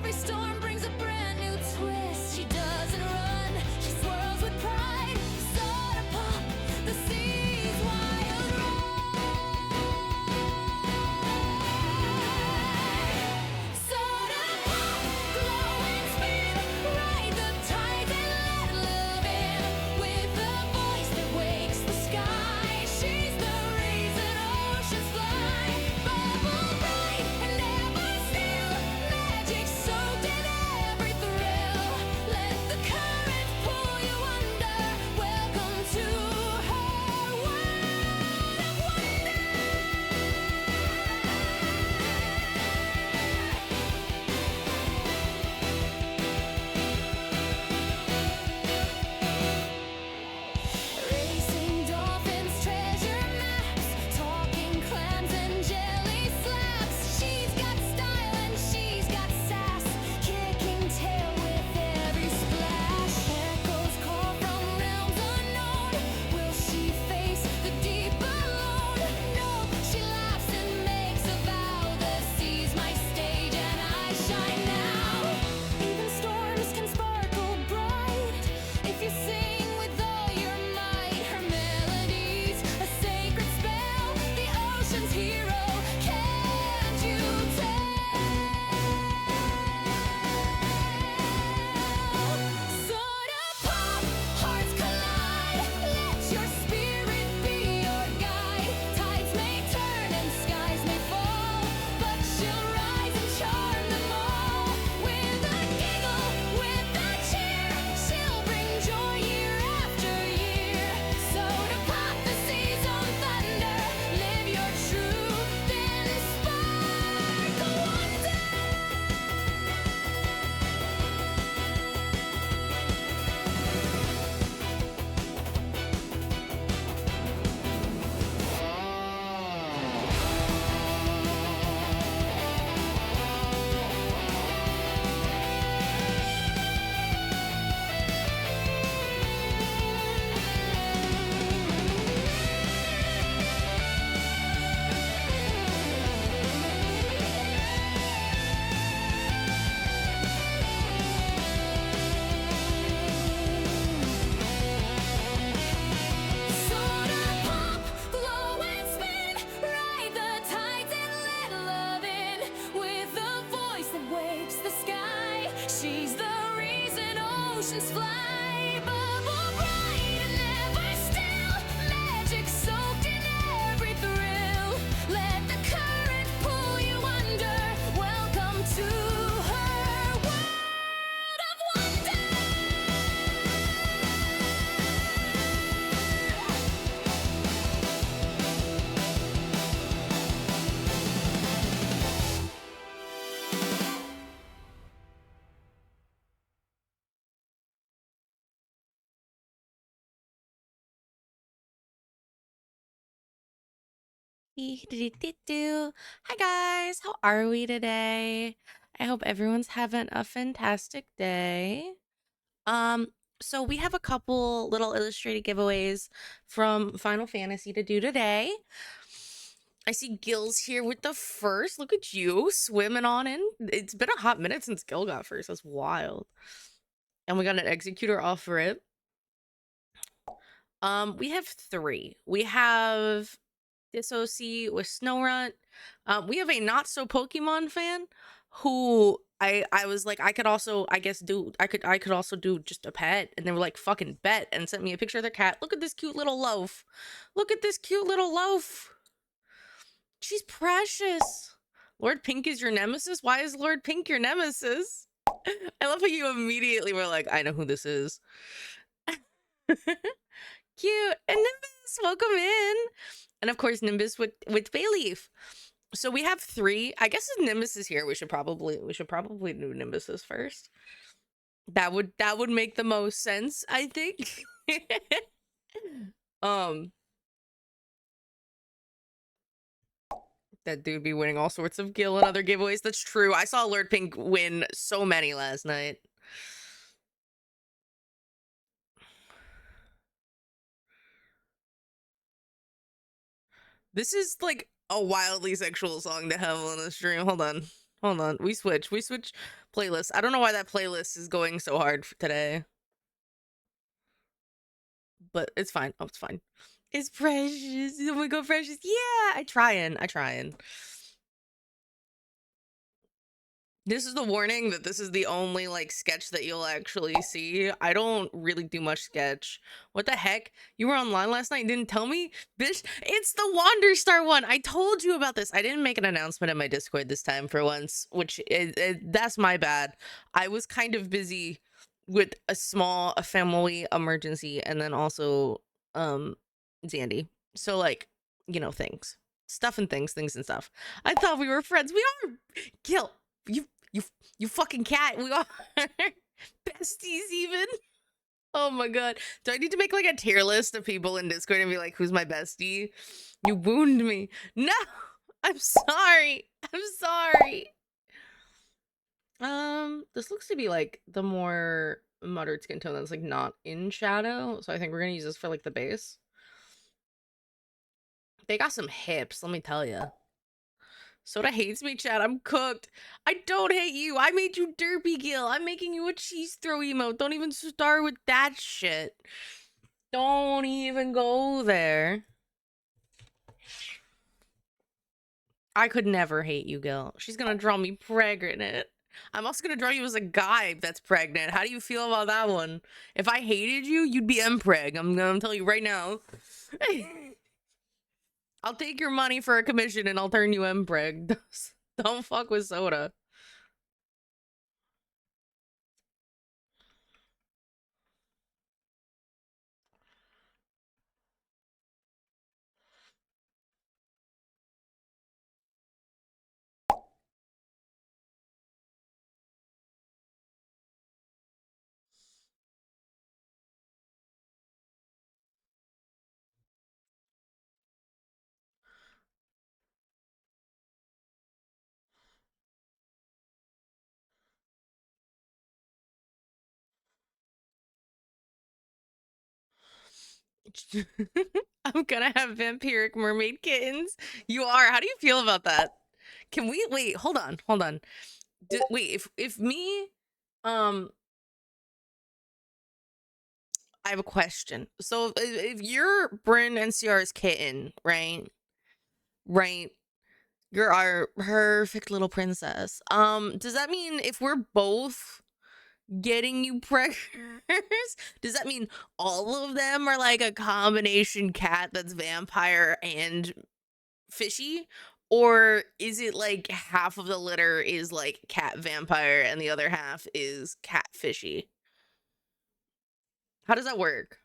every storm brings a brand new twist. She doesn't run, she swirls with pride. Soda pop, the sea's wild ride. Soda pop, glow and spin, ride the tides and let love in. With a voice that wakes the sky, she's the reason oceans fly. Bubble bright and never still, magic soaked in every thrill. Let the current pull you under. Welcome to her world of wonder. Racing dolphins, treasure maps, talking clams and jelly slaps. She's got style and she's got sass, kicking tail with every splash. Echoes call from realms unknown. Will she face the deep alone? No, she laughs and makes a vow. The sea's my stage and I shine now. Even storms can sparkle bright if you sing with all your might. Her melody's a sacred spell, the ocean's hero. Can't you tell? Soda pop, hearts collide. Let your spirit be your guide. Tides may turn and skies may fall, but she'll rise and charm them all. With a giggle, with a cheer, she'll bring joy year after year. Soda pop, the sea's on thunder. Live your truth, then sparkle wonder. Soda pop, glow and spin, ride the tides and let love in. With a voice that wakes the sky, she's the reason oceans fly. Bubble bright and never still, magic soaked in every thrill. Let the current pull you under. Welcome to her world of wonder. Hi guys, how are we today? I hope everyone's having a fantastic day. So we have a couple little illustrated giveaways from Final Fantasy to do today. I see Gil's here with the first. Look at you swimming on in. It's been a hot minute since Gil got first. That's wild. And we got an executor off rip. We have three. We have Disoc with Snowrunt. We have a not so Pokemon fan who I was like, I could also, I guess, I could also do just a pet, and they were like, fucking bet, and sent me a picture of their cat. Look at this cute little loaf. Look at this cute little loaf. She's precious. Lord Pink is your nemesis? Why is Lord Pink your nemesis? I love how you immediately were like, I know who this is. Cute. And Nimbus, welcome in. And of course, Nimbus with Bayleaf. So we have three. I guess if Nimbus is here, we should probably do Nimbus's first. That would make the most sense, I think. That dude be winning all sorts of Gil and other giveaways. That's true. I saw Lord Pink win so many last night. This is like a wildly sexual song to have on the stream. Hold on. Hold on. We switch playlists. I don't know why that playlist is going so hard for today. But it's fine. Oh, it's fine. It's Precious. Oh my god, Precious. Yeah, I trying. This is the warning that this is the only like sketch that you'll actually see. I don't really do much sketch. What the heck? You were online last night and didn't tell me? Bitch, it's the Wanderstar one. I told you about this. I didn't make an announcement in my Discord this time for once, which that's my bad. I was kind of busy with a family emergency and then also Zandy. So like, things. Stuff and things and stuff. I thought we were friends. We are. Gil, you fucking cat. We are besties even. Oh my god. Do I need to make like a tier list of people in Discord and be like, who's my bestie? You wound me. No, I'm sorry. I'm sorry. This looks to be like the more muttered skin tone that's like not in shadow. So I think we're gonna use this for like the base. They got some hips, let me tell you. Soda hates me, chat. I'm cooked. I don't hate you. I made you derpy, Gil. I'm making you a cheese throw emote. Don't even start with that shit. Don't even go there. I could never hate you, Gil. She's gonna draw me pregnant. I'm also gonna draw you as a guy that's pregnant. How do you feel about that one? If I hated you, you'd be mpreg. I'm gonna tell you right now. I'll take your money for a commission and I'll turn you mpreg. Don't fuck with Soda. I'm gonna have vampiric mermaid kittens. You are. How do you feel about that? Can we wait? Hold on. Wait. If me, um, I have a question. So if you're Bryn NCR's kitten, right? Right. You're our perfect little princess. Does that mean if we're both getting you preggers, does that mean all of them are like a combination cat that's vampire and fishy? Or is it like half of the litter is like cat vampire and the other half is cat fishy? How does that work?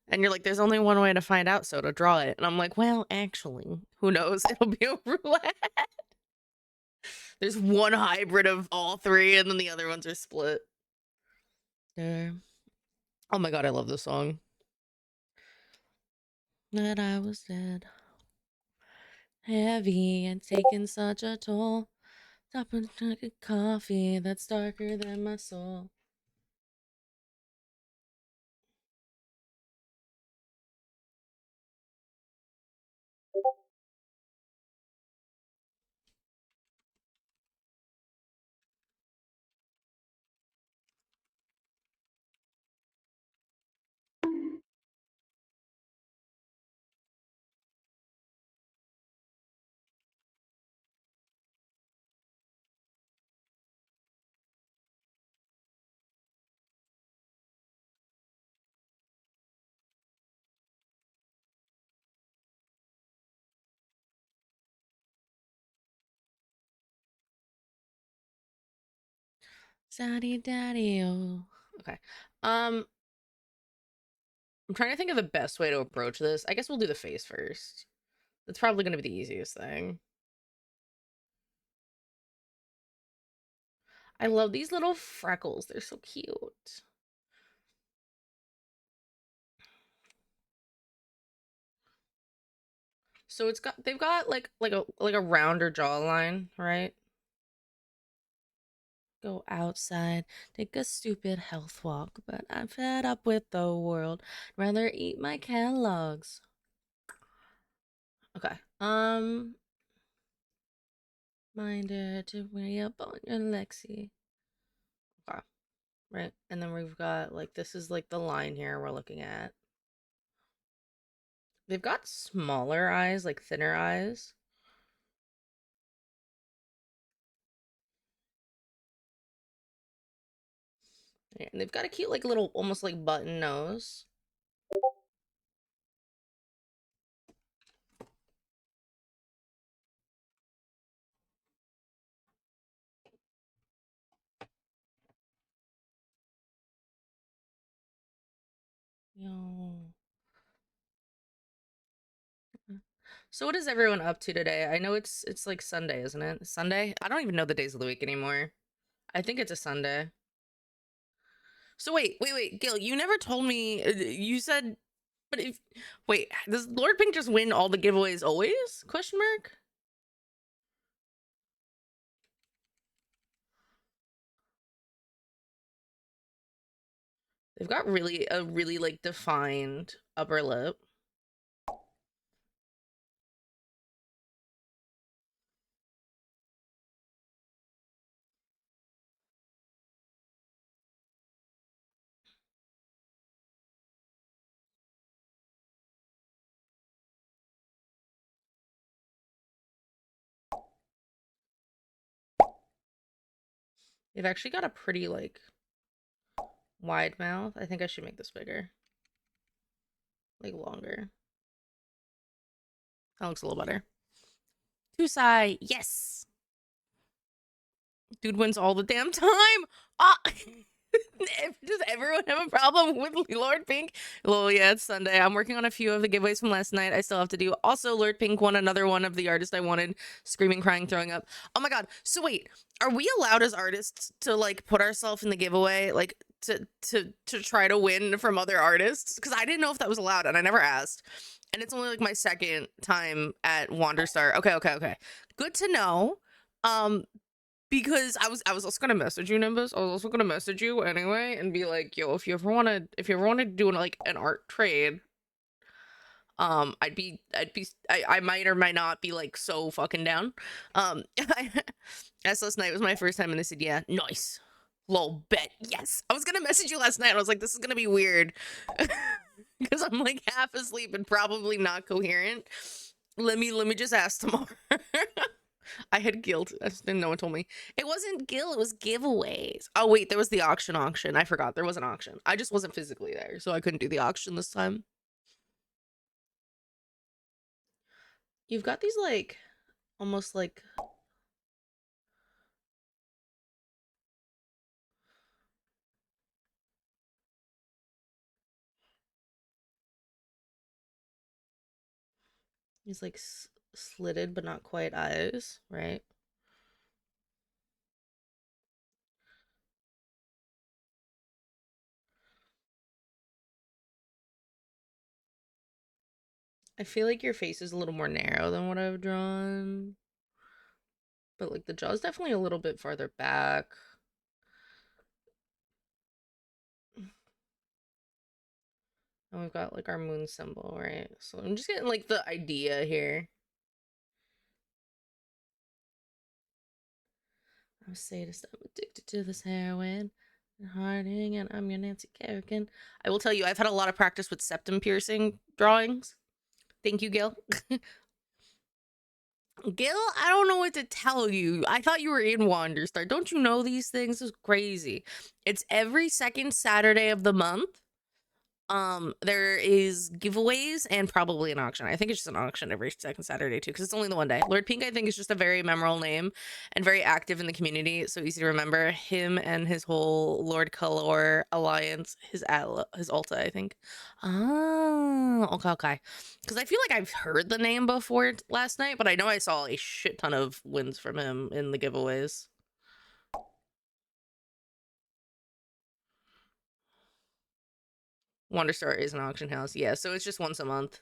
And you're like, there's only one way to find out, so to draw it. And I'm like, well, actually, who knows? It'll be a roulette. There's one hybrid of all three, and then the other ones are split. Oh my god, I love this song. That I was dead. Heavy and taking such a toll. Top of a coffee that's darker than my soul. Daddy, oh. Okay. I'm trying to think of the best way to approach this. I guess we'll do the face first. That's probably going to be the easiest thing. I love these little freckles. They're so cute. So they've got like a rounder jawline, right? Go outside, take a stupid health walk, but I'm fed up with the world. Rather eat my catalogs. Okay. Reminder to re up on your Lexi. Okay. Right. And then we've got like this is like the line here we're looking at. They've got smaller eyes, like thinner eyes. And they've got a cute, like, little, almost like button nose. Yo. So what is everyone up to today? I know it's like Sunday, isn't it? Sunday? I don't even know the days of the week anymore. I think it's a Sunday. So wait, Gil, you never told me. You said, but if wait, does Lord Pink just win all the giveaways always? Question mark. They've got a really like defined upper lip. They've actually got a pretty like wide mouth. I think I should make this bigger. Like longer. That looks a little better. Tusai, yes. Dude wins all the damn time. Ah. Does everyone have a problem with Lord Pink? Well, yeah, it's Sunday. I'm working on a few of the giveaways from last night. I still have to do. Also, Lord Pink won another one of the artist I wanted. Screaming, crying, throwing up. Oh my god. So wait, are we allowed as artists to like put ourselves in the giveaway, like to try to win from other artists? Because I didn't know if that was allowed, and I never asked. And it's only like my second time at Wanderstar. Okay. Good to know. Because I was also gonna message you, Nimbus. I was also gonna message you anyway and be like, yo, if you ever wanna do like an art trade, I might or might not be like so fucking down. As last night was my first time and they said, yeah, nice. Lol, bet. Yes. I was gonna message you last night. I was like, this is gonna be weird. Because I'm like half asleep and probably not coherent. Let me just ask tomorrow. I had guilt. I just didn't know one told me. It wasn't Gil, it was giveaways. Oh wait, there was the auction. I forgot there was an auction. I just wasn't physically there, so I couldn't do the auction this time. You've got these like almost like these like slitted but not quite eyes, right? I feel like your face is a little more narrow than what I've drawn. But like the jaw's definitely a little bit farther back. And we've got like our moon symbol, right? So I'm just getting like the idea here. I'm a sadist, I'm addicted to this heroin and Harding, and I'm your Nancy Kerrigan. I will tell you, I've had a lot of practice with septum piercing drawings. Thank you, Gil. Gil, I don't know what to tell you. I thought you were in Wanderstar. Don't you know these things? This is crazy. It's every second Saturday of the month. There is giveaways and probably an auction. I think it's just an auction every second Saturday too, because it's only the one day. Lord Pink, I think, is just a very memorable name and very active in the community. So easy to remember. Him and his whole Lord Color alliance, his Alta, I think. Oh, okay. Because I feel like I've heard the name before last night, but I know I saw a shit ton of wins from him in the giveaways. Wanderstar is an auction house, yeah. So it's just once a month.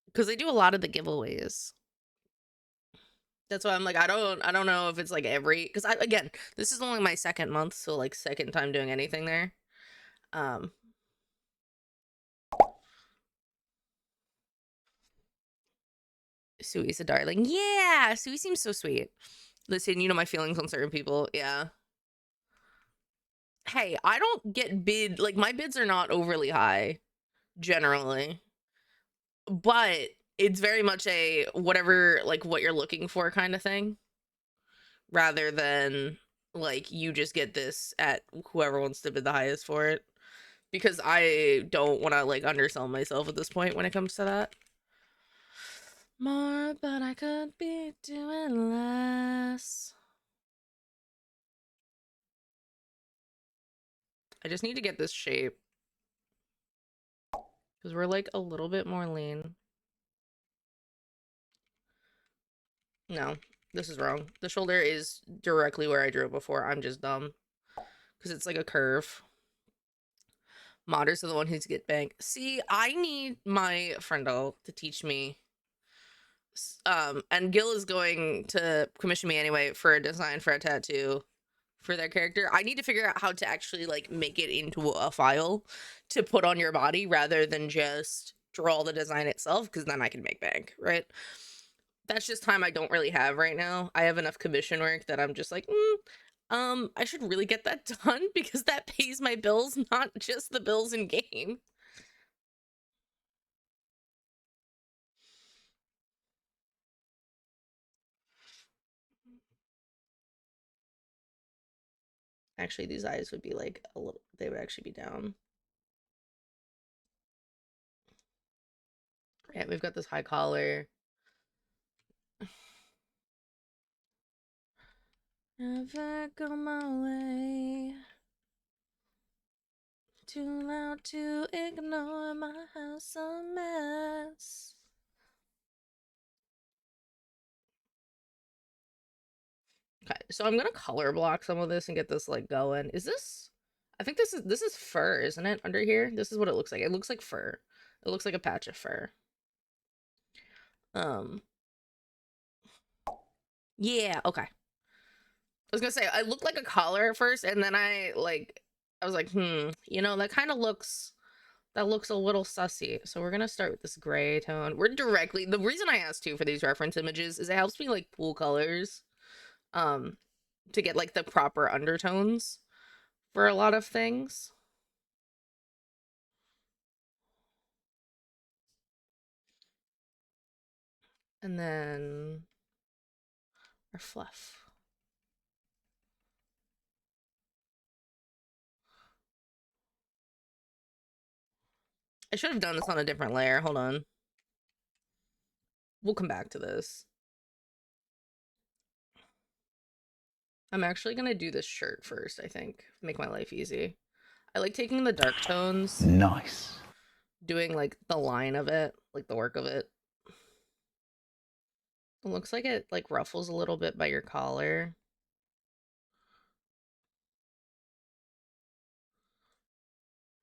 Because they do a lot of the giveaways. That's why I'm like, I don't know if it's like every, because again, this is only my second month, so like second time doing anything there. Um, Sui's a darling. Yeah, Sui seems so sweet. Listen, you know my feelings on certain people. Yeah. Hey, I don't get bid, like, my bids are not overly high, generally. But it's very much a whatever, like, what you're looking for kind of thing, rather than, like, you just get this at whoever wants to bid the highest for it. Because I don't want to, like, undersell myself at this point when it comes to that. More, but I could be doing less. I just need to get this shape. Because we're, like, a little bit more lean. No, this is wrong. The shoulder is directly where I drew it before. I'm just dumb. Because it's like a curve. Modders are the one who's get bank. See, I need my friendo to teach me. And Gil is going to commission me anyway for a design for a tattoo for their character. I need to figure out how to actually, like, make it into a file to put on your body rather than just draw the design itself, because then I can make bank, right? That's just time I don't really have right now. I have enough commission work that I'm just like, I should really get that done because that pays my bills, not just the bills in game. Actually, these eyes would be like a little, they would actually be down. Yeah, we've got this high collar. Never go my way. Too loud to ignore my house a mess. Okay, so I'm gonna color block some of this and get this, like, going. Is this? I think this is fur, isn't it? Under here, this is what it looks like. It looks like fur. It looks like a patch of fur. Yeah. Okay. I was gonna say I looked like a collar at first, and then I was like, you know, that kind of looks. That looks a little sussy. So we're gonna start with this gray tone. We're directly, the reason I asked too for these reference images is it helps me, like, pool colors to get, like, the proper undertones for a lot of things. And then our fluff. I should have done this on a different layer. Hold on. We'll come back to this. I'm actually gonna do this shirt first, I think. Make my life easy. I like taking the dark tones. Nice. Doing, like, the line of it, like the work of it. It looks like it, like, ruffles a little bit by your collar.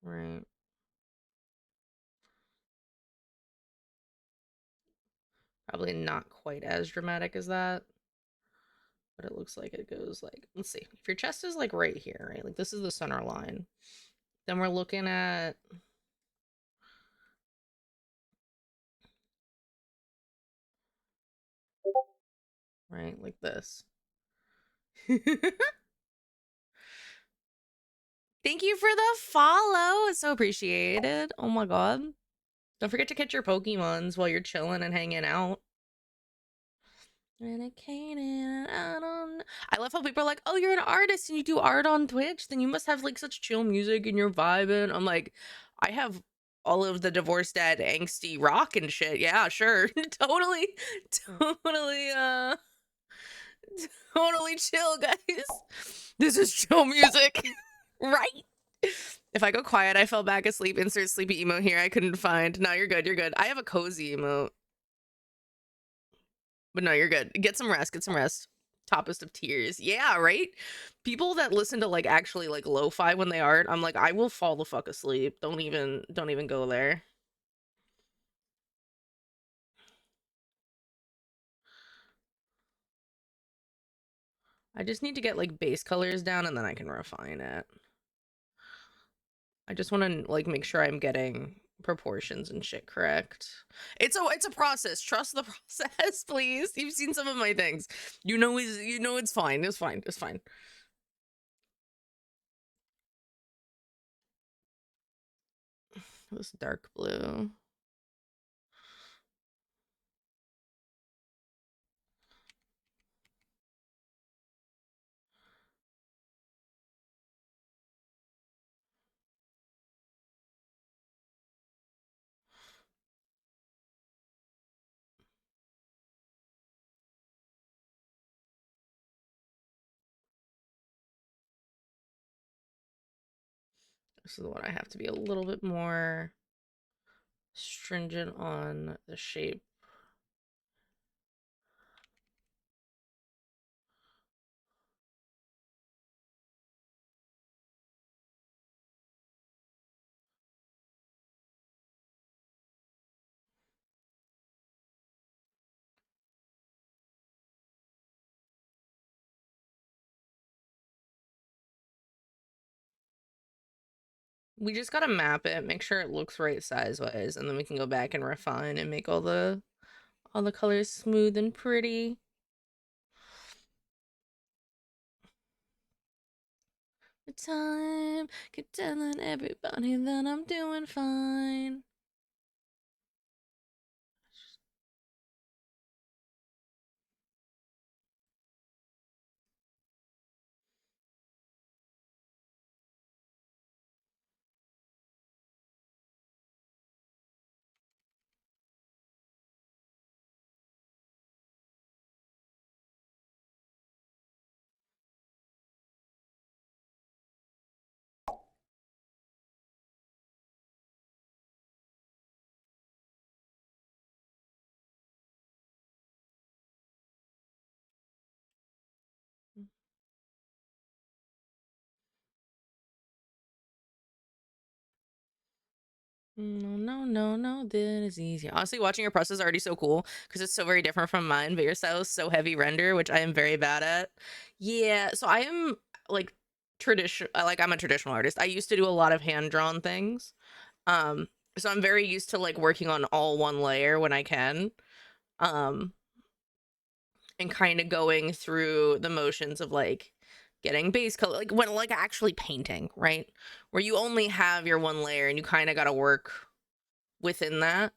Right. Probably not quite as dramatic as that. But it looks like it goes, like, let's see. If your chest is, like, right here, right? Like, this is the center line. Then we're looking at right, like this. Thank you for the follow. It's so appreciated. Oh my god. Don't forget to catch your Pokemons while you're chilling and hanging out. I love how people are like, oh, you're an artist and you do art on Twitch, then you must have, like, such chill music and you're vibing. I'm like, I have all of the divorced dad angsty rock and shit. Yeah, sure. totally totally chill, guys. This is chill music. Right? If I go quiet, I fell back asleep. Insert sleepy emo here. I couldn't find. No, you're good. You're good. I have a cozy emote. But no, you're good. Get some rest. Get some rest. Toppest of tears. Yeah, right? People that listen to, like, actually, like, lo-fi when they art, I'm like, I will fall the fuck asleep. Don't even go there. I just need to get, like, base colors down and then I can refine it. I just want to, like, make sure I'm getting proportions and shit correct. It's a process. Trust the process, please. You've seen some of my things. You know it's fine. It's fine. It's fine. This dark blue. This is what I have to be a little bit more stringent on the shape. We just gotta map it, make sure it looks right size-wise, and then we can go back and refine and make all the colors smooth and pretty. The time, keep telling everybody that I'm doing fine. No, that is easy. Honestly, watching your press is already so cool because it's so very different from mine, but your style is so heavy render, which I am very bad at. Yeah, so I am like I'm a traditional artist. I used to do a lot of hand-drawn things. Um, so I'm very used to like working on all one layer when I can. Um, and kind of going through the motions of like getting base color, like when like actually painting, right? Where you only have your one layer and you kind of got to work within that.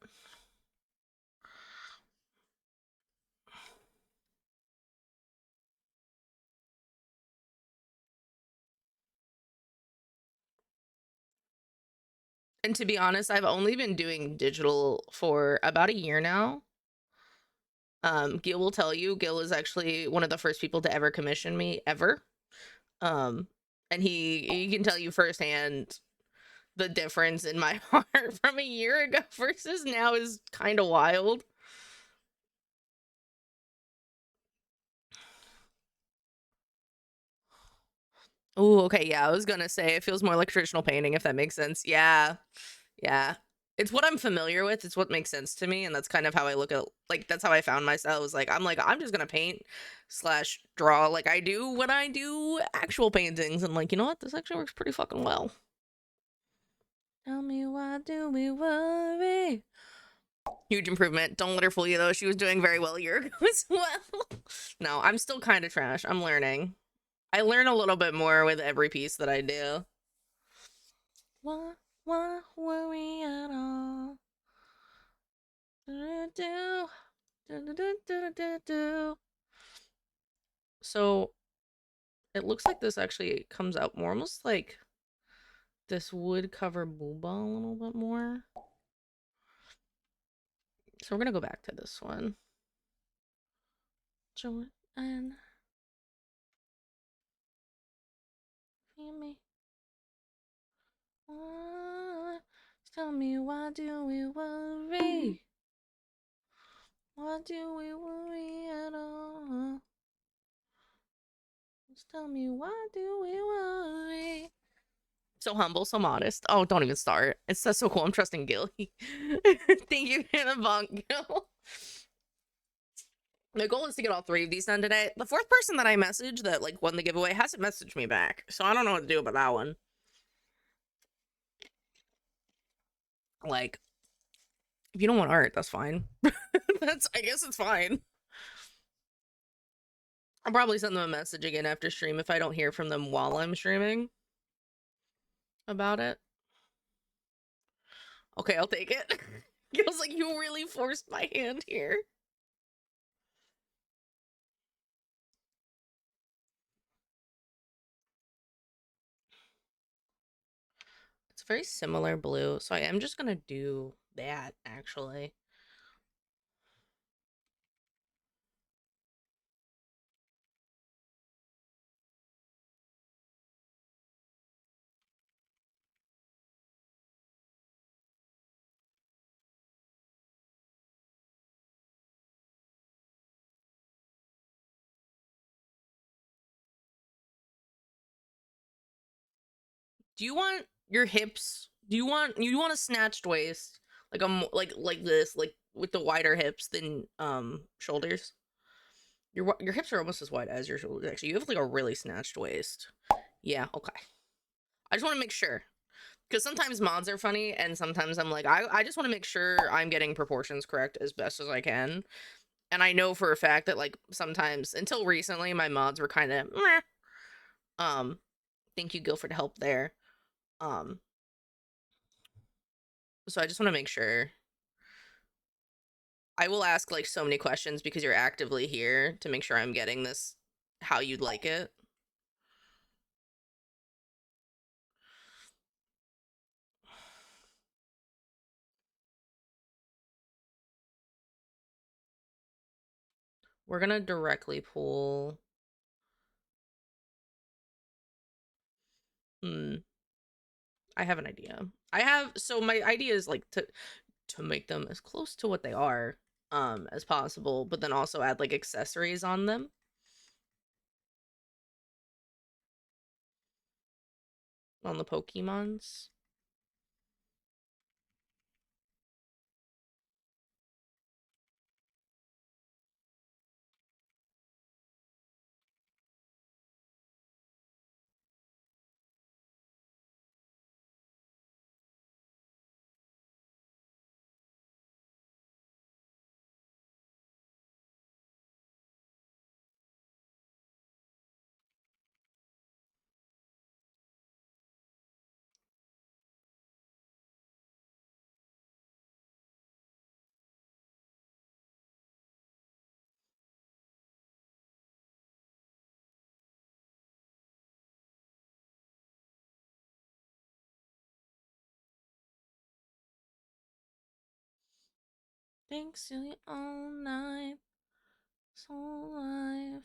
And to be honest, I've only been doing digital for about a year now. Gil will tell you, Gil is actually one of the first people to ever commission me ever. And he can tell you firsthand the difference in my heart from a year ago versus now is kind of wild. Oh, okay, yeah, I was gonna say it feels more like traditional painting, if that makes sense. Yeah, yeah. It's what I'm familiar with. It's what makes sense to me, and that's kind of how I look at like that's how I found myself. Was like I'm just gonna paint slash draw like I do when I do actual paintings, and like you know what, this actually works pretty fucking well. Tell me why do we worry? Huge improvement. Don't let her fool you though. She was doing very well a year ago as well. No, I'm still kind of trash. I'm learning. I learn a little bit more with every piece that I do. Why worry at all? So it looks like this actually comes out more almost like this would cover Booba a little bit more. So we're gonna go back to this one. Joanne, feel me. Tell me why do we worry? Why do we worry at all? Just tell me why do we worry? So humble, so modest. Oh, don't even start. It's so cool. I'm trusting Gil. Thank you for the bonk, Gil. My goal is to get all 3 of these done today. The 4th person that I messaged that like won the giveaway hasn't messaged me back, so I don't know what to do about that one. Like, if you don't want art, that's fine. I guess it's fine. I'll probably send them a message again after stream if I don't hear from them while I'm streaming about it. Okay, I'll take it. I was like, you really forced my hand here. It's a very similar blue, so I am just gonna do that actually. Do you want your hips? Do you want a snatched waist, like like this, like with the wider hips than shoulders? Your hips are almost as wide as your shoulders. Actually, you have like a really snatched waist. Yeah, okay. I just want to make sure because sometimes mods are funny, and sometimes I'm like, I just want to make sure I'm getting proportions correct as best as I can. And I know for a fact that like sometimes until recently my mods were kind of thank you Gil for the help there. Um so I just want to make sure. I will ask like so many questions because you're actively here to make sure I'm getting this how you'd like it. We're gonna directly pull. I have an idea. So my idea is like to make them as close to what they are as possible, but then also add like accessories on them. On the Pokemons. Thanks silly all night. So alive.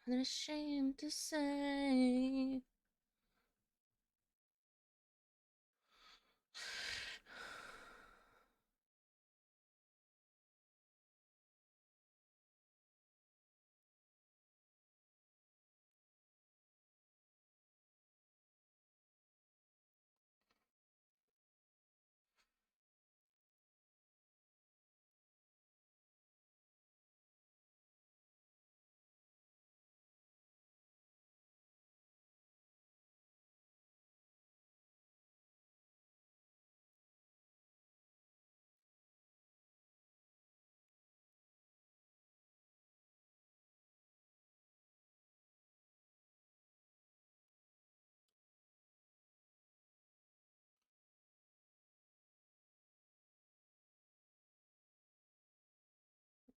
I'm ashamed to say.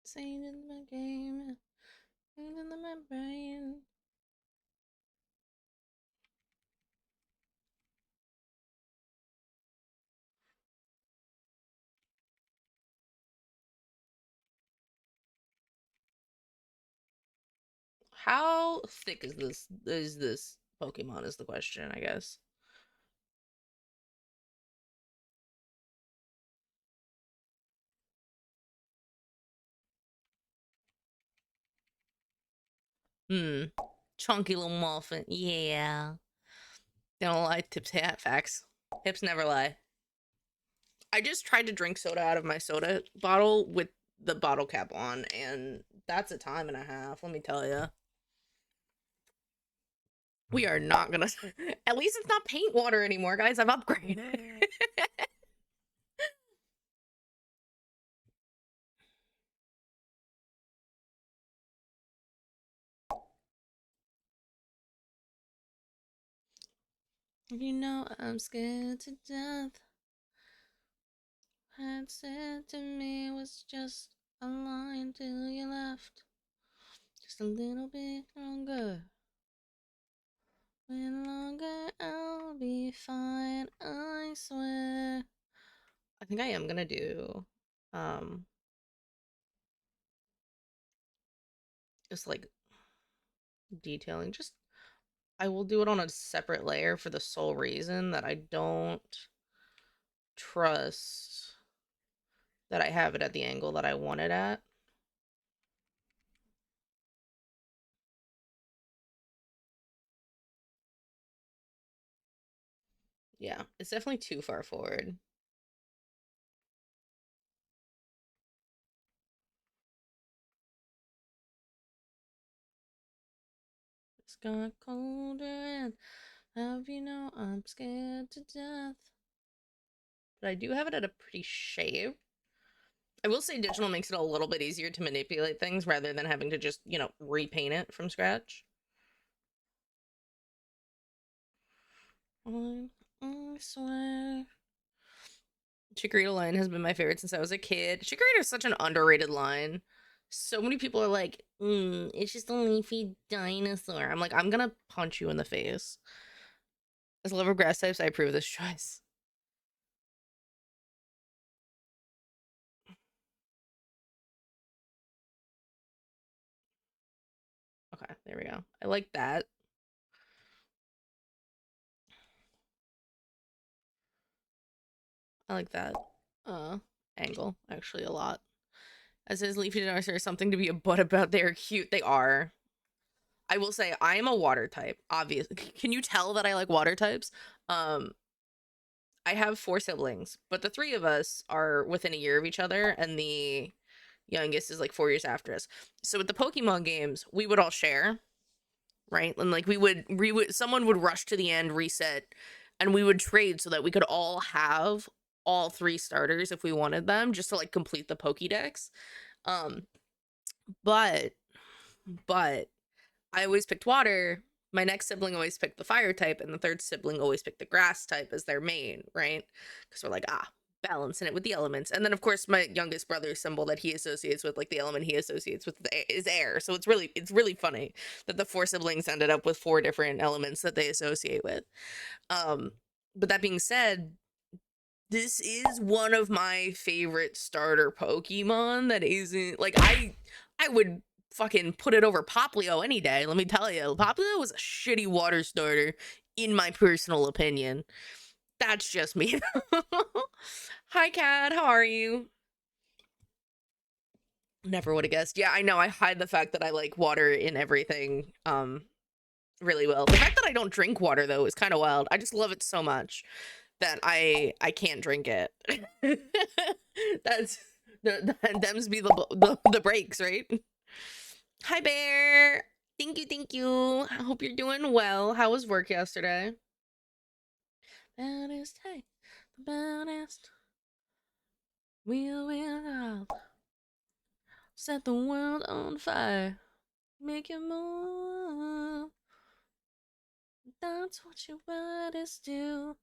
Saying in my game, in my brain. how thick is this Pokemon is the question, I guess. Hmm. Chunky little muffin. Yeah. They don't lie. Tips hat facts. Hips never lie. I just tried to drink soda out of my soda bottle with the bottle cap on, and that's a time and a half, let me tell you. We are not gonna. At least it's not paint water anymore, guys. I've upgraded. You know I'm scared to death. Had said to me was just a line till you left. Just a little bit longer. When longer, I'll be fine, I swear. I think I am gonna do, just like detailing. Just, I will do it on a separate layer for the sole reason that I don't trust that I have it at the angle that I want it at. Yeah, it's definitely too far forward. It's got colder and have you know I'm scared to death. But I do have it at a pretty shave. I will say digital makes it a little bit easier to manipulate things rather than having to just, repaint it from scratch. I swear. Chikorita line has been my favorite since I was a kid. Chikorita is such an underrated line. So many people are like, it's just a leafy dinosaur. I'm like, I'm gonna punch you in the face. As a lover of grass types, I approve this choice. Okay, there we go. I like that. I like that angle actually a lot. As his leafy dinosaur is something to be a butt about. They are cute. They are. I will say I am a water type. Obviously, can you tell that I like water types? Um, I have 4 siblings, but the 3 of us are within a year of each other, and the youngest is like 4 years after us. So with the Pokemon games, we would all share, right? And like we would someone would rush to the end, reset, and we would trade so that we could all have all 3 starters if we wanted them, just to like complete the Pokédex. Um, but but I always picked water. My next sibling always picked the fire type, and the third sibling always picked the grass type as their main, right? Because we're like, balancing it with the elements. And then, of course, my youngest brother's symbol that he associates with, like the element he associates with, is air. So it's really funny that the 4 siblings ended up with 4 different elements that they associate with. Um, but that being said, this is one of my favorite starter Pokemon that isn't like I would fucking put it over Poplio any day, let me tell you. Poplio was a shitty water starter in my personal opinion. That's just me. Hi Cat, how are you? Never would have guessed. Yeah, I know I hide the fact that I like water in everything really well. The fact that I don't drink water though is kind of wild. I just love it so much that I can't drink it. That's them's be the breaks, right? Hi Bear. Thank you. I hope you're doing well. How was work yesterday? Baddest, hey, the baddest. We'll set the world on fire. Make it move. That's what you baddest do.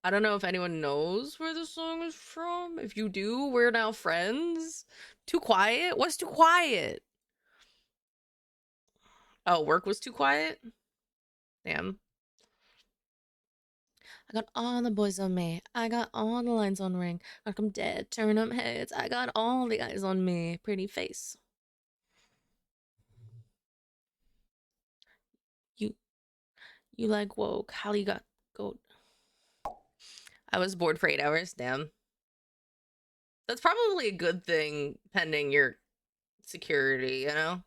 I don't know if anyone knows where the song is from. If you do, we're now friends. Too quiet? What's too quiet? Oh, work was too quiet? Damn. I got all the boys on me. I got all the lines on ring. Knock 'em dead, turn 'em heads. I got all the eyes on me. Pretty face. You you like woke. How you got goat? I was bored for 8 hours. Damn. That's probably a good thing pending your security, you know?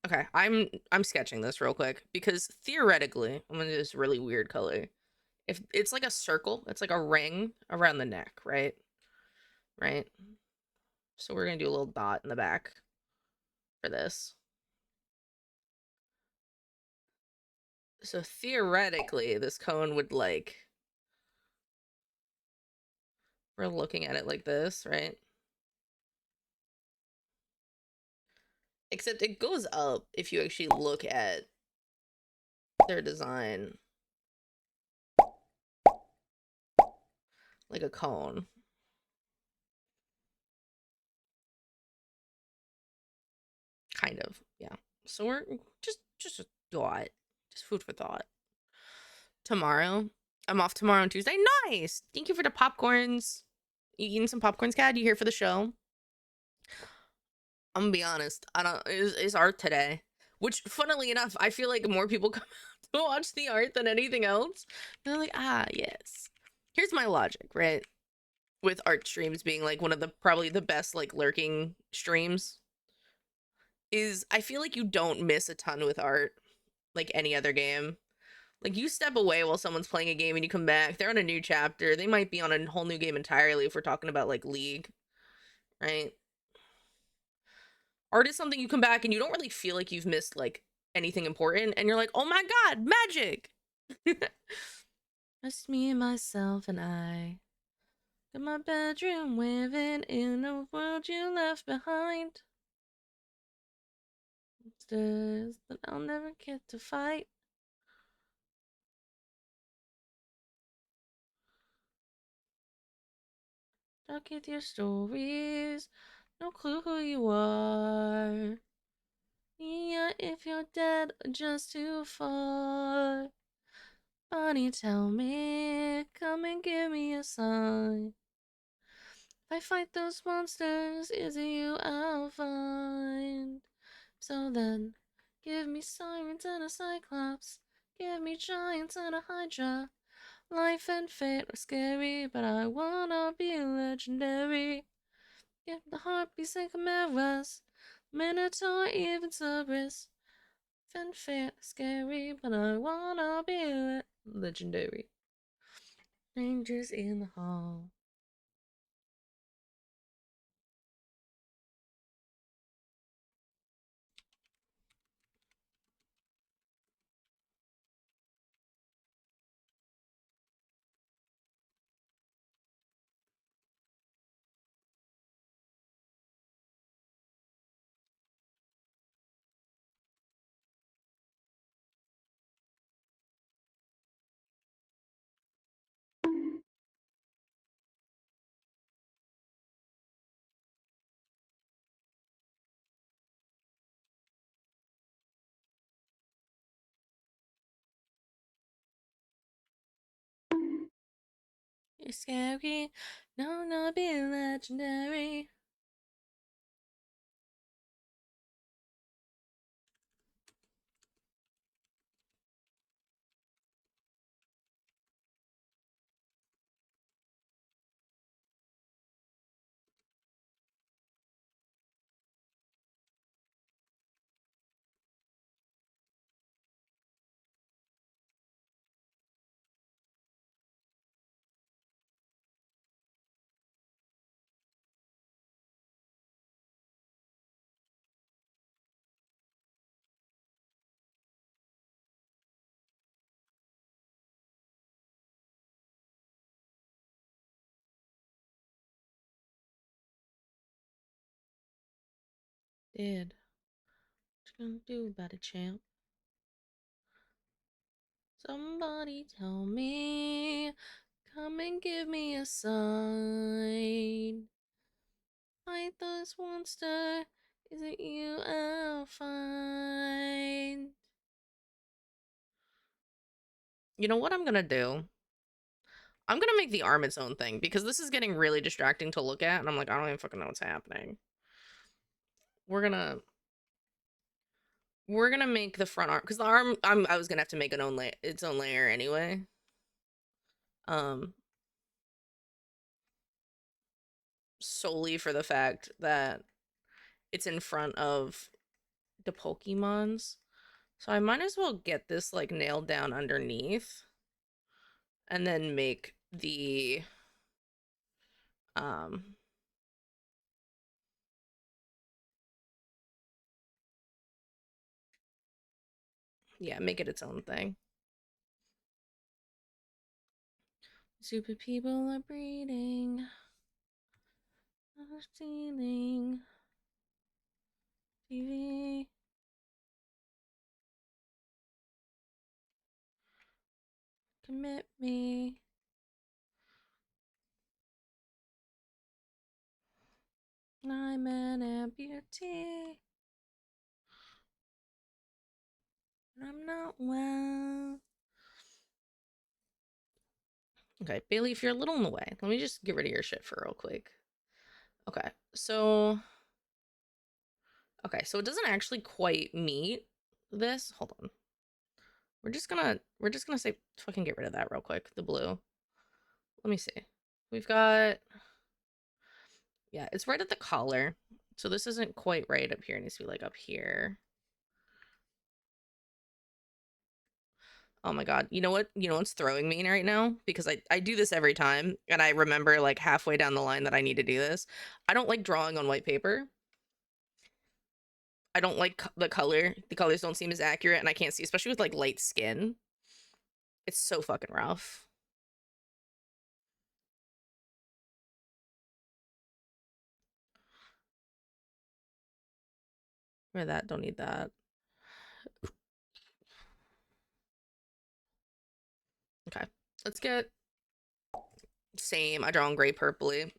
Okay, I'm sketching this real quick because theoretically, I'm gonna do this really weird color. If it's like a circle, it's like a ring around the neck, right? Right? So we're gonna do a little dot in the back for this. So theoretically, this cone would like, we're looking at it like this, right? Except it goes up if you actually look at their design like a cone. Kind of, yeah. So we're just a thought. Just food for thought. Tomorrow. I'm off tomorrow on Tuesday. Nice. Thank you for the popcorns. You eating some popcorns, Cad? You here for the show? I'm gonna be honest. I don't. It's art today, which, funnily enough, I feel like more people come out to watch the art than anything else. And they're like, ah, yes. Here's my logic, right? With art streams being like one of the probably the best like lurking streams, is I feel like you don't miss a ton with art like any other game. Like, you step away while someone's playing a game and you come back, they're on a new chapter. They might be on a whole new game entirely if we're talking about like League, right? Art is something you come back and you don't really feel like you've missed like anything important, and you're like, oh my god, magic. Just me, myself, and I. In my bedroom, living in a world you left behind. Monsters that I'll never get to fight. Stuck with your stories, no clue who you are. Yeah, if you're dead, just too far. Bonnie, tell me, come and give me a sign. If I fight those monsters, is it you I'll find? So then, give me sirens and a cyclops. Give me giants and a hydra. Life and fate are scary, but I wanna be legendary. Give the harpies and chimeras, Minotaur, even Cerberus. Life and fate are scary, but I wanna be legendary. Strangers in the hall. You're scary, no, not be legendary. Did. What you gonna do about it, champ? Somebody tell me, come and give me a sign. Fight this monster, Is it you I'll find? You know what I'm gonna do? I'm gonna make the arm its own thing because this is getting really distracting to look at, and I'm like, I don't even fucking know what's happening. We're gonna make the front arm because the arm I was gonna have to make its own layer anyway. Um, solely for the fact that it's in front of the Pokemons. So I might as well get this like nailed down underneath and then make the um yeah, make it its own thing. Super people are breeding. Stealing TV. Commit me. I'm an amputee. I'm not well. Okay, Bailey, if you're a little in the way, let me just get rid of your shit for real quick. Okay, so it doesn't actually quite meet this. Hold on. We're just gonna say fucking get rid of that real quick. The blue. Let me see. We've got yeah, it's right at the collar. So this isn't quite right up here. It needs to be like up here. Oh my god. You know what? You know what's throwing me right now? Because I do this every time and I remember like halfway down the line that I need to do this. I don't like drawing on white paper. I don't like the color. The colors don't seem as accurate and I can't see, especially with like light skin. It's so fucking rough. Or that, don't need that. Okay. Let's get same. I draw on gray purpley.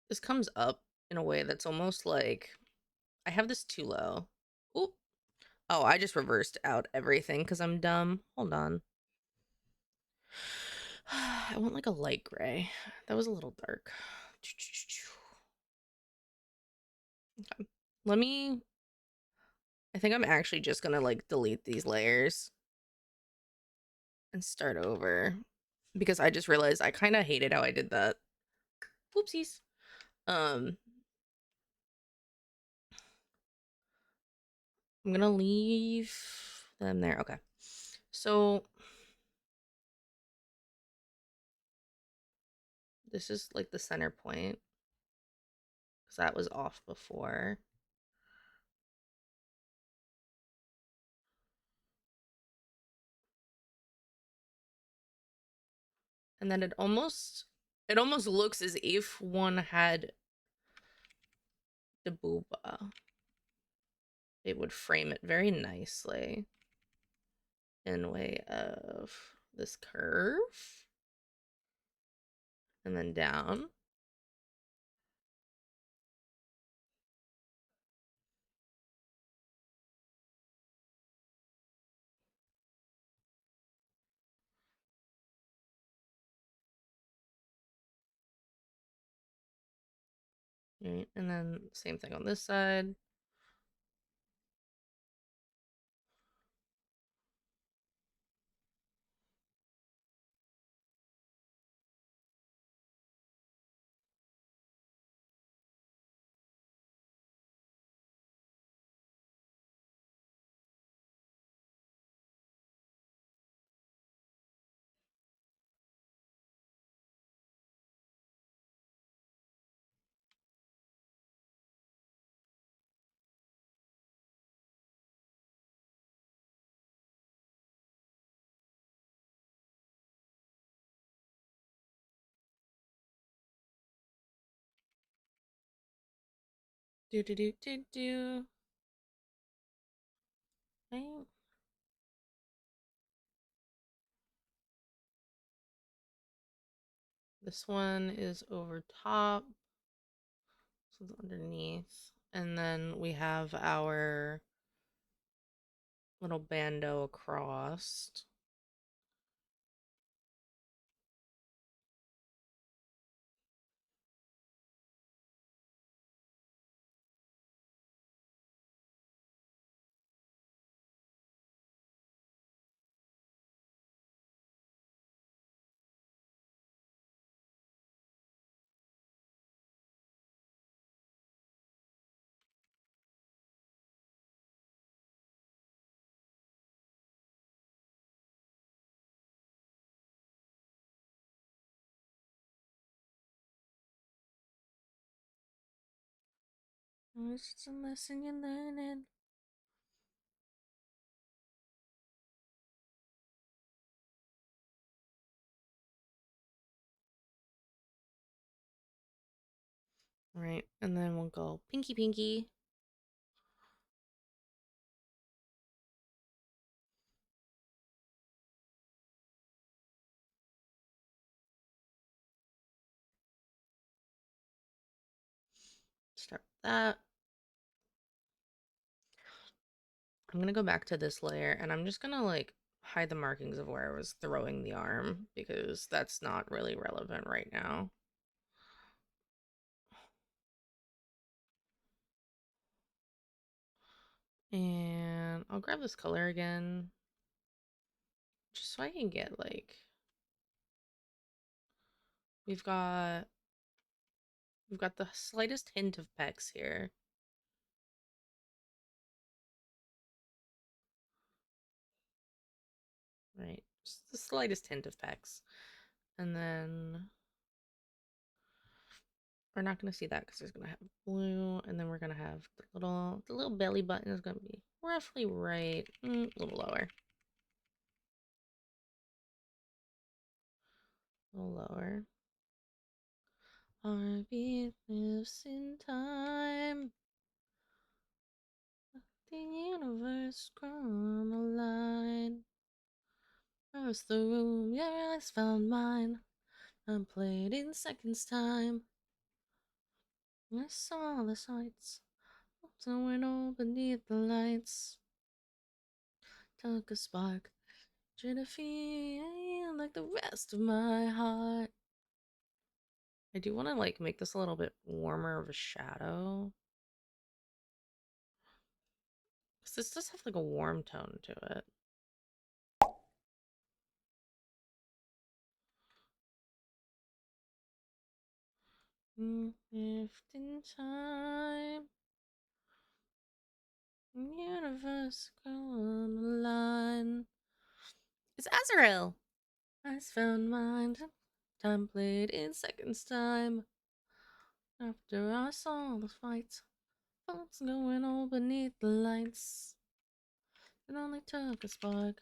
This comes up in a way that's almost like I have this too low. Ooh. Oh, I just reversed out everything because I'm dumb. Hold on. I want like a light gray. That was a little dark. Okay. Let me. I think I'm actually just gonna like delete these layers and start over because I just realized I kind of hated how I did that. Whoopsies. Um, I'm gonna leave them there. Okay. So this is like the center point because that was off before. And then it almost looks as if one had the booba. It would frame it very nicely in way of this curve and then down. Right, and then same thing on this side. Do do do do do. Right. This one is over top. So it's underneath. And then we have our little bandeau across. It's just a lesson you're learning. Right, and then we'll go pinky pinky. Start with that. I'm gonna go back to this layer and I'm just gonna like hide the markings of where I was throwing the arm because that's not really relevant right now. And I'll grab this color again just so I can get like we've got the slightest hint of pecs here. Right, just the slightest hint of pecs. And then we're not gonna see that because there's gonna have blue, and then we're gonna have the little belly button is gonna be roughly right, a little lower. A little lower. Our beat lives in time. The universe on the line. Across the room, your eyes found mine. I played in seconds time. I saw the sights. Somewhere all beneath the lights. Took a spark. Tried to feel like the rest of my heart. I do want to like make this a little bit warmer of a shadow. Because this does have like a warm tone to it. If in time, universe on the line. It's Azrael. Eyes found mine. Time played in seconds time. After I saw the fight, thoughts going all beneath the lights. It only took a spark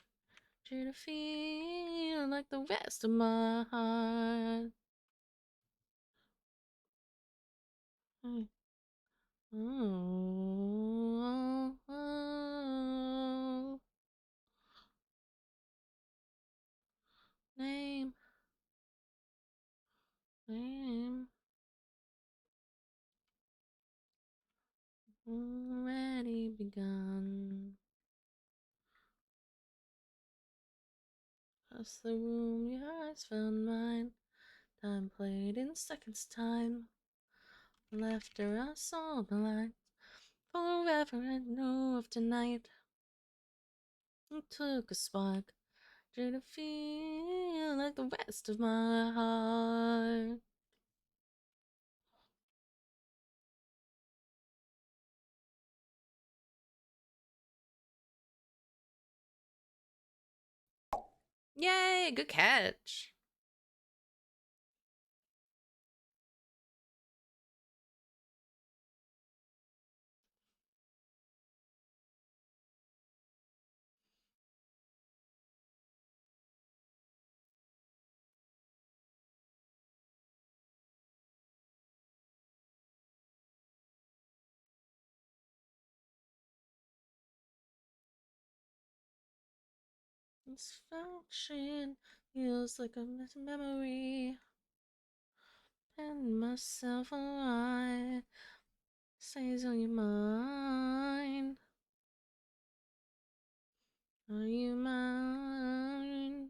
to feel like the rest of my heart. Oh, oh, oh. Name, name, already begun. Across the room, your eyes found mine. Time played in seconds time. After I saw the light, forever I knew of tonight. It took a spark to feel like the rest of my heart. Yay, good catch. This function feels like a memory. and myself alive. Stays on your mind. Are you mine?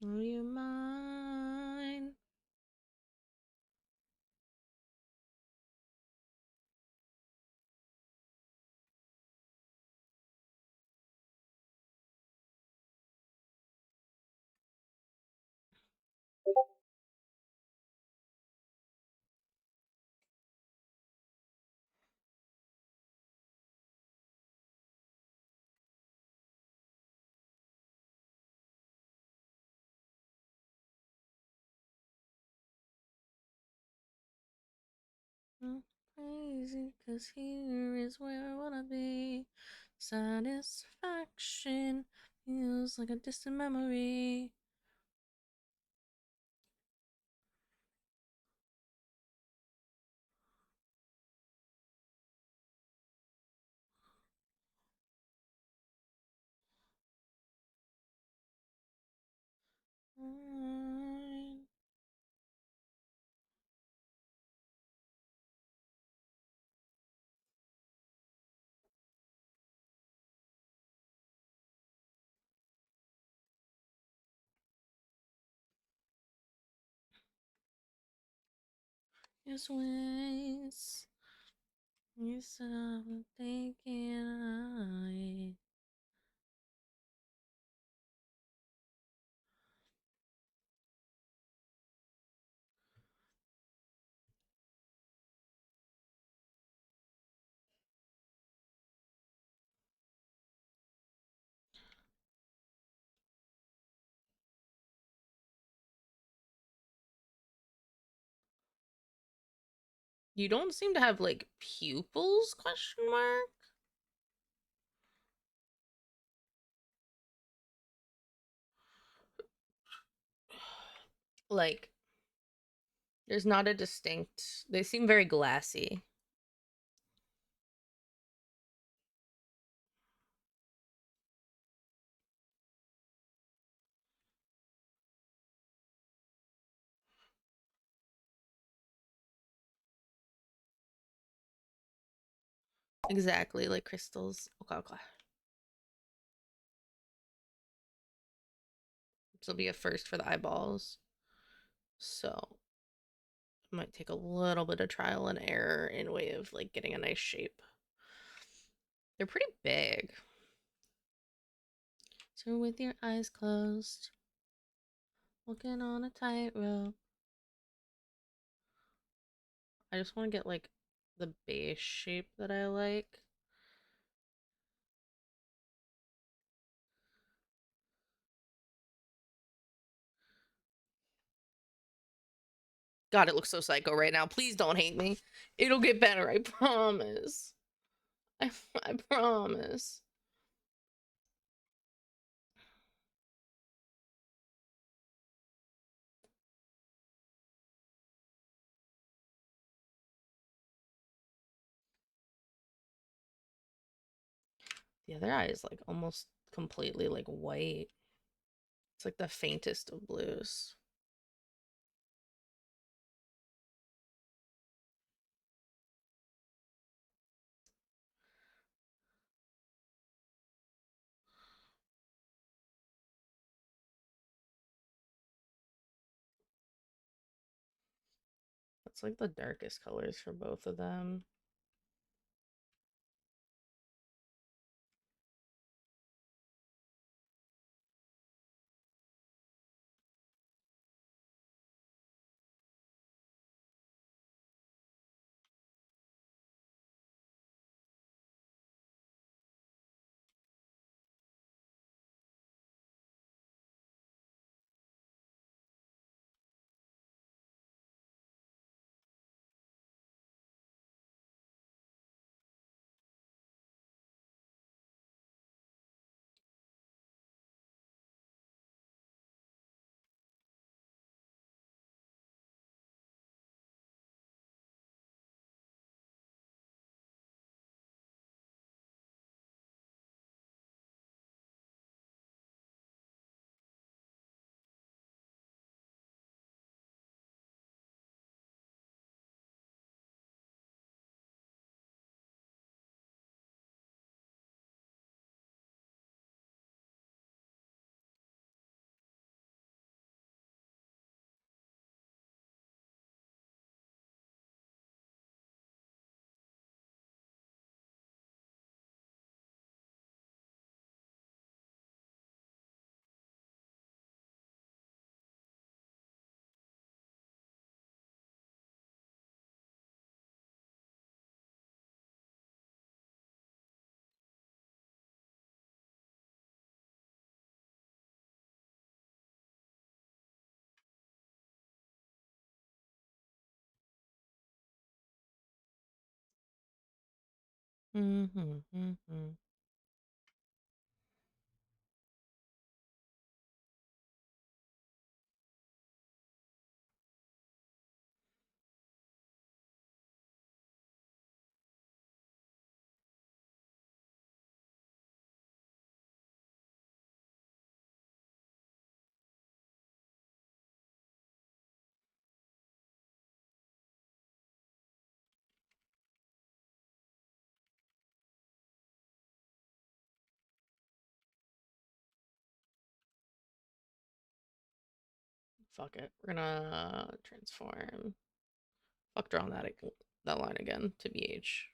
Are you mine? I'm crazy, 'cause here is where I wanna be. Satisfaction feels like a distant memory. Mine. Yes, ways. Yes, I'm thinking I. You don't seem to have like pupils? Question mark. Like, there's not a distinct. They seem very glassy. Exactly, like crystals. Okay, okay. This will be a first for the eyeballs. So it might take a little bit of trial and error in way of like getting a nice shape. They're pretty big. So with your eyes closed, walking on a tightrope. I just want to get like the base shape that I like. God, it looks so psycho right now. Please don't hate me. It'll get better, I promise. I promise. The other eye is like almost completely like white. It's like the faintest of blues. That's like the darkest colors for both of them. Mm-hmm. Fuck it. We're gonna transform. Fuck drawing that line again to BH.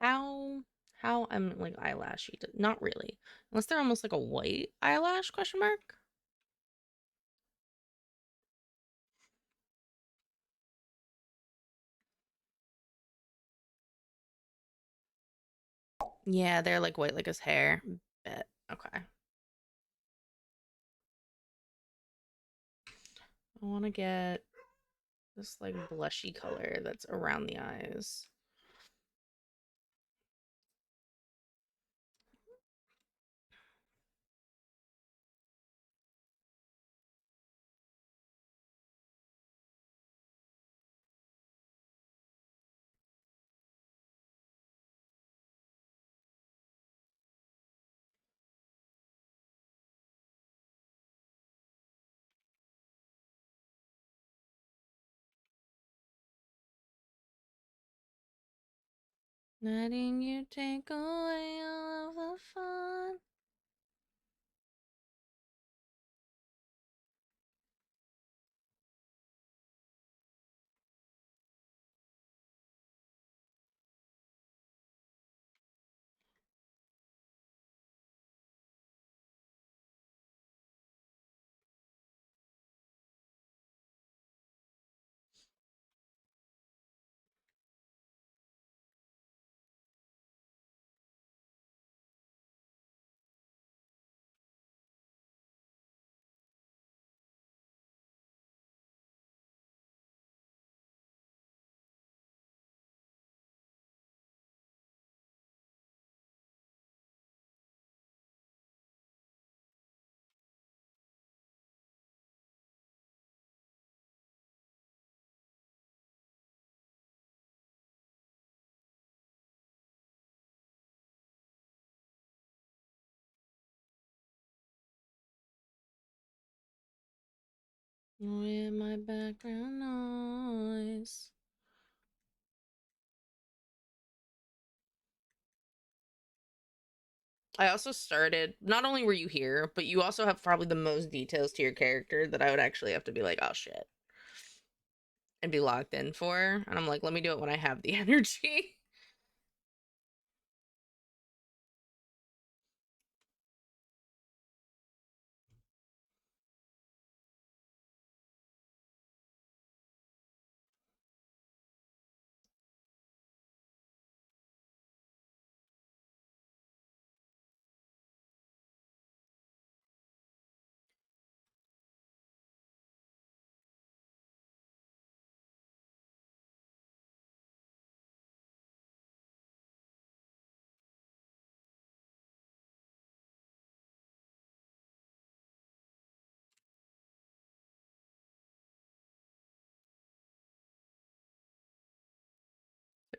How how I'm like eyelashy? Not really, unless they're almost like a white eyelash question mark. Yeah, they're like white like his hair. Bet. Okay. I want to get this like blushy color that's around the eyes. Letting you take away all of the fun. With my background noise. I also started, not only were you here, but you also have probably the most details to your character that I would actually have to be like, oh shit, and be locked in for. And I'm like, let me do it when I have the energy.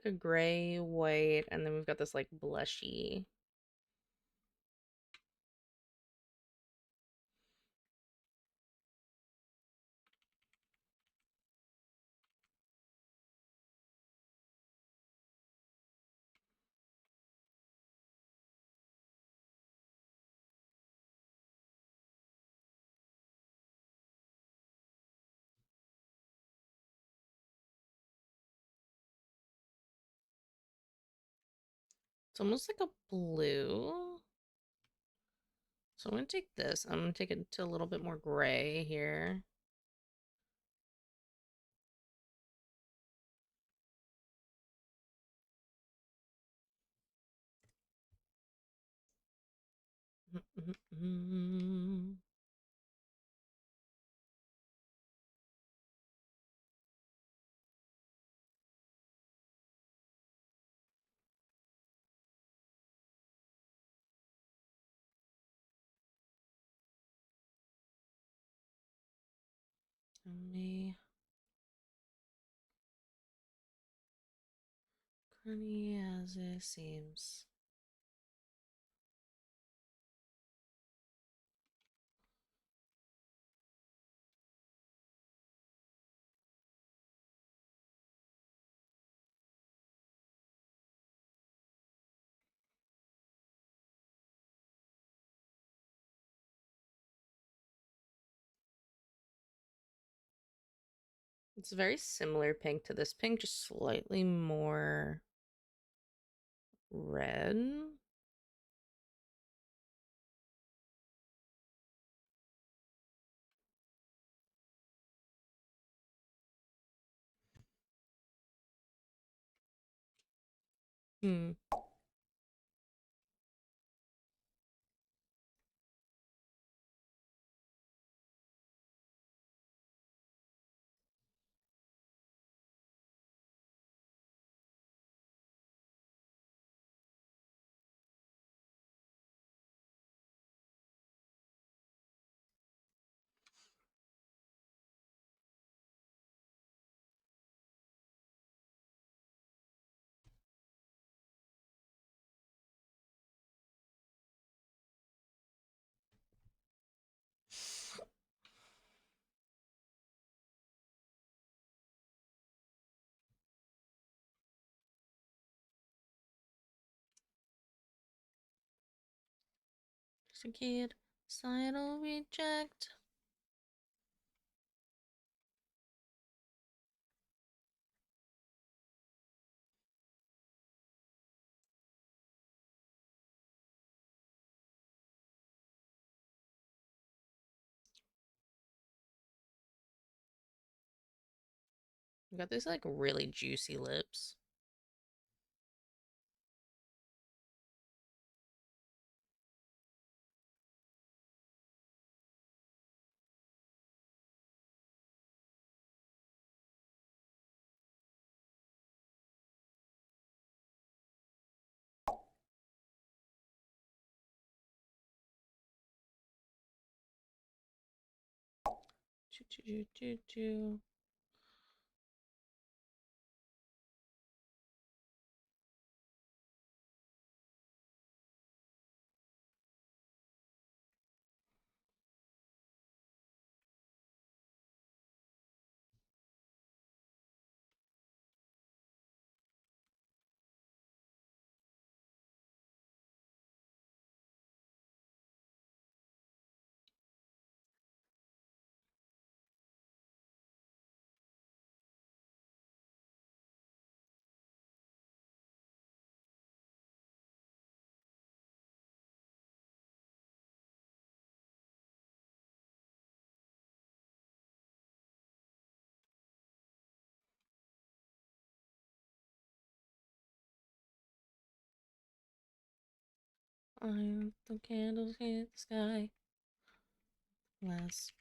a gray, white, and then we've got this like blushy. It's almost like a blue. So I'm gonna take this. I'm gonna take it to a little bit more gray here. Me, crummy as it seems. It's a very similar pink to this pink, just slightly more red. Hmm. Just a kid, societal reject. We got these like really juicy lips. Choo choo choo choo. I the candles hit the sky. Last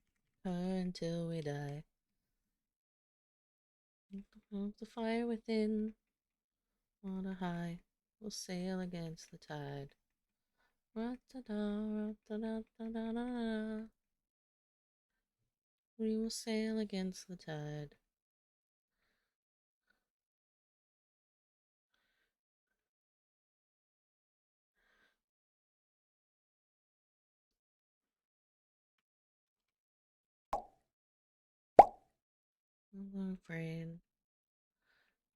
her until we die. The fire within. On a high, we'll sail against the tide. Ra-ta-da, ra-ta-da-da-da-da. We will sail against the tide. I'm afraid.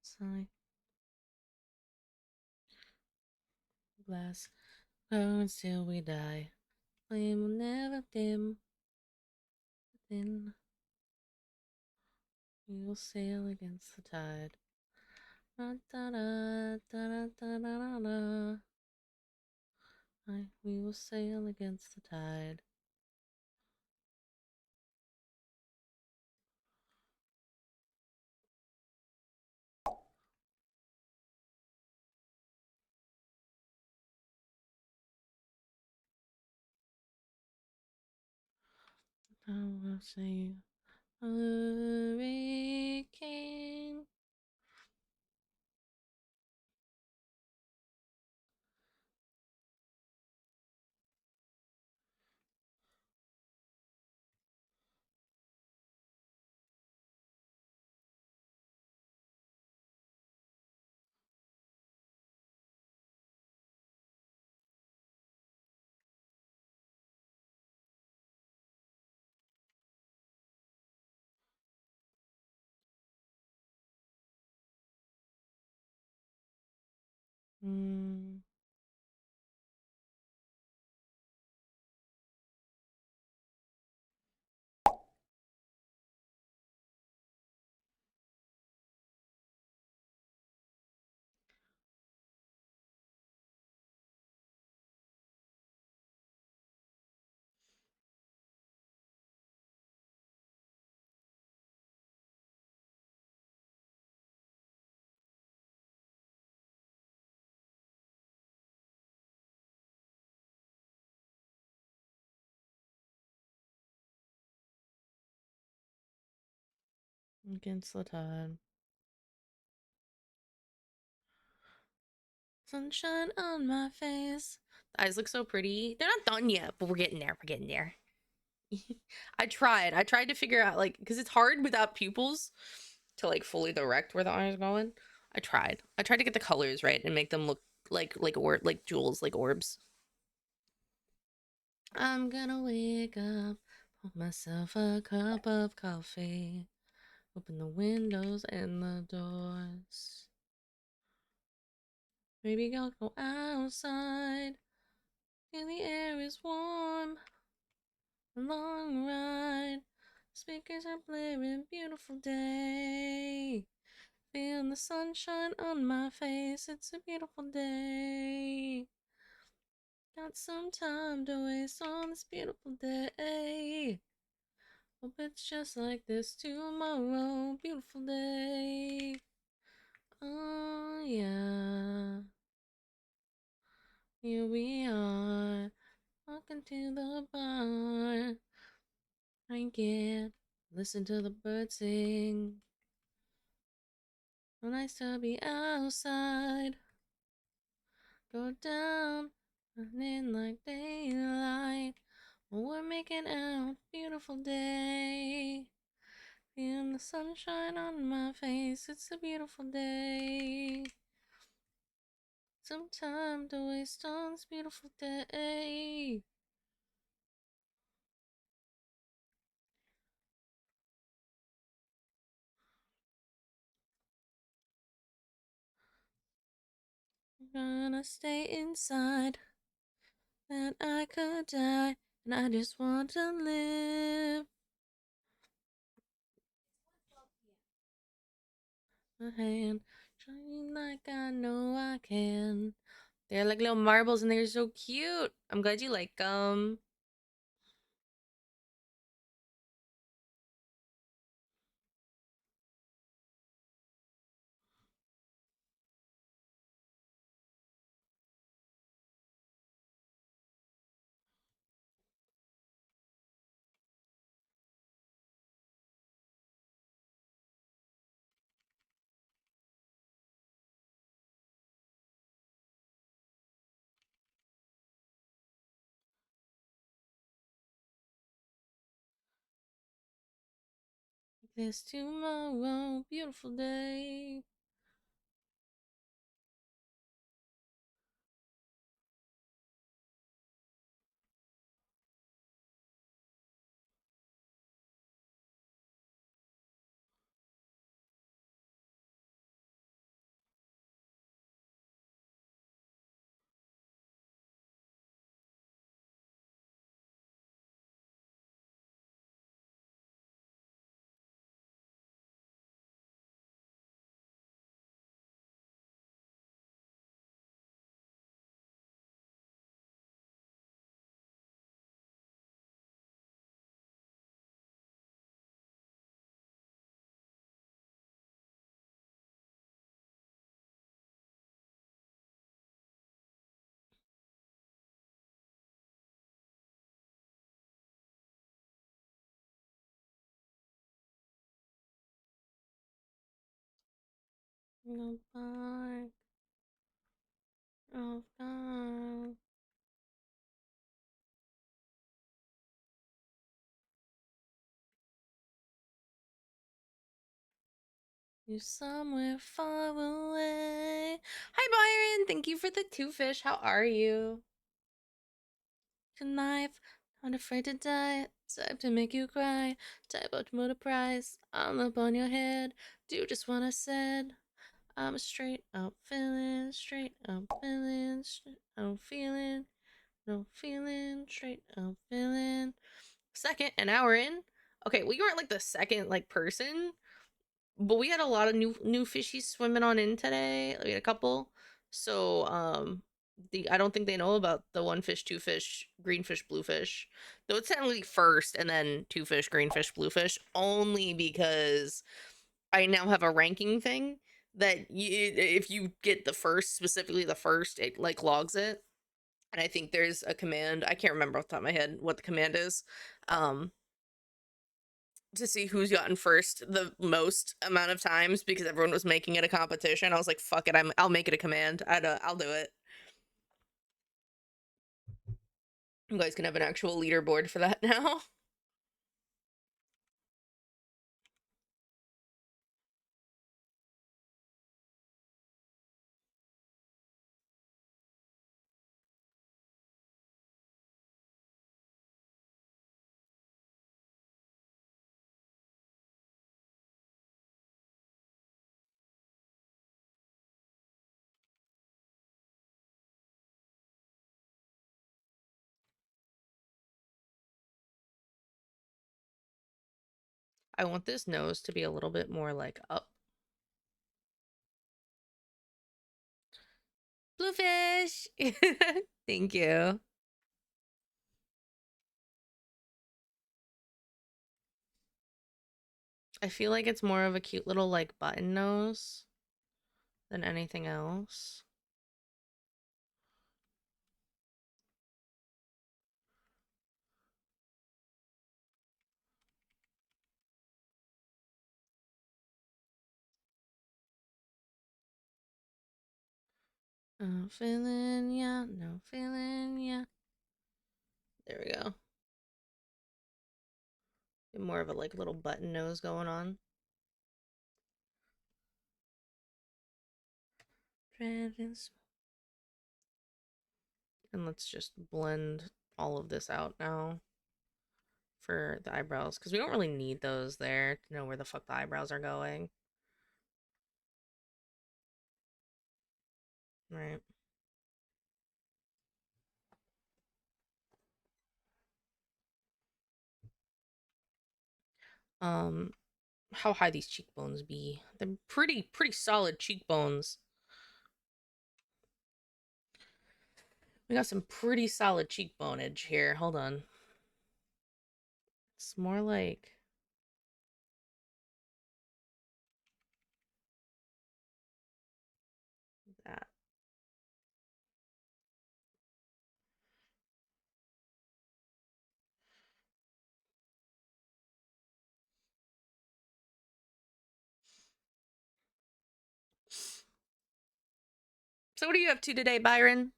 Sigh. Glass. Go until we die. Flame will never dim. Then we will sail against the tide. Da da da da da da da da. We will sail against the tide. I will say hurricane. Mm. Against the tide. Sunshine on my face. The eyes look so pretty. They're not done yet, but we're getting there. We're getting there. I tried. I tried to figure out like because it's hard without pupils to like fully direct where the eye is going. I tried. I tried to get the colors right and make them look like jewels, like orbs. I'm gonna wake up, pour myself a cup of coffee, open the windows and the doors. Maybe I'll go outside. And the air is warm. A long ride. Speakers are blaring. Beautiful day. Feel the sunshine on my face. It's a beautiful day. Got some time to waste on this beautiful day. Hope it's just like this tomorrow. Beautiful day. Oh, yeah. Here we are. Walking to the bar. Drink it. Listen to the birds sing. So nice to be outside. Go down. Running like daylight. We're making out. Beautiful day. Feel the sunshine on my face. It's a beautiful day. Some time to waste on this beautiful day. I'm gonna stay inside. That I could die. And I just want to live. My hand, shining like I know I can. They're like little marbles and they're so cute. I'm glad you like them. This tomorrow, beautiful day. The bark of God. You somewhere far away. Hi Byron, thank you for the 2 fish. How are you? Knife, not afraid to die. Type to make you cry. Type out more the price. I'm up on your head. Do just what I said. I'm straight up feeling, straight up feeling, straight up feeling, no feeling, straight up feeling. Second, an hour in. Okay, well you weren't like the second like person, but we had a lot of new fishies swimming on in today. We had a couple. So I don't think they know about the 1 fish, 2 fish, green fish, blue fish. Though it's technically first and then 2 fish, green fish, blue fish, only because I now have a ranking thing that if you get the first, specifically the first, it like logs it. And I think there's a command, I can't remember off the top of my head what the command is. To see who's gotten first the most amount of times because everyone was making it a competition. I was like, fuck it, I'll make it a command. I'll do it. You guys can have an actual leaderboard for that now. I want this nose to be a little bit more like up. Bluefish! Thank you. I feel like it's more of a cute little like button nose than anything else. No feeling ya, no feeling ya. There we go. Get more of a like little button nose going on. And let's just blend all of this out now for the eyebrows, because we don't really need those there to know where the fuck the eyebrows are going. Right. How high these cheekbones be? They're pretty solid cheekbones. We got some pretty solid cheekboneage here. Hold on. It's more like that. So what are you up to today, Byron?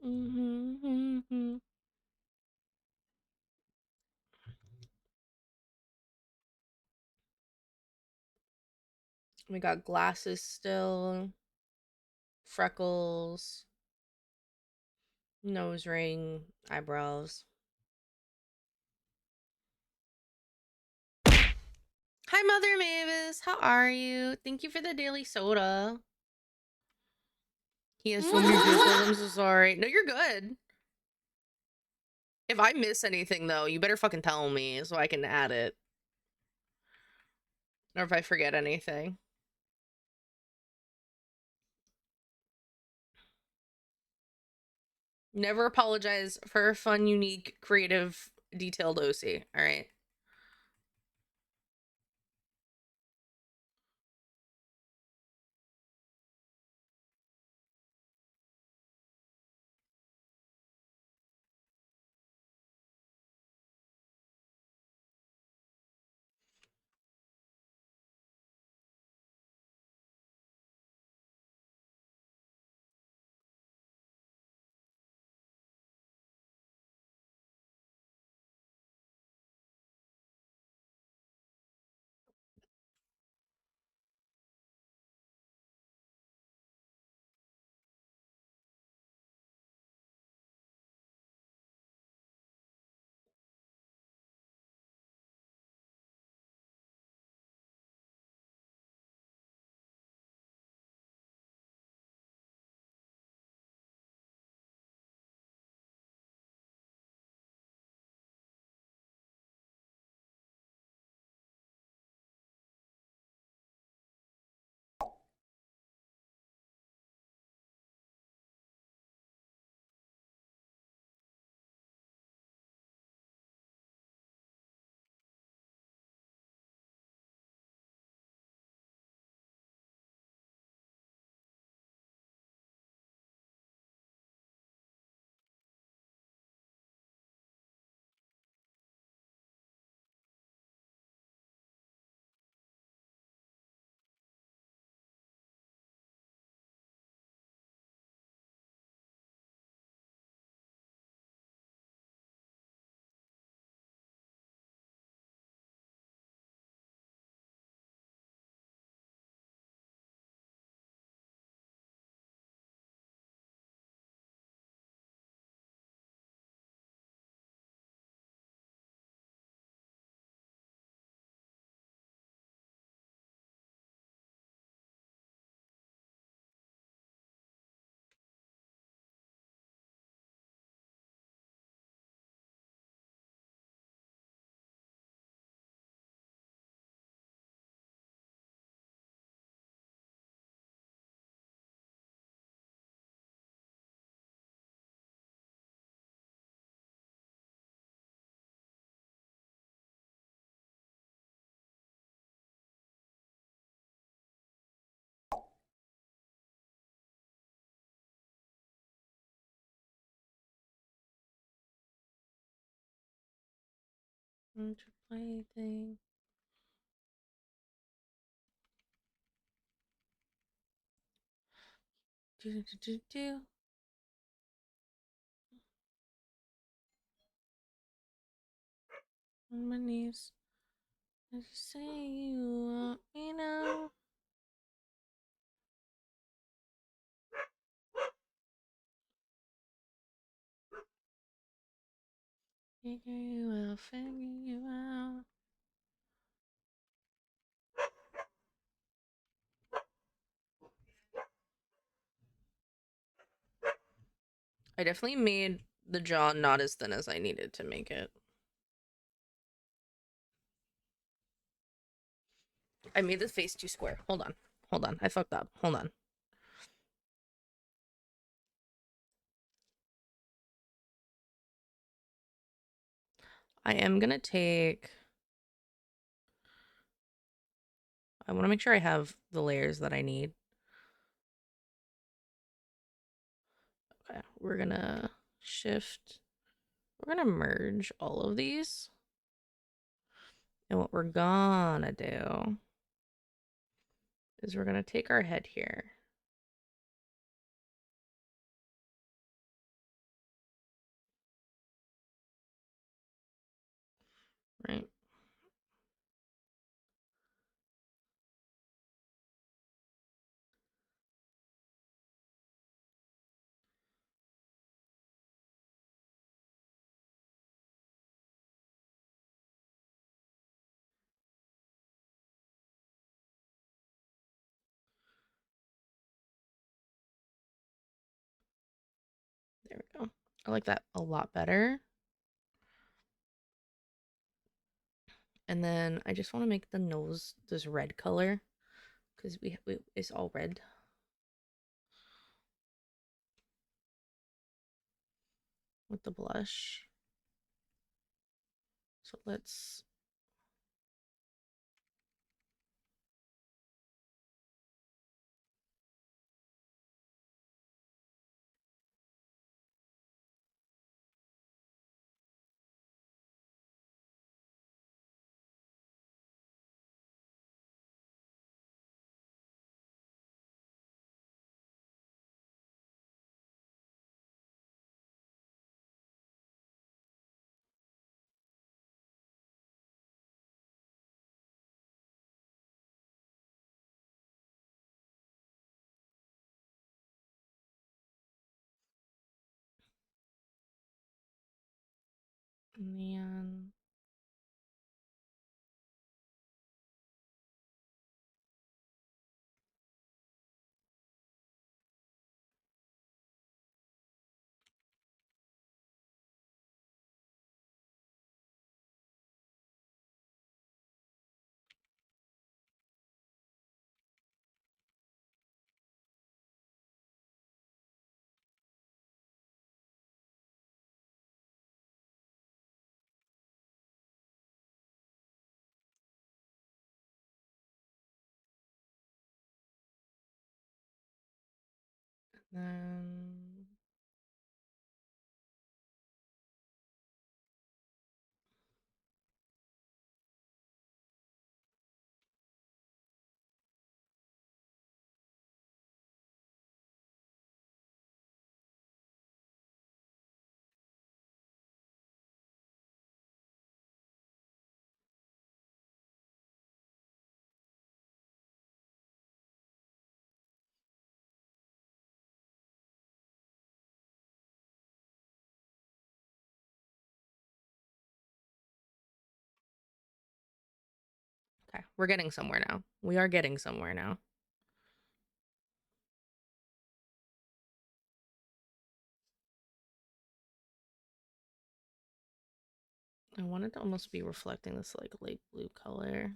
Mm-hmm. We got glasses still, freckles, nose ring, eyebrows. Hi, Mother Mavis. How are you? Thank you for the daily soda. He has so many dimples. I'm so sorry. No, you're good. If I miss anything, though, you better fucking tell me so I can add it. Or if I forget anything. Never apologize for a fun, unique, creative, detailed OC. All right. Plaything. Do. On my knees. As you say you want me now. Figure you out, figure you out. I definitely made the jaw not as thin as I needed to make it. I made the face too square. Hold on. Hold on. I fucked up. Hold on. I am gonna take... I want to make sure I have the layers that I need. Okay, we're gonna shift. We're gonna merge all of these. And what we're gonna do is we're gonna take our head here. Right? There we go. I like that a lot better. And then I just want to make the nose this red color because it's all red. With the blush. So let's... Man. Then... Okay, we're getting somewhere now. We are getting somewhere now. I want it to almost be reflecting this like light blue color.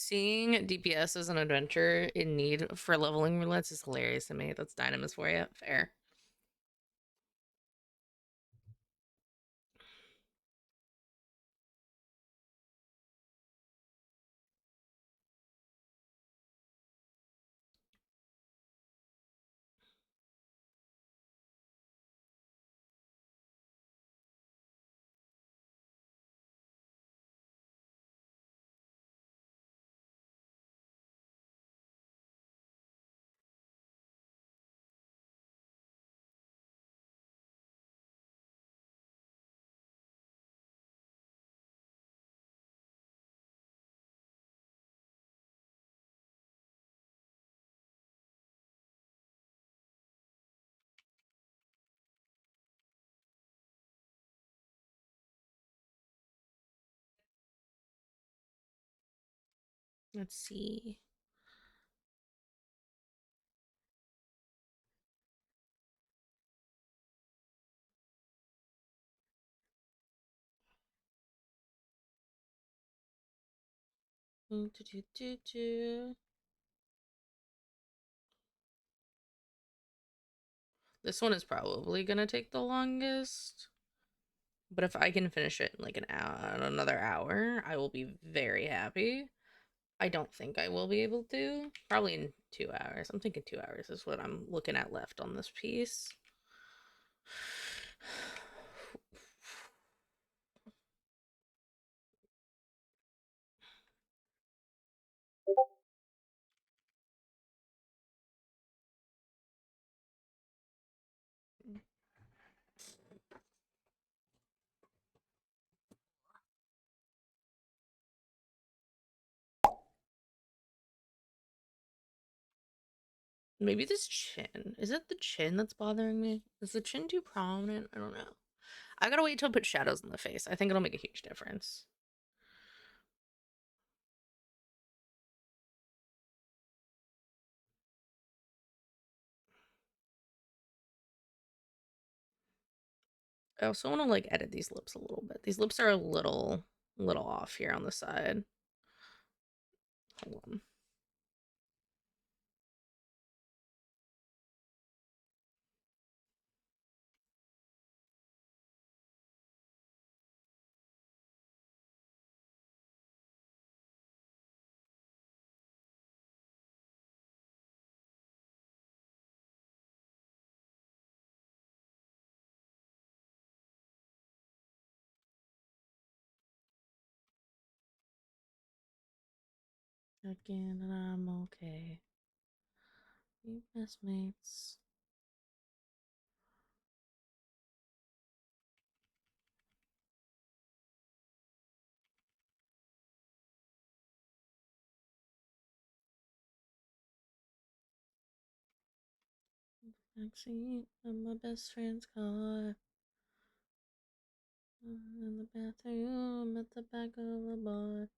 Seeing DPS as an adventure in need for leveling roulettes is hilarious to me. That's Dynamis for you. Fair. Let's see. This one is probably gonna take the longest. But if I can finish it in like an hour, another hour, I will be very happy. I don't think I will be able to. Probably in 2 hours. I'm thinking 2 hours is what I'm looking at left on this piece. Maybe this chin. Is it the chin that's bothering me? Is the chin too prominent? I don't know. I gotta wait till I put shadows in the face. I think it'll make a huge difference. I also want to like edit these lips a little bit. These lips are a little off here on the side. Hold on. Again, and I'm okay. You messmates. Backseat of my best friend's car. In the bathroom at the back of the bar.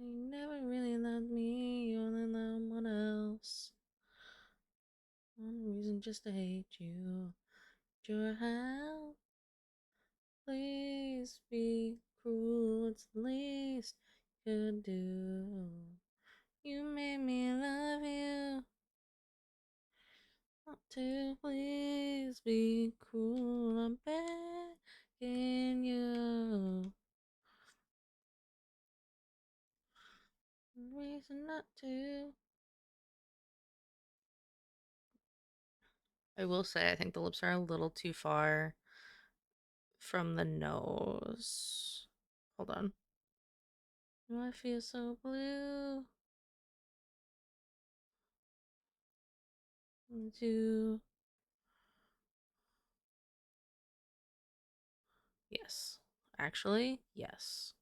You never really loved me, you only loved someone else. One reason just to hate you. Your how? Please be cruel, it's the least you could do. You made me love you. Not to please be cruel, I'm begging you. Reason not to. I will say, I think the lips are a little too far from the nose. Hold on. Do I feel so blue? To yes. Actually, yes.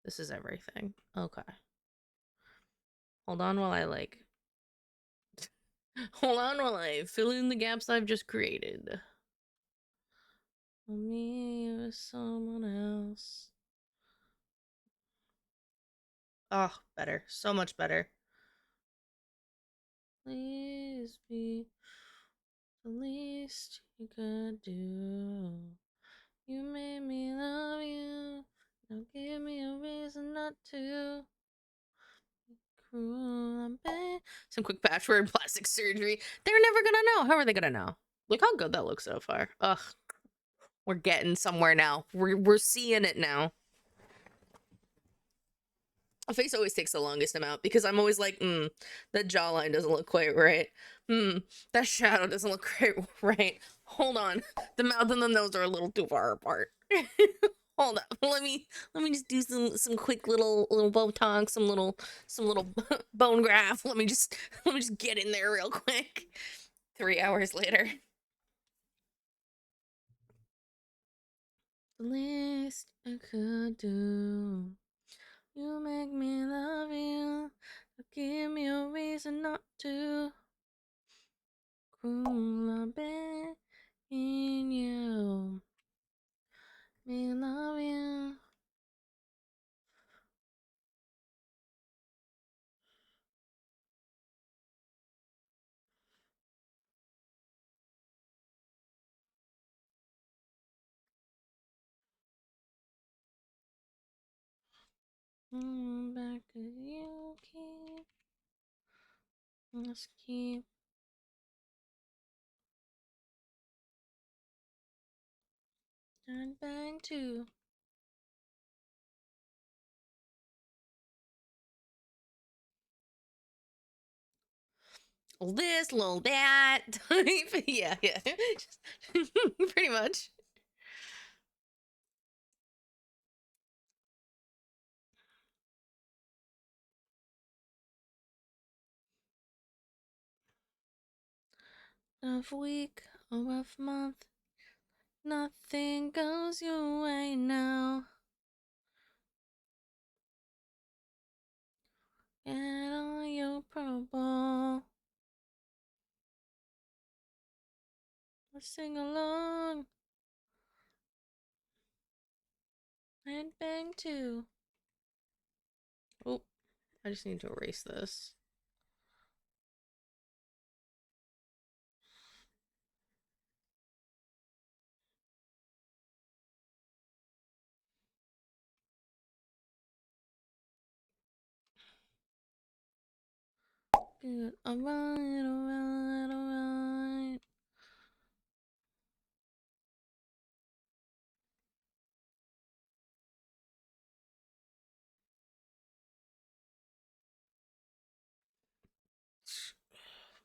This is everything. Okay. Hold on while I like hold on while I fill in the gaps I've just created. Me or someone else. Oh, better. So much better. Please be the least you could do. You made me love you. Now give me a reason not to. Some quick patchwork plastic surgery. They're never gonna know. How are they gonna know? Look how good that looks so far. Ugh. We're getting somewhere now. We're seeing it now. A face always takes the longest amount because I'm always like, that jawline doesn't look quite right. That shadow doesn't look quite right. Hold on. The mouth and the nose are a little too far apart. Hold up. Let me just do some quick little Botox, some little bone graft. Let me just get in there real quick. 3 hours later. The least I could do. You make me love you. Give me a reason not to. Cruel in you. Me love you. Back to you, keep. Let's keep. Turn back to. Little this, little that. Yeah. Pretty much. A week, a rough month. Nothing goes your way now. Get on your purple. Let's sing along. I'd bang too. Oh, I just need to erase this. Good. Alright.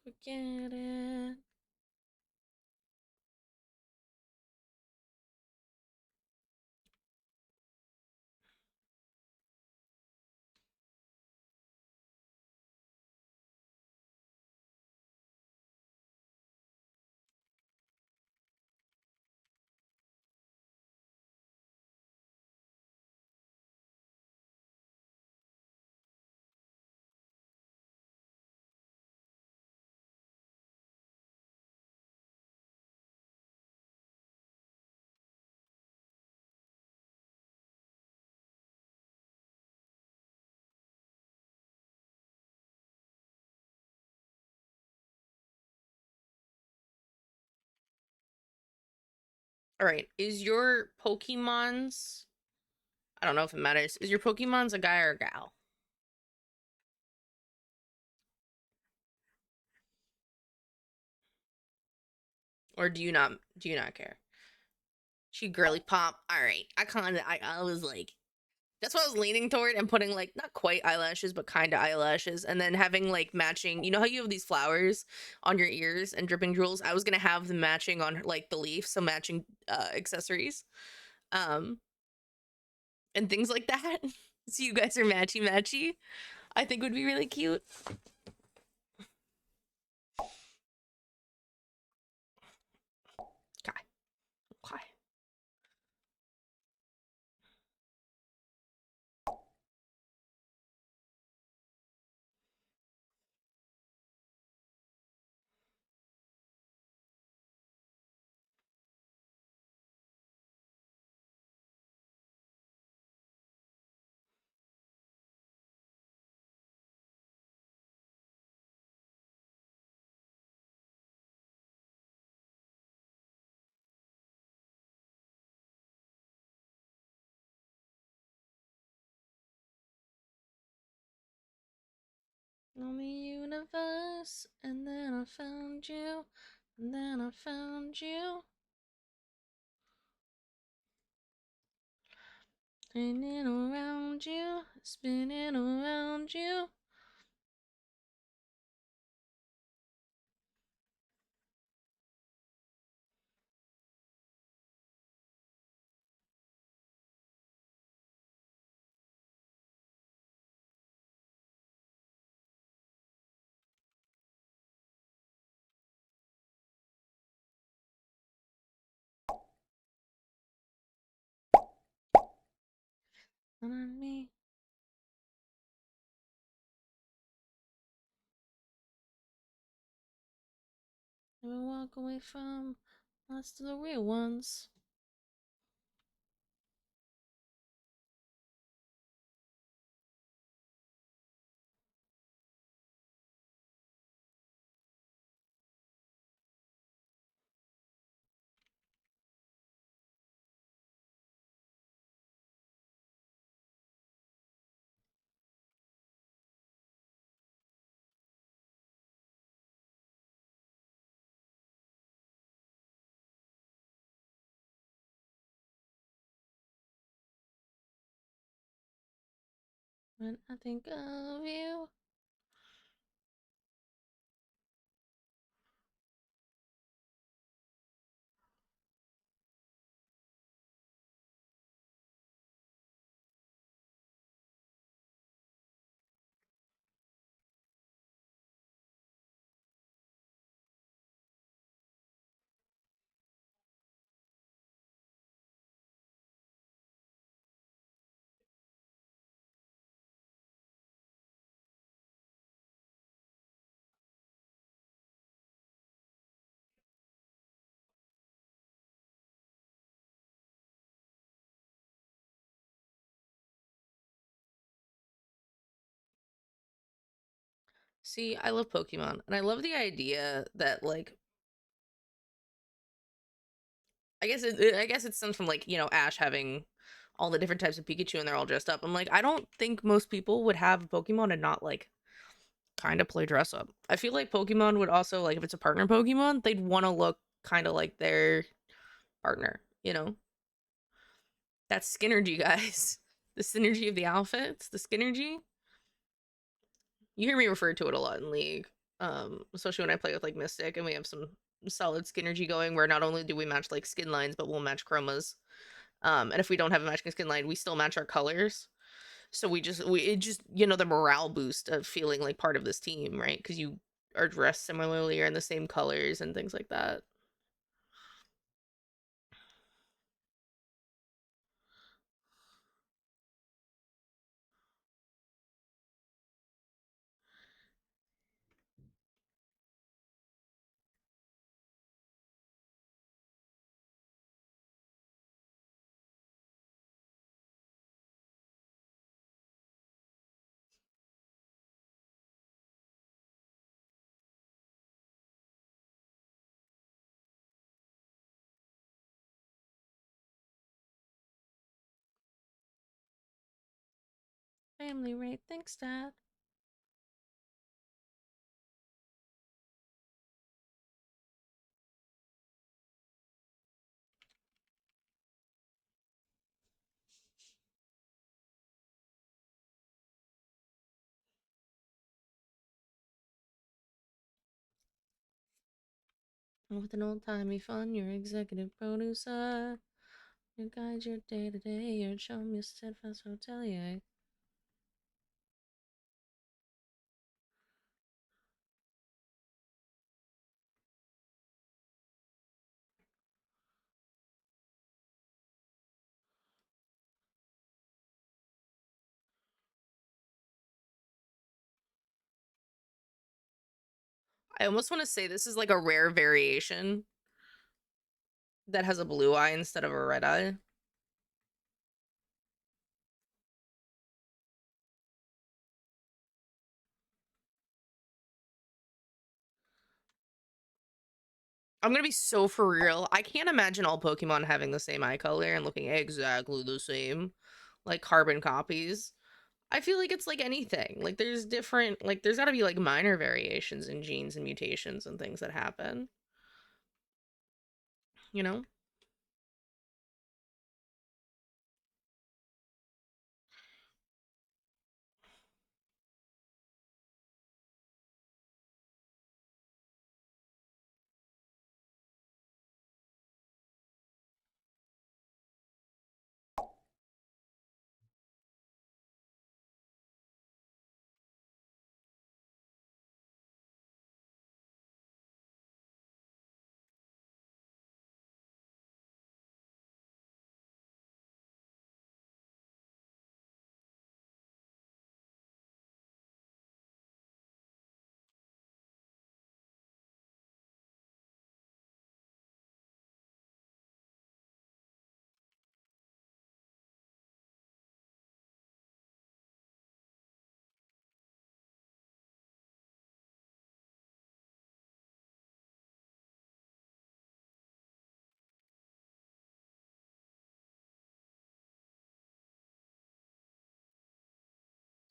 Forget it. Alright, is your Pokemon's... I don't know if it matters. Is your Pokemon's a guy or a gal? Or do you not care? She girly pop. Alright. I was like, that's what I was leaning toward and putting like not quite eyelashes, but kinda eyelashes, and then having like matching, you know how you have these flowers on your ears and dripping jewels? I was gonna have them matching on like the leaf, so matching accessories. And things like that. So you guys are matchy matchy. I think would be really cute. Okay. Okay. on the universe, and then I found you, and then I found you. Spinning around you, spinning around you. On me. Never walk away from lots of the real ones. When I think of you. See, I love Pokemon, and I love the idea that like I guess it stems from like Ash having all the different types of Pikachu and they're all dressed up. I'm like I don't think most people would have Pokemon and not like kind of play dress up. I feel like Pokemon would also like if it's a partner Pokemon, they'd want to look kind of like their partner. That Skinergy, guys. The synergy of the outfits, the Skinergy. You hear me refer to it a lot in League, especially when I play with like Mystic and we have some solid Skinergy going where not only do we match like skin lines, but we'll match chromas. And if we don't have a matching skin line, we still match our colors. So it just the morale boost of feeling like part of this team, right? Because you are dressed similarly or in the same colors and things like that. Family rate, thanks, Dad. With an old timey fun, your executive producer. You guide your day to day, your chum, your steadfast hotelier. I almost want to say this is like a rare variation that has a blue eye instead of a red eye. I'm gonna be so for real. I can't imagine all Pokemon having the same eye color and looking exactly the same, like carbon copies. I feel like it's like anything. Like there's different, like there's got to be like minor variations in genes and mutations and things that happen, you know?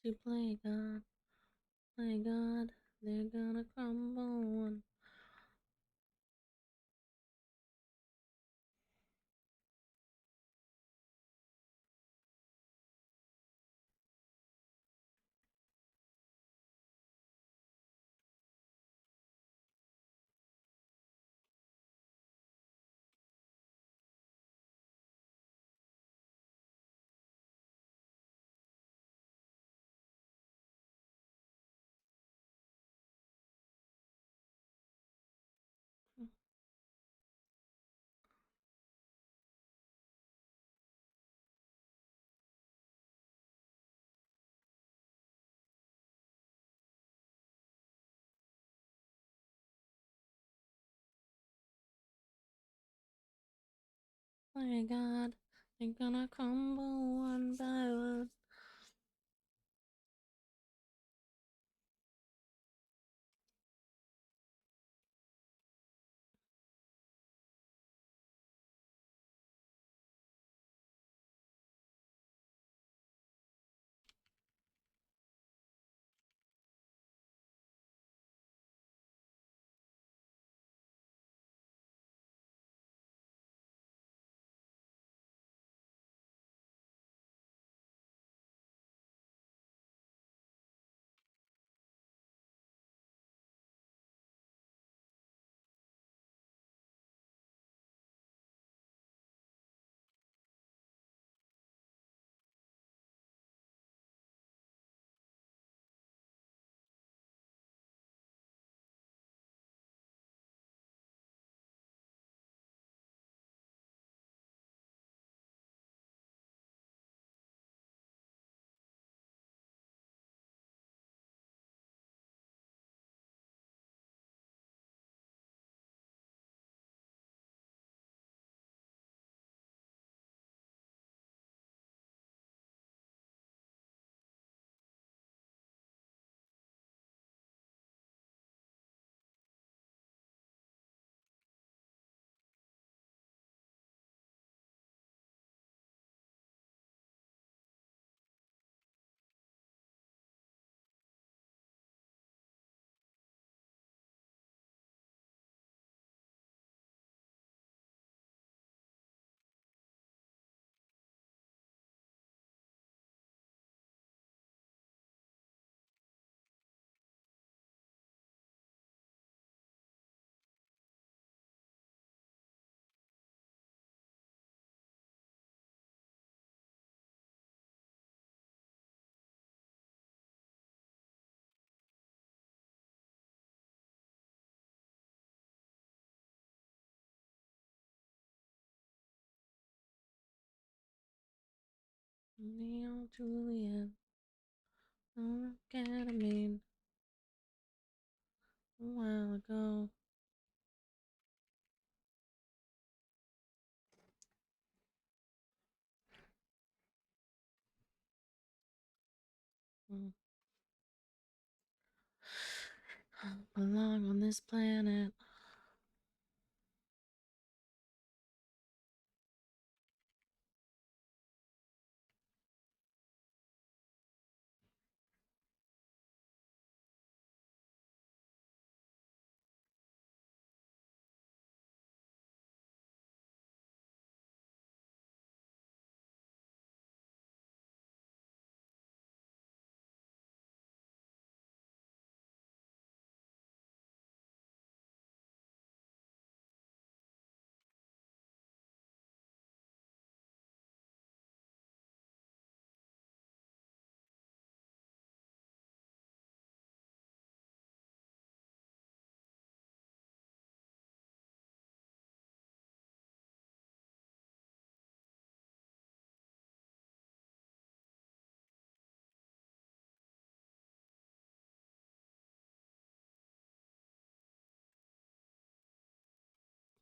To play God, they're gonna crumble. Play God, they're gonna crumble one by one. Neo Juliet, no ketamine, a while ago. Mm. Belong on this planet.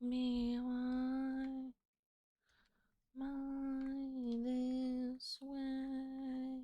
me why this way.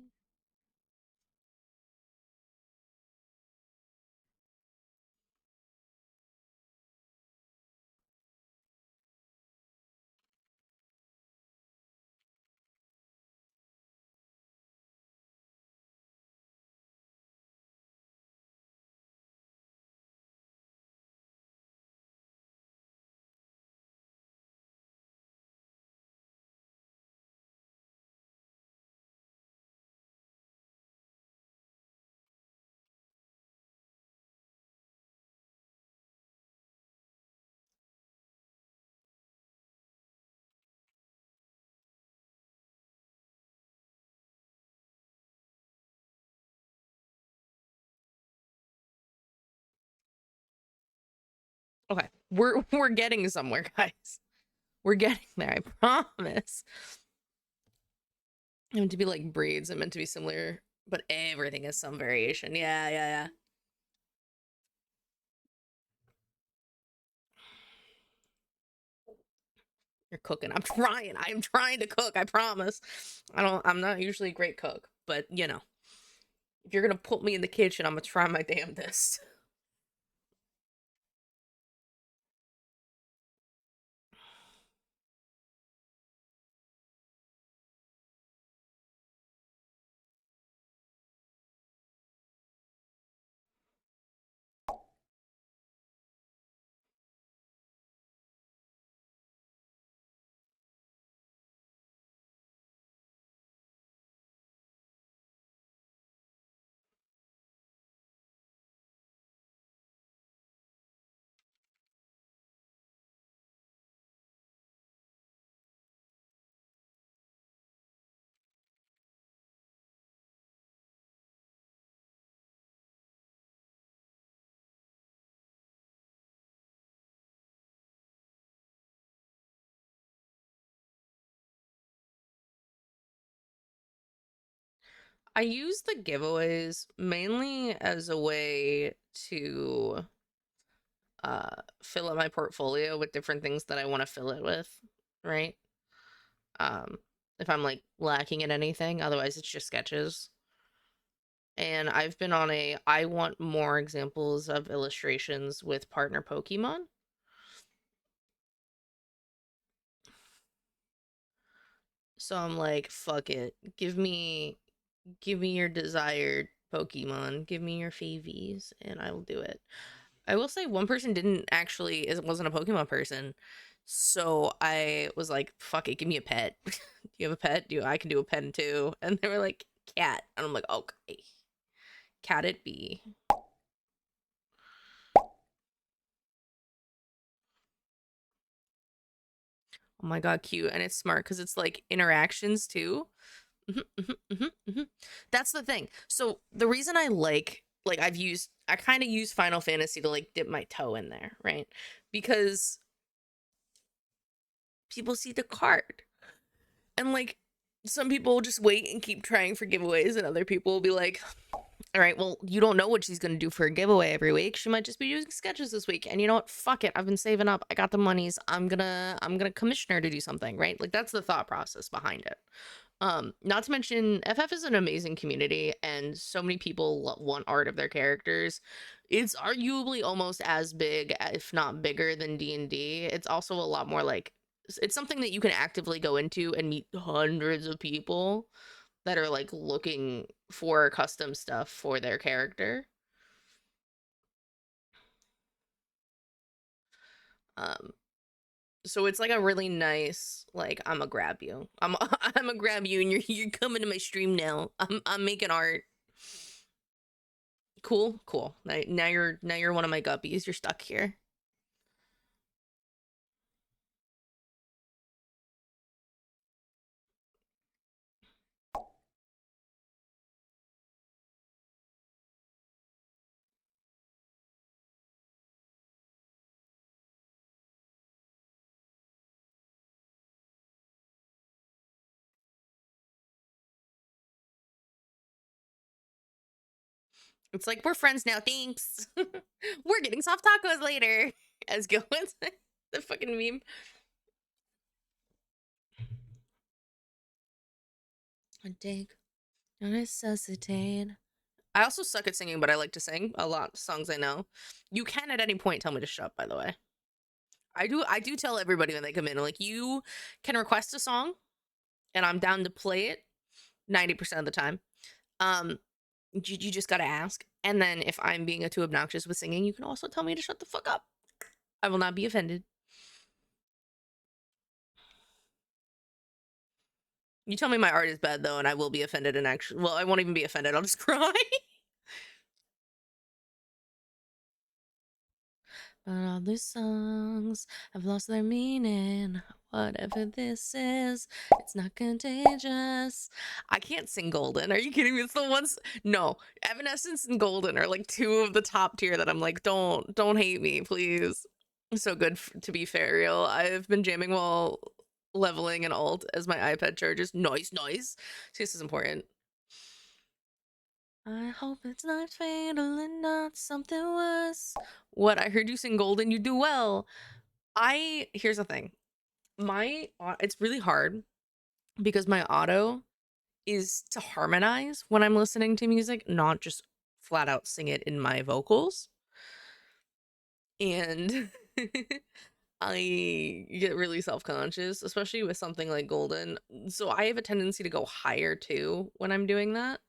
Okay, we're getting somewhere, guys. We're getting there, I promise. I meant to be like breeds, I meant to be similar, but everything is some variation. Yeah. You're cooking. I'm trying. I am trying to cook, I promise. I'm not usually a great cook, but you know, if you're gonna put me in the kitchen, I'm gonna try my damnedest. I use the giveaways mainly as a way to fill up my portfolio with different things that I want to fill it with, right? Um if I'm like lacking in anything, otherwise it's just sketches. And I've been on a I want more examples of illustrations with partner Pokemon. So I'm like, fuck it. Give me your desired Pokemon. Give me your favies and I will do it. I will say one person didn't actually it wasn't a Pokemon person. So I was like, fuck it, give me a pet. Do you have a pet? Do I can do a pen too? And they were like, cat. And I'm like, okay. Cat it be. Oh my god, cute. And it's smart because it's like interactions too. That's the thing. So the reason I like I kind of use Final Fantasy to like dip my toe in there, right? Because people see the card. And like some people will just wait and keep trying for giveaways and other people will be like, all right, well, you don't know what she's going to do for a giveaway every week. She might just be using sketches this week. And you know what? Fuck it. I've been saving up. I got the monies. I'm going to commission her to do something, right? Like that's the thought process behind it. Not to mention FF is an amazing community and so many people want art of their characters. It's arguably almost as big, if not bigger than D&D. It's also a lot more like it's something that you can actively go into and meet hundreds of people that are like looking for custom stuff for their character. Um so it's like a really nice like I'm gonna grab you. I'm gonna grab you and you're coming to my stream now. I'm making art. Cool. Now you're one of my guppies. You're stuck here. It's like we're friends now, thanks. We're getting soft tacos later. As Gil would say. The fucking meme. I dig. Don't resuscitate. I also suck at singing, but I like to sing a lot of songs I know. You can at any point tell me to shut up, by the way. I do tell everybody when they come in, like, you can request a song and I'm down to play it 90% of the time. You just gotta ask. And then if I'm being too obnoxious with singing, you can also tell me to shut the fuck up. I will not be offended. You tell me my art is bad though, and I will be offended and actually, well, I won't even be offended. I'll just cry. But all these songs have lost their meaning. Whatever this is, it's not contagious. I can't sing Golden. Are you kidding me? It's the ones. No, Evanescence and Golden are like two of the top tier that I'm like, don't hate me, please. So good to be fair, real. I've been jamming while leveling and alt as my iPad charges. Noise. See, this is important. I hope it's not fatal and not something worse. What? I heard you sing Golden. You do well. Here's the thing. It's really hard because my auto is to harmonize when I'm listening to music, not just flat out sing it in my vocals. And I get really self-conscious, especially with something like Golden. So I have a tendency to go higher too when I'm doing that.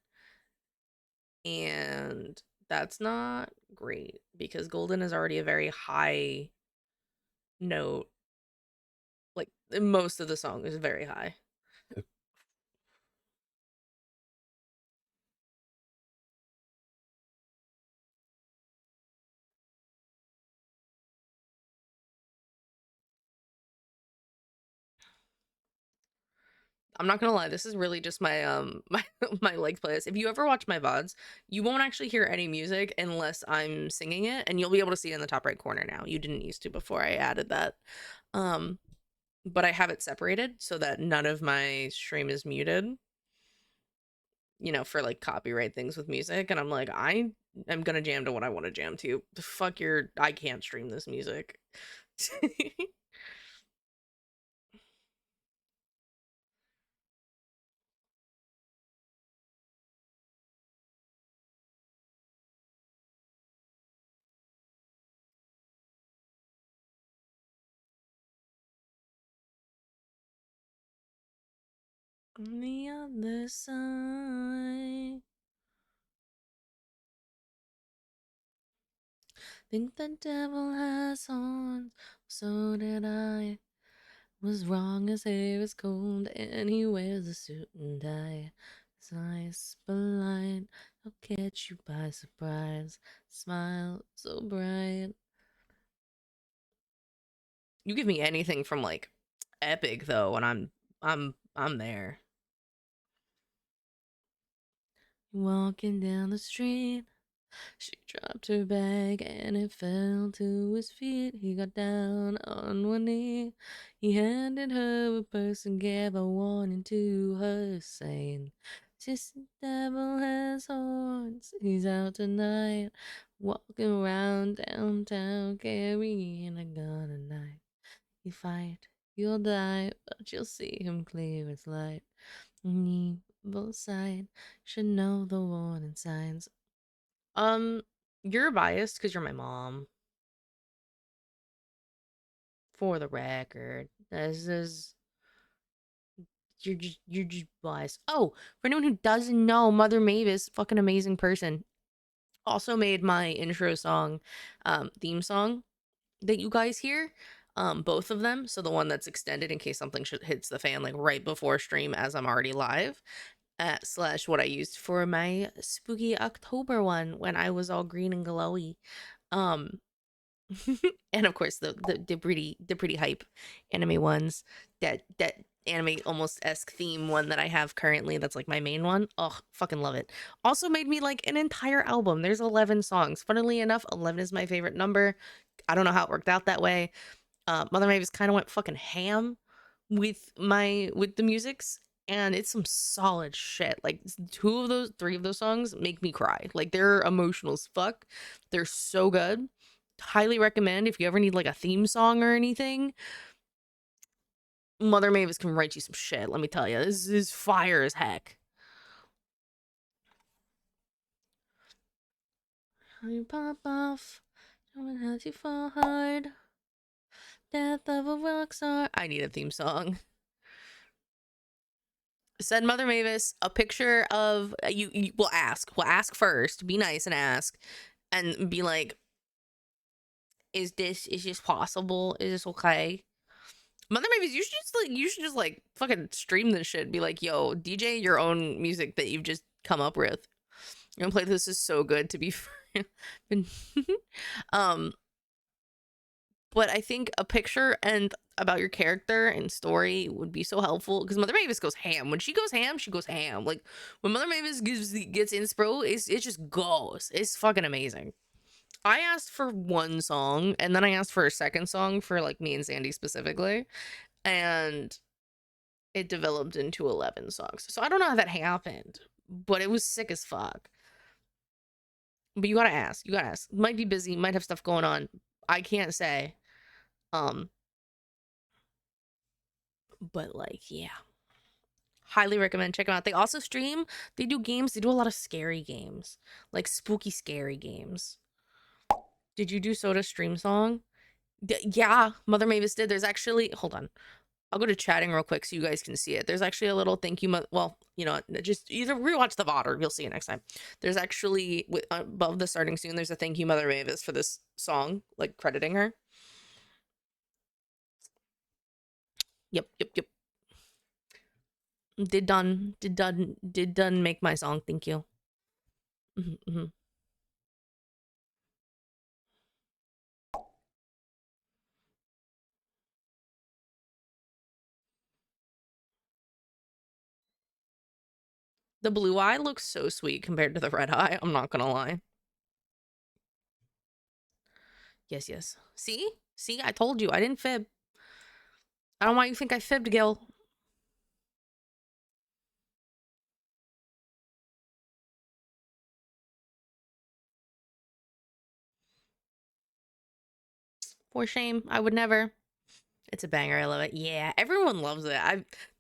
And that's not great because Golden is already a very high note. Like most of the song is very high. I'm not gonna lie, this is really just my my like playlist. If you ever watch my VODs, you won't actually hear any music unless I'm singing it, and you'll be able to see it in the top right corner now. You didn't used to before I added that. Um but I have it separated so that none of my stream is muted, you know, for like copyright things with music. And I'm like, I am gonna jam to what I want to jam to. Fuck your, I can't stream this music. On the other side, think the devil has horns, so did I. Was wrong, his hair is cold, and he wears a suit and tie. His eyes blind, I'll catch you by surprise. Smile so bright. You give me anything from like Epic though, and I'm there. Walking down the street, she dropped her bag and it fell to his feet. He got down on one knee. He handed her a purse and gave a warning to her, saying, "Just the devil has horns. He's out tonight, walking around downtown, carrying a gun at night. You fight, you'll die, but you'll see him clear as light. An evil side should know the warning signs." Um, you're biased because you're my mom. For the record, this is you're just biased. Oh, for anyone who doesn't know, Mother Mavis, fucking amazing person, also made my intro song, theme song that you guys hear. Both of them. So the one that's extended in case something hits the fan, like right before stream, as I'm already live. Slash what I used for my spooky October one when I was all green and glowy. Um, and of course the pretty hype anime ones, that anime almost esque theme one that I have currently, that's like my main one. Oh, fucking love it. Also made me like an entire album. There's 11 songs. Funnily enough, 11 is my favorite number. I don't know how it worked out that way. Mother Mavis kind of went fucking ham with the musics, and it's some solid shit. Like three of those songs make me cry. Like they're emotional as fuck. They're so good. highly recommend if you ever need like a theme song or anything. Mother Mavis can write you some shit. Let me tell you, this is fire as heck. You pop off, someone has you fall hard. Death of a rock star. I need a theme song. Send Mother Mavis a picture of you. We'll ask. We'll ask first. Be nice and ask, and be like, "Is this possible? Is this okay?" Mother Mavis, you should just like fucking stream this shit. Be like, "Yo, DJ your own music that you've just come up with. You're gonna play this is so good to be." um, but I think a picture and about your character and story would be so helpful because Mother Mavis goes ham. When she goes ham, she goes ham. Like when Mother Mavis gets inspo, it just goes. It's fucking amazing. I asked for one song and then I asked for a second song for like me and Sandy specifically, and it developed into 11 songs. So I don't know how that happened, but it was sick as fuck. But you gotta ask. You gotta ask. Might be busy. Might have stuff going on. I can't say. But like, yeah. Highly recommend check them out. They also stream. They do games. They do a lot of scary games, like spooky, scary games. Did you do Soda stream song? Yeah, Mother Mavis did. There's actually, hold on. I'll go to chatting real quick so you guys can see it. There's actually a little thank you. Well, you know, just either rewatch the VOD or you'll see it next time. There's actually above the starting soon. There's a thank you Mother Mavis for this song, like crediting her. Yep. Did done make my song. Thank you. The blue eye looks so sweet compared to the red eye. I'm not gonna lie. Yes. See? I told you. I didn't fib. I don't know why you think I fibbed, Gil. For shame. I would never. It's a banger. I love it. Yeah, everyone loves it.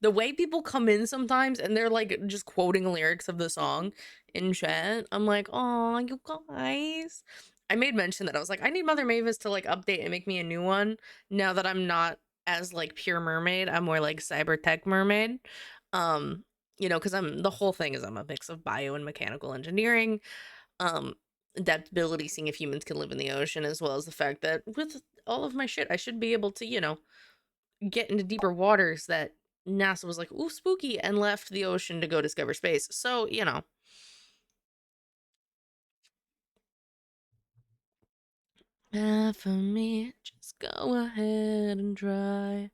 The way people come in sometimes and they're like just quoting lyrics of the song in chat. I'm like, oh, you guys. I made mention that I was like, I need Mother Mavis to like update and make me a new one. Now that I'm not as like pure mermaid, I'm more like cyber tech mermaid. You know, because the whole thing is I'm a mix of bio and mechanical engineering. Adaptability, seeing if humans can live in the ocean, as well as the fact that with all of my shit, I should be able to, you know, get into deeper waters that NASA was like, ooh, spooky, and left the ocean to go discover space. So, you know. For me, just go ahead and try.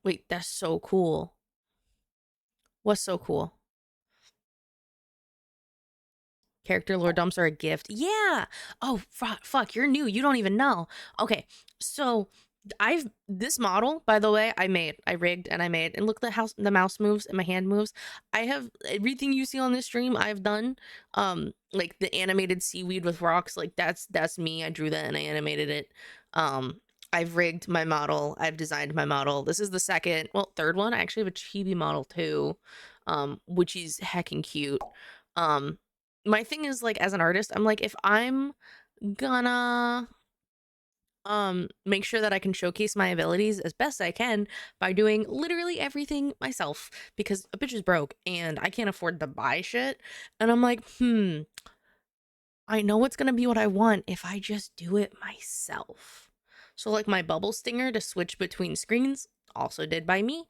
Wait, that's so cool. What's so cool? Character lore dumps are a gift. Yeah. Oh, fuck, you're new. You don't even know. Okay, so this model, by the way, I rigged and I made, and look the mouse moves and my hand moves. I have everything you see on this stream I've done. Like the animated seaweed with rocks, like that's me. I drew that and I animated it. I've rigged my model. I've designed my model. This is the third one. I actually have a chibi model too, which is heckin' cute. My thing is like as an artist, I'm like, if I'm gonna make sure that I can showcase my abilities as best I can by doing literally everything myself, because a bitch is broke and I can't afford to buy shit. And I'm like, I know it's gonna be what I want if I just do it myself. So like my bubble stinger to switch between screens, also did by me.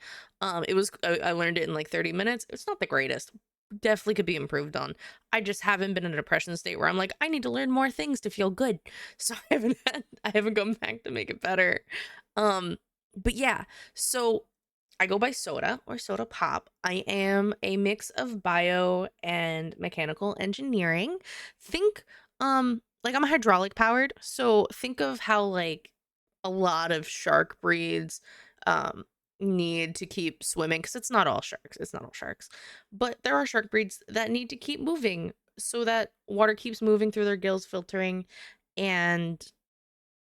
It was I learned it in like 30 minutes. It's not the greatest, definitely could be improved on. I just haven't been in a depression state where I'm like, I need to learn more things to feel good. So I haven't gone back to make it better. But yeah, so I go by Soda or Soda Pop. I am a mix of bio and mechanical engineering. Think like I'm hydraulic powered. So think of how like a lot of shark breeds need to keep swimming, because it's not all sharks. It's not all sharks. But there are shark breeds that need to keep moving so that water keeps moving through their gills, filtering, and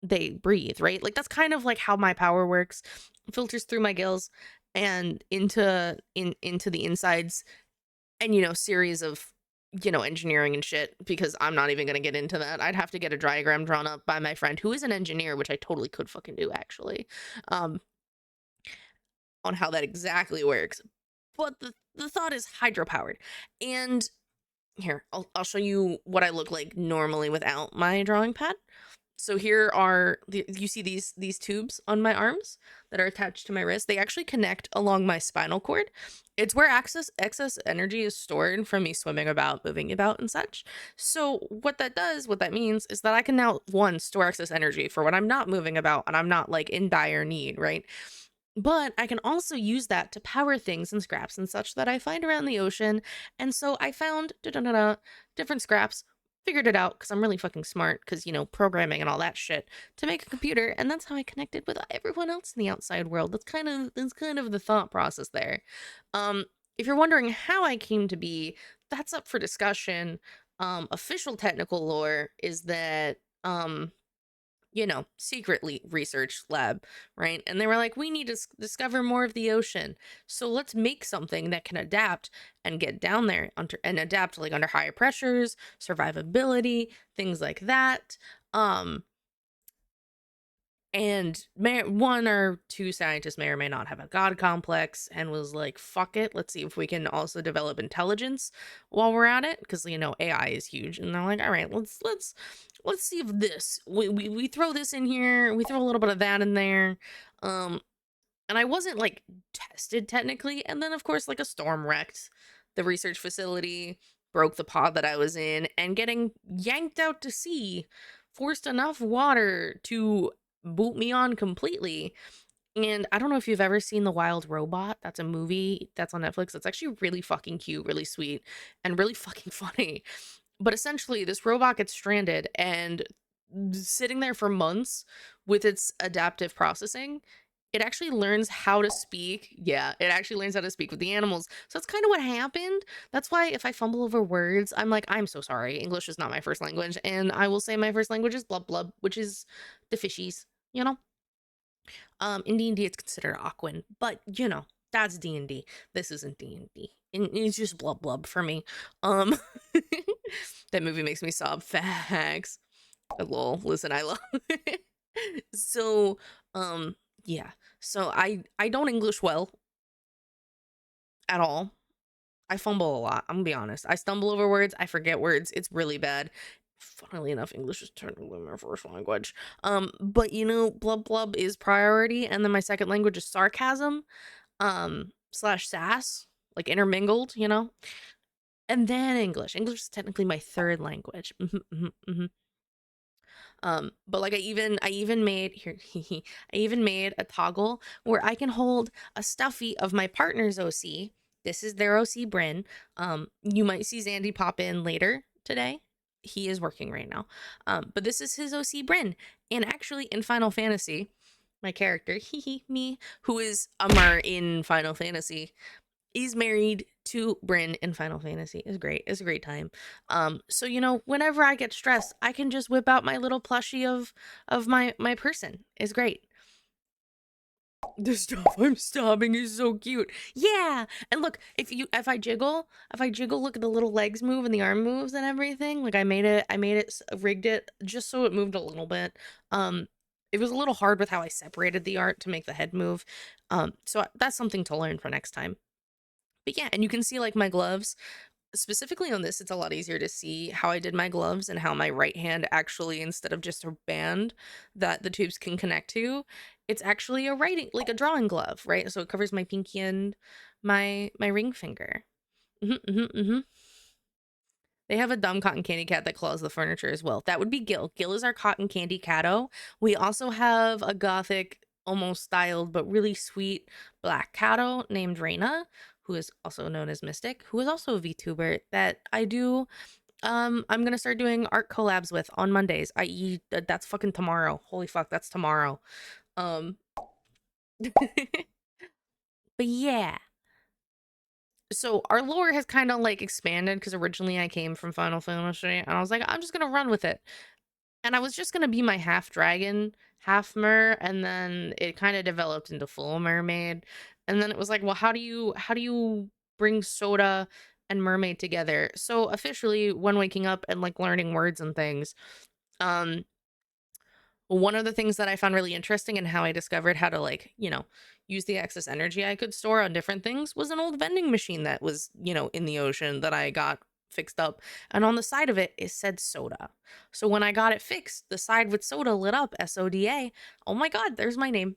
they breathe, right? Like that's kind of like how my power works. It filters through my gills and into the insides, and series of engineering and shit, because I'm not even going to get into that. I'd have to get a diagram drawn up by my friend who is an engineer, which I totally could fucking do actually. Um on how that exactly works. But the thought is hydropowered. And here, I'll show you what I look like normally without my drawing pad. So here are you see these tubes on my arms that are attached to my wrist. They actually connect along my spinal cord. It's where excess energy is stored from me swimming about, moving about, and such. So what that means is that I can now, one, store excess energy for when I'm not moving about and I'm not like in dire need, right? But I can also use that to power things and scraps and such that I find around the ocean. And so I found different scraps, figured it out because I'm really fucking smart, because, programming and all that shit, to make a computer. And that's how I connected with everyone else in the outside world. That's kind of the thought process there. If you're wondering how I came to be, that's up for discussion. Official technical lore is that secretly research lab, right? And they were like, we need to discover more of the ocean. So let's make something that can adapt and get down there and adapt like under higher pressures, survivability, things like that. And one or two scientists may or may not have a god complex and was like, fuck it, let's see if we can also develop intelligence while we're at it. Because, AI is huge. And they're like, all right, let's see if this, we throw this in here, we throw a little bit of that in there. And I wasn't like tested technically. And then, of course, like a storm wrecked the research facility, broke the pod that I was in, and getting yanked out to sea forced enough water to boot me on completely. And I don't know if you've ever seen The Wild Robot. That's a movie that's on Netflix. It's actually really fucking cute, really sweet, and really fucking funny. But essentially, this robot gets stranded and sitting there for months with its adaptive processing. It actually learns how to speak. Yeah, it actually learns how to speak with the animals. So that's kind of what happened. That's why if I fumble over words, I'm like, I'm so sorry. English is not my first language. And I will say my first language is blub blub, which is the fishies, you know? In D&D it's considered Aquan, but that's D&D. This isn't D&D. And it's just blub blub for me. Um that movie makes me sob. Facts. Lol, listen, I love it. So, yeah. So I don't English well at all. I fumble a lot. I'm gonna be honest. I stumble over words. I forget words. It's really bad. Funnily enough, English is technically my first language. But blub blub is priority, and then my second language is sarcasm, slash sass, like intermingled, and then English. English is technically my third language. But like I even made here I even made a toggle where I can hold a stuffy of my partner's OC. This is their OC Bryn. You might see Zandy pop in later today. He is working right now. But this is his OC Bryn. And actually in Final Fantasy, my character, me, who is Amar in Final Fantasy, is married to Bryn in Final Fantasy. It's great. It's a great time. So whenever I get stressed, I can just whip out my little plushie of my person. It's great. The stuff I'm stopping is so cute. Yeah. And look, if I jiggle, look at the little legs move and the arm moves and everything. Like I rigged it just so it moved a little bit. It was a little hard with how I separated the art to make the head move. So that's something to learn for next time. But yeah, and you can see like my gloves. Specifically on this, it's a lot easier to see how I did my gloves and how my right hand actually, instead of just a band that the tubes can connect to, it's actually like a drawing glove, right? So it covers my pinky and my ring finger. They have a dumb cotton candy cat that claws the furniture as well. That would be Gil. Gil is our cotton candy catto. We also have a gothic, almost styled, but really sweet black catto named Reina, who is also known as Mystic, who is also a VTuber that I do. I'm gonna start doing art collabs with on Mondays, i.e., that's fucking tomorrow. Holy fuck, that's tomorrow. Um, But yeah. So our lore has kind of like expanded because originally I came from Final Fantasy and I was like, I'm just gonna run with it. And I was just gonna be my half dragon, half mer, and then it kind of developed into full mermaid. And then it was like, well, how do you bring Soda and mermaid together? So officially, when waking up and like learning words and things, um, one of the things that I found really interesting and how I discovered how to like, use the excess energy I could store on different things was an old vending machine that was, in the ocean that I got fixed up. And on the side of it said soda. So when I got it fixed, the side with soda lit up, SODA. Oh my god, there's my name.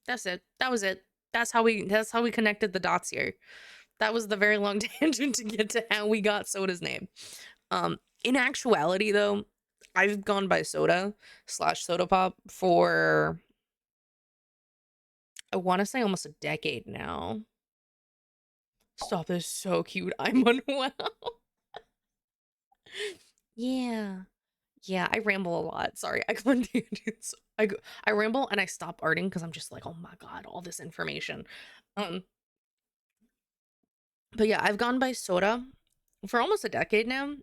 That's it. That was it. That's how we connected the dots here. That was the very long tangent to get to how we got Soda's name. In actuality though, I've gone by Soda / Soda Pop for I want to say almost a decade now. Stop is so cute. I'm unwell. Yeah. Yeah, I ramble a lot. Sorry. I go on tangents. I ramble and I stop arting because I'm just like, oh my god, all this information. Um, but yeah, I've gone by Soda for almost a decade now.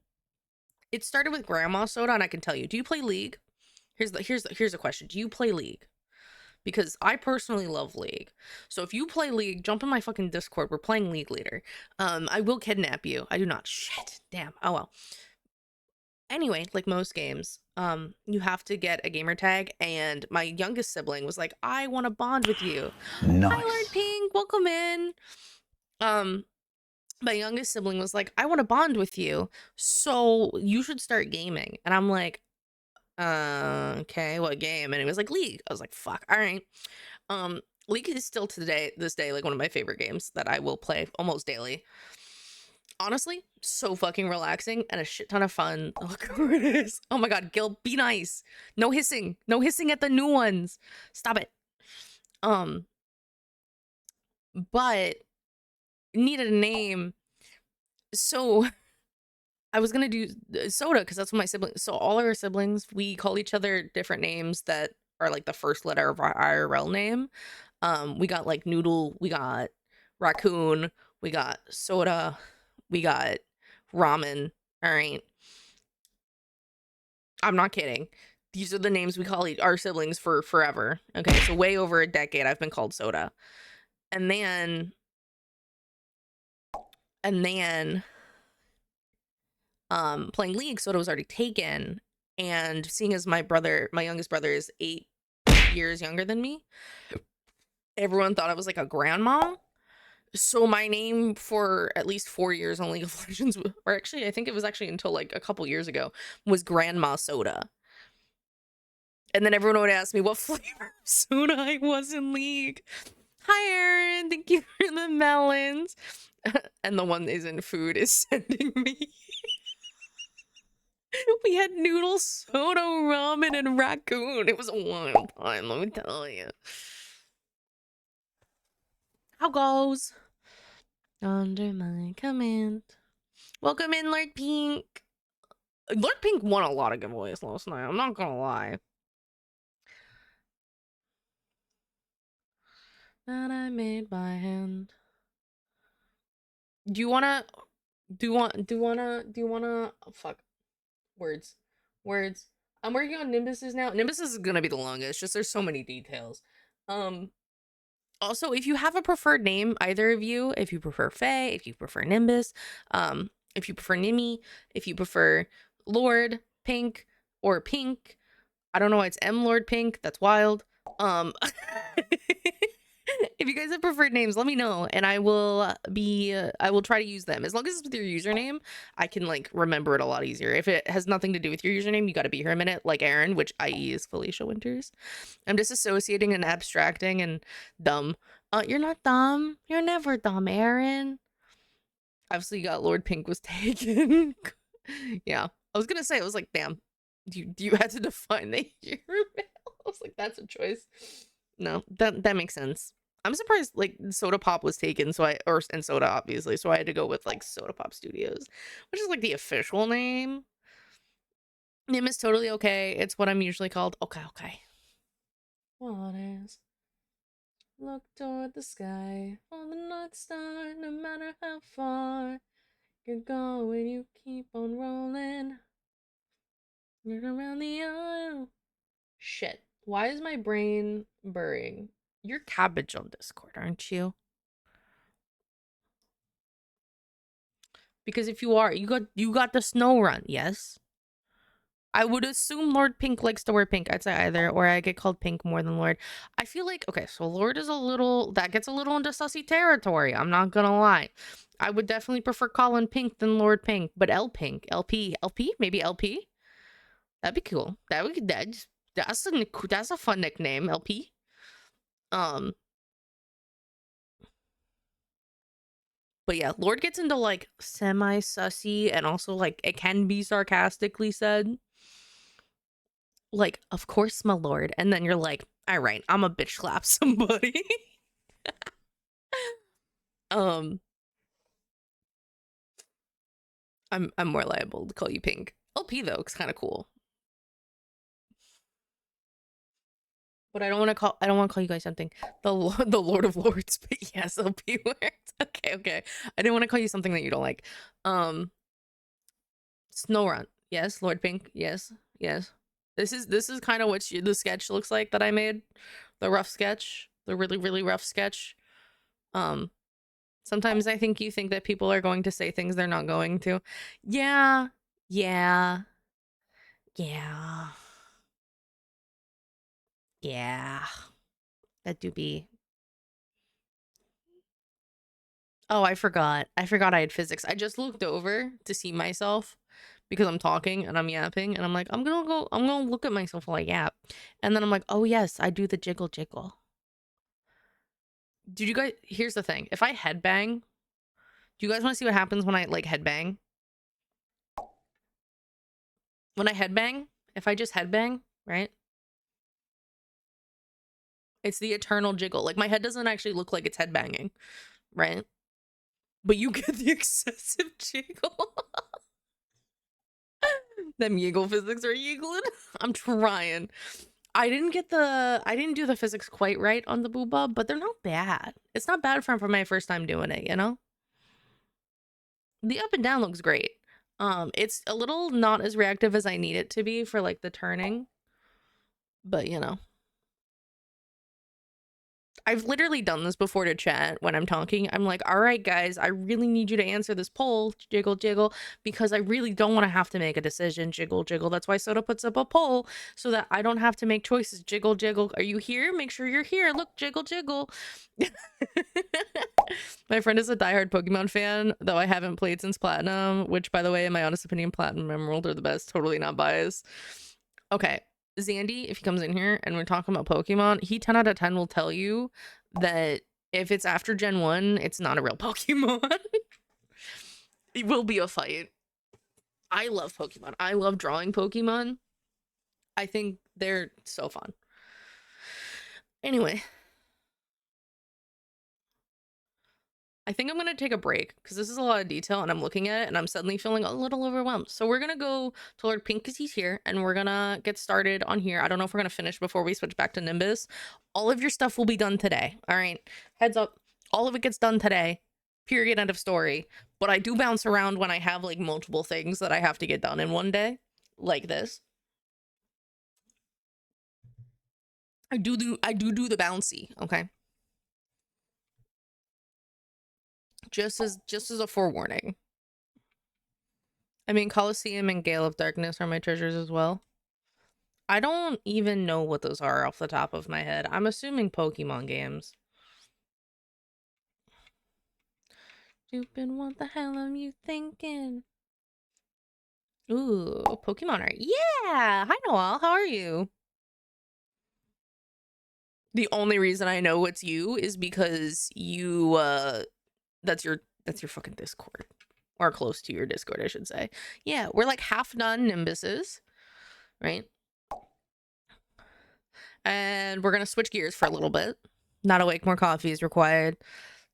It started with Grandma Soda, and I can tell you, do you play League? Here's a question. Do you play League? Because I personally love League. So if you play League, jump in my fucking Discord. We're playing League later. I will kidnap you. I do not. Shit. Damn. Oh well. Anyway, like most games, you have to get a gamer tag, and my youngest sibling was like, I want to bond with you. Hi, Lord Nice. Pink, welcome in. My youngest sibling was like, I want to bond with you, so you should start gaming. And I'm like, okay, what game? And it was like League. I was like, fuck, all right. League is still this day like one of my favorite games that I will play almost daily. Honestly, so fucking relaxing and a shit ton of fun. Look who it is. Oh my god, Gil, be nice. No hissing. No hissing at the new ones. Stop it. But needed a name. So I was gonna do Soda because that's what my siblings. So all our siblings, we call each other different names that are like the first letter of our IRL name. We got like Noodle, we got Raccoon, we got Soda, we got Ramen. All right, I'm not kidding. These are the names we call our siblings for forever. Okay, so way over a decade, I've been called Soda, and then playing League, Soda was already taken, and seeing as my youngest brother is 8 years younger than me, everyone thought I was like a grandma. So my name for at least 4 years on League of Legends, or actually I think it was actually until like a couple years ago, was Grandma Soda. And then everyone would ask me what flavor of soda I was in League. Hi Aaron, thank you for the melons. And the one is in food is sending me. We had noodle, soda, ramen, and raccoon. It was a wild time, let me tell you. How goes? Under my command. Welcome in, Lord Pink. Lord Pink won a lot of giveaways last night. I'm not gonna lie. That I made by hand. Do you wanna? Oh, fuck. Words. I'm working on Nimbuses now. Nimbus is gonna be the longest. Just there's so many details. Also, if you have a preferred name, either of you, if you prefer Faye, if you prefer Nimbus, if you prefer Nimmy, if you prefer Lord Pink or Pink, I don't know why it's M Lord Pink. That's wild. If you guys have preferred names, let me know, and I will try to use them. As long as it's with your username, I can like remember it a lot easier. If it has nothing to do with your username, you got to be here a minute, like Aaron, which IE is Felicia Winters. I'm disassociating and abstracting and dumb. You're not dumb. You're never dumb, Aaron. Obviously, you got Lord Pink was taken. Yeah, I was gonna say, I was like, damn, you had to define the hero mail. I was like, that's a choice. No, that makes sense. I'm surprised like Soda Pop was taken, and Soda obviously, so I had to go with like Soda Pop Studios, which is like the official name. Name is totally okay. It's what I'm usually called. Okay. What is Look toward the sky for the North Star, no matter how far you're going, you keep on rolling. You're around the aisle. Shit. Why is my brain burring? You're Cabbage on Discord, aren't you? Because if you are, you got the snow run, yes? I would assume Lord Pink likes to wear pink. I'd say either, or I get called Pink more than Lord. I feel like, okay, so Lord is that gets a little into sussy territory. I'm not gonna lie. I would definitely prefer calling Pink than Lord Pink, but L Pink, LP, maybe LP. That'd be cool. That's a fun nickname, LP. But yeah, Lord gets into like semi sussy and also like it can be sarcastically said. Like, of course, my lord. And then you're like, all right, I'm a bitch slap somebody. I'm more liable to call you Pink. LP though, it's kind of cool. But I don't want to call you guys something. The Lord of Lords, but yes, LP works. Okay. I didn't want to call you something that you don't like. Snowrun. Yes, Lord Pink. Yes. This is kind of what the sketch looks like that I made. The rough sketch. The really, really rough sketch. Sometimes I think you think that people are going to say things they're not going to. Yeah. That do be. Oh, I forgot. I had physics. I just looked over to see myself because I'm talking and I'm yapping and I'm like, I'm gonna look at myself while I yap. And then I'm like, oh yes, I do the jiggle. Did you guys, here's the thing. If I headbang, do you guys want to see what happens when I like headbang? When I headbang, if I just headbang, right? It's the eternal jiggle. Like my head doesn't actually look like it's headbanging, right? But you get the excessive jiggle. Them Yeagle physics are yeagling. I'm trying. I didn't do the physics quite right on the booba, but they're not bad. It's not bad for my first time doing it, you know? The up and down looks great. It's a little not as reactive as I need it to be for like the turning. But you know. I've literally done this before to chat when I'm talking. I'm like, all right, guys, I really need you to answer this poll, jiggle, because I really don't want to have to make a decision, jiggle. That's why Soda puts up a poll so that I don't have to make choices, jiggle. Are you here? Make sure you're here. Look, jiggle. My friend is a diehard Pokemon fan, though I haven't played since Platinum, which, by the way, in my honest opinion, Platinum and Emerald are the best. Totally not biased. Okay. Zandy, if he comes in here and we're talking about Pokemon, he 10 out of 10 will tell you that if it's after Gen 1, it's not a real Pokemon. It will be a fight. I love Pokemon. I love drawing Pokemon. I think they're so fun. Anyway. I think I'm going to take a break because this is a lot of detail and I'm looking at it and I'm suddenly feeling a little overwhelmed. So we're going to go to Lord Pink because he's here and we're going to get started on here. I don't know if we're going to finish before we switch back to Nimbus. All of your stuff will be done today. All right. Heads up. All of it gets done today. Period. End of story. But I do bounce around when I have like multiple things that I have to get done in one day. Like this. I do the bouncy. Okay. Just as a forewarning. I mean, Colosseum and Gale of Darkness are my treasures as well. I don't even know what those are off the top of my head. I'm assuming Pokemon games. Stupid, what the hell are you thinking? Ooh, Pokemon art. Yeah! Hi, Noel. How are you? The only reason I know it's you is because you, that's your fucking Discord. Or close to your Discord, I should say. Yeah, we're like half done Nimbuses, right? And we're gonna switch gears for a little bit. Not awake, more coffee is required.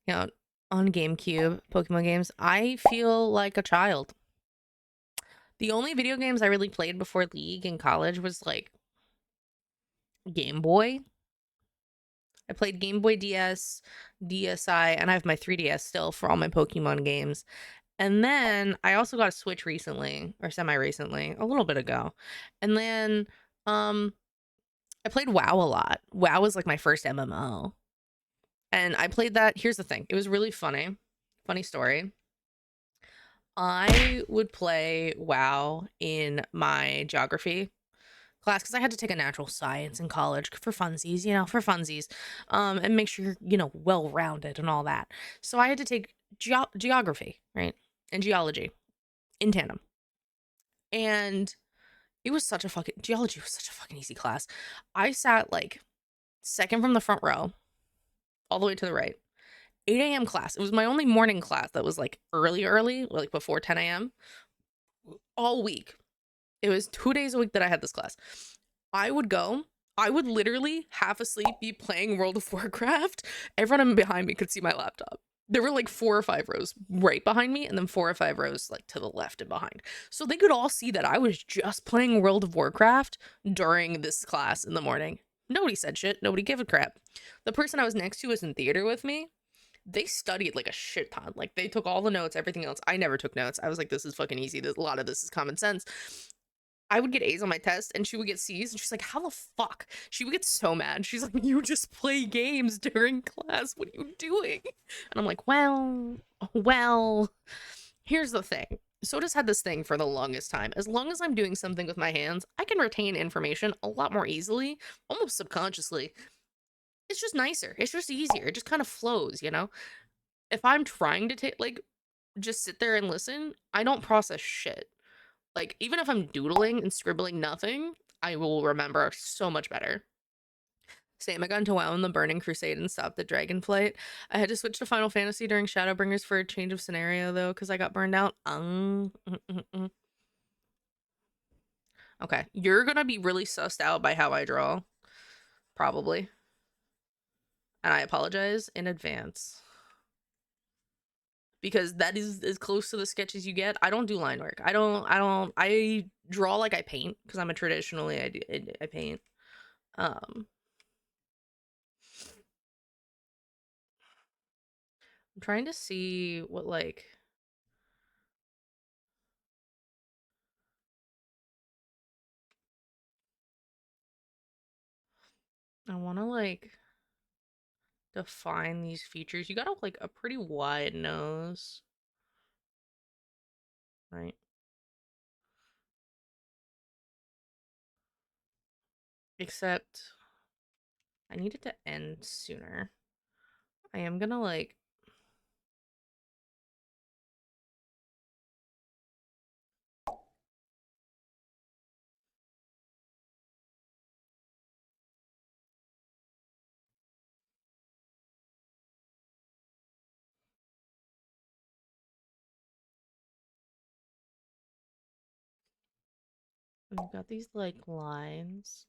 You know, on GameCube, Pokemon games, I feel like a child. The only video games I really played before League in college was like Game Boy. I played Game Boy DS, DSi, and I have my 3DS still for all my Pokemon games. And then I also got a Switch recently, or semi recently, a little bit ago. And then um I played WoW a lot. WoW was like my first MMO. And I played that. Here's the thing. It was really funny. Funny story. I would play WoW in my geography class because I had to take a natural science in college for funsies, for funsies, and make sure you're, well rounded and all that. So I had to take geography, right, and geology in tandem, and geology was such a fucking easy class. I sat like second from the front row, all the way to the right. 8 a.m. class. It was my only morning class that was like early, like before 10 a.m. all week. It was 2 days a week that I had this class. I would go, I would literally half asleep be playing World of Warcraft. Everyone behind me could see my laptop. There were like 4 or 5 rows right behind me, and then 4 or 5 rows like to the left and behind. So they could all see that I was just playing World of Warcraft during this class in the morning. Nobody said shit. Nobody gave a crap. The person I was next to was in theater with me. They studied like a shit ton. Like they took all the notes, everything else. I never took notes. I was like, this is fucking easy. A lot of this is common sense. I would get A's on my test and she would get C's, and she's like, how the fuck? She would get so mad. She's like, you just play games during class. What are you doing? And I'm like, well, here's the thing. Soda's had this thing for the longest time. As long as I'm doing something with my hands, I can retain information a lot more easily, almost subconsciously. It's just nicer. It's just easier. It just kind of flows, If I'm trying to take, like, just sit there and listen, I don't process shit. Like, even if I'm doodling and scribbling nothing, I will remember so much better. Same, I got into WoW in the Burning Crusade and stopped the Dragonflight. I had to switch to Final Fantasy during Shadowbringers for a change of scenario, though, because I got burned out. Okay, you're gonna be really sussed out by how I draw. Probably. And I apologize in advance. Because that is as close to the sketch as you get. I don't do line work. I draw like I paint because I'm a traditionally I paint. I'm trying to see what like I want to like define these features. You got like a pretty wide nose, right? Except I need it to end sooner. I am gonna like I've got these like lines.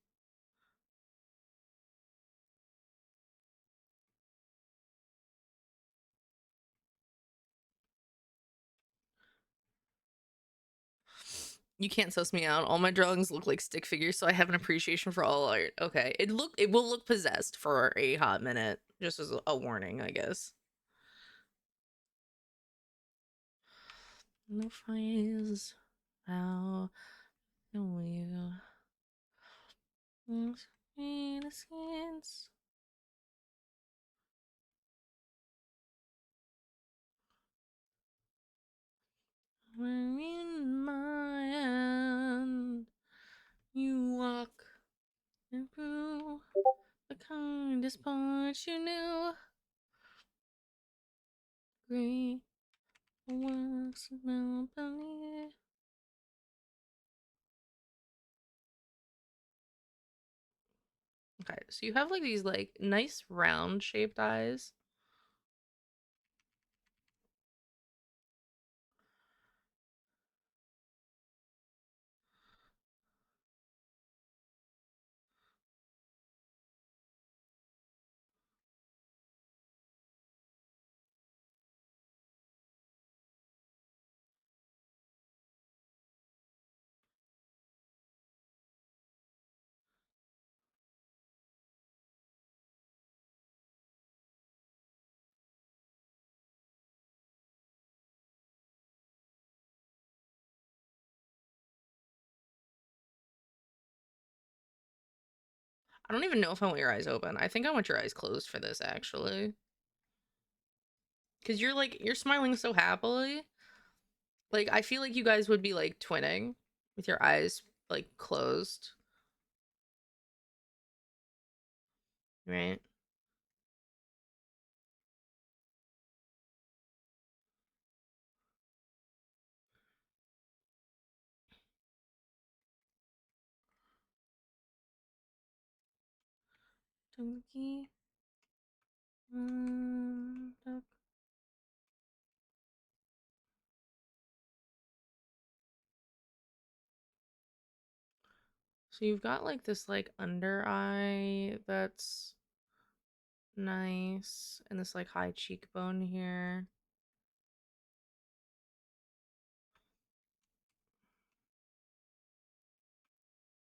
You can't suss me out. All my drawings look like stick figures, so I have an appreciation for all art. Okay. It will look possessed for a hot minute. Just as a warning, I guess. No fires. How do you the skins? We're in my hand. You walk through the kindest part you knew. Great works now believe. Okay, so you have like these like nice round shaped eyes. I don't even know if I want your eyes open. I think I want your eyes closed for this, actually. Because you're smiling so happily. Like, I feel like you guys would be, like, twinning with your eyes, like, closed. Right? Donkey. Duck. So you've got, like, this, like, under eye that's nice. And this, like, high cheekbone here.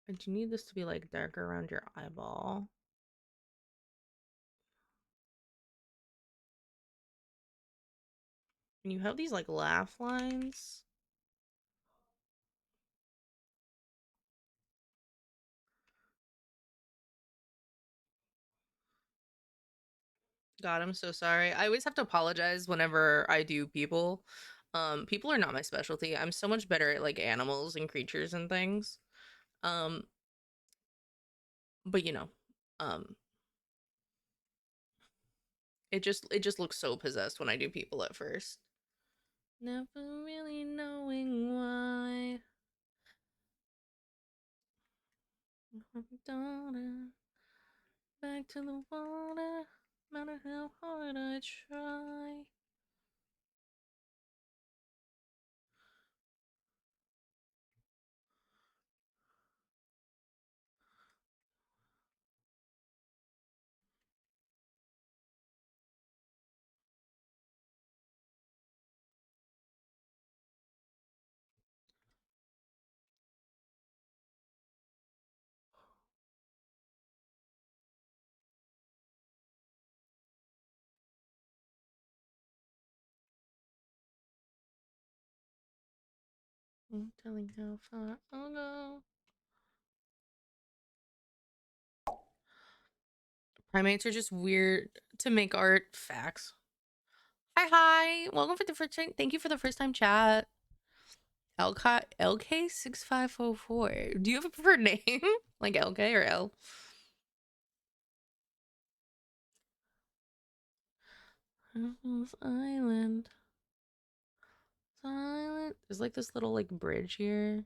And you need this to be, like, darker around your eyeball. And you have these, like, laugh lines. God, I'm so sorry. I always have to apologize whenever I do people. People are not my specialty. I'm so much better at, like, animals and creatures and things. Um, but you know, um, it just looks so possessed when I do people at first. Never really knowing why. Daughter, back to the water, no matter how hard I try. I'm telling how far I'll go. Primates are just weird to make art. Facts. Hi. Welcome for the first time. Thank you for the first time chat. LK6504. Do you have a preferred name? Like LK or L? Island. Silent. There's like this little like bridge here.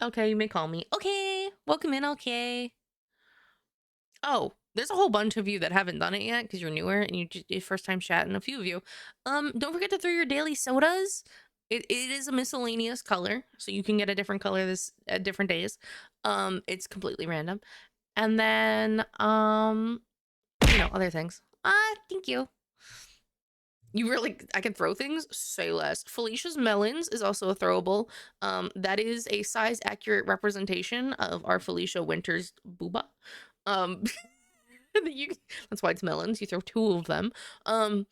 Okay, you may call me. Okay. Welcome in, okay. Oh, there's a whole bunch of you that haven't done it yet because you're newer and your first time chatting. A few of you. Don't forget to throw your daily sodas. It is a miscellaneous color, so you can get a different color this at different days. It's completely random. And then other things. Thank you. You really, I can throw things? Say less. Felicia's Melons is also a throwable. That is a size accurate representation of our Felicia Winters booba. That's why it's melons. You throw two of them. And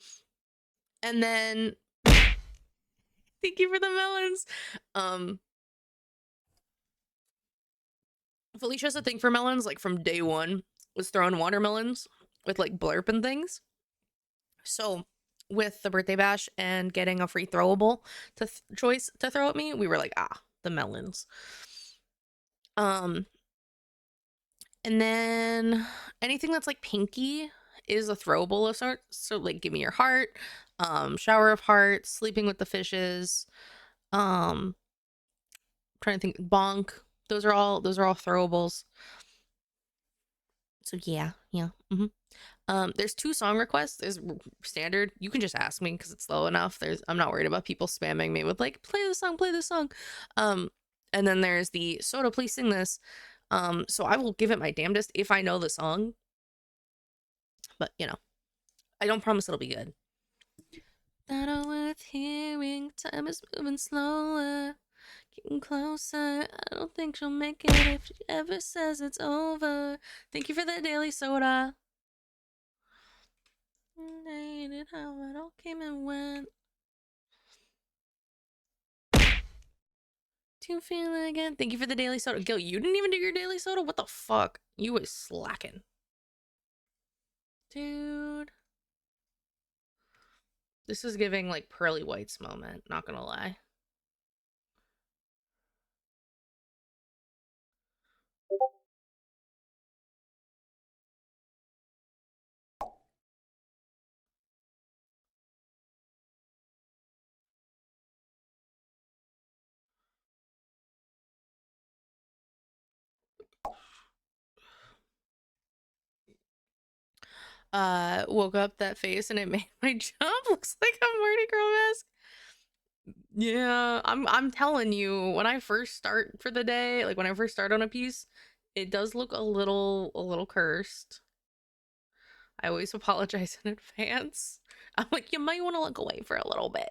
then thank you for the melons. Felicia has a thing for melons, like from day one, was throwing watermelons with like blurp and things. So with the birthday bash and getting a free throwable choice to throw at me, we were like, the melons. And then anything that's like pinky is a throwable of sorts. So like give me your heart, shower of hearts, sleeping with the fishes, trying to think, bonk. Those are all throwables. So yeah. There's 2 song requests. There's standard. You can just ask me because it's low enough. I'm not worried about people spamming me with like play this song. And then there's the Soda, please sing this. So I will give it my damnedest if I know the song. But I don't promise it'll be good. Not worth hearing. Time is moving slower, getting closer. I don't think she'll make it if she ever says it's over. Thank you for the daily soda. Hated how it all came and went. To feel again. Thank you for the daily soda. Gil, you didn't even do your daily soda? What the fuck? You was slacking. Dude. This is giving like Pearly White's moment, not gonna lie. Woke up that face and it made my jump looks like a Mardi Gras mask. Yeah, I'm telling you, when I first start for the day, like when I first start on a piece, it does look a little cursed. I always apologize in advance. I'm like, you might want to look away for a little bit.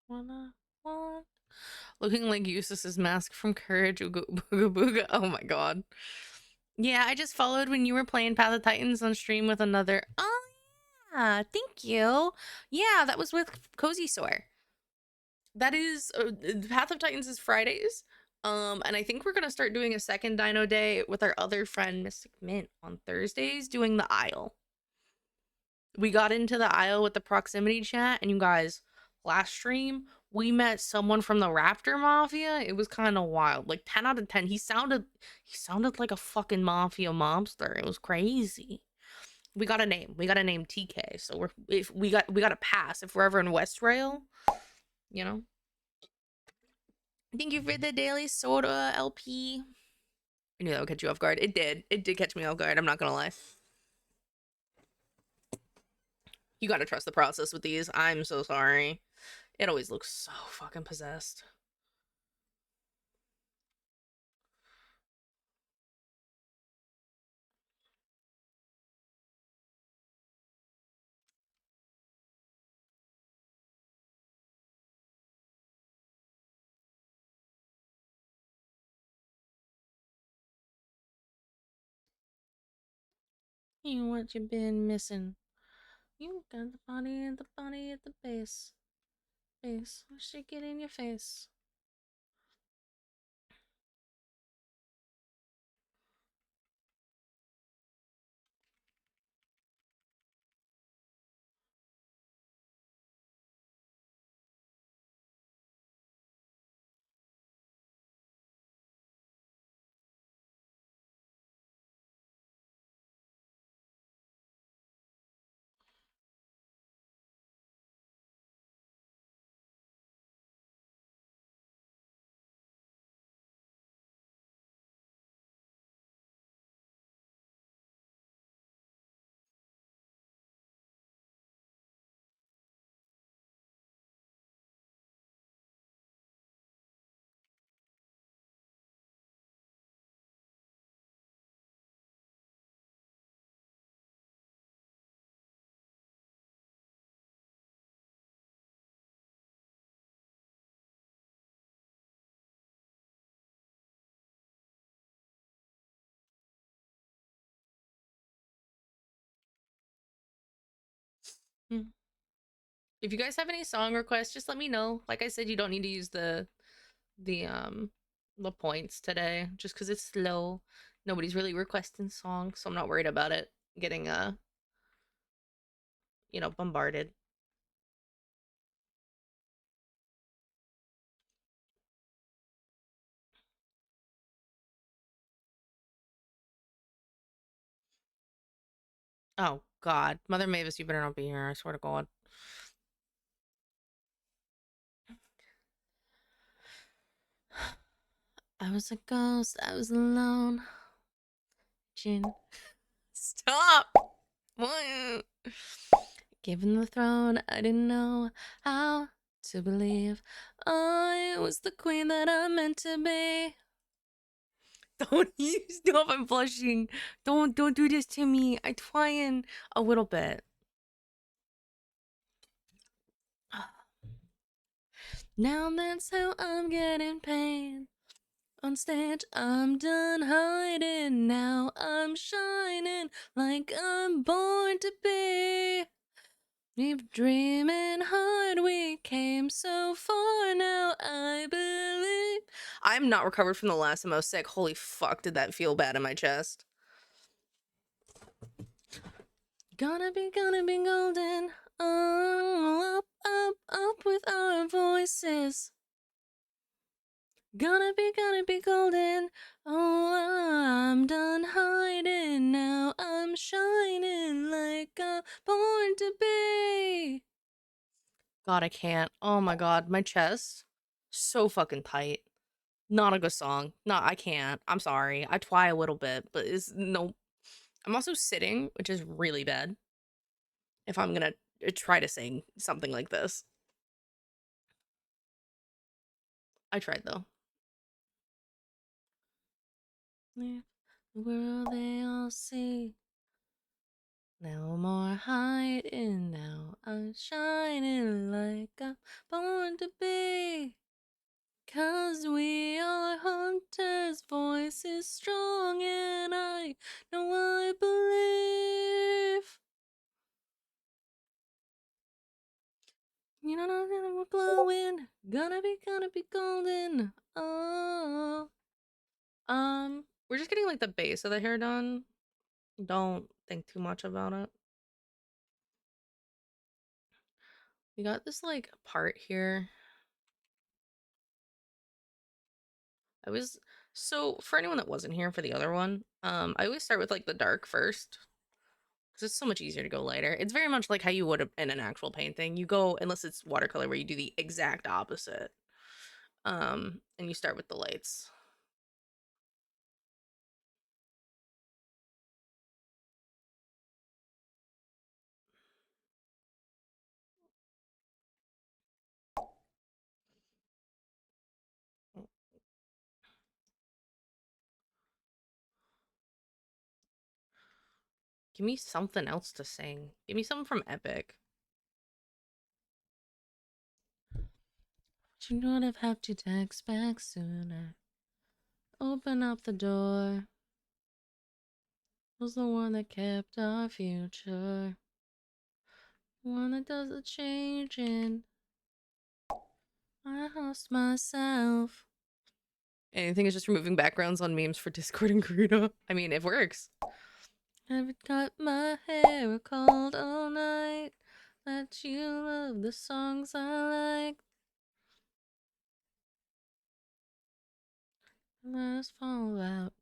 Wanna want looking like Eustace's mask from Courage Booga Booga. Oh my god. Yeah, I just followed when you were playing Path of Titans on stream with another. Oh yeah, thank you. Yeah, that was with Cozy Sore. That is Path of Titans is Fridays. And I think we're gonna start doing a second Dino Day with our other friend Mystic Mint on Thursdays, doing the Isle. We got into the Isle with the proximity chat, and you guys, last stream we met someone from the Raptor Mafia. It was kind of wild. Like 10 out of 10. He sounded like a fucking mafia mobster. It was crazy. We got a name. We got a name TK. So we got a pass if we're ever in West Rail, you know. Thank you for the daily soda LP. I knew that would catch you off guard. It did. It did catch me off guard. I'm not gonna lie. You gotta trust the process with these. I'm so sorry. It always looks so fucking possessed. You what you been missing? You got the body and the body at the base. Base. Shake it in your face. Mm. If you guys have any song requests, just let me know. Like I said, you don't need to use the the points today just because it's slow. Nobody's really requesting songs, so I'm not worried about it getting bombarded. Oh God, Mother Mavis, you better not be here. I swear to God. I was a ghost. I was alone. Jin, stop. What? Given the throne, I didn't know how to believe I was the queen that I meant to be. Don't you stop! I'm blushing. Don't do this to me. I trying a little bit. Now that's how I'm getting paid. On stage, I'm done hiding. Now I'm shining like I'm born to be. We've dreaming hard, we came so far. Now I believe. I'm not recovered from the last time I was sick. Holy fuck, did that feel bad in my chest? Gonna be golden. Oh, up with our voices. Gonna be golden. Oh, I'm done hiding now. I'm shining like I'm born to be. God, I can't. Oh my God, my chest. So fucking tight. Not a good song. No, I can't. I'm sorry. I try a little bit, but it's no. I'm also sitting, which is really bad. If I'm gonna try to sing something like this. I tried though. The world they all see. No more hiding now. I'm shining like I'm born to be. 'Cause we are hunters, voice is strong, and I know I believe. You know, nothing we're glowing. Gonna be golden. Oh. We're just getting like the base of the hair done. Don't think too much about it. We got this like part here. So for anyone that wasn't here for the other one, I always start with like the dark first because it's so much easier to go lighter. It's very much like how you would in an actual painting. You go, unless it's watercolor, where you do the exact opposite. And you start with the lights. Give me something else to sing. Give me something from Epic. But you would have to text back sooner. Open up the door. Was the one that kept our future. One that does the changing. I lost myself. Anything is just removing backgrounds on memes for Discord and Karina. I mean, it works. Haven't cut my hair cold all night. That you love the songs I like. Let's fall out.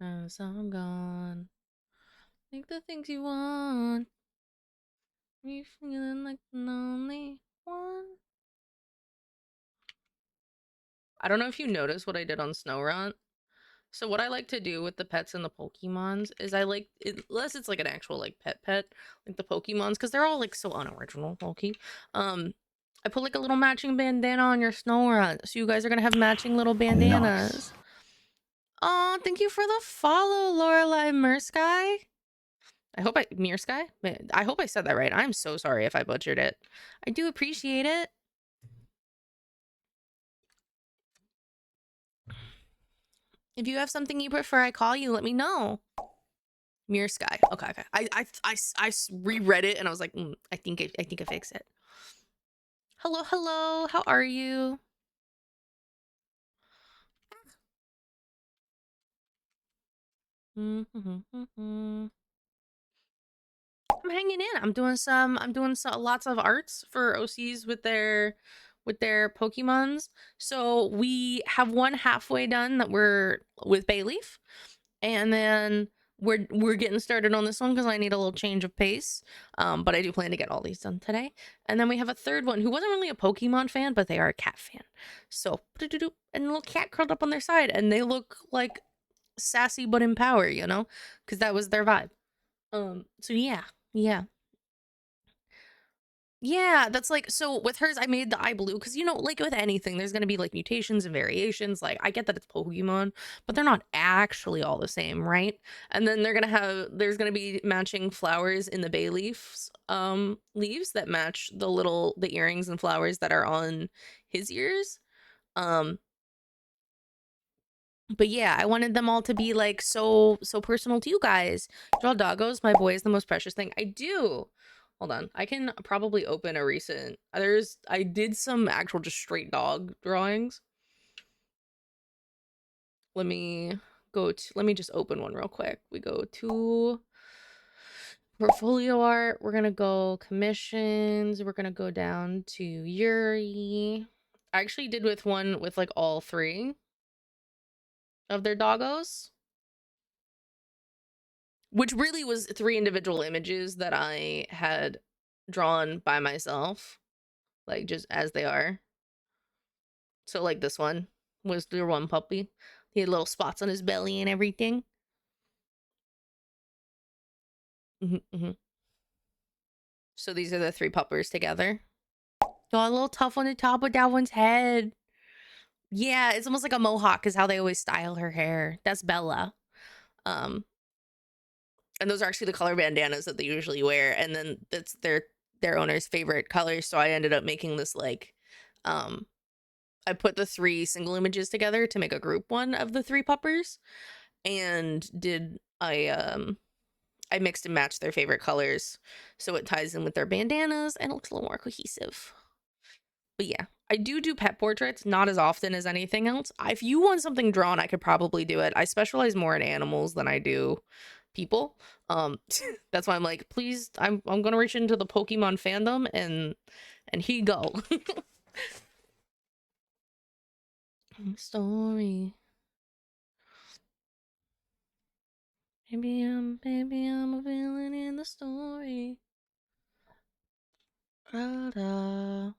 As I'm gone. Think the things you want. You feeling like the only one. I don't know if you noticed what I did on Snow. So what I like to do with the pets and the Pokemons is I like it, unless it's like an actual like pet, like the Pokemons, because they're all like so unoriginal, Loki. I put like a little matching bandana on your Snow, so you guys are gonna have matching little bandanas. Nice. Oh, thank you for the follow, Lorelai Mersky. I hope Mirror Sky? I hope I said that right. I'm so sorry if I butchered it. I do appreciate it. If you have something you prefer I call you, let me know. Mirror Sky. Okay. I reread it and I was like, I think I fixed it. Hello. How are you? I'm hanging in. I'm doing lots of arts for OCs with their Pokemons. So we have one halfway done that we're with Bayleaf, and then we're getting started on this one because I need a little change of pace. But I do plan to get all these done today. And then we have a third one who wasn't really a Pokemon fan, but they are a cat fan. So and a little cat curled up on their side, and they look like sassy but in power, you know, because that was their vibe. So yeah, that's like, so with hers I made the eye blue because, you know, like with anything there's gonna be like mutations and variations. Like I get that it's Pokemon, but they're not actually all the same, right? And then there's gonna be matching flowers in the bay leaves leaves that match the earrings and flowers that are on his ears. um but yeah, I wanted them all to be like so personal to you guys. Draw doggos, my boy is the most precious thing. I do. Hold on. I can probably open a recent. I did some actual just straight dog drawings. Let me let me just open one real quick. We go to portfolio art. We're gonna go commissions. We're gonna go down to Yuri. I actually did with one with like all three of their doggos, which really was three individual images that I had drawn by myself, like just as they are. So like this one was the one puppy. He had little spots on his belly and everything. So these are the three puppers together. Got a little tough on the top of that one's head. Yeah, it's almost like a mohawk is how they always style her hair. That's Bella. Um, and those are actually the color bandanas that they usually wear, and then that's their owner's favorite color. So I ended up making this like, I put the three single images together to make a group one of the three puppers, and I mixed and matched their favorite colors so it ties in with their bandanas and it looks a little more cohesive. But yeah, I do pet portraits, not as often as anything else. If you want something drawn, I could probably do it. I specialize more in animals than I do people. That's why I'm like, please, I'm gonna reach into the Pokemon fandom and he go. Story. Baby, I'm a villain in the story. Da-da.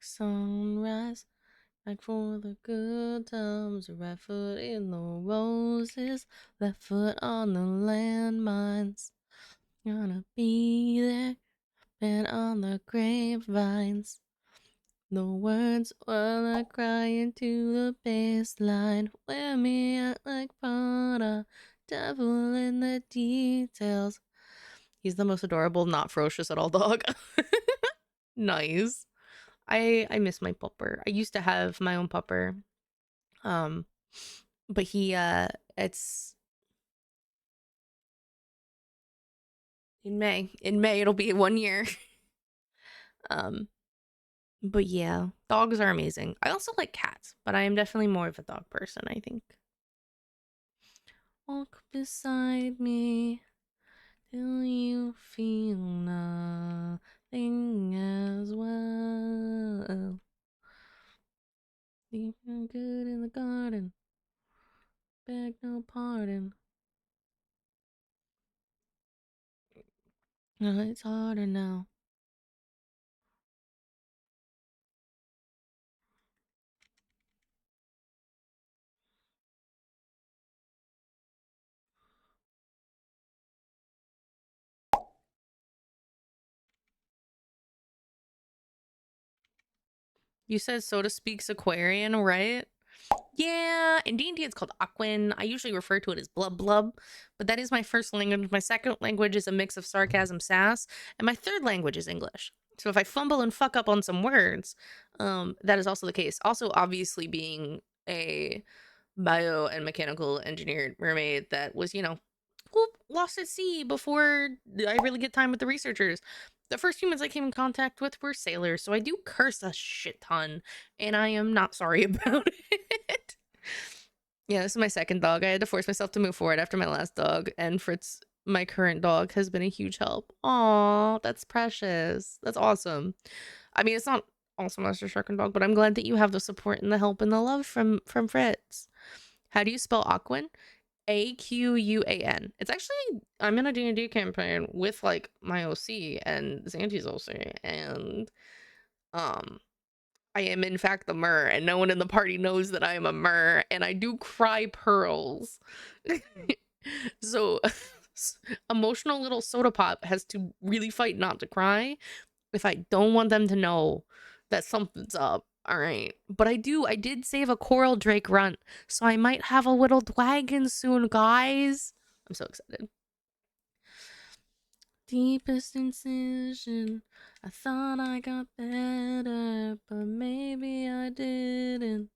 Sunrise, back for the good times. Right foot in the roses, left foot on the landmines. Gonna be there, been on the grapevines. The words while I cry into the baseline. Wear me out like Prada, devil in the details. He's the most adorable, not ferocious at all dog. Nice. I miss my pupper. I used to have my own pupper. Um but he it's in May. In May it'll be 1 year. um but yeah, dogs are amazing. I also like cats, but I am definitely more of a dog person, I think. Walk beside me till you feel nothing as well. Leave good in the garden. Beg no pardon. It's harder now. You said Soda Speaks Aquarian, right? Yeah, in D&D it's called Aquin. I usually refer to it as Blub Blub, but that is my first language. My second language is a mix of sarcasm, sass, and my third language is English. So if I fumble and fuck up on some words, that is also the case. Also, obviously being a bio and mechanical engineered mermaid that was, lost at sea before I really get time with the researchers. The first humans I came in contact with were sailors, so I do curse a shit ton, and I am not sorry about it. Yeah, this is my second dog. I had to force myself to move forward after my last dog, and Fritz, my current dog, has been a huge help. Aw, that's precious. That's awesome. I mean, it's not awesome as your second dog, but I'm glad that you have the support and the help and the love from Fritz. How do you spell Aquan? Aquan. It's actually, I'm in a D&D campaign with like my OC and Xanti's OC, and I am in fact the mer, and no one in the party knows that I am a mer, and I do cry pearls. So emotional little soda pop has to really fight not to cry if I don't want them to know that something's up. All right. But I did save a coral drake runt, so I might have a little dragon soon, guys. I'm so excited. Deepest incision. I thought I got better, but maybe I didn't.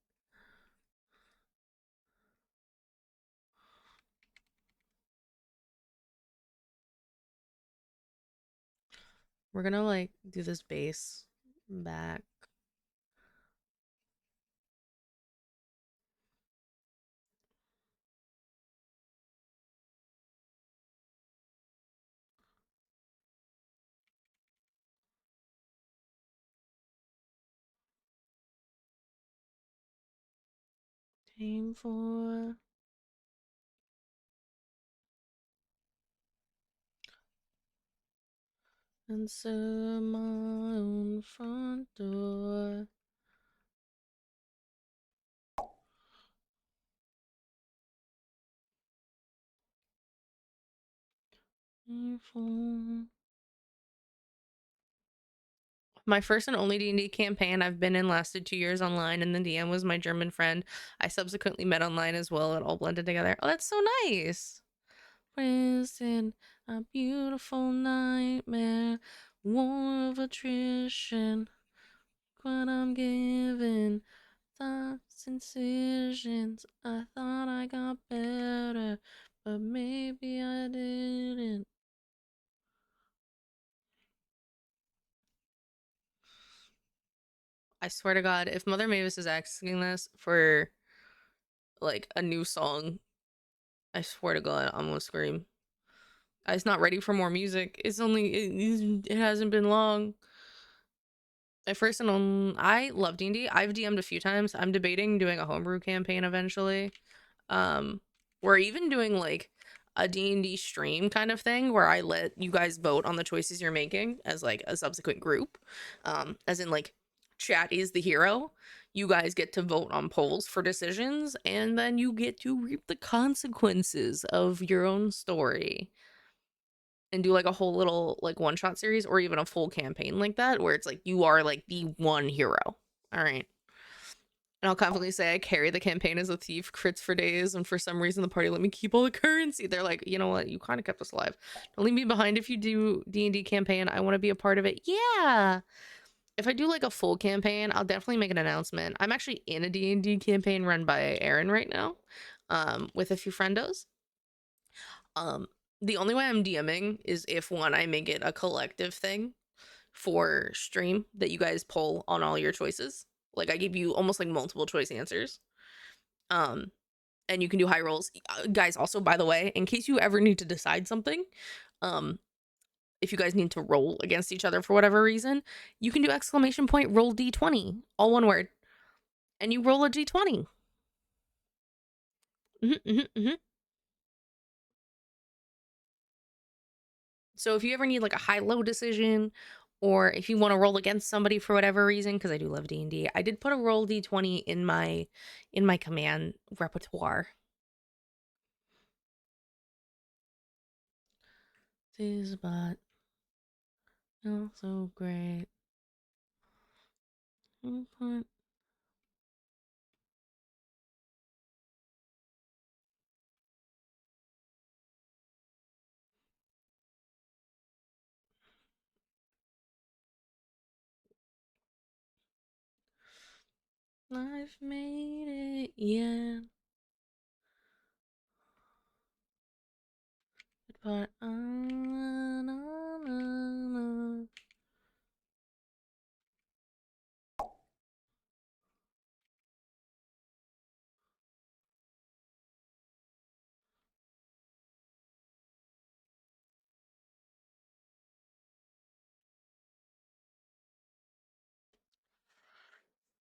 We're gonna like do this bass back. Aim for answer my own front door. Aim for my first and only D&D campaign I've been in lasted 2 years online, and the DM was my German friend. I subsequently met online as well. It all blended together. Oh, that's so nice. Prison, a beautiful nightmare, war of attrition. What I'm given, thoughts, incisions. I thought I got better, but maybe I didn't. I swear to God, if Mother Mavis is asking this for like a new song, I swear to God, I'm gonna scream. It's not ready for more music. It's only it hasn't been long. My first and only, I love D&D. I've DM'd a few times. I'm debating doing a homebrew campaign eventually. We're even doing like a D&D stream kind of thing where I let you guys vote on the choices you're making as like a subsequent group. As in like chat is the hero. You guys get to vote on polls for decisions, and then you get to reap the consequences of your own story. And do like a whole little like one shot series or even a full campaign like that where it's like you are like the one hero. All right. And I'll confidently say I carry the campaign as a thief, crits for days, and for some reason the party let me keep all the currency. They're like, you know what? You kind of kept us alive. Don't leave me behind if you do D&D campaign. I want to be a part of it. Yeah. If I do like a full campaign, I'll definitely make an announcement. I'm actually in a D&D campaign run by Aaron right now, with a few friendos. The only way I'm DMing is if one, I make it a collective thing for stream that you guys poll on all your choices. Like I give you almost like multiple choice answers. Um, and you can do high rolls. Guys, also by the way, in case you ever need to decide something, um, if you guys need to roll against each other for whatever reason, you can do exclamation point roll d20, all one word, and you roll a d20. So if you ever need like a high-low decision, or if you want to roll against somebody for whatever reason, because I do love D&D, I did put a roll d20 in my command repertoire. This but not so great. I've made it, yeah. But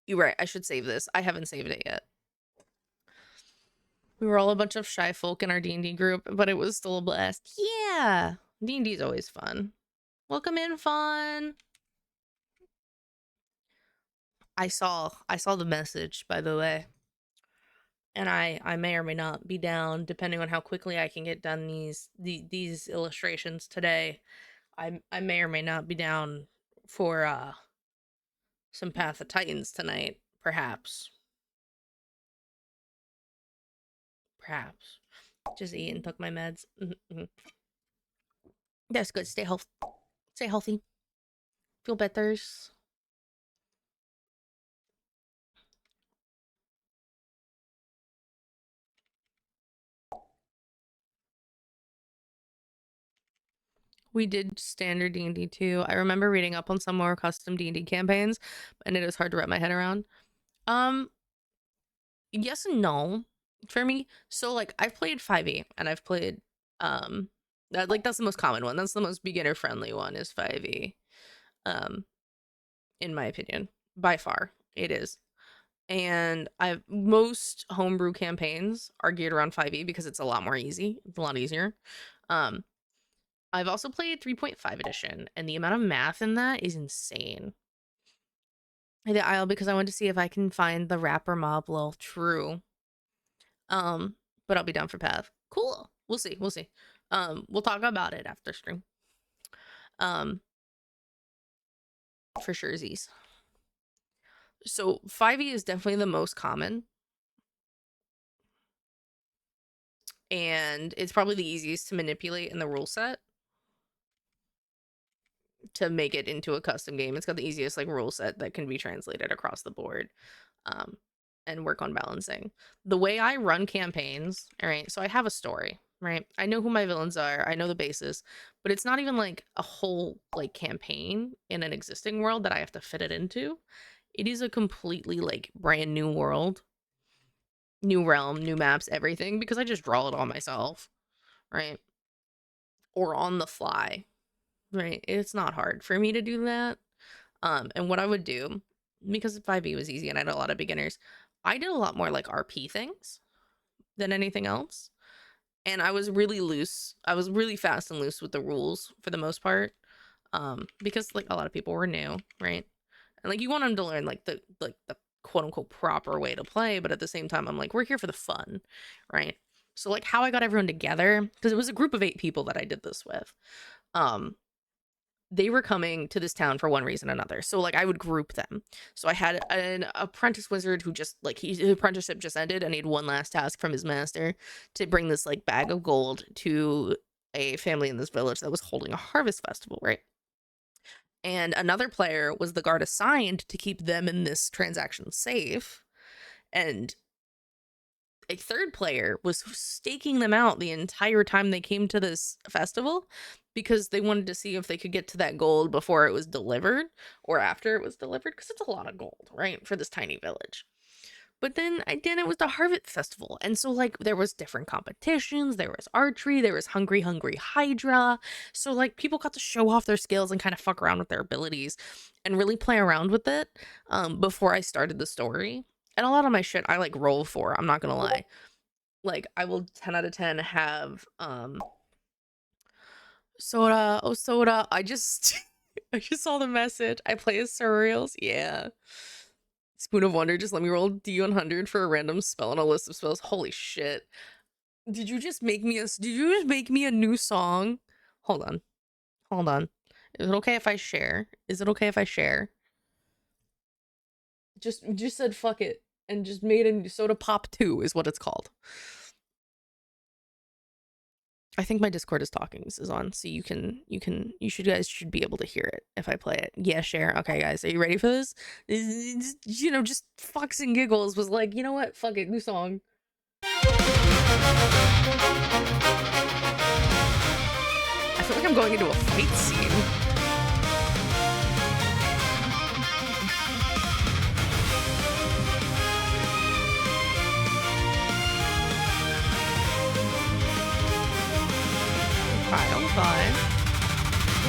you're right. I should save this. I haven't saved it yet. We were all a bunch of shy folk in our D&D group, but it was still a blast. Yeah, D&D is always fun. Welcome in, Fawn. I saw the message, by the way, and I may or may not be down depending on how quickly I can get done these illustrations today. I may or may not be down for some Path of Titans tonight, perhaps. Perhaps. Just ate and took my meds. That's good. Stay healthy. Feel better. We did standard D&D too. I remember reading up on some more custom D&D campaigns, and it is hard to wrap my head around. Yes and no for me. So like I've played 5e and I've played that's the most common one. That's the most beginner friendly one is 5e. In my opinion, by far it is. And most homebrew campaigns are geared around 5e because it's a lot more easy. It's a lot easier. I've also played 3.5 edition, and the amount of math in that is insane. I did Isle because I wanted to see if I can find the rapper mob lol. True. But I'll be down for Path. Cool. We'll see. We'll talk about it after stream. For surezies. So 5e is definitely the most common. And it's probably the easiest to manipulate in the rule set to make it into a custom game. It's got the easiest like rule set that can be translated across the board. And work on balancing. The way I run campaigns, all right, so I have a story, right? I know who my villains are, I know the basis, but it's not even like a whole like campaign in an existing world that I have to fit it into. It is a completely like brand new world, new realm, new maps, everything, because I just draw it all myself, right? Or on the fly, right? It's not hard for me to do that. And what I would do, because 5e was easy and I had a lot of beginners, I did a lot more like RP things than anything else. And I was really loose. I was really fast and loose with the rules for the most part. Because like a lot of people were new, right? And like you want them to learn like the quote unquote proper way to play, but at the same time I'm like, we're here for the fun, right? So like how I got everyone together, because it was a group of 8 people that I did this with. They were coming to this town for one reason or another. So like I would group them. So I had an apprentice wizard who just like his apprenticeship just ended and he had one last task from his master to bring this like bag of gold to a family in this village that was holding a harvest festival, right? And another player was the guard assigned to keep them in this transaction safe. And a third player was staking them out the entire time they came to this festival because they wanted to see if they could get to that gold before it was delivered or after it was delivered, because it's a lot of gold, right, for this tiny village. But then it was the harvest festival, and so like there was different competitions, there was archery, there was hungry hydra, so like people got to show off their skills and kind of fuck around with their abilities and really play around with it before I started the story. And a lot of my shit I like roll for, I'm not gonna lie. Like I will 10 out of 10 have Soda, oh Soda. I just I just saw the message. I play as Surreals. Yeah. Spoon of Wonder, just let me roll D100 for a random spell on a list of spells. Holy shit. Did you just make me a new song? Hold on. Hold on. Is it okay if I share? Is it okay if I share? Just said fuck it and just made a Soda Pop 2 is what it's called. I think my Discord is talking. This is on, so you guys should be able to hear it if I play it. Yeah, share. Okay, guys, are you ready for this? You know, just fucks and giggles was like, you know what? Fuck it, new song. I feel like I'm going into a fight scene. I'm fine.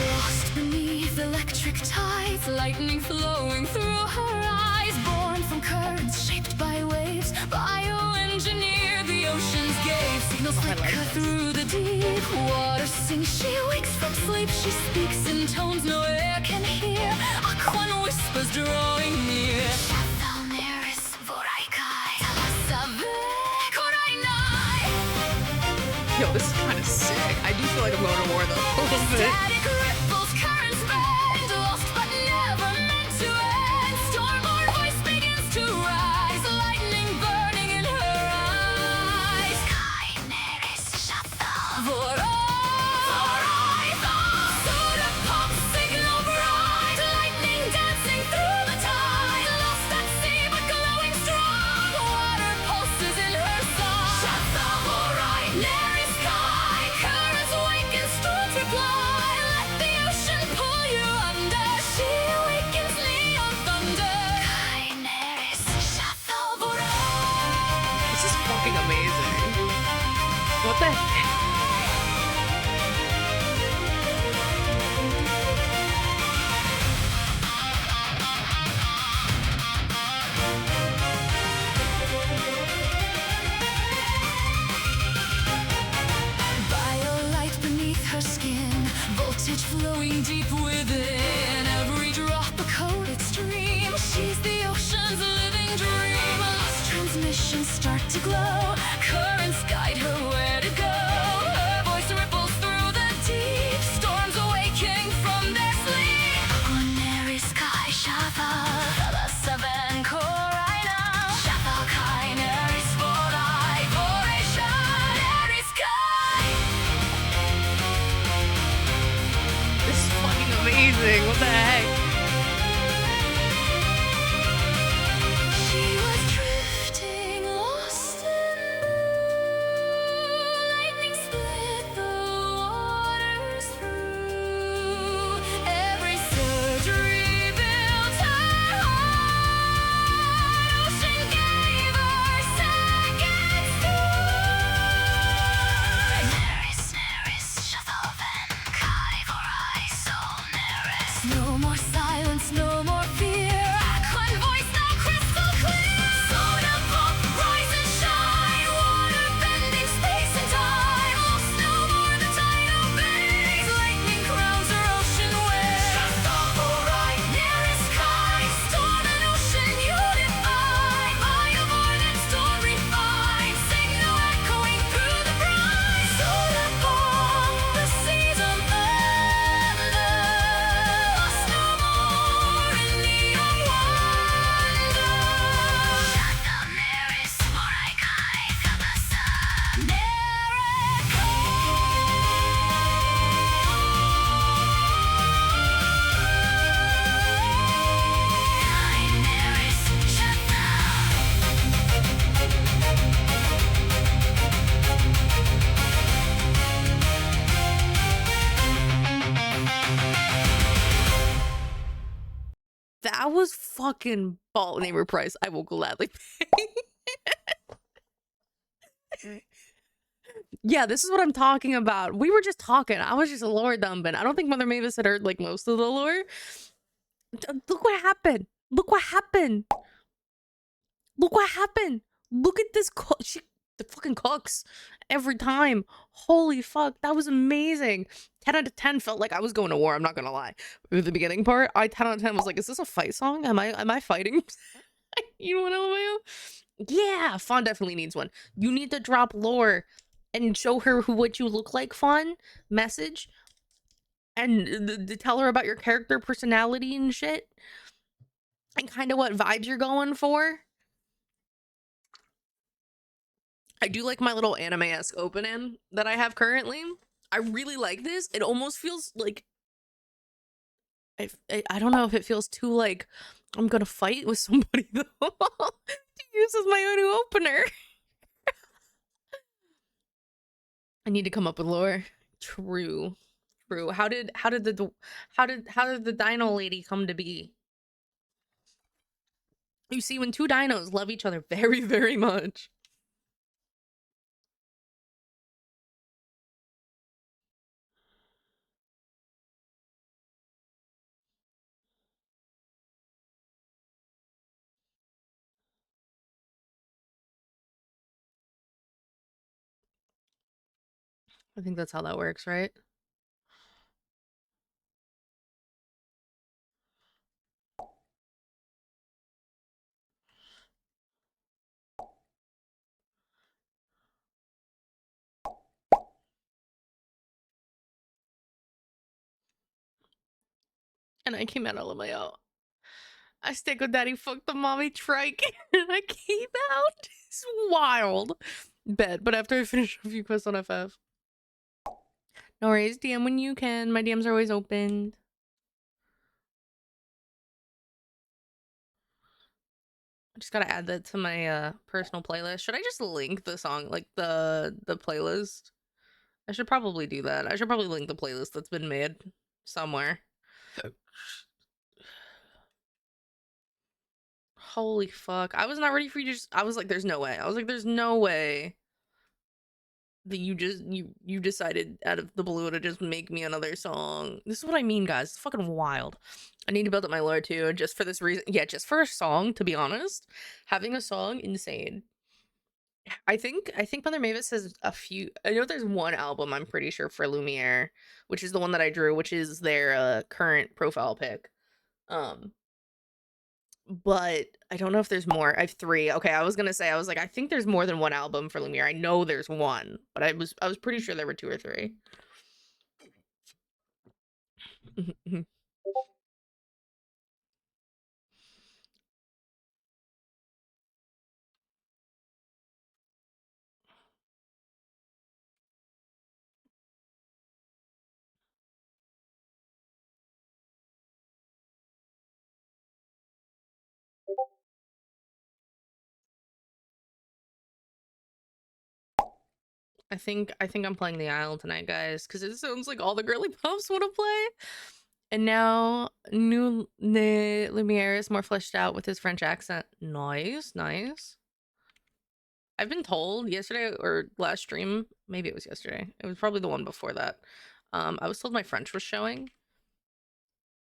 Lost beneath electric tides, lightning flowing through her eyes. Born from currents shaped by waves, bioengineer the ocean's gave. Signals flicker through the deep, water sings. She wakes from sleep, she speaks in tones no air can hear. Aquan whispers drawing near. Shathalneris voraikai, talasave korainai. Yo, this is kind of sick. I do feel like I'm going to war though. A little bit. Static ripples, currents bend, lost but never meant to end. Stormborn voice begins to rise, lightning burning in her eyes. Kaineris Shathal Soda Pop signal bright, lightning dancing through the tide. Lost at sea but glowing strong, water pulses in her song. Shathal Nary sky, currents wake and storms reply. Let the ocean pull you under, she awakens neon thunder. Kaineris Shathal This is fucking amazing. What the heck? Biolight beneath her skin, voltage flowing deep within. Every drop a coded stream. She's the ocean's living dream. Lost transmissions start to glow. Currents guide her where to go. Her voice ripples through the deep. Storms awaking from their sleep. Aquanary sky, Shathal, Seven Coraina. Shathal, Kaineris, Vorai, Voration, Aries sky. This is fucking amazing. What the heck? She was drifting, lost in blue. Lightning split the waters through. Every surge rebuilt her heart. Ocean gave her seconds through. Neris, Shathalven, Kai, Vorai, Sol, Neris. No more silence, no more fear. Aquan voice now crystal clear. Soda Pop, rise and shine. Water bending space and time. Lost no more, the tide obeys. Lightning crowns her ocean waves. Shathal Vorai, nearest sky. Storm and ocean unified. Bioborn and storm refined. Signal echoing through the brine. Soda Pop, the seas of thunder. Lost no more in neon wonder. Shathal Neris, Voraikai, Thalassa, Kaineris, Shathal. That was fucking ball neighbor price. I will gladly pay. Yeah, this is what I'm talking about. We were just talking. I was just lore dumping. I don't think Mother Mavis had heard like most of the lore. Look what happened. Look what happened. Look what happened. Look at this. the fucking cooks every time. Holy fuck, that was amazing. 10 out of 10 felt like I was going to war, I'm not gonna lie. With the beginning part, I 10 out of 10 was like, is this a fight song? Am I fighting? You know what, LMAO? Yeah, Fawn definitely needs one. You need to drop lore and show her what you look like, Fawn. Message. And tell her about your character personality and shit. And kind of what vibes you're going for. I do like my little anime-esque open-in that I have currently. I really like this. It almost feels like... I don't know if it feels too like I'm gonna fight with somebody though to use as my own opener. I need to come up with lore. True. How did the dino lady come to be? You see, when two dinos love each other very, very much. I think that's how that works, right? And I came out of LMAO. I stick with daddy, fuck the mommy trike, and I came out. It's wild. Bet, but after I finish a few quests on FF. No worries, DM when you can. My DMs are always open. I just gotta add that to my personal playlist. Should I just link the song, like the playlist? I should probably do that. I should probably link the playlist that's been made somewhere. Holy fuck. I was not ready for you to just... I was like, there's no way. I was like, there's no way that you decided out of the blue to just make me another song. This is what I mean, guys. It's fucking wild. I need to build up my lore too, just for this reason. Yeah, just for a song, to be honest. Having a song, insane. I think Mother Mavis has a few... I know there's one album, I'm pretty sure, for Lumiere, which is the one that I drew, which is their current profile pic. But I don't know if there's more. I have 3. Okay, I was gonna say, I was like, I think there's more than one album for Lumiere. I know there's one, but I was pretty sure there were 2 or 3. I think I'm playing the Isle tonight, guys, because it sounds like all the girly pops want to play. And now new Lumiere is more fleshed out with his French accent. Nice, nice. I've been told yesterday or last stream, maybe it was yesterday. It was probably the one before that. I was told my French was showing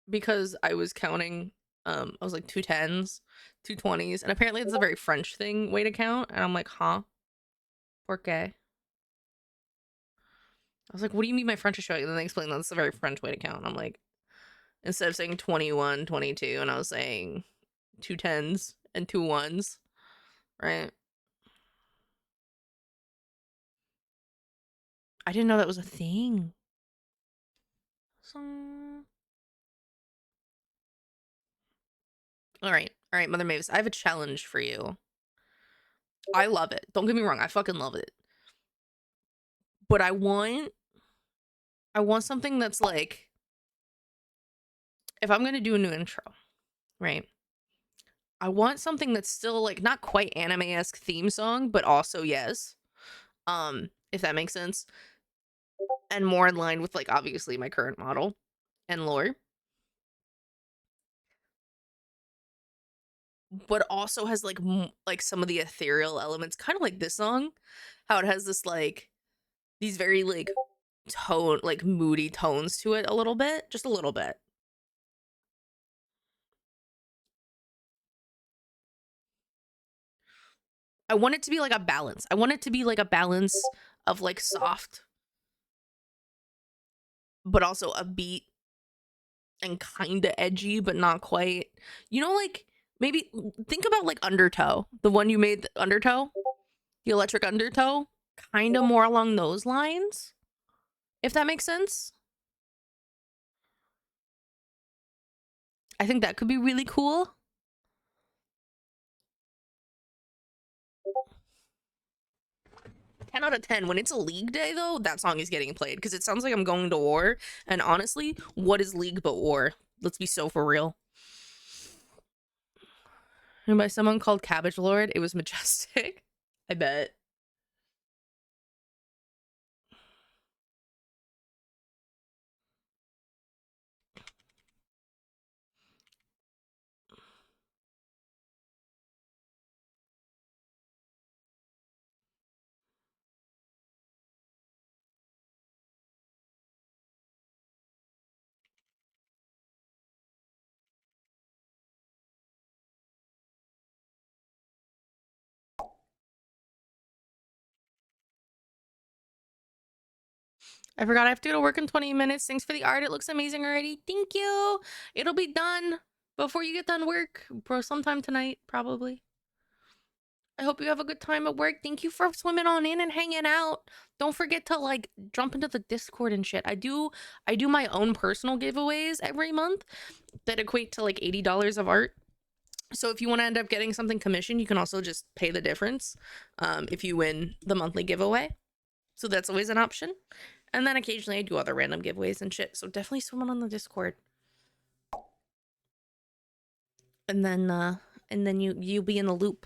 because I was counting. I was like 2 10s, 2 20s, and apparently it's a very French thing way to count. And I'm like, huh? Por qué? I was like, what do you mean my French is showing? And then they explained that's a very French way to count. I'm like, instead of saying 21, 22, and I was saying 2 10s and 2 1s, right? I didn't know that was a thing. So... All right, Mother Mavis, I have a challenge for you. I love it. Don't get me wrong, I fucking love it. But I want something that's like, if I'm gonna do a new intro, right? I want something that's still like not quite anime-esque theme song, but also yes. If that makes sense. And more in line with like obviously my current model and lore. But also has like like some of the ethereal elements, kind of like this song, how it has this like these very like tone, like moody tones to it a little bit, just a little bit. I want it to be like a balance. I want it to be like a balance of like soft, but also upbeat and kind of edgy, but not quite. You know, like maybe think about like Undertow, the one you made, Undertow, the electric Undertow, kind of more along those lines, if that makes sense. I think that could be really cool. Ten out of 10. When it's a League day, though, that song is getting played because it sounds like I'm going to war. And honestly, what is League but war? Let's be so for real. And by someone called Cabbage Lord, it was majestic. I bet. I forgot I have to go to work in 20 minutes. Thanks for the art. It looks amazing already. Thank you. It'll be done before you get done work, bro. Sometime tonight, probably. I hope you have a good time at work. Thank you for swimming on in and hanging out. Don't forget to like jump into the Discord and shit. I do my own personal giveaways every month that equate to like $80 of art. So if you want to end up getting something commissioned, you can also just pay the difference if you win the monthly giveaway. So that's always an option. And then occasionally I do other random giveaways and shit. So definitely swim on the Discord. And then you'll be in the loop.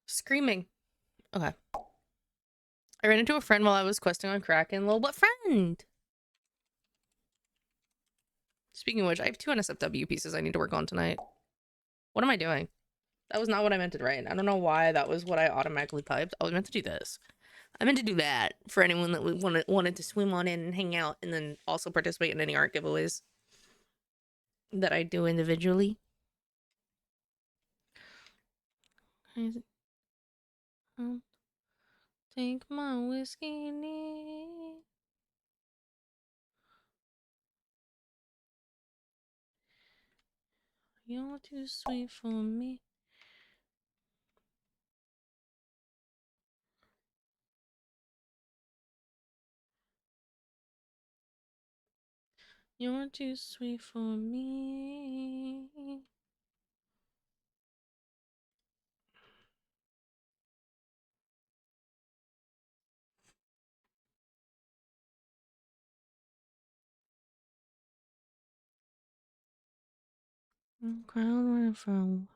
Screaming. Okay. I ran into a friend while I was questing on Kraken. Lol, what friend? Speaking of which, I have 2 NSFW pieces I need to work on tonight. What am I doing? That was not what I meant to write. I don't know why that was what I automatically typed. I was meant to do this. I meant to do that for anyone that wanted to swim on in and hang out and then also participate in any art giveaways that I do individually. Take my whiskey neat. You're too sweet for me. You're too sweet for me. Crown where from?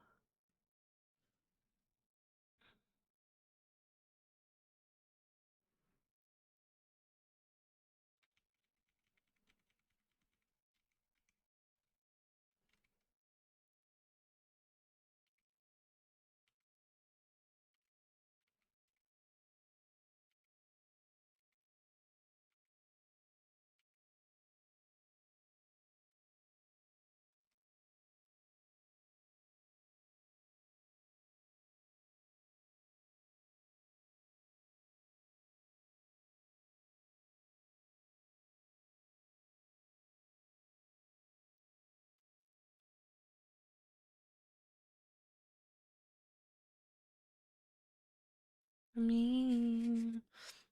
Me.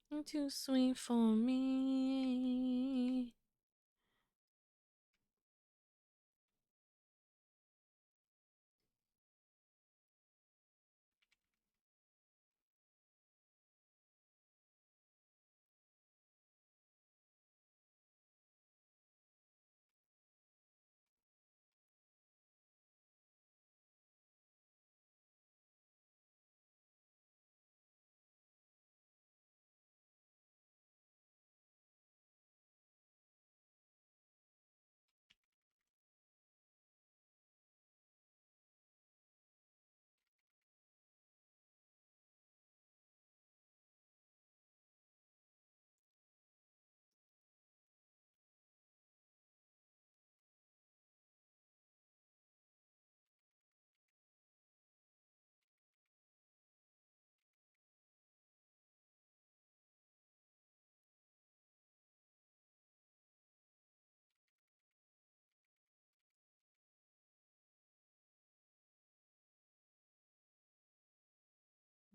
You're too sweet for me.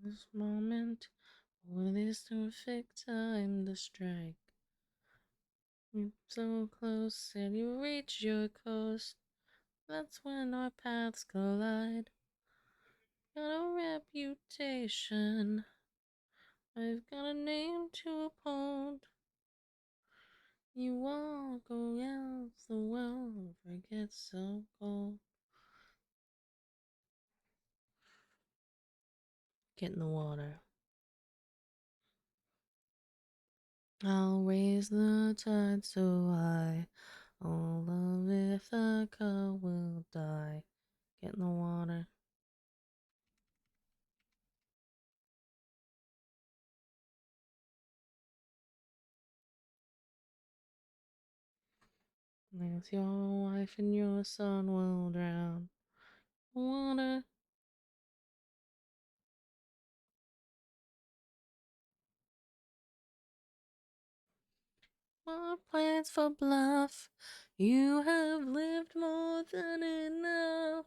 This moment, with this perfect time to strike. You're so close and you reach your coast. That's when our paths collide. Got a reputation. I've got a name to uphold. You walk against the world, forget so cold. Get in the water. I'll raise the tide so high. All of Ithaca will die. Get in the water. As your wife and your son will drown. Water. More plans for bluff. You have lived more than enough.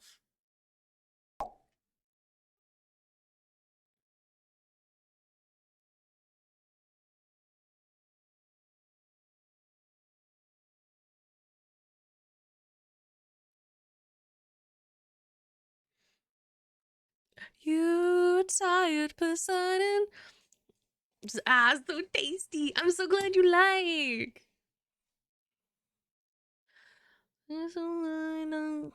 You tired Poseidon. So tasty. I'm so glad you like. There's a line on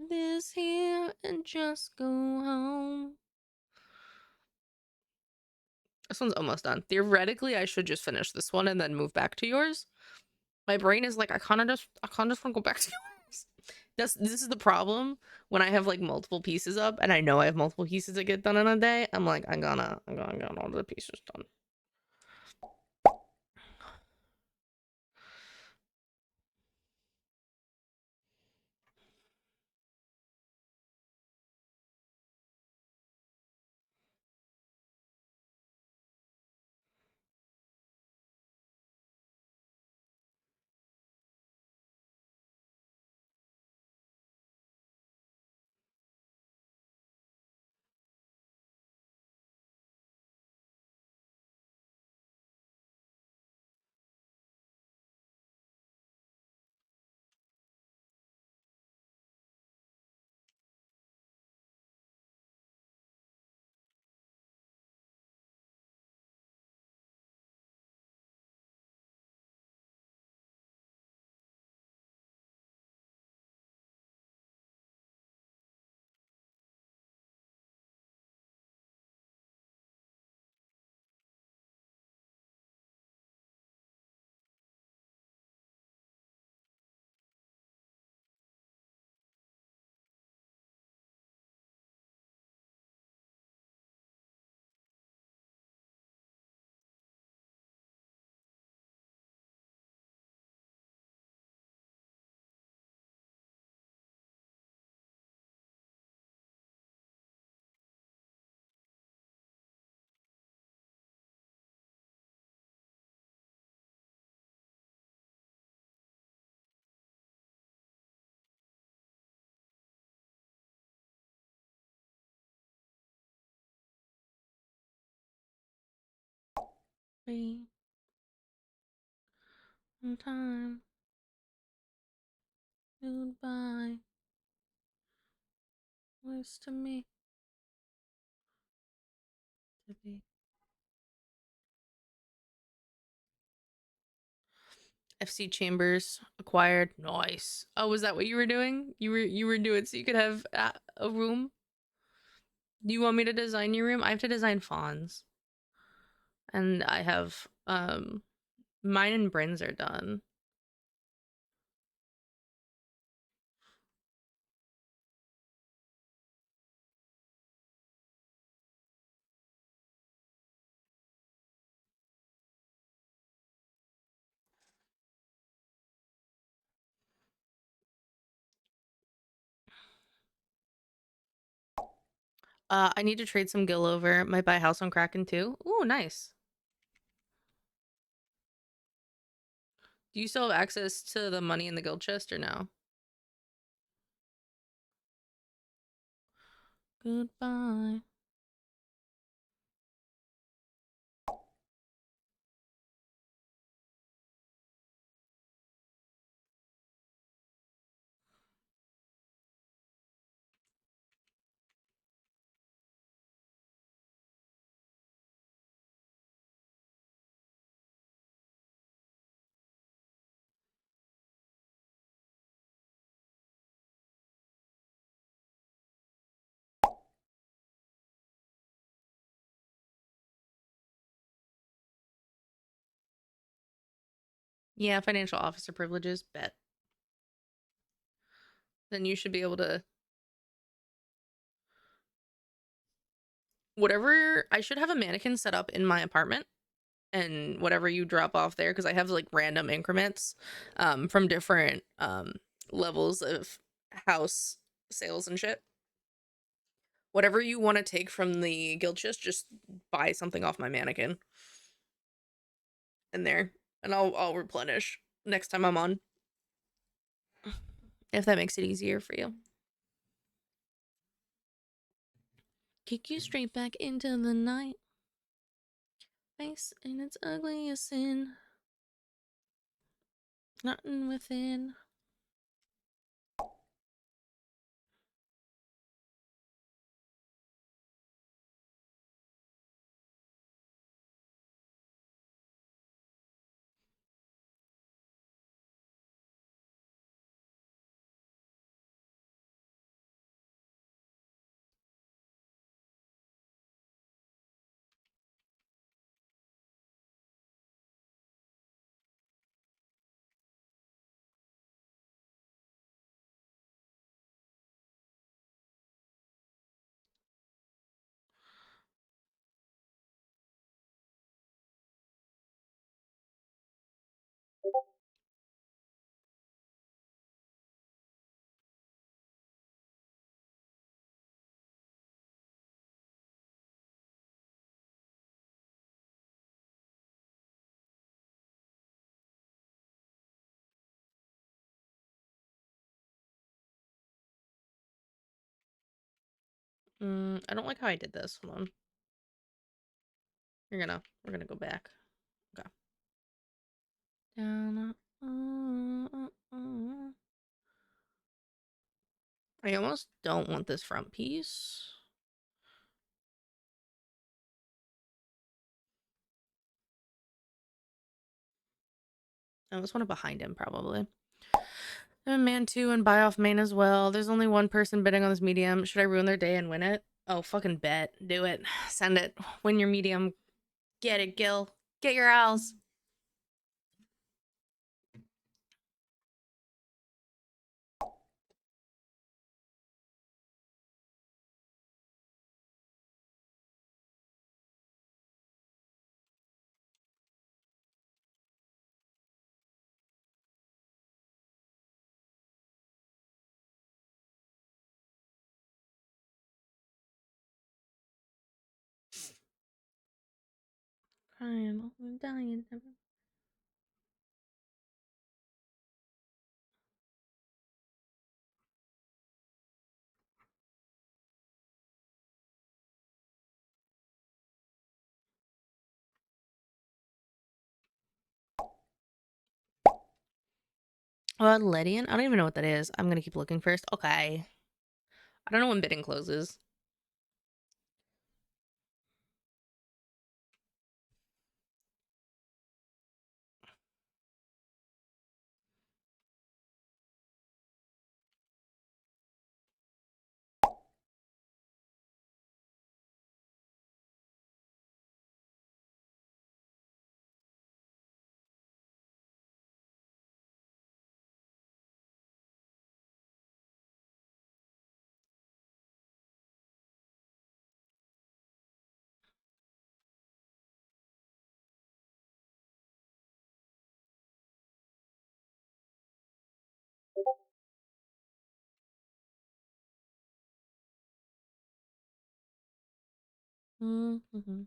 this here and just go home. This one's almost done. Theoretically, I should just finish this one and then move back to yours. My brain is like, I kind of just want to go back to yours. This is the problem when I have like multiple pieces up and I know I have multiple pieces that get done in a day. I'm like, I'm gonna get all the pieces done. Be in time. Goodbye. Was to me to be. FC Chambers acquired. Nice. Oh, was that what you were doing? You were doing so you could have a room. Do you want me to design your room? I have to design fawns, and I have mine and Bryn's are done. I need to trade some Gil over. Might buy a house on Kraken too. Ooh, nice. Do you still have access to the money in the guild chest or no? Goodbye. Yeah, financial officer privileges. Bet. Then you should be able to. Whatever. I should have a mannequin set up in my apartment, and whatever you drop off there, because I have like random increments from different levels of house sales and shit. Whatever you want to take from the guild chest, just buy something off my mannequin in there, and I'll replenish next time I'm on. If that makes it easier for you. Kick you straight back into the night. Face in its ugliest sin. Nothing within. I don't like how I did this. Hold on. We're gonna go back. Okay. Down. I almost don't want this front piece. I almost want it behind him, probably. I'm man 2 and buy off main as well. There's only one person bidding on this medium. Should I ruin their day and win it? Oh, fucking bet. Do it. Send it. Win your medium. Get it, Gil. Get your owls. Crying, I'm dying. Lydian? I don't even know what that is. I'm gonna keep looking first. Okay. I don't know when bidding closes. Mm-hmm.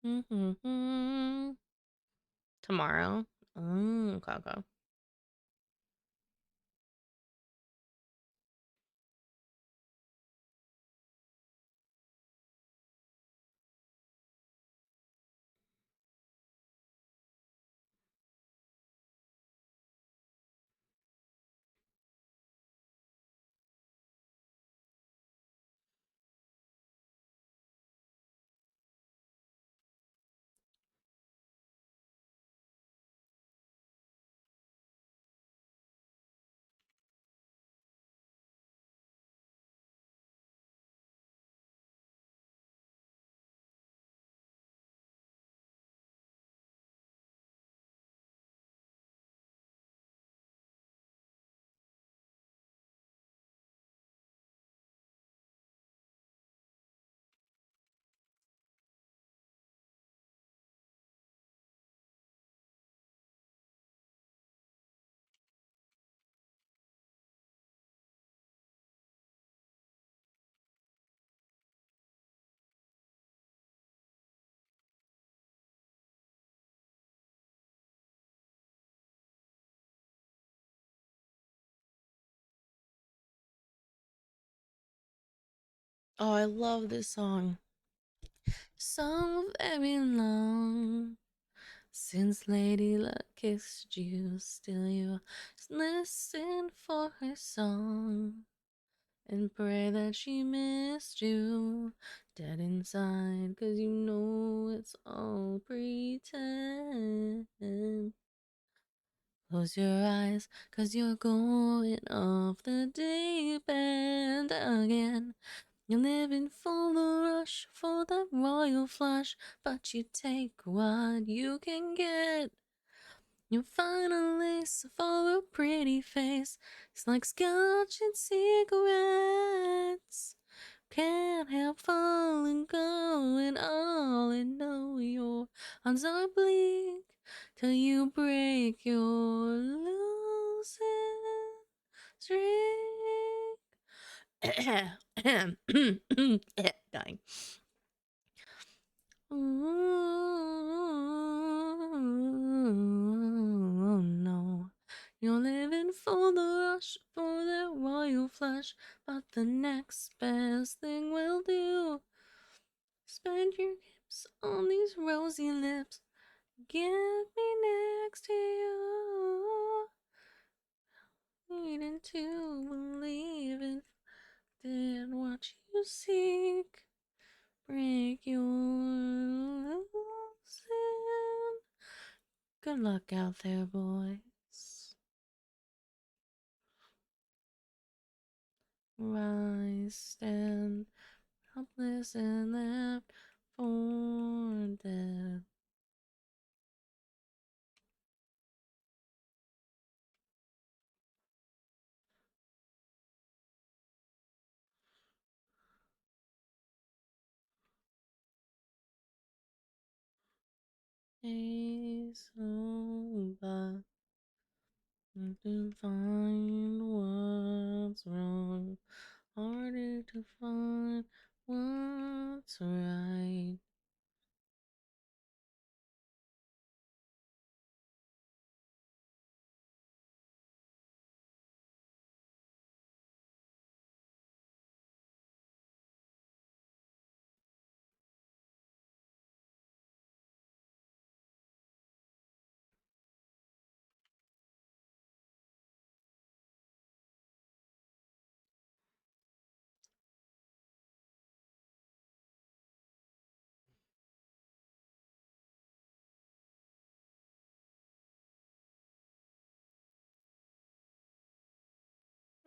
Mm-hmm. Tomorrow. Okay, okay. Oh, I love this song. So very long. Since Lady Luck kissed you, still you listen for her song and pray that she missed you dead inside, 'cause you know it's all pretend. Close your eyes, 'cause you're going off the deep end again. You're living for the rush, for the royal flush, but you take what you can get. You find a lace for a pretty face. It's like scotch and cigarettes. Can't help falling, going all in. Know your odds are bleak till you break your losing streak. Dying. Oh no. You're living for the rush, for that royal flush, but the next best thing will do. Spend your hips on these rosy lips. Get me next to you. Needing to believe it. Did what you seek. Break your losing. Good luck out there, boys. Rise, stand, helpless and left for dead. It's over. To find what's wrong, harder to find what's right.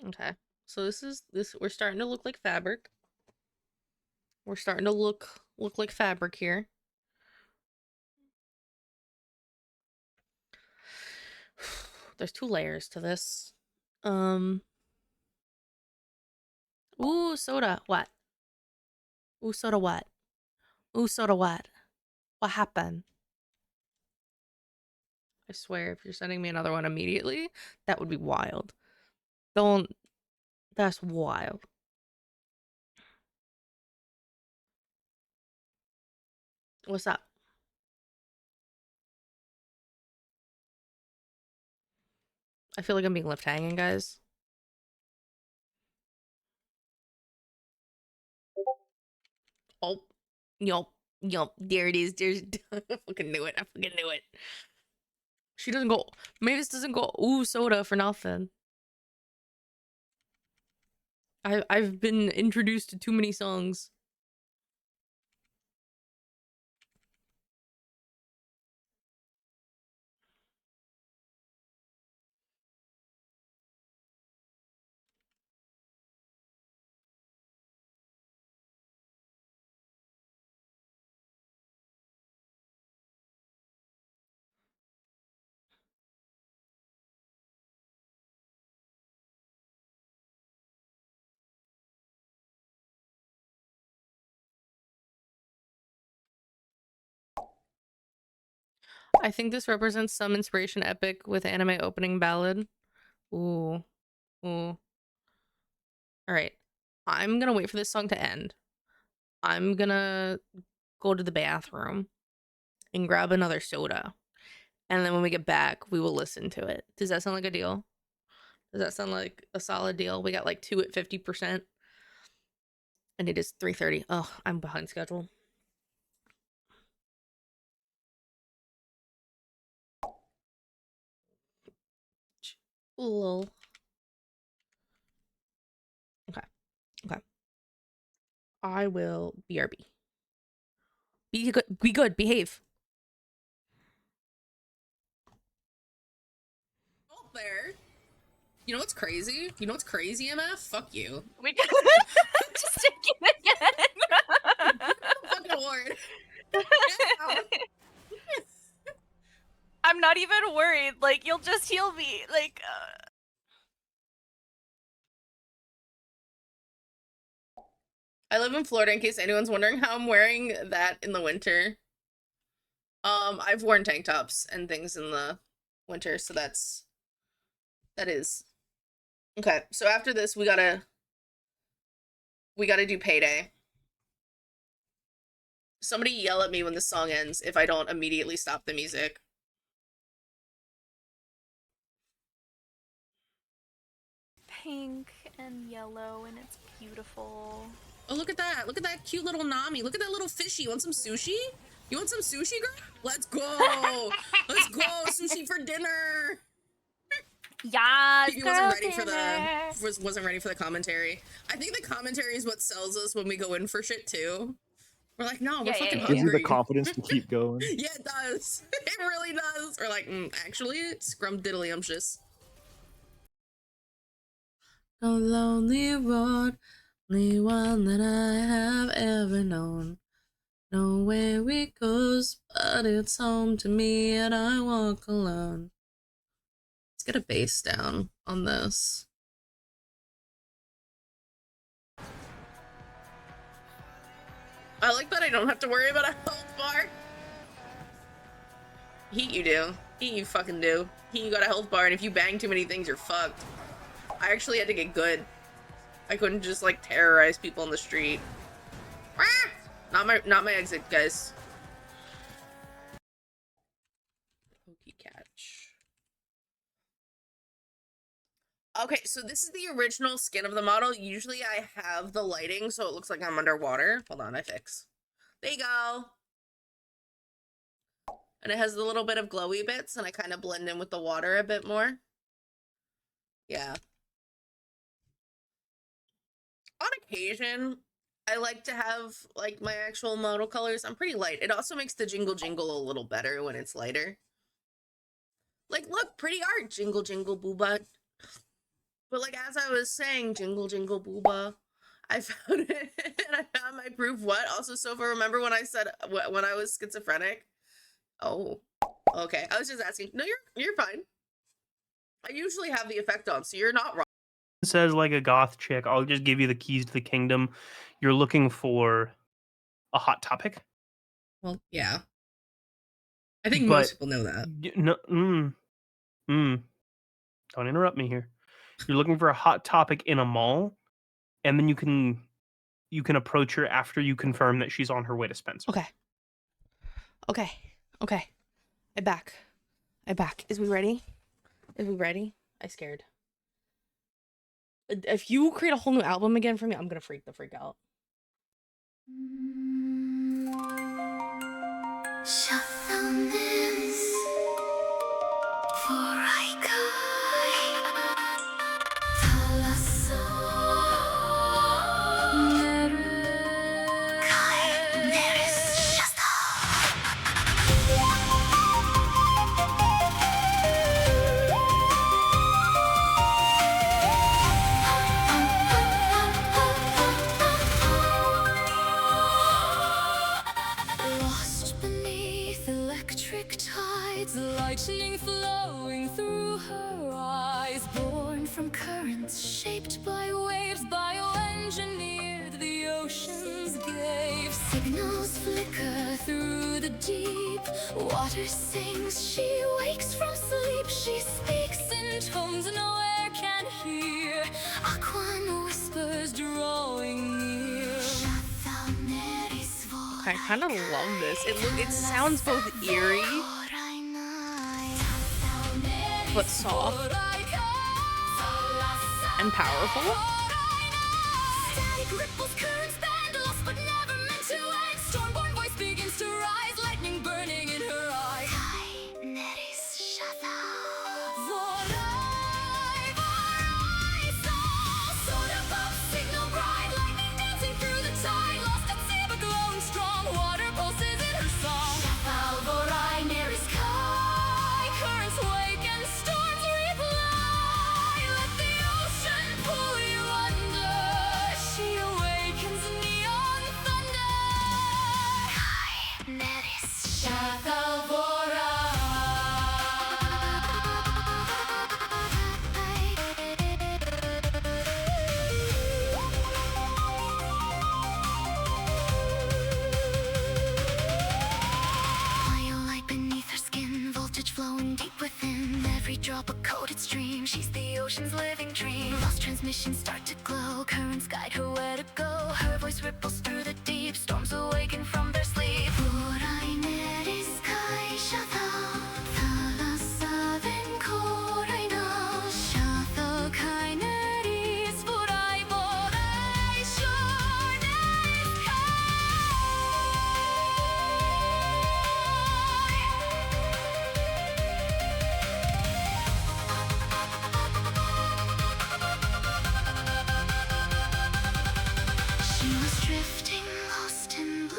Okay. So this we're starting to look like fabric. We're starting to look like fabric here. There's two layers to this. Ooh, soda. What? Ooh, soda what? Ooh, soda what? What happened? I swear, if you're sending me another one immediately, that would be wild. Don't. That's wild. What's up? I feel like I'm being left hanging, guys. Oh, yup, yup. There it is. There's. I fucking knew it. I fucking knew it. She doesn't go. Mavis doesn't go. Ooh, soda for nothing. I've been introduced to too many songs. I think this represents some inspiration epic with anime opening ballad. Ooh, ooh. All right. I'm gonna wait for this song to end. I'm gonna go to the bathroom and grab another soda. And then when we get back, we will listen to it. Does that sound like a deal? Does that sound like a solid deal? We got like 2 at 50%. And it is 3:30. Oh, I'm behind schedule. Lol. Okay. Okay. I will BRB. Be good. Be good. Behave. Oh, there. You know what's crazy? You know what's crazy, MF? Fuck you. We got just taking it again. Fucking award. I'm not even worried. Like, you'll just heal me. Like, I live in Florida, in case anyone's wondering how I'm wearing that in the winter. I've worn tank tops and things in the winter, so that is. Okay, so after this, we gotta do Payday. Somebody yell at me when the song ends if I don't immediately stop the music. pink and yellow, and it's beautiful. Oh, look at that. Look at that cute little Nami. Look at that little fishy. You want some sushi? You want some sushi, girl? Let's go. Let's go. Sushi for dinner. Yes, He wasn't ready for the commentary. I think the commentary is what sells us when we go in for shit too. We're like, no, we're fucking Gives you hungry. the confidence to keep going. Yeah, it does. It really does. We're like, actually, it's scrumdiddlyumptious. A lonely road, only one that I have ever known. Nowhere it goes, but it's home to me, and I walk alone. Let's get a bass down on this. I like that I don't have to worry about a health bar. Heat you do. Heat you fucking do. Heat you got a health bar, and if you bang too many things, you're fucked. I actually had to get good. I couldn't just like terrorize people in the street. Not my exit, guys. Pokey catch. Okay, so this is the original skin of the model. Usually I have the lighting so it looks like I'm underwater. Hold on, I fix. There you go. And it has a little bit of glowy bits, and I kind of blend in with the water a bit more. Yeah. On occasion, I like to have like my actual model colors. I'm pretty light. It also makes the jingle jingle a little better when it's lighter. Like, look, pretty art, jingle jingle booba. But like as I was saying, jingle jingle booba, I found it and I found my proof. What? Also, Sofa, remember when I said when I was schizophrenic? Oh, okay. I was just asking. No, you're fine. I usually have the effect on, so you're not wrong. Says like a goth chick, I'll just give you the keys to the kingdom. You're looking for a hot topic? Well, yeah. I think most people know that. No, don't interrupt me here. You're looking for a hot topic in a mall, and then you can approach her after you confirm that she's on her way to Spencer. Okay. I back. Is we ready? I scared. If you create a whole new album again for me, I'm gonna freak out. Lost beneath electric tides, lightning flowing through her eyes. Born from currents shaped by waves, bioengineered, the oceans gave. Signals flicker through the deep. Water sings, she wakes from sleep. She speaks in tones no air can hear. Aquan whispers drawing near. I kind of love this. It sounds both eerie but soft and powerful. Static ripples, currents bend, lost but never meant to end. Stormborn voice begins to rise, lightning burning in her eyes. copper-coated stream. She's the ocean's living dream. Lost transmissions start to glow. Currents guide her where to go. Her voice ripples through the deep. Storms awaken from their sleep. Borai neris kai shatha. Thalasaven korai na. Shatha kai neris. Borai borai shore neris kai. She was drifting, lost in blue.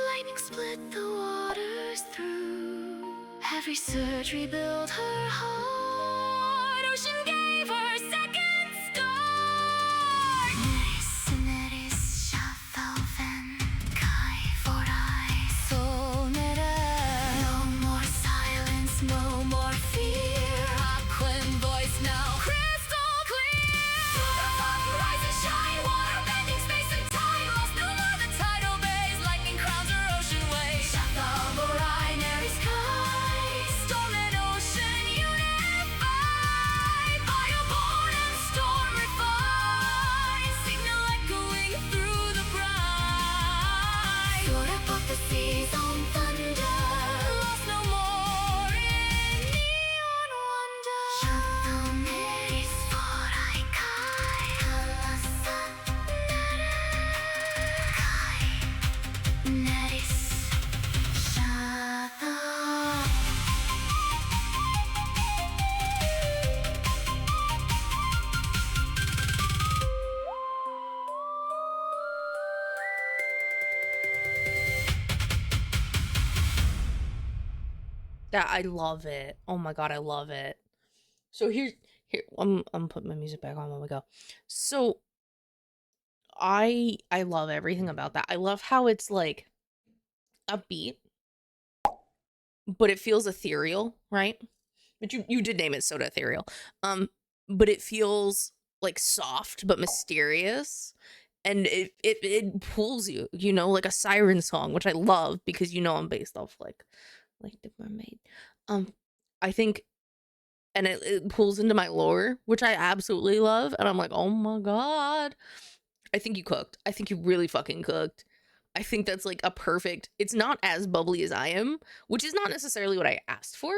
Lightning split the waters through. Every surge rebuilt her heart. Ocean gave her second start. Neris shathalven kai forai solnera. No more silence, no more fear. Aquan voice now crystal clear. Rise and shine, water bending space and time. Lost no more the tidal bays. Lightning crowns her ocean waves. Shathalborai neris kai. Storm and ocean unified. Fireborn and storm refined. Signal echoing through the brine. Soar above the seas on thunder. Lost no more in neon wonder. Shathal neris forai kai. Alasan kai. Neris Shathal. That I love it. Oh my god, I love it. So here I'm putting my music back on when we go. So I love everything about that. I love how it's like upbeat, but it feels ethereal, right? But you did name it Soda Ethereal. But it feels like soft but mysterious. And it pulls you, you know, like a siren song, which I love because you know I'm based off like the mermaid. I think and it pulls into my lore, which I absolutely love, and I'm like, oh my god. I think you cooked. I think you really fucking cooked. I think that's like a perfect. It's not as bubbly as I am, which is not necessarily what I asked for,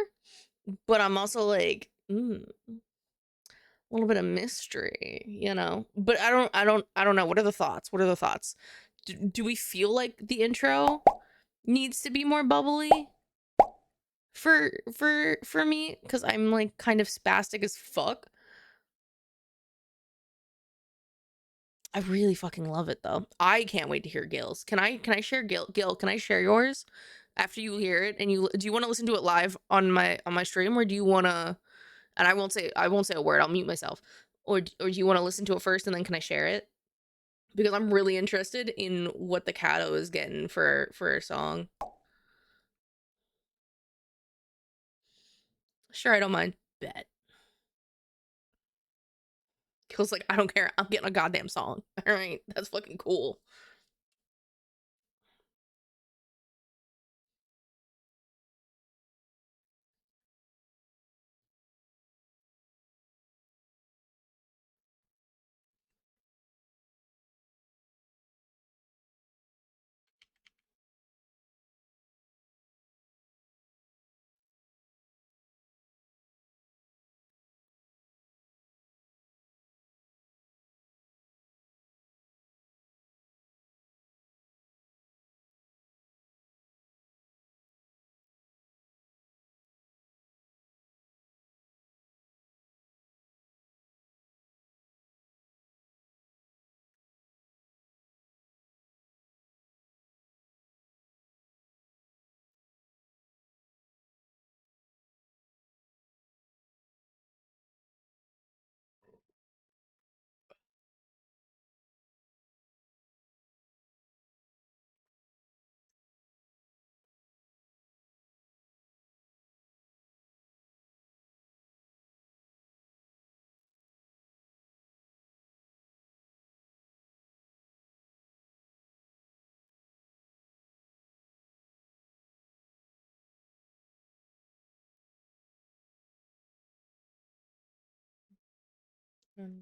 but I'm also like, a little bit of mystery, you know. But I don't know. What are the thoughts? What are the thoughts? Do we feel like the intro needs to be more bubbly for me? Because I'm like kind of spastic as fuck. I really fucking love it though. I can't wait to hear Gil's. Can I share Gil? Can I share yours after you hear it? And do you want to listen to it live on my stream, or do you want to? And I won't say a word. I'll mute myself. Or do you want to listen to it first and then can I share it? Because I'm really interested in what the Kato is getting for a song. Sure, I don't mind. Bet. Gil's like, I don't care. I'm getting a goddamn song. All right, that's fucking cool.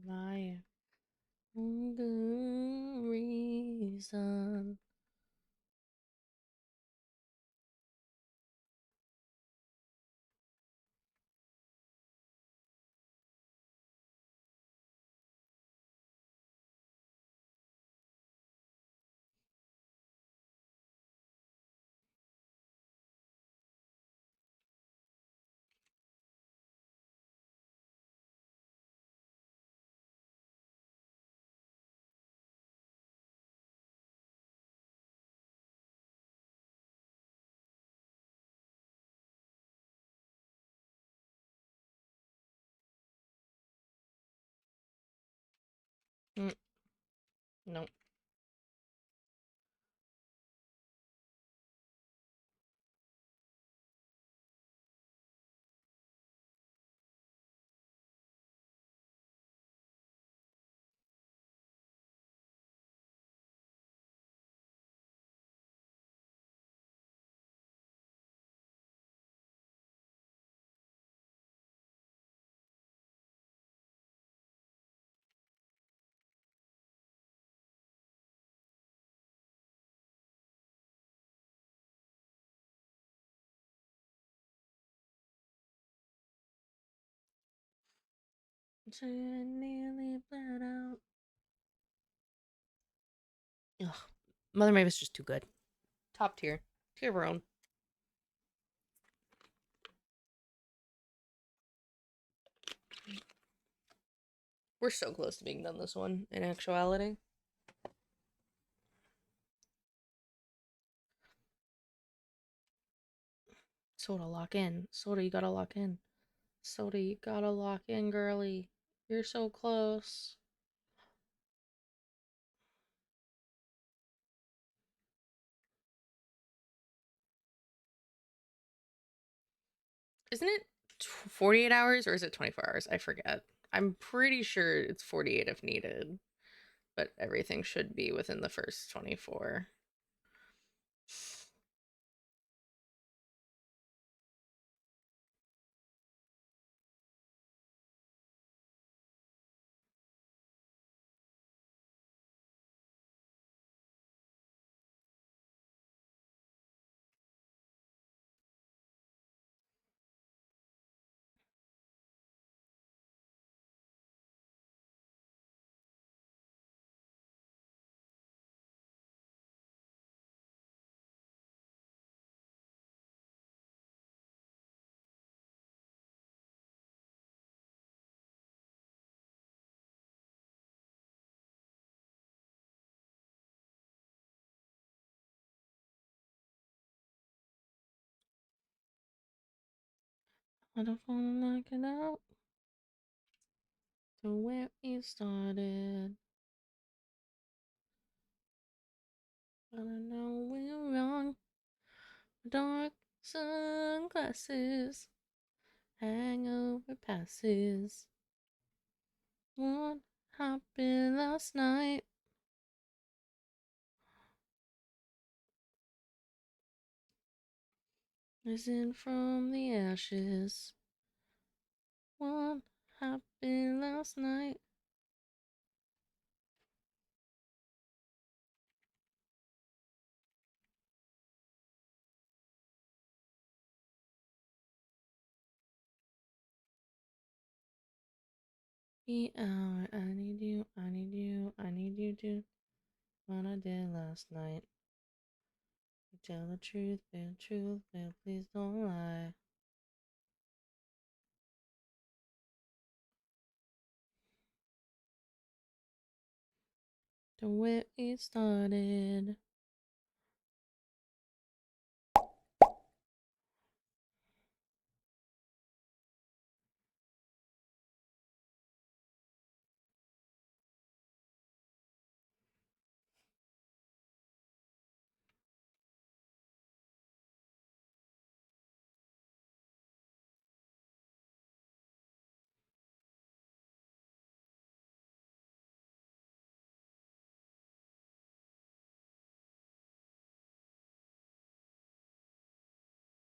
life. Good reason. No. So I nearly bled out. Ugh. Mother Mavis just too good. Top tier. Tier of her own. We're so close to being done this one, in actuality. Soda, lock in. Soda, you gotta lock in. Soda, you gotta lock in, girly. You're so close. Isn't it 48 hours or is it 24 hours? I forget. I'm pretty sure it's 48 if needed, but everything should be within the first 24. I don't wanna knock it out to where it started. But I know we're wrong. Dark sunglasses, hangover passes. What happened last night? Risen from the ashes. What happened last night? The hour, I need you, I need you, I need you to. What I did last night. Tell the truth, but please don't lie. To where it started.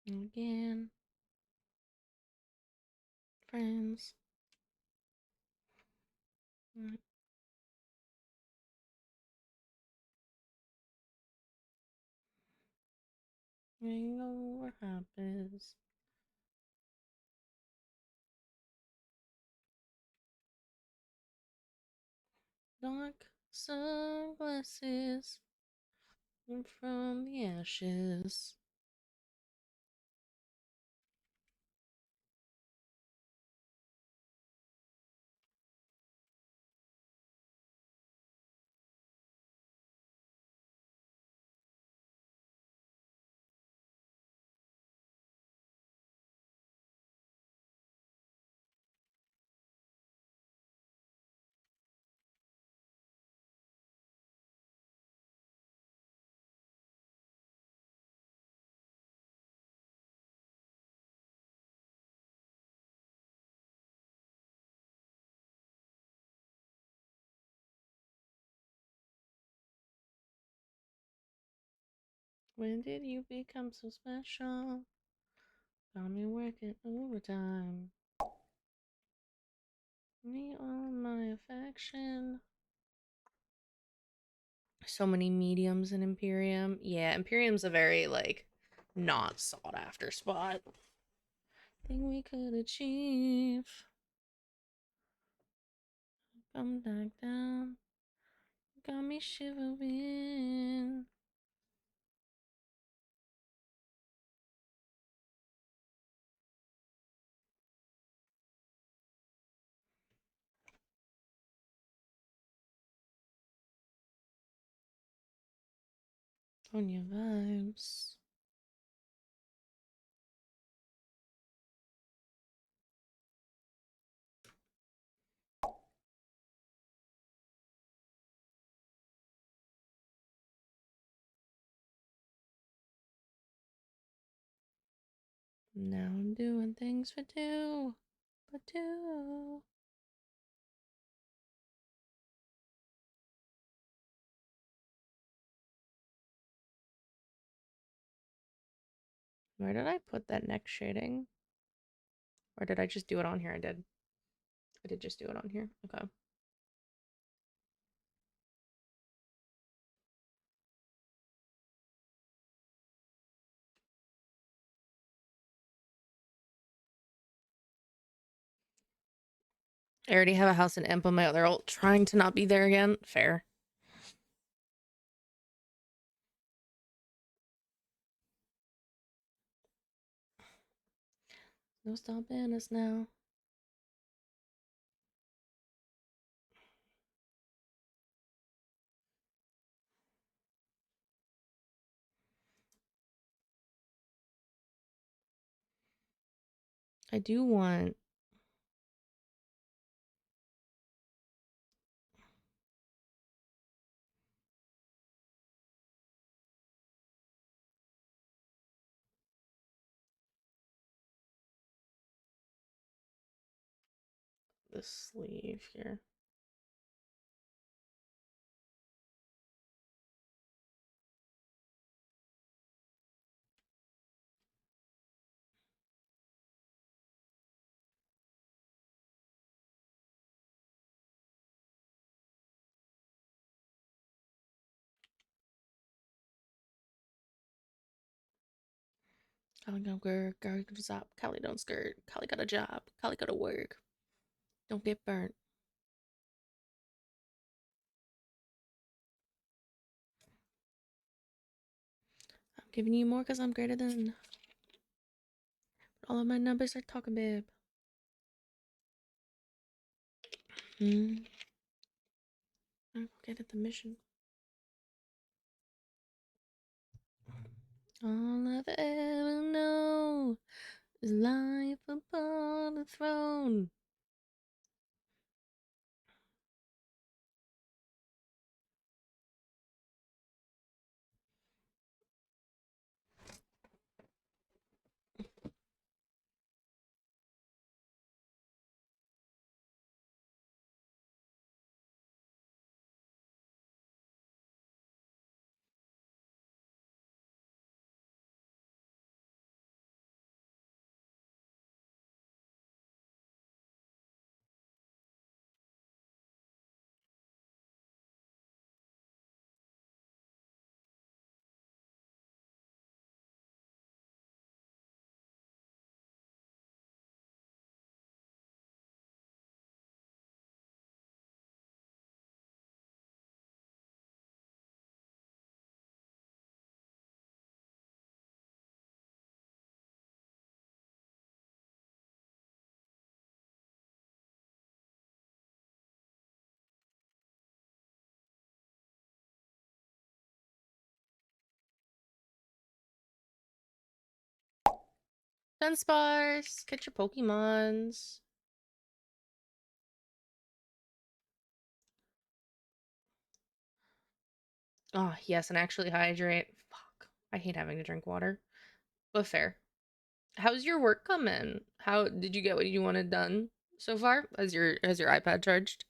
Again. Friends. Mm. You know what happens. Dark sunglasses from the ashes. When did you become so special? Got me working overtime. Me all my affection. So many mediums in Imperium. Yeah, Imperium's a very, like, not sought after spot. Thing we could achieve. Come back down. Got me shivering. On your vibes. Now I'm doing things for two. For two. Where did I put that neck shading? Or did I just do it on here? I did. I did just do it on here. Okay. I already have a house in Impa. My other ult trying to not be there again. Fair. No stopping us now. I do want this sleeve here. Callie got work, Callie got a job, Callie don't skirt, Callie got a job, Callie got to work. Don't get burnt. I'm giving you more because I'm greater than. All of my numbers are talking, babe. Hmm. I'll get at the mission. All I've ever known is life upon a throne. Dunsparce, catch your Pokemons. Oh, yes, and actually hydrate. Fuck. I hate having to drink water. But fair. How's your work coming? How did you get what you wanted done so far? Has your iPad charged?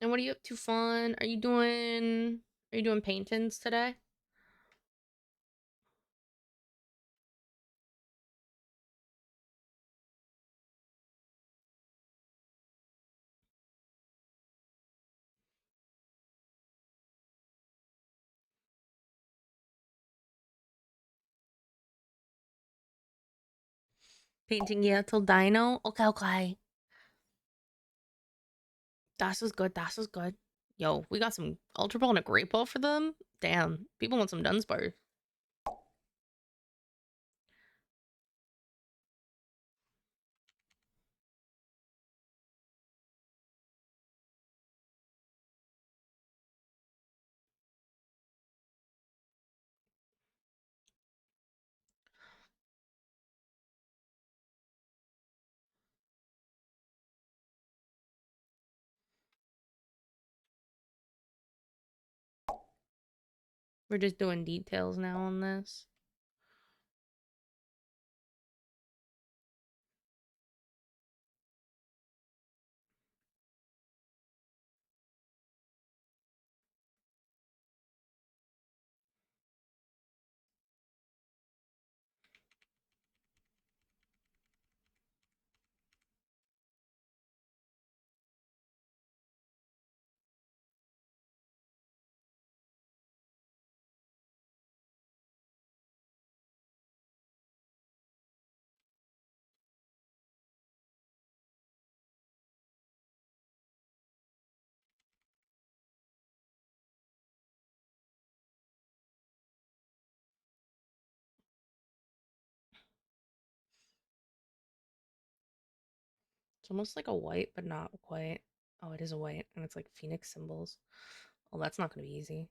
And what are you up to fun? Are you doing paintings today? Painting yeah till dino? Okay, okay. That was good. That was good. Yo, we got some Ultra Ball and a Great Ball for them. Damn, people want some Dunsparce. We're just doing details now on this. It's almost like a white, but not quite. Oh, it is a white, and it's like Phoenix symbols. Oh, that's not going to be easy.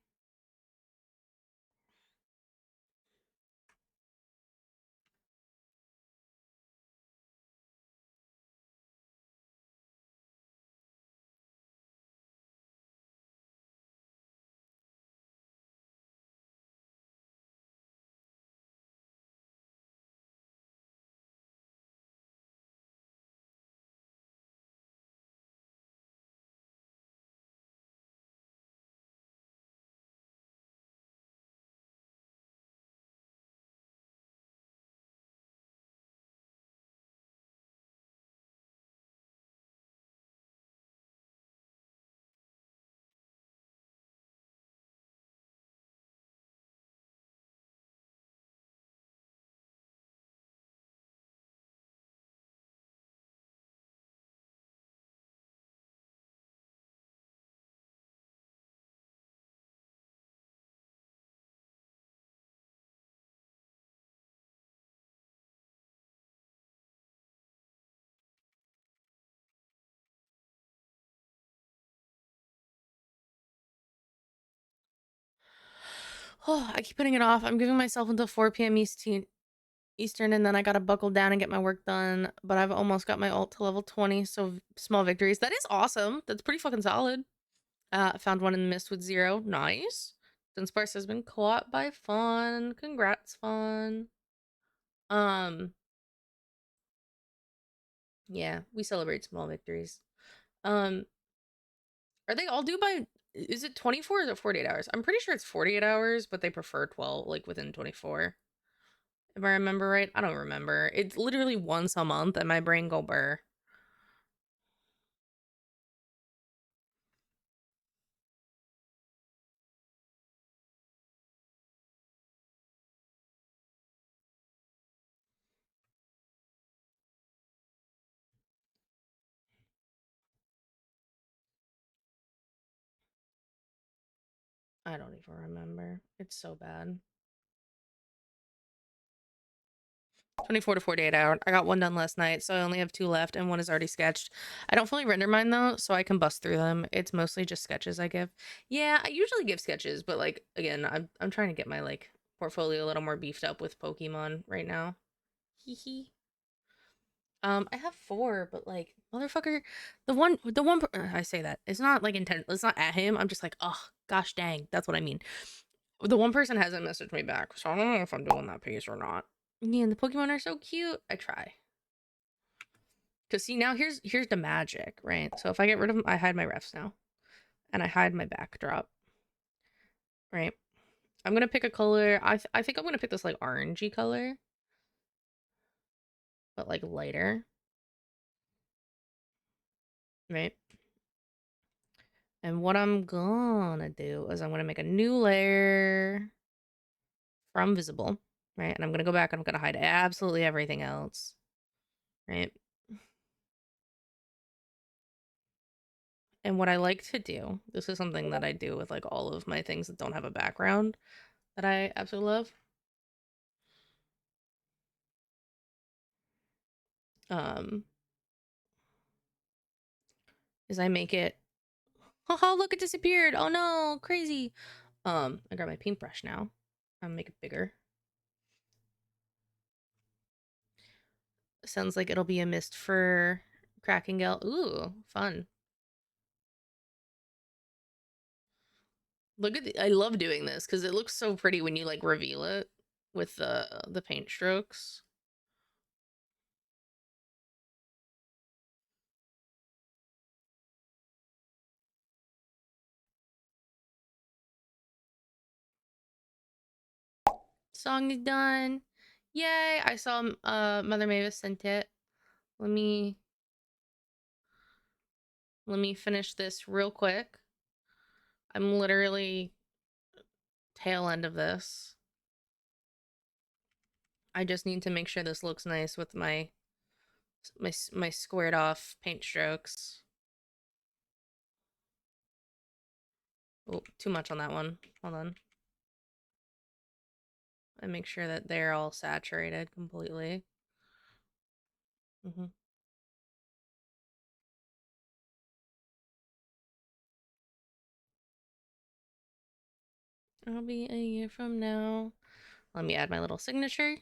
Oh, I keep putting it off. I'm giving myself until 4 p.m. Eastern, and then I gotta buckle down and get my work done. But I've almost got my ult to level 20, so small victories. That is awesome. That's pretty fucking solid. Found one in the mist with 0. Nice. Dunsparce has been caught by Fawn. Congrats, Fawn. Yeah, we celebrate small victories. Are they all due by, is it 24 or is it 48 hours? I'm pretty sure it's 48 hours, but they prefer 12, like within 24. If I remember right. I don't remember. It's literally once a month and my brain go burr. I don't even remember. It's so bad. 24 to 48 hours. I got one done last night, so I only have 2 left, and one is already sketched. I don't fully render mine though, so I can bust through them. It's mostly just sketches I give. Yeah, I usually give sketches, but like again, I'm trying to get my like portfolio a little more beefed up with Pokemon right now. Hee hee. I have 4, but like, motherfucker, I say that it's not like intent. It's not at him. I'm just like, oh gosh dang, that's what I mean. The one person hasn't messaged me back, so I don't know if I'm doing that piece or not. Yeah, and the Pokemon are so cute. I try. Cause see, now here's the magic, right? So if I get rid of them, I hide my refs now, and I hide my backdrop. Right. I'm gonna pick a color. I think I'm gonna pick this like orangey color, but like lighter. Right. And what I'm gonna do is I'm gonna make a new layer from visible, right? And I'm gonna go back and I'm gonna hide absolutely everything else, right? And what I like to do, this is something that I do with like all of my things that don't have a background that I absolutely love. Is I make it, oh look, it disappeared. Oh no, crazy. I grab my paintbrush now. I'll make it bigger. Sounds like it'll be a mist for Krakengal. Ooh, fun. Look at I love doing this because it looks so pretty when you like reveal it with the paint strokes. Song is done. Yay! I saw Mother Mavis sent it. Let me finish this real quick. I'm literally tail end of this. I just need to make sure this looks nice with my squared off paint strokes. Oh, too much on that one. Hold on. I make sure that they're all saturated completely. I'll be a year from now. Let me add my little signature.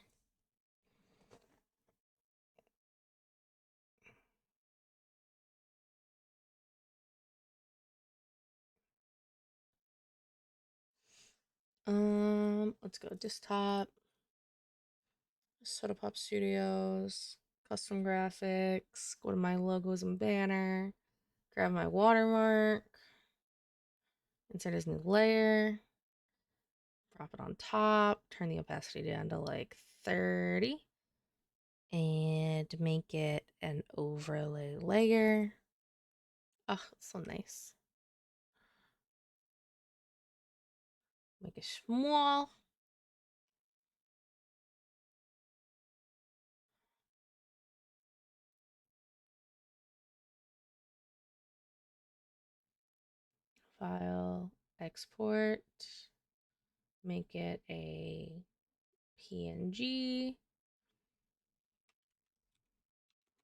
Let's go desktop, Soda Pop Studios, custom graphics, go to my logos and banner, grab my watermark, insert as new layer, drop it on top, turn the opacity down to like 30, and make it an overlay layer. Oh, it's so nice. Make it small. File, export, make it a PNG.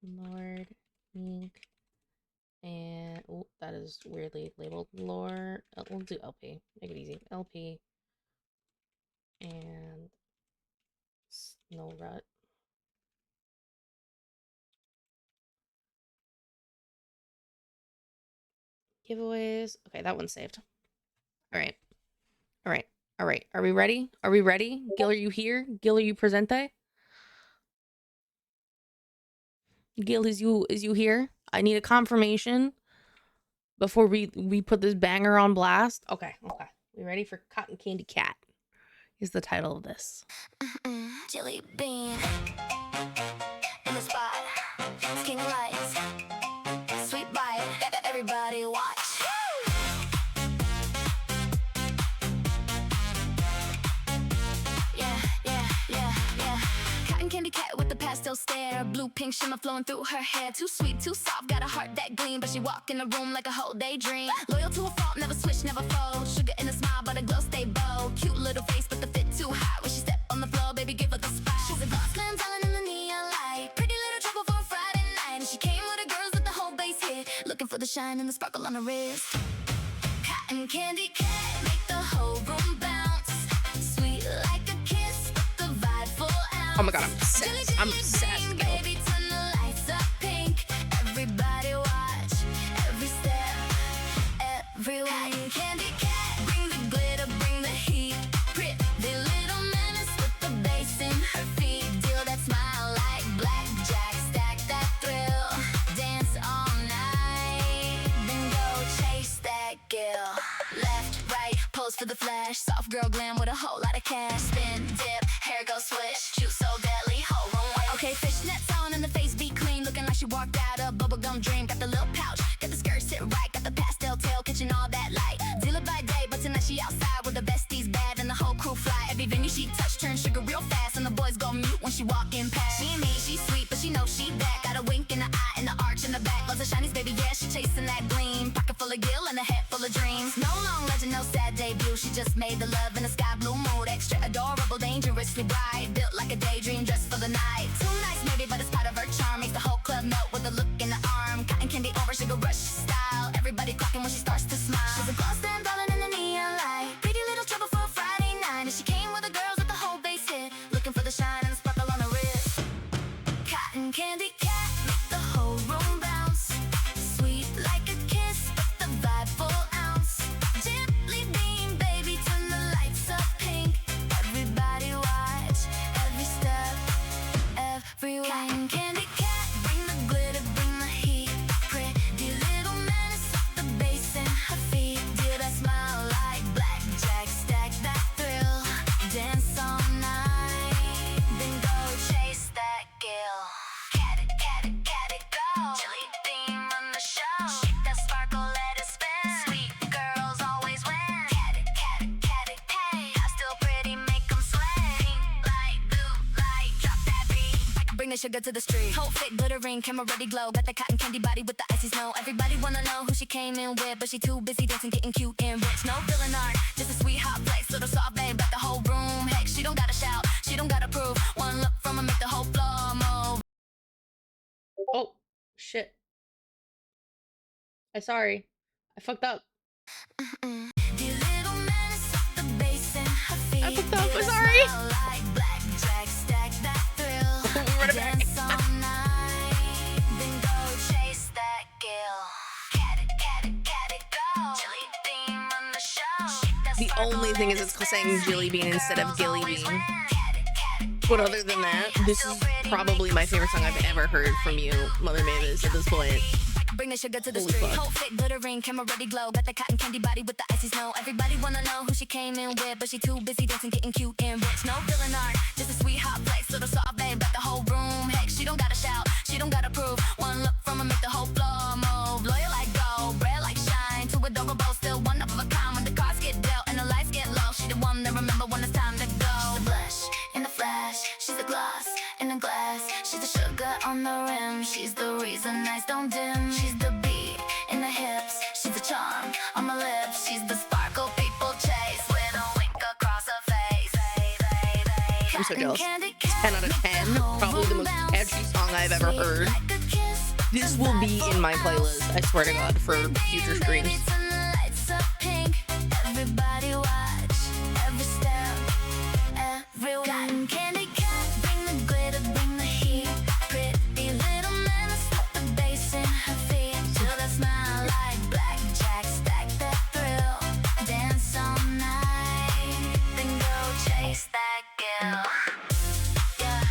Lord ink, and oh, that is weirdly labeled Lord. We'll do LP. Make it easy. LP and Snow Rut. Giveaways. Okay, that one's saved. All right. All right. All right. Are we ready? Are we ready? Gil, are you here? Gil, are you presente? Gil, is you here? I need a confirmation before we put this banger on blast. Okay. Okay. We ready for Cotton Candy Cat? Is the title of this. Jelly bean in the spot, King of Lights, sweet bite, everybody watch. Yeah. Cotton candy cat with the pastel stare, blue pink shimmer flowing through her hair. Too sweet, too soft, got a heart that gleam, but she walk in the room like a whole daydream. Loyal to a fault, never switch, never fold. Sugar in a smile, but a glow stay bold. Cute little face, but the fit too hot. When she step on the floor, baby, give her the spot. She's a boss man, talent in the neon light. Pretty little trouble for a Friday night. And she came with her girls with the whole base hit, looking for the shine and the sparkle on her wrist. Cotton candy cat, make the whole room bounce. Sweet like a Oh my god, I'm obsessed. I'm obsessed, Gil. Baby, turn the lights up pink. Everybody watch every step, everyone. Candy cat, bring the glitter, bring the heat. Pretty little menace with the bass in her feet. Deal that smile like blackjack, stack that thrill. Dance all night, then go chase that gill. Left, right, pose for the flash. Soft girl glam with a whole lot of cash. Spin, dip, hair go swish. Shoot so deadly, whole room wet. Okay, fishnets on and the face be clean. Looking like she walked out a bubblegum dream. Got the little pouch, got the skirt sit right. Got the pastel tail, catching all that light. Deal it by day, but tonight she outside with the besties bad and the whole crew fly. Every venue she touch turn sugar real fast. And the boys go mute when she walking past. She me, she sweet, but she knows she back. Got a wink in the eye and the arch in the back. Loves the shinies, baby, yeah, she chasing that gleam. Pocket full of gill and a head full of dreams. No long legend, no sad debut. She just made the love in a sky blue mood. Extra adorable, dangerously bright. Built like a daydream dress for the night. Too nice maybe, but it's part of her charm. Makes the whole club melt with a look in the arm. Cotton candy over sugar rush style. Everybody clocking when she starts to smile. She's a glow stand ballin' in the neon light. Pretty little trouble for a Friday night. And she came with the girls with the whole base hit. Looking for the shine and the sparkle on the wrist. Cotton candy cat, make the whole room bounce. Sweet like a kiss, but the vibe full ounce. Gently beam, baby, turn the lights up pink. Everybody watch every step, everyone. Cotton candy cat, bring the glitter, bring the heat. Pretty little menace with the bass in her feet. Deal that smile like blackjack, stack that thrill. Dance all night, then go chase that gill. Cat it, go. Chili theme on the show. Shake that sparkle, let it spin. Sweet girls always win. Cat it, hey. I'm still pretty, make 'em sweat. Pink light, blue light, drop that beat. Bring the sugar to the street. Whole fit glittering, camera ready glow. Got the cotton candy body with the icy snow. Everybody wanna know who she came in with, but she too busy dancing, getting cute and rich. No villain art, just a sweet hot place. Little soft babe, got the whole room. Heck, she don't gotta shout, she don't gotta prove. One look from her make the whole floor move. Oh, shit. I'm sorry. I fucked up. The little menace with the bass in her feet. I fucked up, I'm Deal that sorry. smile like blackjack, stack that thrill. Run it back. Dance all night, then go chase that gill. Cat it, go. Chili theme on the show. Shake that The sparkle, only thing let is it it's spin. saying Jilly Sweet Bean instead of girls Gilly always Bean. win. Cat it, But other than that, this is probably my favorite song I've ever heard from you, Mother Mavis, at this point. Bring the sugar to the Holy street. fuck. Whole fit glittering, camera ready glow. Got the cotton candy body with the icy snow. Everybody wanna know who she came in with, but she too busy dancing, getting cute and rich. No villain art, just a sweet hot place. Little soft babe, got the whole room. Heck, she don't gotta shout, she don't gotta prove. One look from her make the whole floor move. Loyal like gold, red like shine. Too adorable, still one of a kind. When the cards get dealt and the lights get low, she the one that remember when it's time to go. She's the blush in the flash, she's the gloss in the glass. She's the sugar on the rim, she's the reason nights don't dim. She's the beat in the hips, she's the charm on my lips. She's the sparkle people chase with a wink across her face. I'm so jealous. 10 out of 10. Probably the most catchy song I've ever heard. This will be in my playlist, I swear to God, for future streams. Everybody watch every step, everyone. Candy cat, bring the glitter, bring the heat. Pretty little menace with the bass in her feet. Till that smile like blackjack, stack that thrill. Dance all night, then go chase that gill. Yeah,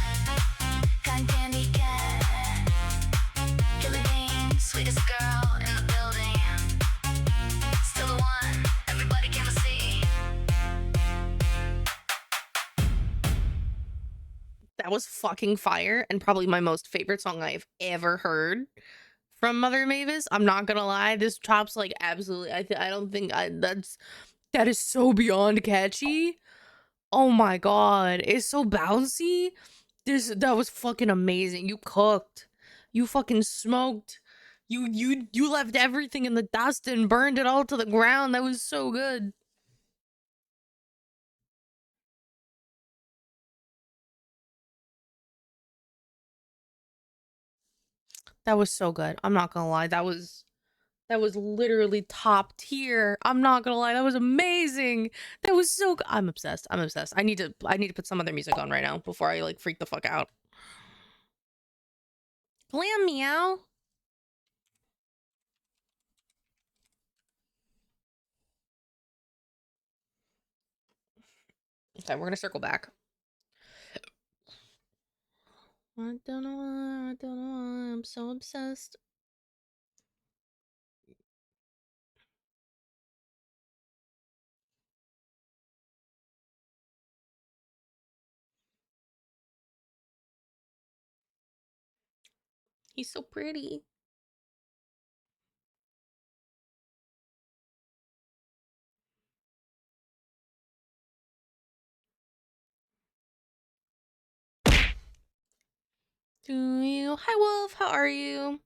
cotton candy cat, Gilly Bean, sweetest girl in the building. Still the one everybody came to see. That was fucking fire and probably my most favorite song I've ever heard from Mother Mavis. I'm not gonna lie, this chops like absolutely. I don't think that is so beyond catchy. Oh my god, it's so bouncy. That was fucking amazing. You cooked. You fucking smoked. You left everything in the dust and burned it all to the ground. That was so good. That was so good. I'm not gonna lie. That was That was literally top tier. I'm not gonna lie, that was amazing. That was so good. I'm obsessed. I'm obsessed. I need to put some other music on right now before I like freak the fuck out. Glam meow. Okay, we're gonna circle back. I don't know why, I don't know why I'm so obsessed. He's so pretty. Do you? Hi, Wolf. How are you?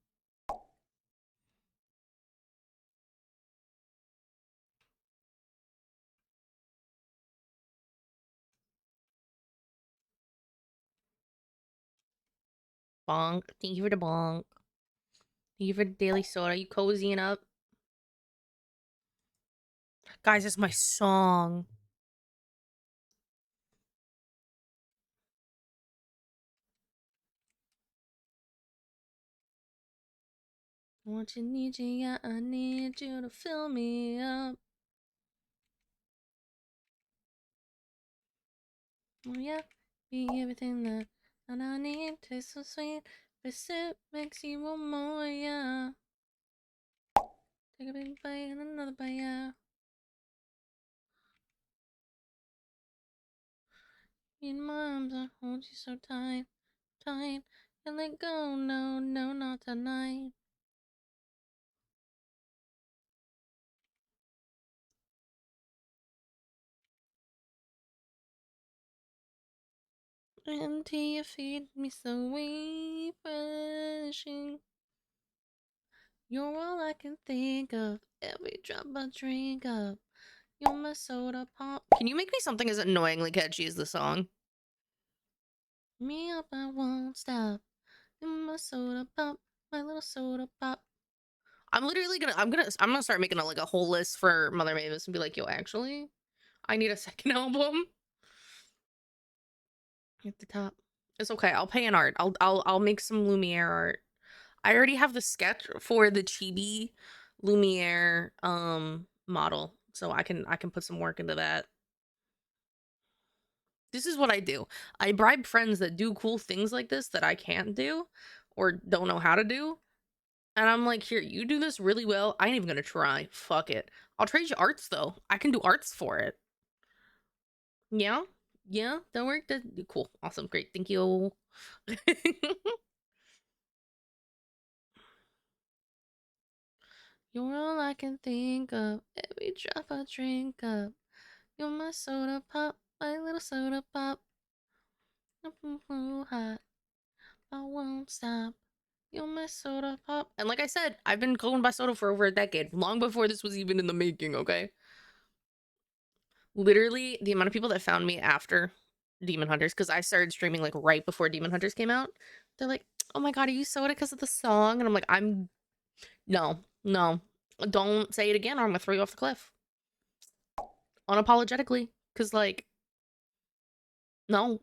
Bonk. Thank you for the bonk. Thank you for the daily soda. You cozying up? Guys, it's my song. Want you, need you, yeah, I need you to fill me up. Oh yeah, be everything that I need. Taste so sweet, but sip makes you want more, yeah. Take a big bite and another bite, yeah. In my arms, I hold you so tight, tight, and let go. No, no, not tonight. Until you feed me so refreshing. You're all I can think of, every drop I drink of. You're my soda pop. Can you make me something as annoyingly catchy as the song? Me up, I won't stop. You're my soda pop, my little soda pop. I'm literally gonna, I'm gonna start making like a whole list for Mother Mavis and be like, yo, actually, I need a second album. At the top. It's okay. I'll pay an art. I'll make some Lumiere art. I already have the sketch for the chibi Lumiere model, so I can put some work into that. This is what I do. I bribe friends that do cool things like this that I can't do or don't know how to do. And I'm like, here, you do this really well. I ain't even gonna try. Fuck it. I'll trade you arts though. I can do arts for it. Yeah? Yeah, that worked. Cool. Awesome. Great. Thank you. You're all I can think of, every drop I drink of. You're my soda pop, my little soda pop. Hot, I won't stop. You're my soda pop. And like I said, I've been going by soda for over a decade, long before this was even in the making, okay? Literally, the amount of people that found me after Demon Hunters, because I started streaming like right before Demon Hunters came out, they're like, oh my god, are you soda because of the song? And I'm like, no, no. Don't say it again or I'm gonna throw you off the cliff. Unapologetically. Because, like, no.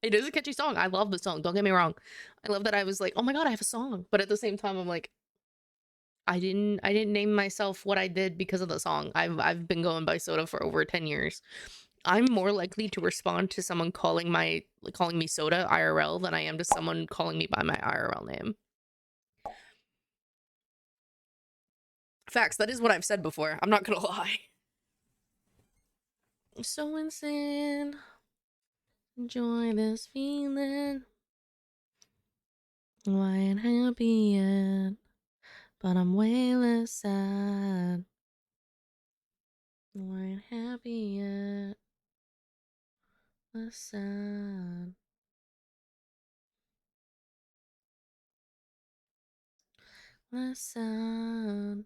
It is a catchy song. I love the song. Don't get me wrong. I love that I was like, oh my god, I have a song. But at the same time, I'm like, I didn't name myself what I did because of the song. I've been going by soda for over 10 years. I'm more likely to respond to someone calling me soda IRL than I am to someone calling me by my IRL name. Facts, that is what I've said before. I'm not gonna lie. So insane. Enjoy this feeling. I ain't happy yet, but I'm way less sad. I ain't happy yet, less sad. Less sad.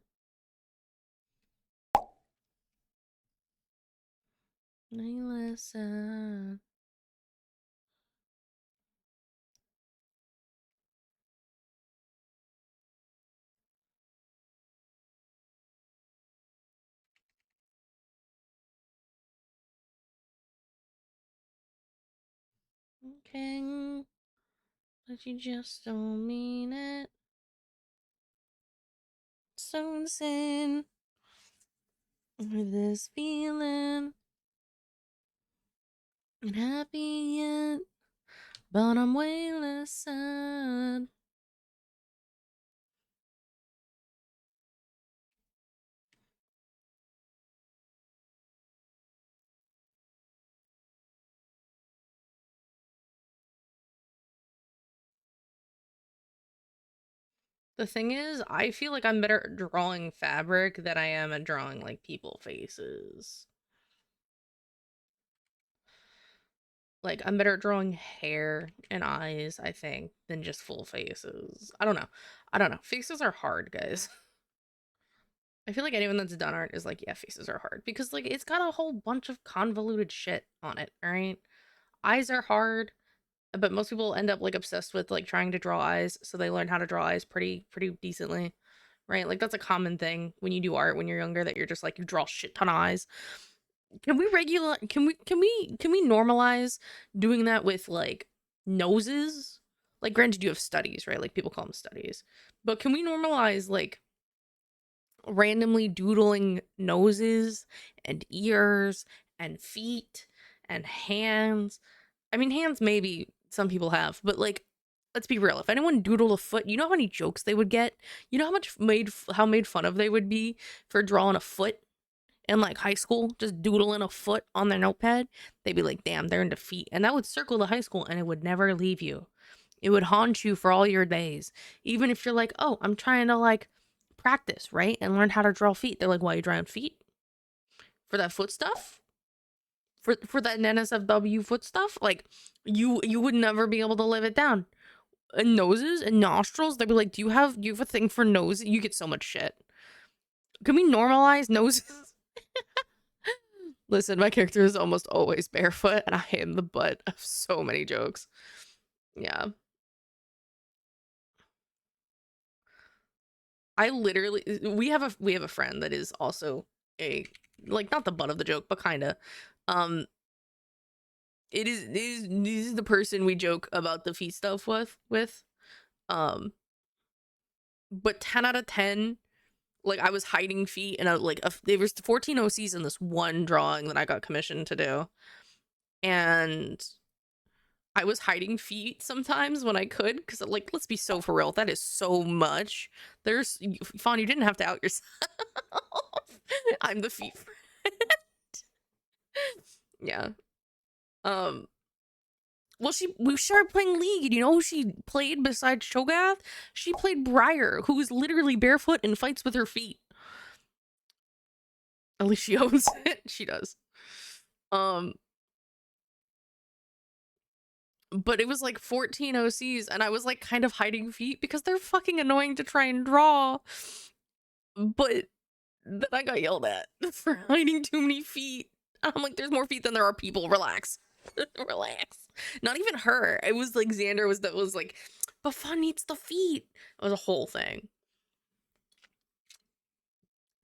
Ain't less sad. Okay, but you just don't mean it. So insane with this feeling. Not happy yet, but I'm way less sad. The thing is, I feel like I'm better at drawing fabric than I am at drawing like people faces. Like, I'm better at drawing hair and eyes, I think, than just full faces. I don't know. I don't know. Faces are hard, guys. I feel like anyone that's done art is like, yeah, faces are hard because like it's got a whole bunch of convoluted shit on it, all right? Eyes are hard, but most people end up like obsessed with like trying to draw eyes, so they learn how to draw eyes pretty decently, right? Like that's a common thing when you do art when you're younger that you're just like you draw shit ton of eyes. Can we normalize doing that with like noses? Like granted you have studies, right? Like people call them studies. But can we normalize like randomly doodling noses and ears and feet and hands? I mean, hands maybe some people have, but like, let's be real. If anyone doodled a foot, you know how many jokes they would get? You know how much made fun of they would be for drawing a foot in like high school, just doodling a foot on their notepad? They'd be like, damn, they're into feet. And that would circle the high school and it would never leave you. It would haunt you for all your days. Even if you're like, oh, I'm trying to like practice, right? And learn how to draw feet. They're like, why are you drawing feet? For that foot stuff? For that NSFW foot stuff? Like, you would never be able to live it down. And noses and nostrils, they'd be like, do you have a thing for nose? You get so much shit. Can we normalize noses? Listen, my character is almost always barefoot, and I am the butt of so many jokes. Yeah. I literally we have a friend that is also a like not the butt of the joke, but kinda. Um it is this is the person we joke about the feet stuff with. Um but 10 out of 10, like I was hiding feet and there was 14 OCs in this one drawing that I got commissioned to do. And I was hiding feet sometimes when I could, because like let's be so for real, that is so much. There's Fawn, you didn't have to out yourself. I'm the feet friend. Yeah. Well, we started playing League, and you know who she played besides Cho'Gath? She played Briar, who is literally barefoot and fights with her feet. At least she owns it. She does. But it was like 14 OCs, and I was like kind of hiding feet because they're fucking annoying to try and draw. But then I got yelled at for hiding too many feet. I'm like, there's more feet than there are people. Relax. Relax. Not even her. It was like Xander was like, but Fun needs the feet. It was a whole thing.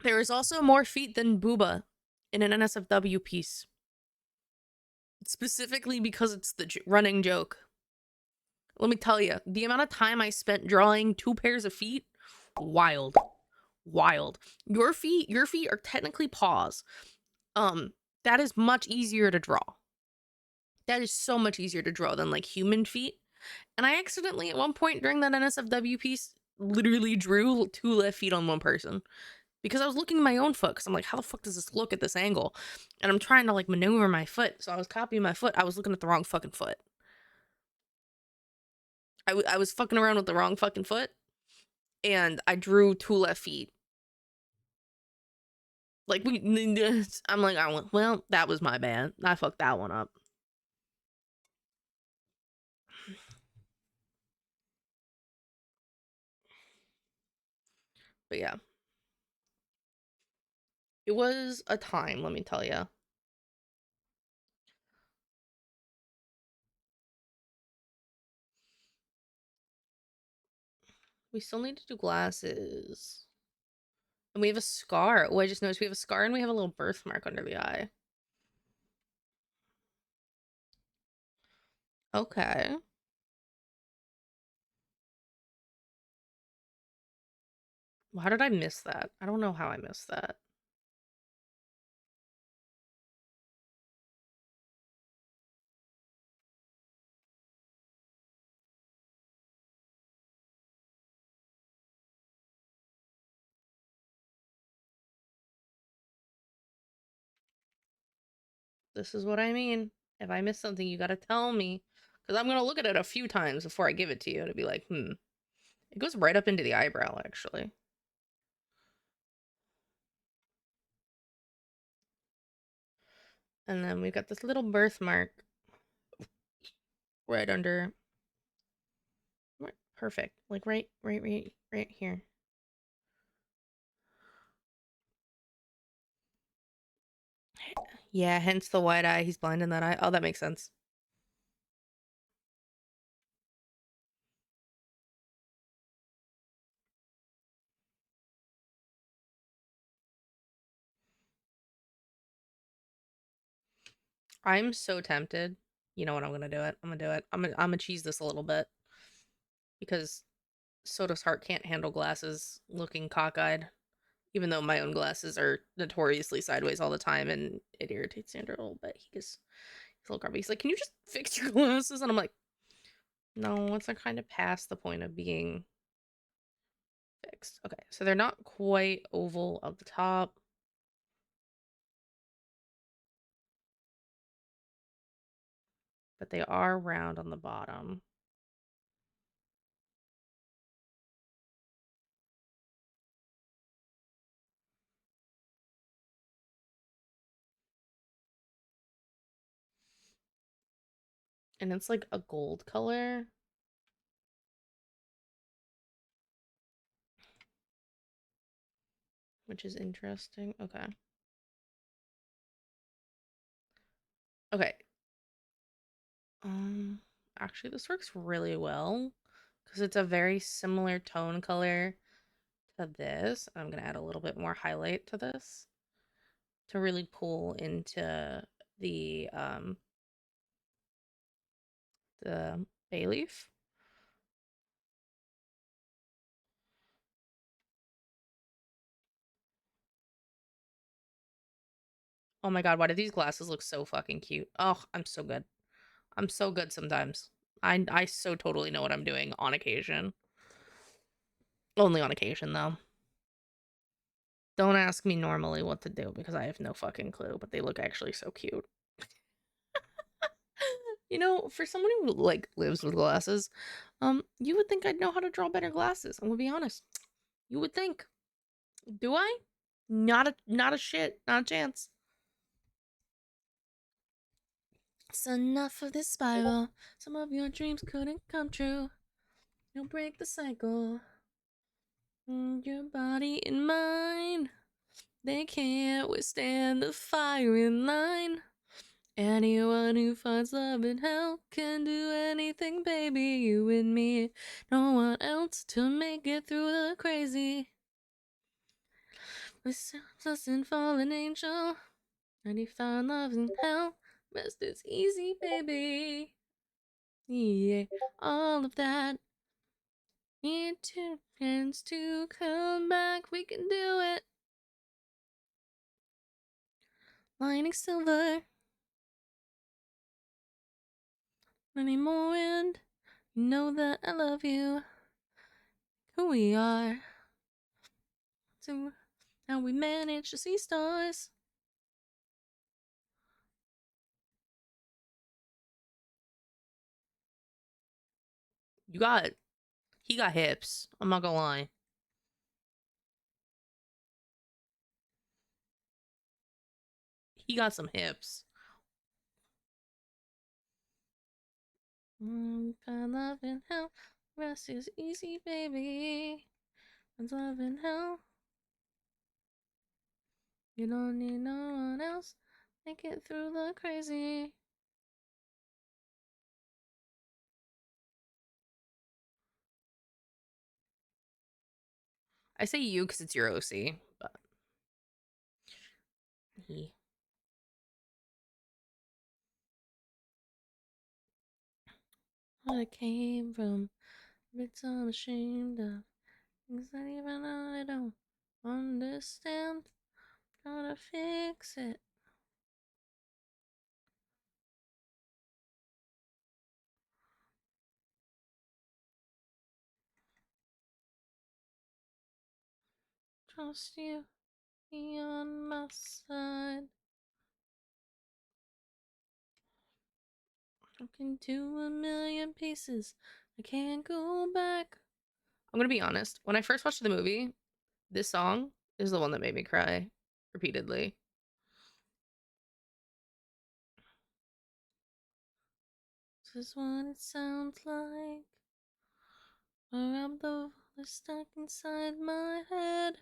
There is also more feet than Booba in an NSFW piece. Specifically because it's the running joke. Let me tell you, the amount of time I spent drawing 2 pairs of feet, wild. Wild. Your feet are technically paws. That is much easier to draw. That is so much easier to draw than like human feet. And I accidentally at one point during that NSFW piece literally drew 2 left feet on one person because I was looking at my own foot because I'm like, how the fuck does this look at this angle? And I'm trying to like maneuver my foot. So I was copying my foot. I was looking at the wrong fucking foot. I was fucking around with the wrong fucking foot and I drew 2 left feet. Like I'm like, well, that was my bad. I fucked that one up. But yeah. It was a time, let me tell you. We still need to do glasses. And we have a scar. Oh, I just noticed we have a scar and we have a little birthmark under the eye. Okay. Well, how did I miss that? I don't know how I missed that. This is what I mean. If I miss something, you gotta tell me. Because I'm gonna look at it a few times before I give it to you to be like, It goes right up into the eyebrow, actually. And then we've got this little birthmark right under. Perfect. Like right here. Yeah, hence the wide eye. He's blind in that eye. Oh, that makes sense. I'm so tempted. You know what? I'm gonna do it. I'm gonna do it. I'm gonna cheese this a little bit because Soda's heart can't handle glasses looking cockeyed. Even though my own glasses are notoriously sideways all the time, and it irritates Sandra a little bit. He's a little grumpy. He's like, "Can you just fix your glasses?" And I'm like, "No, it's kind of past the point of being fixed." Okay, so they're not quite oval at the top. But they are round on the bottom. And it's like a gold color. Which is interesting. Okay. Okay. Actually this works really well because it's a very similar tone color to this. I'm gonna add a little bit more highlight to this to really pull into the bay leaf. Oh my god, why do these glasses look so fucking cute? Oh, I'm so good. I'm so good sometimes. I so totally know what I'm doing on occasion. Only on occasion though. Don't ask me normally what to do because I have no fucking clue, but they look actually so cute. You know, for someone who like lives with glasses, you would think I'd know how to draw better glasses. I'm gonna be honest. You would think. Do I? Not a shit, not a chance. So enough of this spiral. Some of your dreams couldn't come true. You'll break the cycle. Your body and mine. They can't withstand the firing line. Anyone who finds love in hell can do anything, baby. You and me, no one else to make it through the crazy. With us and fallen angel, and you find love in hell. Rest is easy, baby. Yeah, all of that. Need two hands to come back. We can do it. Lining silver. Any more wind. You know that I love you. Who we are. So how we manage to see stars. You got He got hips. I'm not gonna lie. He got some hips. Find love in hell. Rest is easy, baby. Find love in hell. You don't need no one else. Make it through the crazy. I say you because it's your OC, but he. what I came from. Bits I'm ashamed of. Things that even I don't understand. Gotta fix it. Trust you, be on my side. Broken to a million pieces. I can't go back. I'm gonna be honest. When I first watched the movie, this song is the one that made me cry repeatedly. This is what it sounds like. Where I'm the stuck inside my head.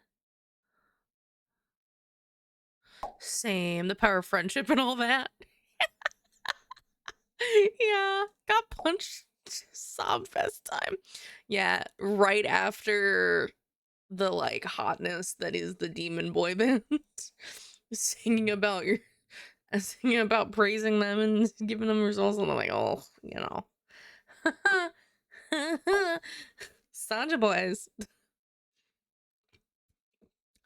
Same, the power of friendship and all that. Yeah, got punched. Sob fest time. Yeah, right after the like hotness that is the demon boy band, singing about your, singing about praising them and giving them results, and I'm like, oh, you know, Sanja boys.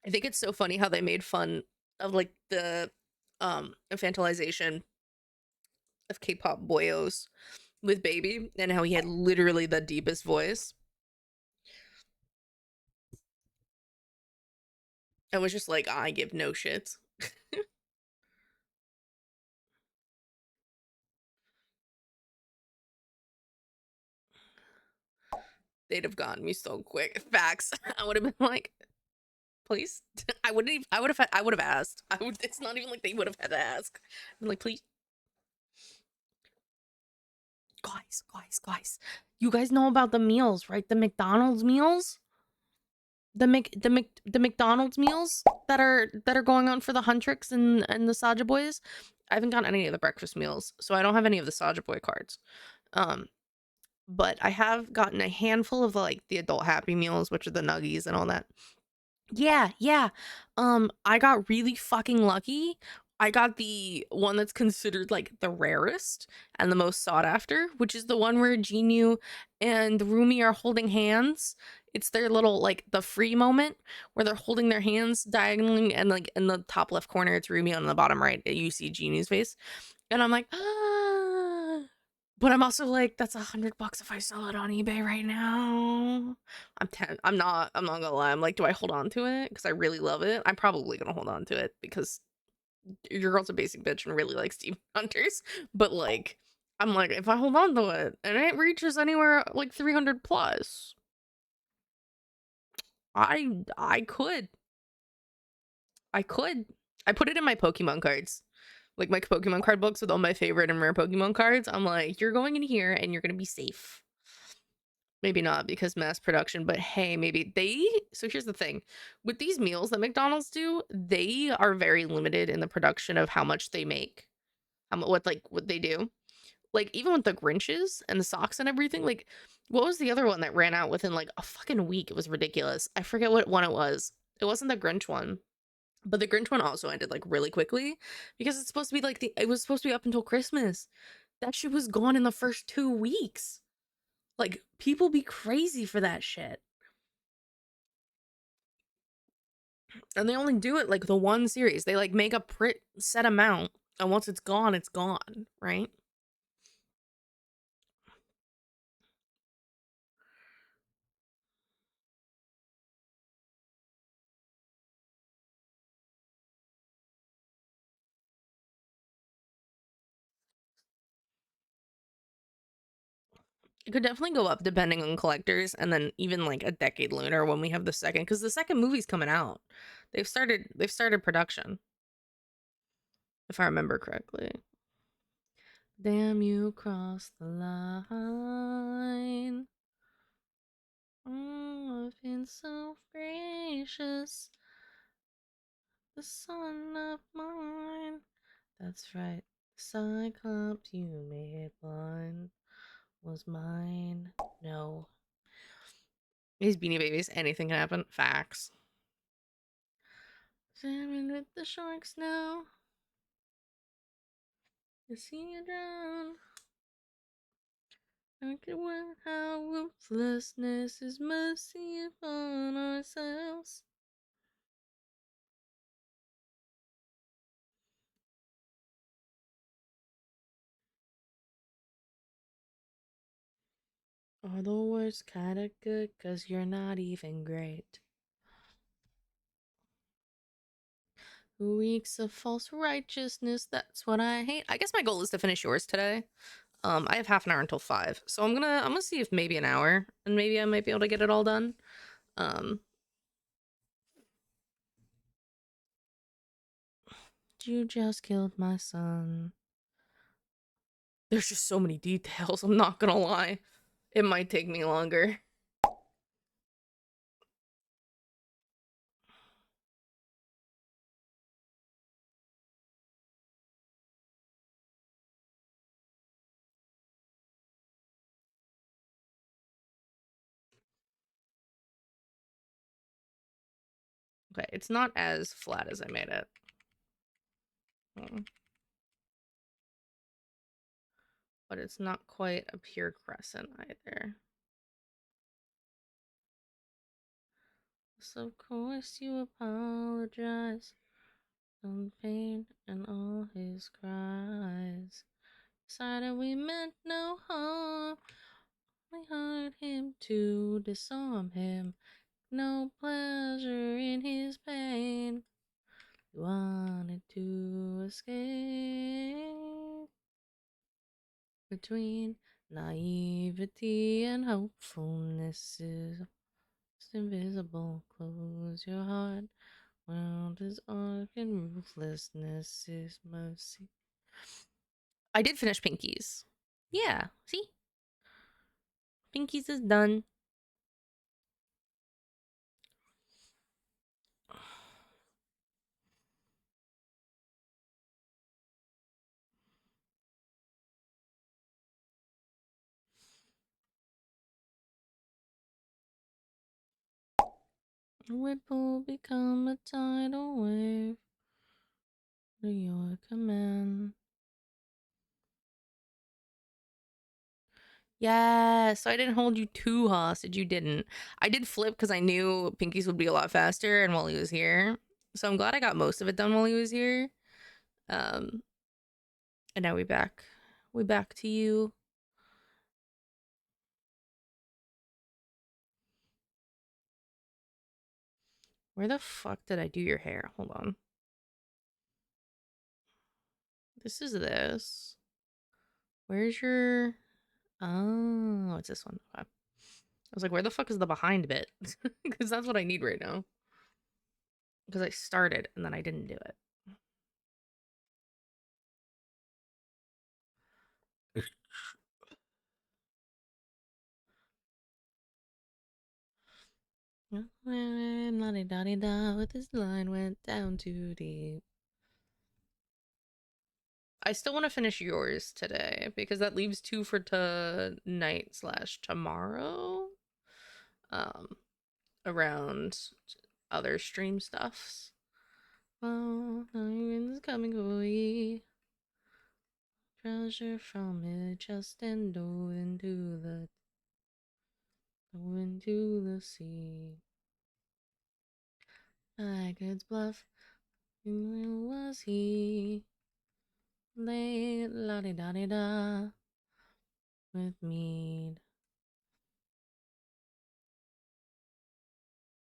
I think it's so funny how they made fun of like the infantilization of K-pop boyos with Baby and how he had literally the deepest voice. I was just like, I give no shits. They'd have gotten me so quick. Facts. I would have been like, please. I wouldn't even, I would have asked. It's not even like they would have had to ask. I'm like, please. Guys. You guys know about the meals, right? The McDonald's meals? The McDonald's meals that are going on for the Huntrix and the Saja boys. I haven't gotten any of the breakfast meals, so I don't have any of the Saja boy cards. But I have gotten a handful of like the adult Happy Meals, which are the nuggies and all that. Yeah. I got really fucking lucky. I got the one that's considered like the rarest and the most sought after, which is the one where Jinyu and Rumi are holding hands. It's their little like the free moment where they're holding their hands diagonally, and like in the top left corner it's Rumi, on the bottom right you see Jinyu's face. And I'm like, ah. But I'm also like, that's $100 if I sell it on eBay right now. I'm not gonna lie. I'm like, do I hold on to it? Because I really love it. I'm probably gonna hold on to it because your girl's a basic bitch and really likes Demon Hunters. But like, I'm like, if I hold on to it and it reaches anywhere like 300 plus, I could. I put it in my Pokemon cards. Like my Pokemon card books with all my favorite and rare Pokemon cards. I'm like, you're going in here and you're gonna be safe. Maybe not because mass production, but hey, maybe so here's the thing. With these meals that McDonald's do, they are very limited in the production of how much they make. What they do. Like even with the Grinches and the socks and everything, like what was the other one that ran out within like a fucking week? It was ridiculous. I forget what one it was. It wasn't the Grinch one. But the Grinch one also ended like really quickly because it's supposed to be like it was supposed to be up until Christmas. That shit was gone in the first 2 weeks. Like people be crazy for that shit. And they only do it like the one series. They like make a set amount, and once it's gone, right? It could definitely go up depending on collectors, and then even like a decade later when we have the second, because the second movie's coming out. They've started production, if I remember correctly. Damn, you crossed the line. Oh, I've been so gracious. The son of mine. That's right. The Cyclops you made blind was mine. No. These Beanie Babies, anything can happen. Facts. Swimming with the sharks now. You see you drown. Look at how ruthlessness is mercy upon ourselves. Are the worst kinda good, 'cause you're not even great. Who reeks of false righteousness, that's what I hate. I guess my goal is to finish yours today. I have half an hour until 5, so I'm gonna see if maybe an hour, and maybe I might be able to get it all done. You just killed my son. There's just so many details, I'm not gonna lie. It might take me longer. Okay, it's not as flat as I made it. But it's not quite a pure crescent either. So of course you apologize for pain and all his cries. Decided we meant no harm. We hired him to disarm him. No pleasure in his pain. We wanted to escape. Between naivety and hopefulness is invisible. Close your heart. World is arc and ruthlessness is mercy. I did finish Pinkies. Yeah, see? Pinkies is done. A ripple become a tidal wave. To your command. Yeah, so I didn't hold you too hostage. You didn't. I did flip because I knew Pinkies would be a lot faster and while he was here. So I'm glad I got most of it done while he was here. And now we back. We back to you. Where the fuck did I do your hair? Hold on. This is this. Where's your... Oh, it's this one. Okay. I was like, where the fuck is the behind bit? Because that's what I need right now. Because I started and then I didn't do it. La-di-da-di-da, with this line went down too deep. I still want to finish yours today because that leaves 2 for tonight/tomorrow. Around other stream stuffs. Oh, is coming for ye. Treasure from it just and dove into the sea. Haggard's bluff, who was he? Lay la-di-da-di-da with mead.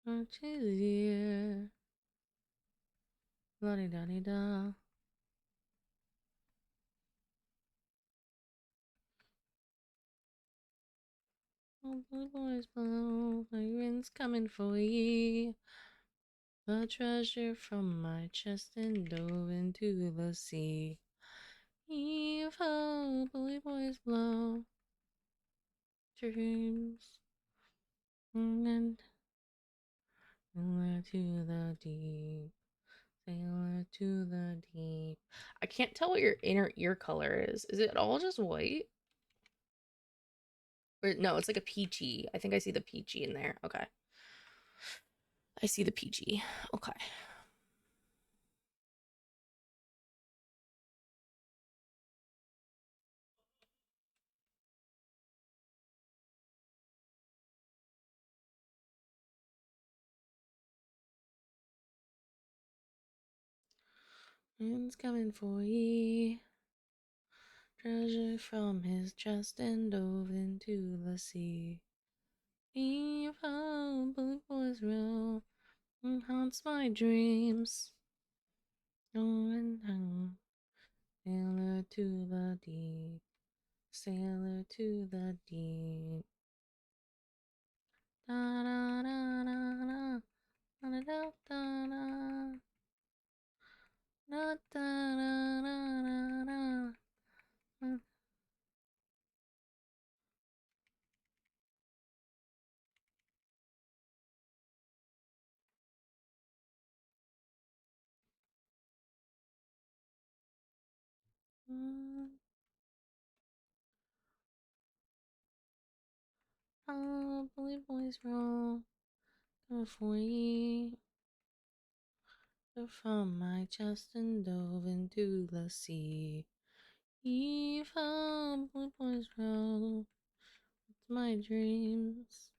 Much easier. La-di-da-di-da. Oh, blue boys blow, my wind's coming for ye. A treasure from my chest and dove into the sea. Heave ho, bully boys blow. Dreams and sailor to the deep. Sailor to the deep. I can't tell what your inner ear color is. Is it all just white? Or no, it's like a peachy. I think I see the peachy in there. Okay. I see the peachy. Okay. Man's coming for ye. Treasure from his chest and dove into the sea. Evil, believe was real, and haunts my dreams. Sailor to the deep, sailor to the deep. Da da da da da da da da da da da da da da. I believe boys wrong. Before ye from my chest and dove into the sea. Evil blue boys wrong. It's my dreams.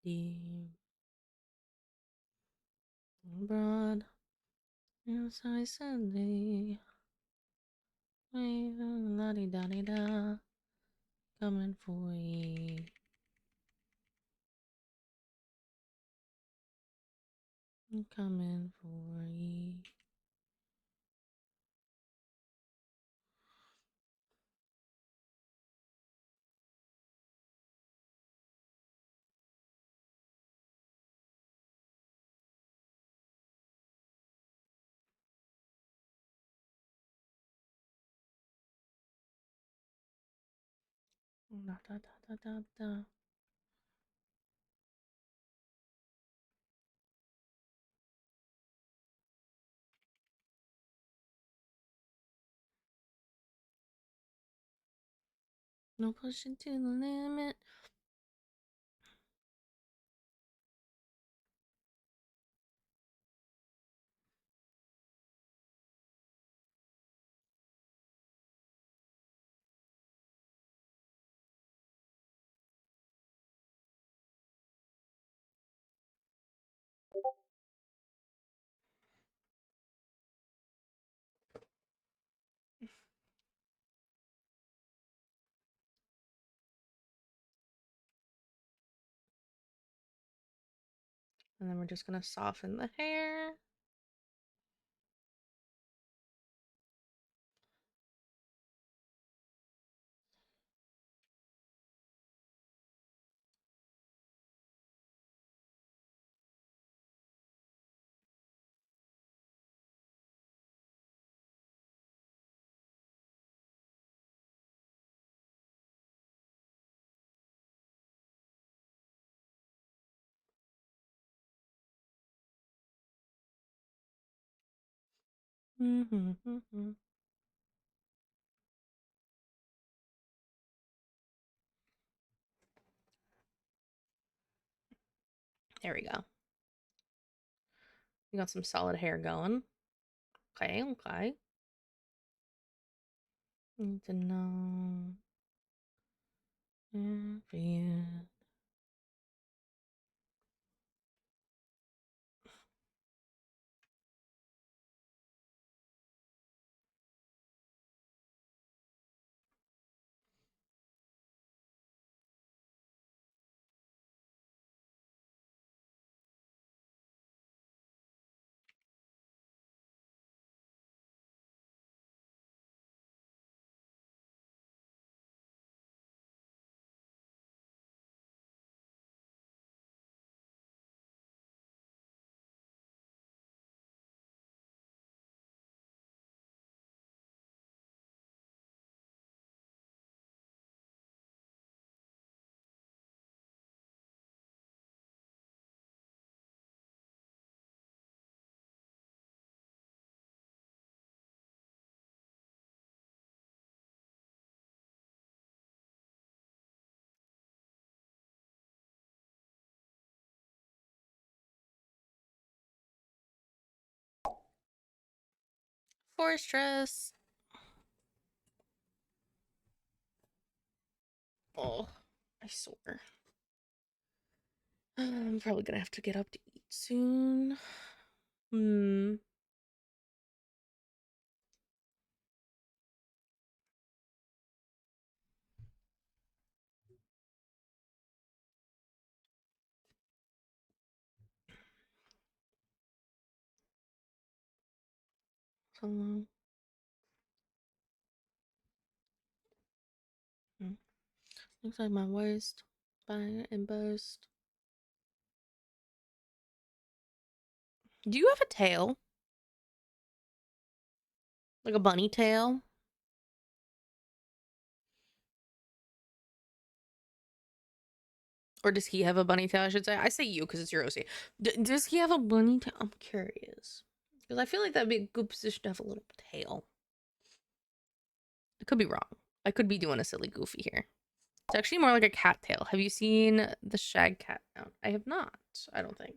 Deep and broad. Yes, I said they. La di da di da. Coming for ye. I'm coming for ye. Da da da da da da. No pushing to the limit. And then we're just gonna soften the hair. Mm-hmm. There we go. We got some solid hair going. Okay, okay. Need to know for you. Fortress. Oh, I swear. I'm probably gonna have to get up to eat soon. Hmm. So long. Looks like my waist, spine, and bust. Do you have a tail? Like a bunny tail? Or does he have a bunny tail, I should say? I say you because it's your OC. Does he have a bunny tail? I'm curious. Because I feel like that'd be a good position to have a little tail. I could be wrong. I could be doing a silly goofy here. It's actually more like a cat tail. Have you seen the Shag Cat now? I have not, I don't think.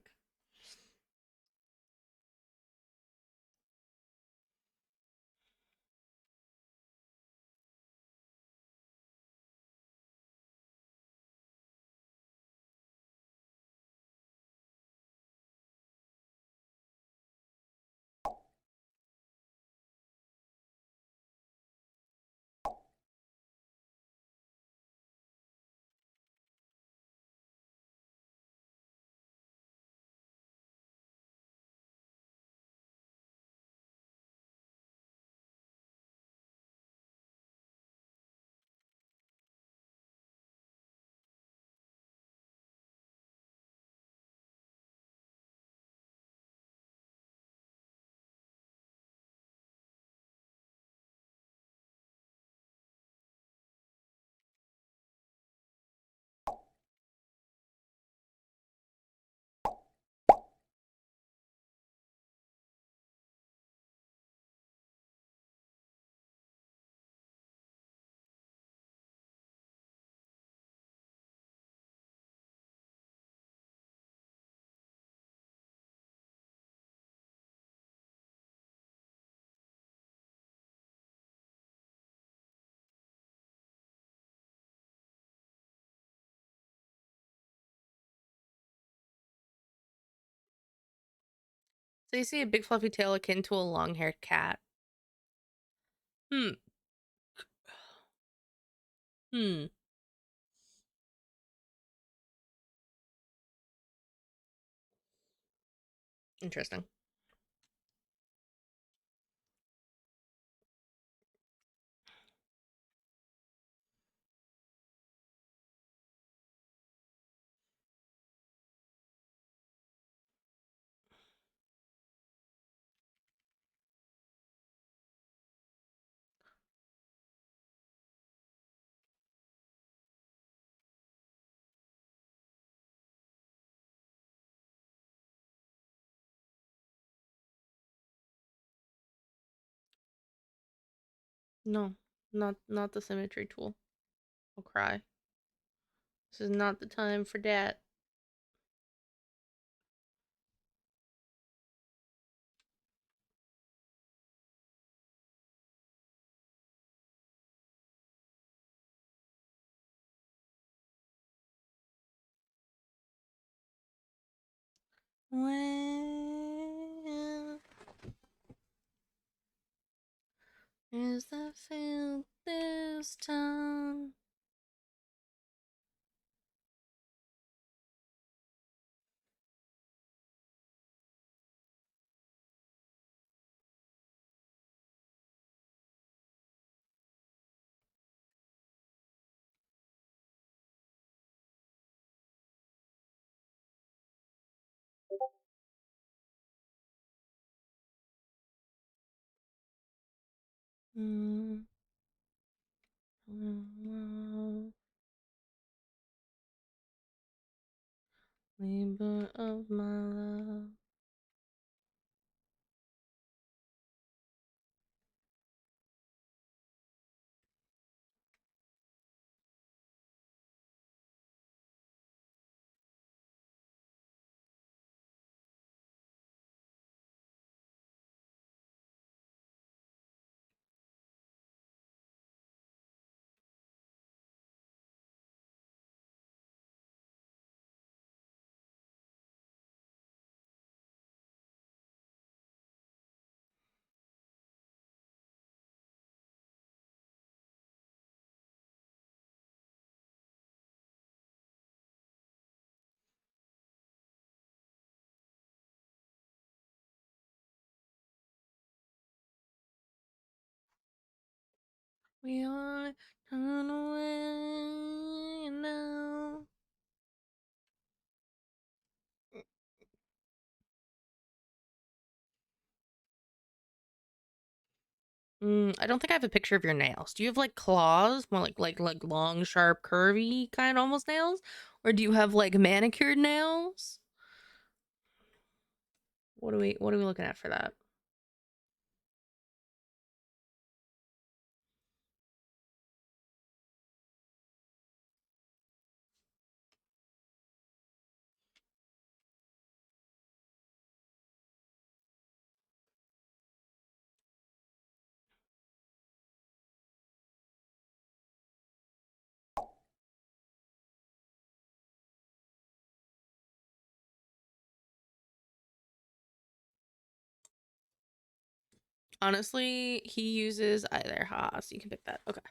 So you see a big fluffy tail akin to a long-haired cat. Hmm. Hmm. Interesting. No, not the symmetry tool. I'll cry. This is not the time for that. When is the field this time? Mm. Labor of my love. We are turn away now. I don't think I have a picture of your nails. Do you have like claws, more like long, sharp, curvy kind of almost nails, or do you have like manicured nails? What are we looking at for that? Honestly, he uses either. Ha, so you can pick that. Okay.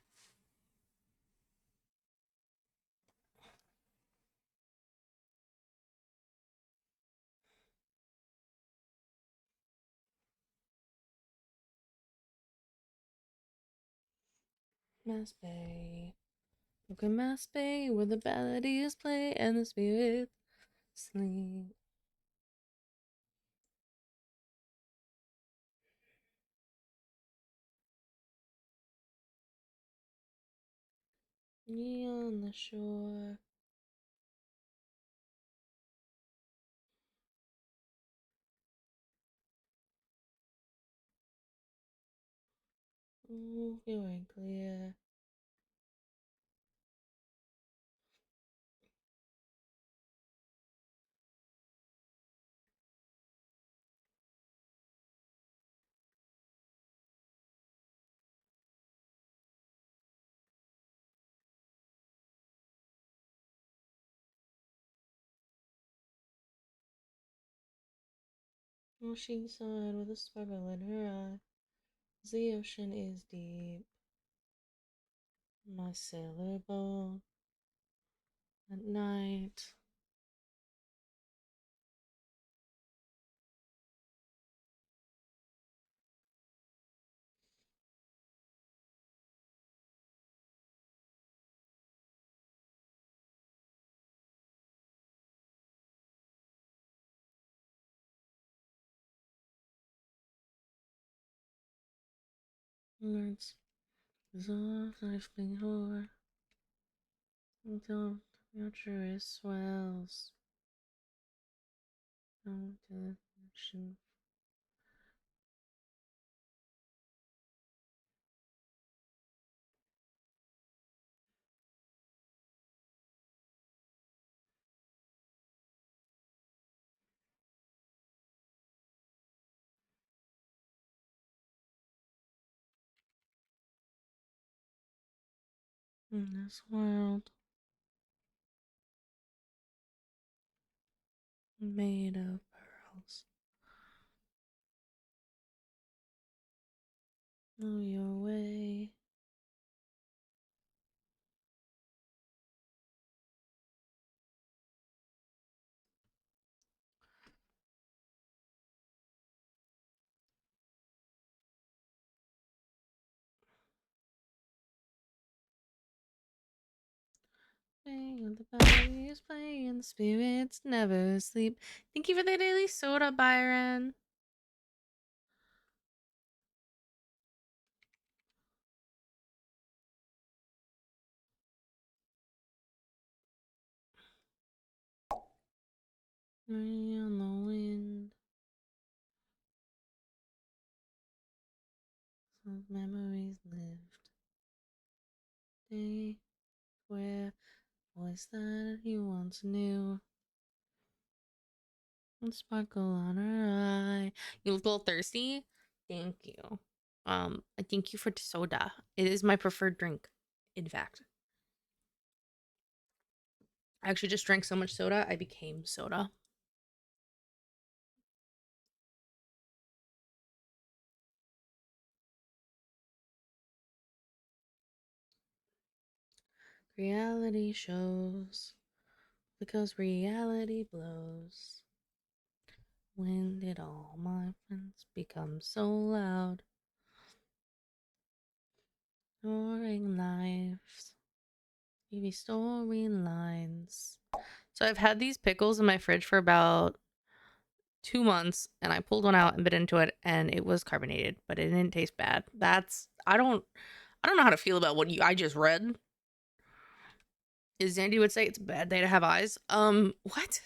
Mass Bay. Look at Mass Bay, where the melodies play and the spirits sleep. Me on the shore. Ooh, feeling clear. Oh, she sighed with a sparkle in her eye. The ocean is deep. My sailor boat at night. Words dissolve stifling horror until your truest swells down to the ocean. In this world made of pearls, know your way. Playing with the bodies, playing the spirits never sleep. Thank you for the daily soda, Byron. Rain on the wind, some memories lived. Day where voice that you once knew. And sparkle on her eye. You look a little thirsty. Thank you. I thank you for the soda. It is my preferred drink. In fact, I actually just drank so much soda, I became soda. Reality shows because reality blows. When did all my friends become so loud? Storing lives. Maybe storylines. So I've had these pickles in my fridge for about 2 months, and I pulled one out and bit into it, and it was carbonated, but it didn't taste bad. I don't know how to feel about what I just read. Is Zandy would say it's a bad day to have eyes. What?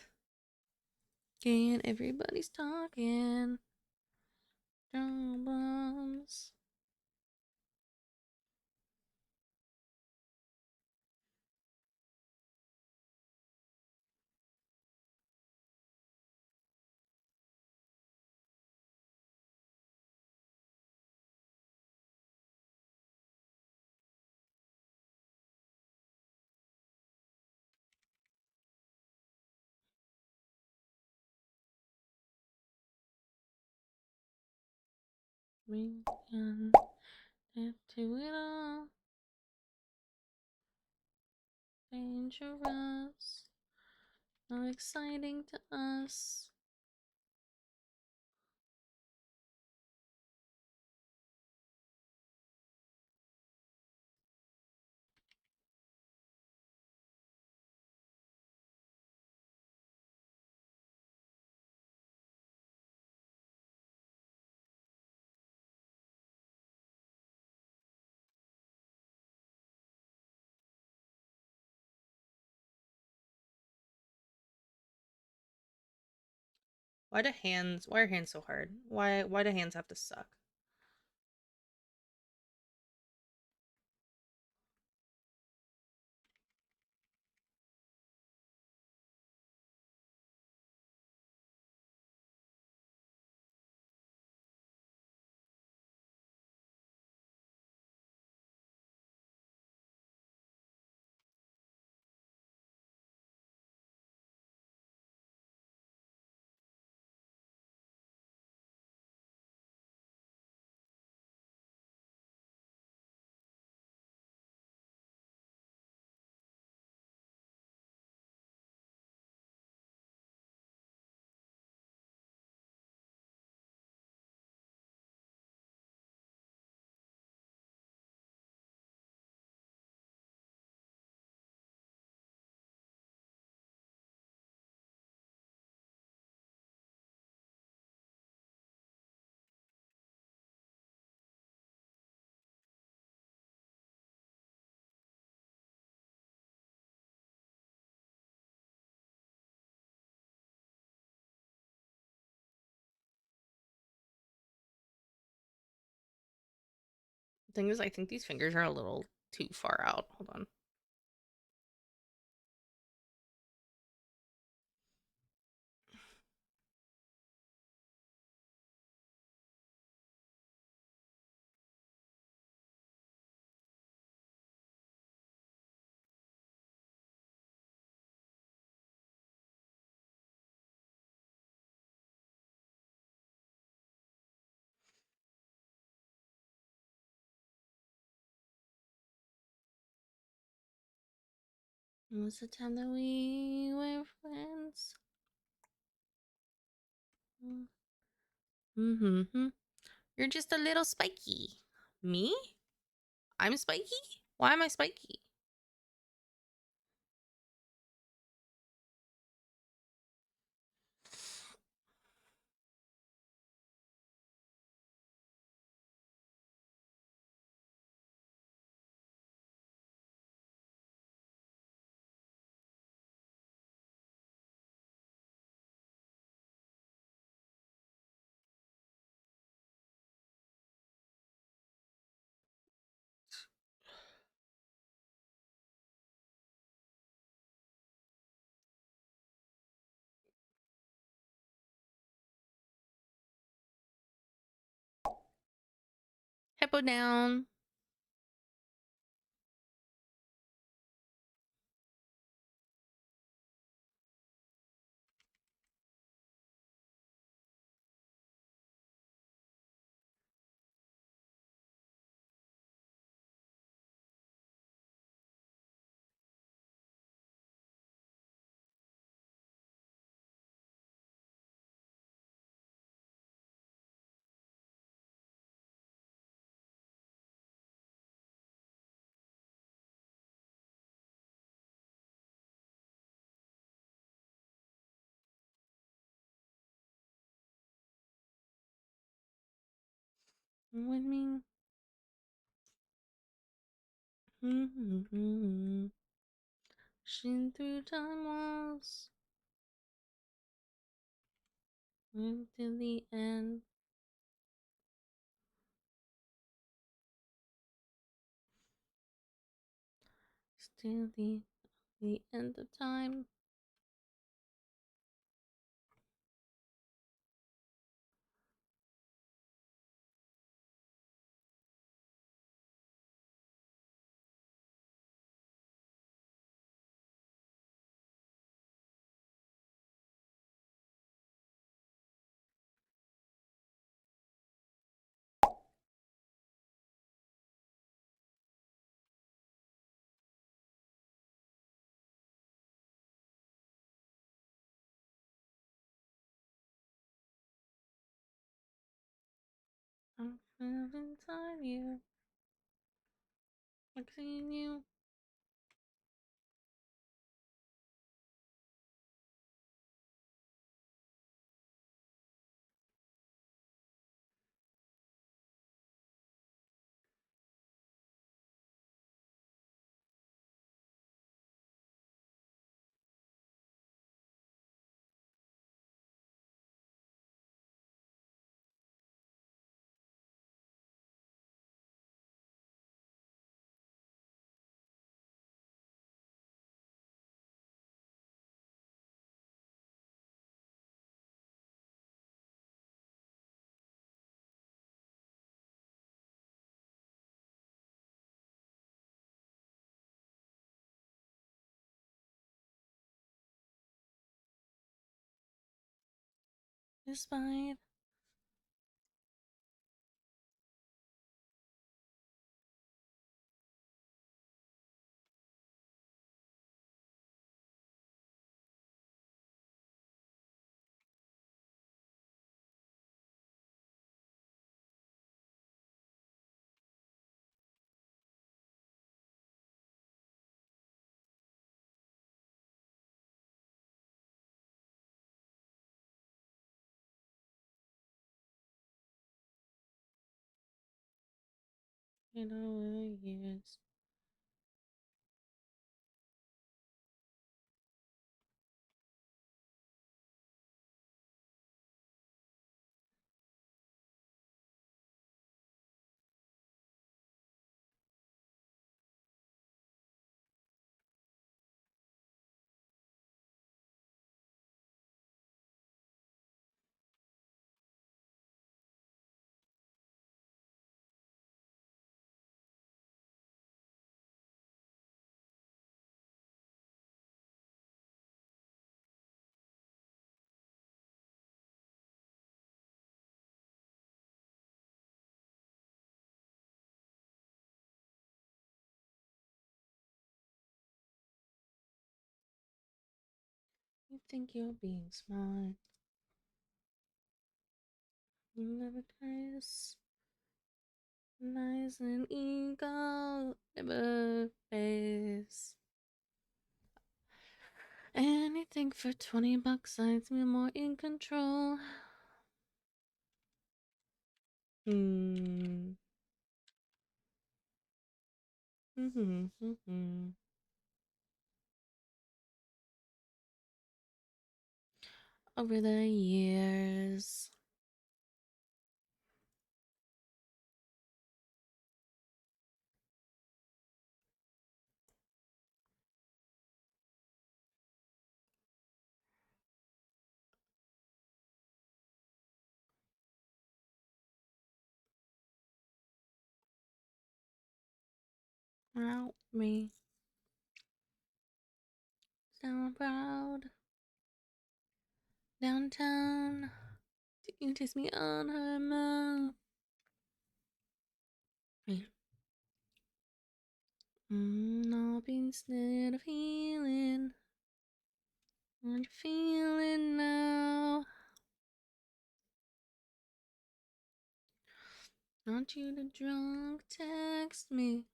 Again, everybody's talking. Problems. We can get to it all. Dangerous. So exciting to us. Why are hands so hard? Why do hands have to suck? The thing is, I think these fingers are a little too far out. Hold on. When was the time that we were friends? Mm-hmm. You're just a little spiky. Me? I'm spiky? Why am I spiky? Hippo down. with me. Shin through time walls until the end. Still the end of time. I feel inside you, like seeing you. Despite over years. You think you're being smart. You never kiss. Nice and ego never face. Anything for $20, I'd feel more in control. Hmm. Over the years. Out me. Sound proud. Downtown. Did you taste me on her mouth? All instead of healing. What you feeling now? Want you to drunk text me.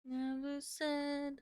Never said.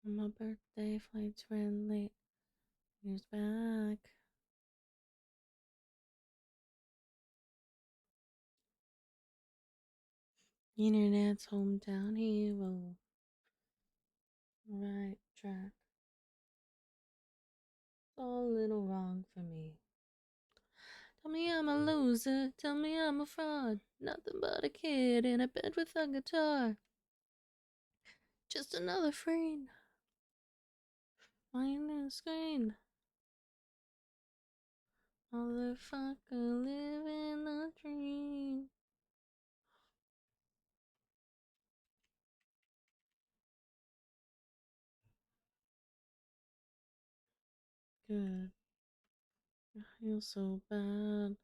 My birthday flight's ran late. He's back. Internet's hometown hero. Right track. All a little wrong for me. Tell me I'm a loser. Tell me I'm a fraud. Nothing but a kid in a bed with a guitar. Just another friend. Mine the screen. Motherfucker living a dream. Good. I feel so bad.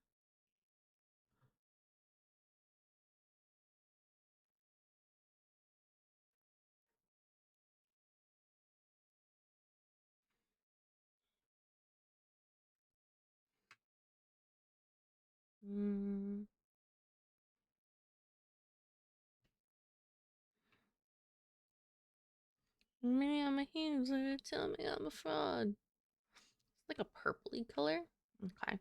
Mm. Me, I'm a user. Tell me I'm a fraud. It's like a purpley color. Okay.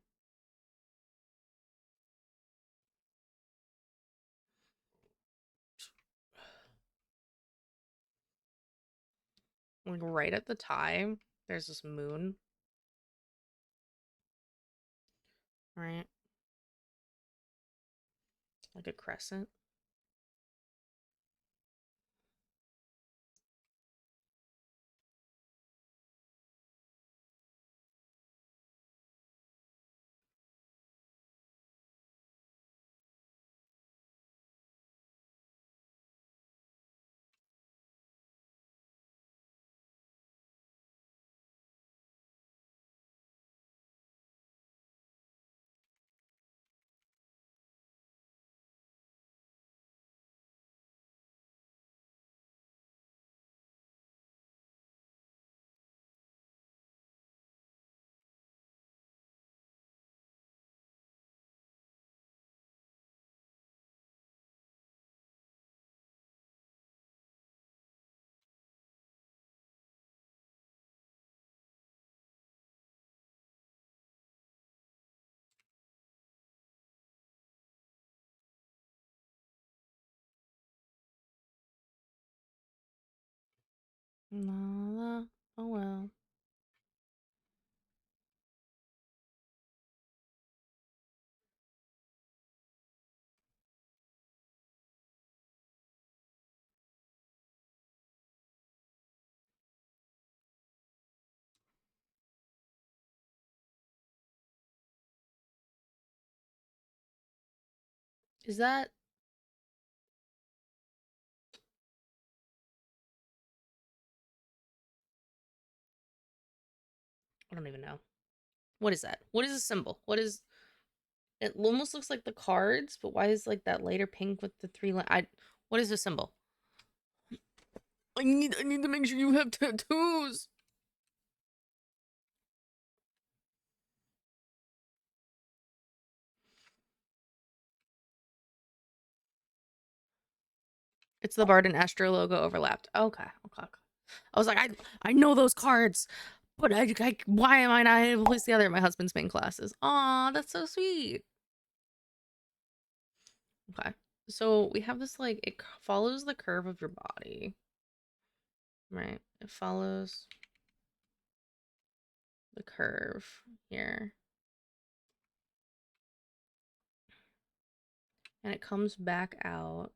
Like right at the tie, there's this moon. Right? Like a crescent. La, la. Oh well. Is that? I don't even know. What is that? What is a symbol? What is? It almost looks like the cards, but why is like that lighter pink with the three? What is a symbol? I need to make sure you have tattoos. It's the Bard and Astro logo overlapped. Okay, okay. I was like, I know those cards, but why am I not able to place together my husband's main classes? Aw, that's so sweet. Okay, so we have this like it follows the curve of your body, right? It follows the curve here, and it comes back out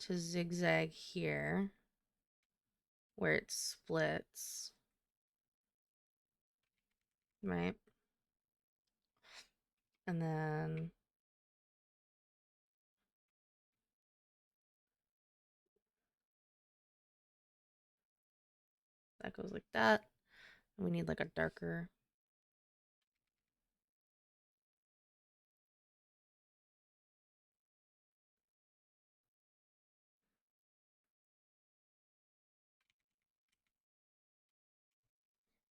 to zigzag here, where it splits, right? And then that goes like that. And we need like a darker.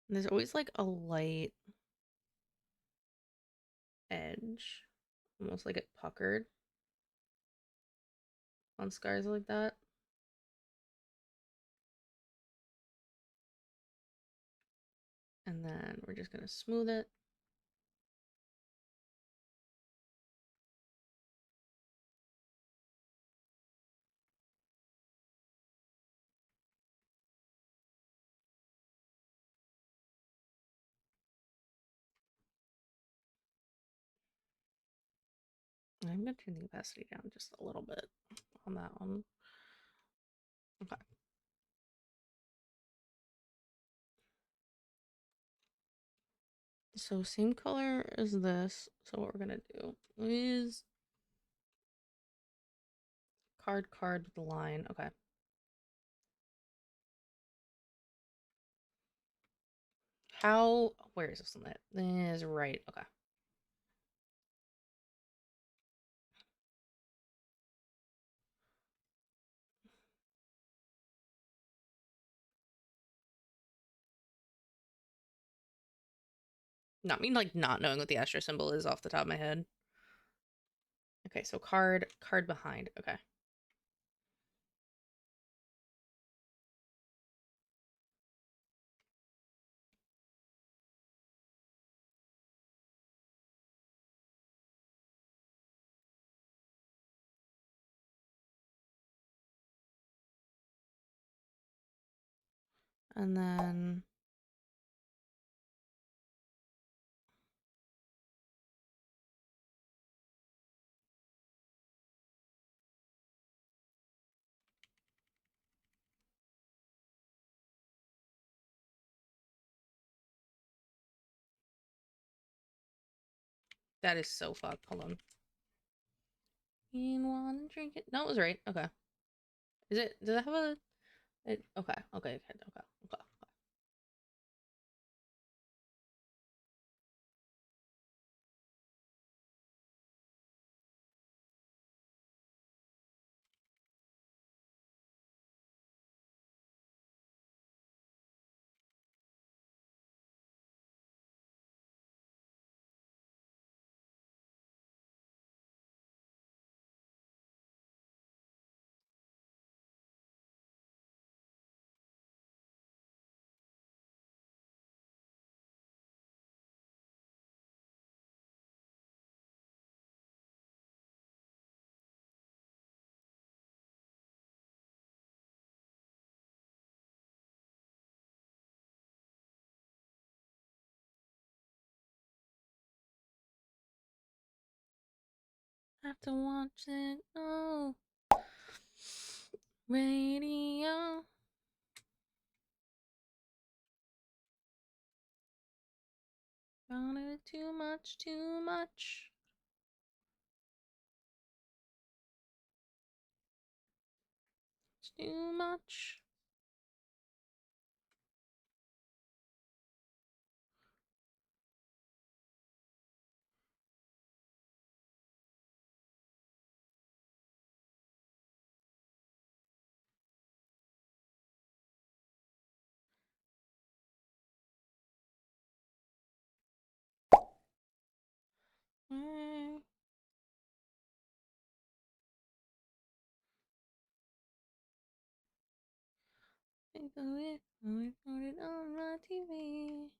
And there's always like a light edge, almost like it puckered on scars like that. And then we're just gonna smooth it. I'm gonna turn the opacity down just a little bit on that one. Okay. So same color as this. So what we're gonna do is card with the line. Okay. Where is this on that? This is right. Okay. Not me like not knowing what the Astro symbol is off the top of my head. Okay, so card behind. Okay. And then that is so fucked. Hold on. You wanna drink it? No, it was right. Okay. Is it? Does it have a? Okay. Okay. Okay. Okay. Okay. Have to watch it. Oh, radio. Found it too much, too much. It's too much. Mm. Think of it, I put it on my TV.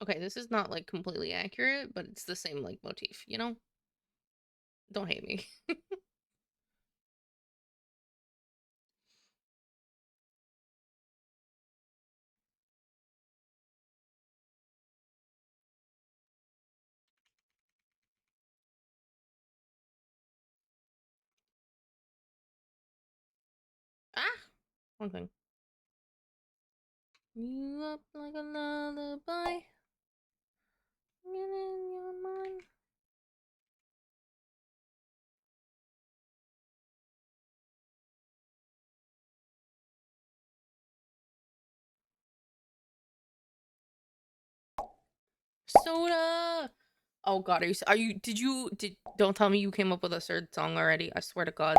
Okay, this is not like completely accurate, but it's the same like motif, you know? Don't hate me. Ah! One thing. You up like a lullaby. Get in your mind. Soda! Oh god, don't tell me you came up with a third song already. I swear to god.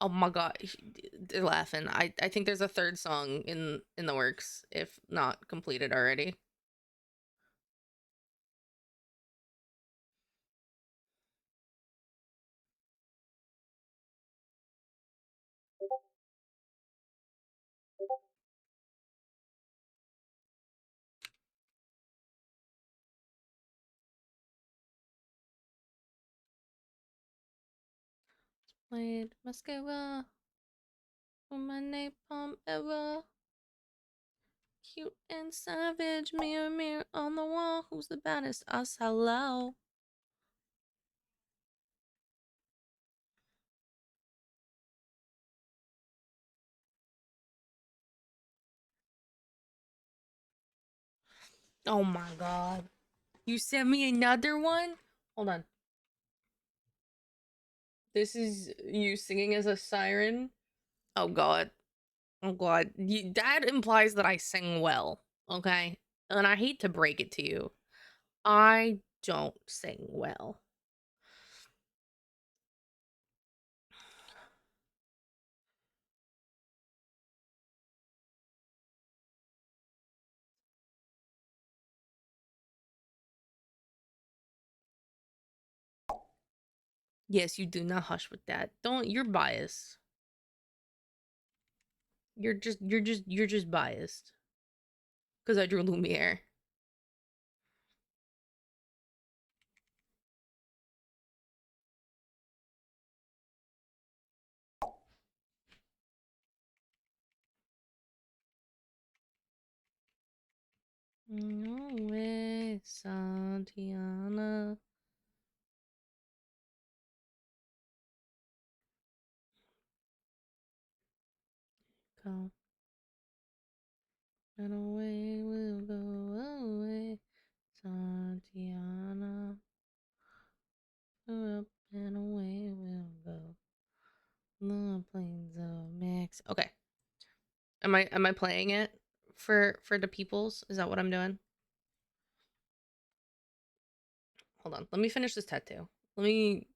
Oh my god, they're laughing. I think there's a third song in the works, if not completed already. Played mascara for my napalm era. Cute and savage, mirror, mirror on the wall. Who's the baddest? Us, hello. Oh my god. You sent me another one? Hold on. This is you singing as a siren? Oh god. Oh god. That implies that I sing well, okay? And I hate to break it to you. I don't sing well. Yes, you do not hush with that. Don't, you're biased. You're just biased. Cuz I drew Lumiere. No way, Santiana. Go. And away we'll go away, Santiana. Up and away we'll go. The plains of Mex. Okay. Am I playing it for the peoples? Is that what I'm doing? Hold on. Let me finish this tattoo. Let me.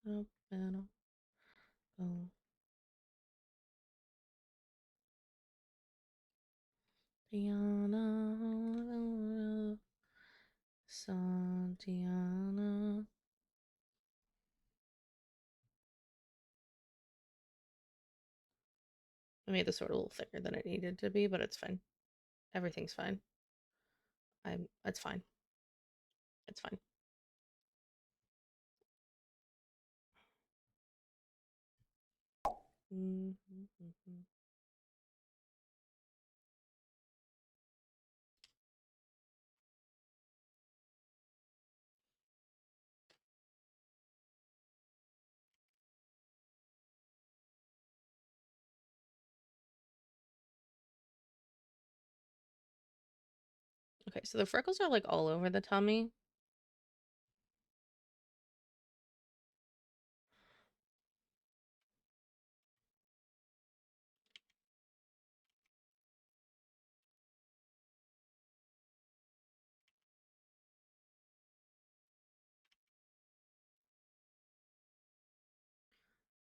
Oh, man, oh. Diana, Santiana. I made the sword a little thicker than it needed to be, but it's fine. Everything's fine. It's fine. It's fine. Okay, so the freckles are like all over the tummy.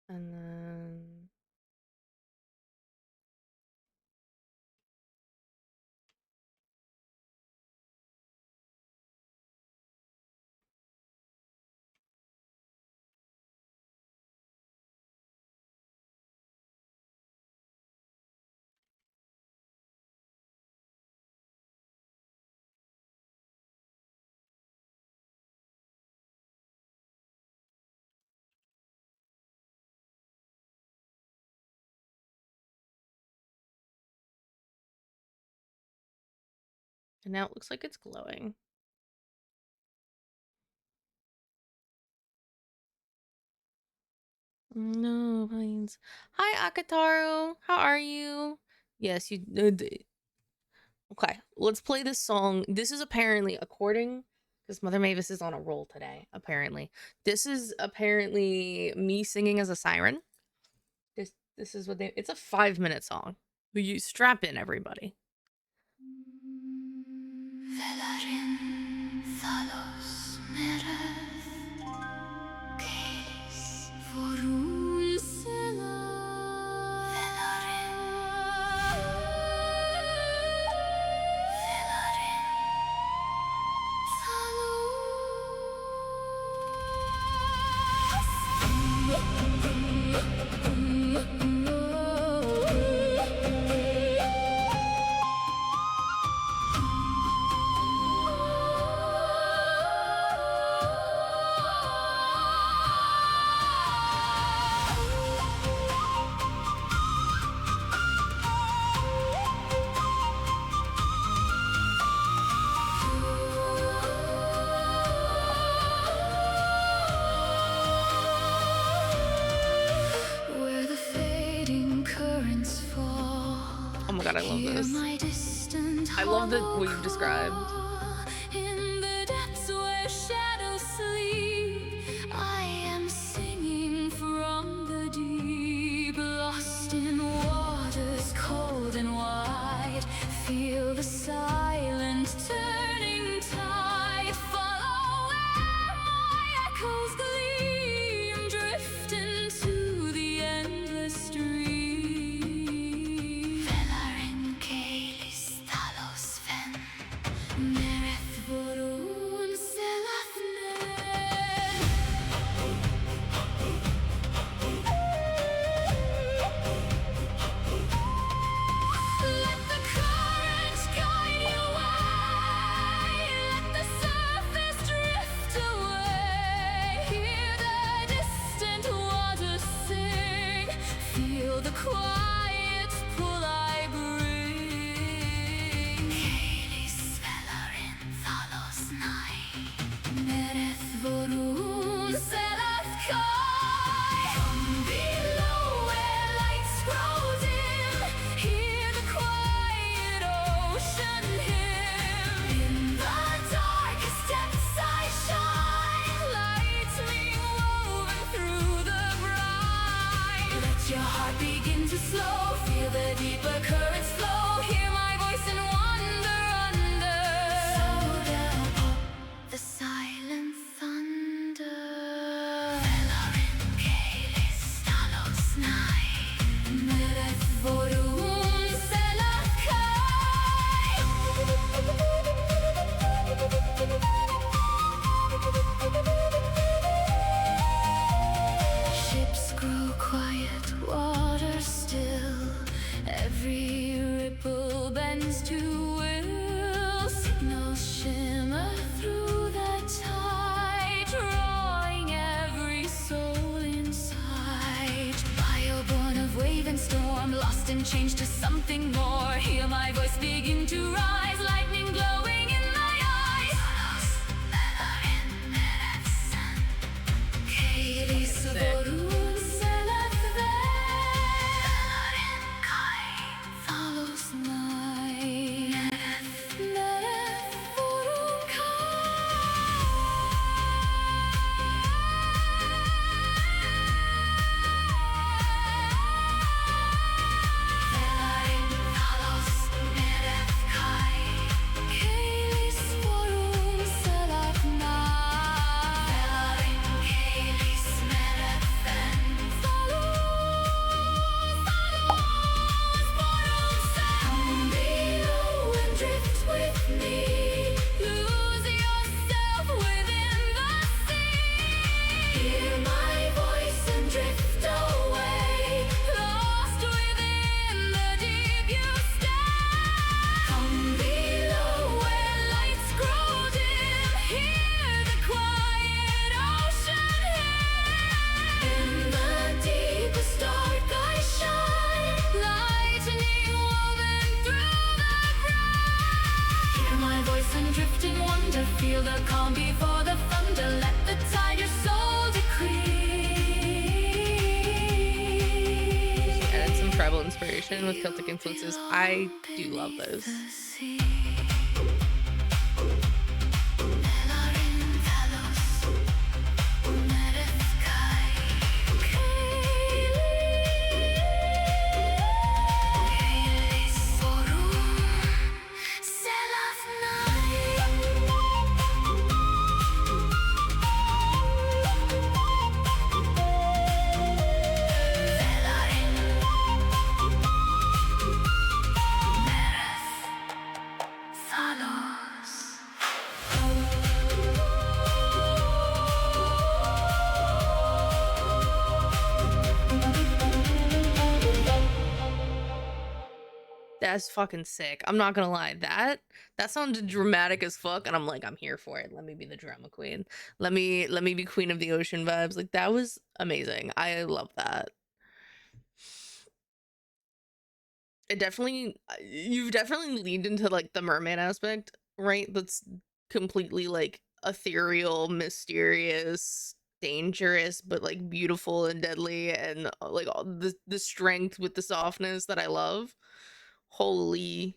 And then now it looks like it's glowing. No, please. Hi, Akataru. How are you? Yes, you did. Okay, let's play this song. This is apparently, according, because Mother Mavis is on a roll today, apparently. This is apparently me singing as a siren. This is what it's a 5-minute song. You strap in, everybody. Oh my god, I love this. I love what you've described. In the depths where shadows sleep, I am singing from the deep, lost in waters cold and wide. Feel the silent turning tide. Follow where my echoes gleam, drift into the endless stream. Velarin Kaelis Talos Ven. to slow. Feel the deeper currents flow. Hear my voice and wander under. Slow down, pop, the silent thunder. Velarin Kalis Talos Nai. Meleth Vorum Selakai. Ships grow quiet, water still. Every ripple bends to will. Signals shimmer through the tide, drawing every soul inside. Bioborn of wave and storm, lost and changed to something more. Hear my voice begin to rise, lightning glowing in my eyes. Velarin Meretsan, Kalis Vorun Seleth Velarin Kai follows night. Meleth Vorun Velarin follows Meleth Kai. Kalis Vorun Seleth Night. Velarin Kalis Meleth Ven follows Vorun Seleth. Come below and drift with me. Lose yourself within the sea. Hear my voice and drift away. Lost within the deep you stay. Come below where lights grow dim. Hear the quiet ocean hymn. In the deepest dark I shine. Lightning woven through the ground. Hear my voice and drift in wonder. Feel the calm before the thunder. Let the tide your soul decrease. Add some tribal inspiration with Celtic influences. I do love those. That's fucking sick. I'm not gonna lie. That sounded dramatic as fuck, and I'm like, I'm here for it. Let me be the drama queen. Let me be queen of the ocean vibes. Like that was amazing. I love that. It definitely you've definitely leaned into like the mermaid aspect, right? That's completely like ethereal, mysterious, dangerous, but like beautiful and deadly, and like all the strength with the softness that I love. Holy.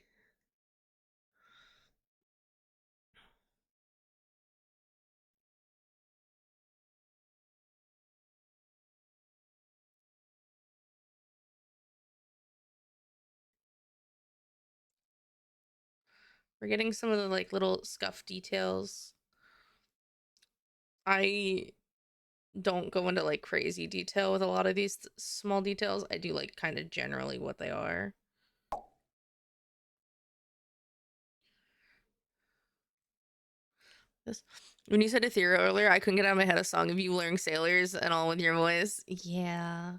We're getting some of the like little scuff details. I don't go into like crazy detail with a lot of these small details. I do like kind of generally what they are. This, when you said ethereal earlier, I couldn't get out of my head a song of you wearing sailors and all with your voice. Yeah.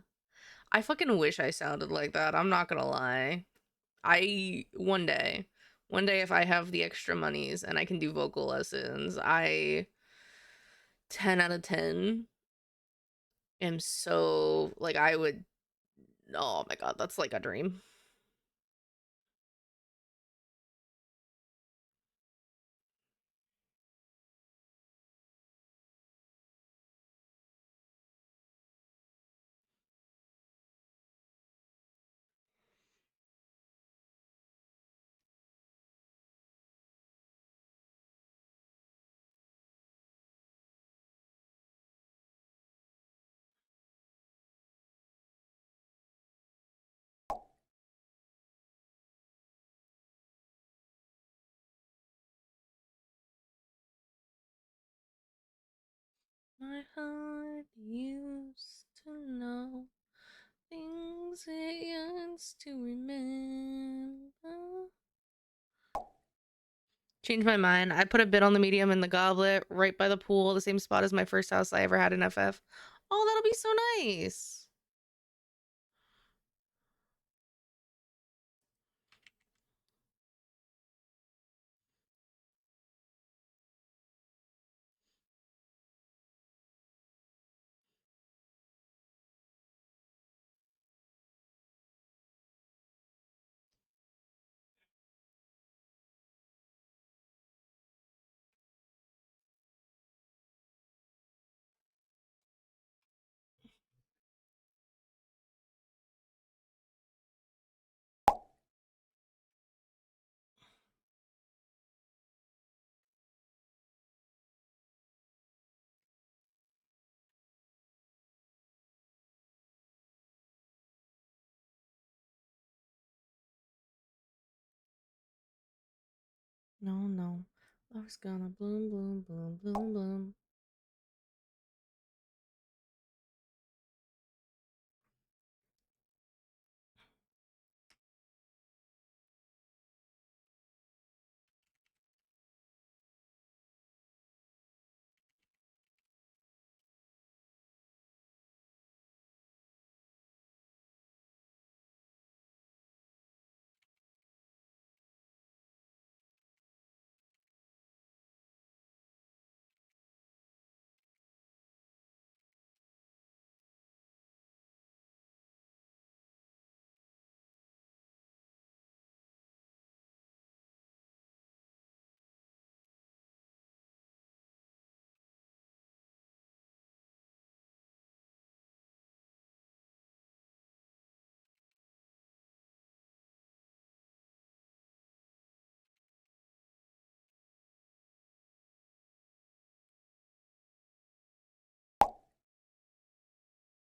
I fucking wish I sounded like that. I'm not gonna lie. One day if I have the extra monies and I can do vocal lessons, 10 out of 10 am so like I would, oh my god, that's like a dream. My heart used to know things it used to remember. Changed my mind. I put a bid on the medium in the goblet right by the pool, the same spot as my first house I ever had in FF. Oh, that'll be so nice. No, no. Love's gonna bloom, bloom, bloom, bloom, bloom.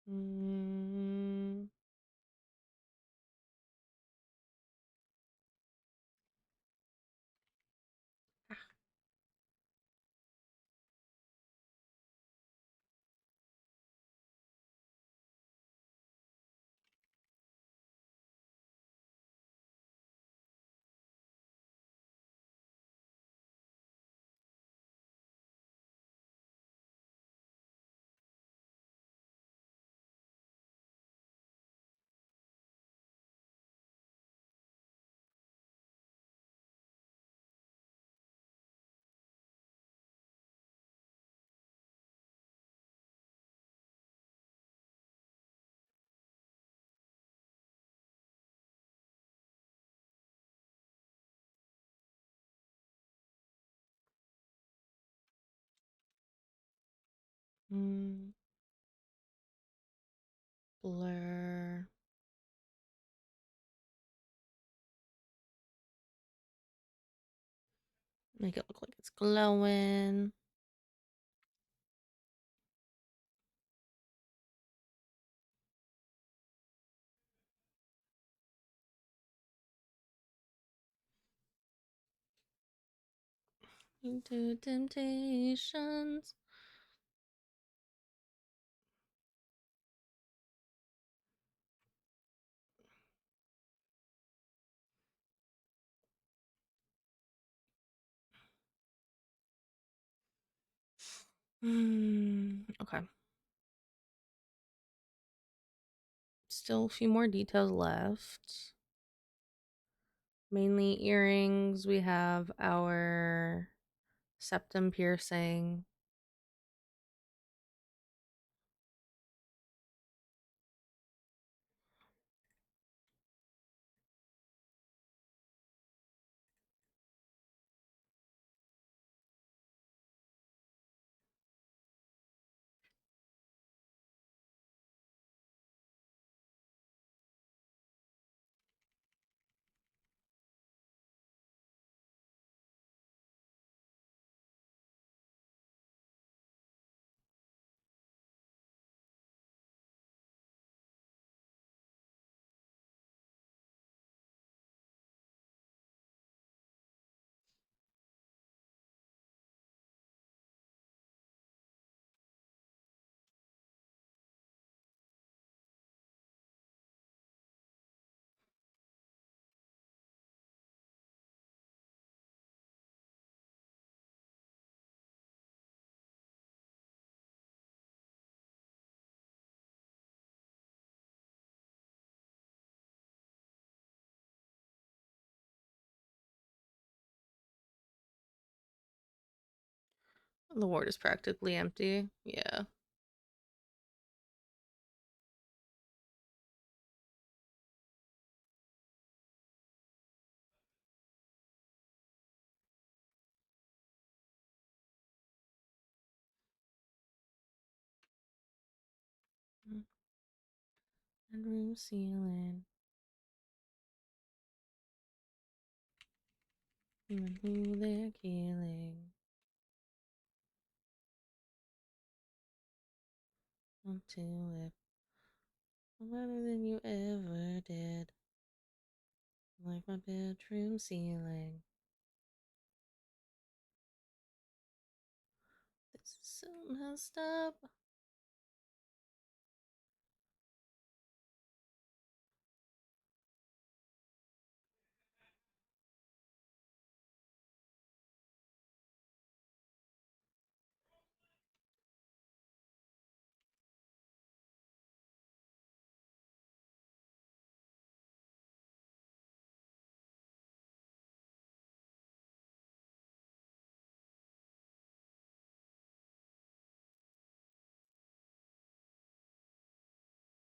Mm. Mm. Blur. Make it look like it's glowing. Into temptations. Okay. Still a few more details left. Mainly earrings. We have our septum piercing. The ward is practically empty. Yeah. And room ceiling. And who they're killing. Until it better than you ever did. Like my bedroom ceiling. This is so messed up.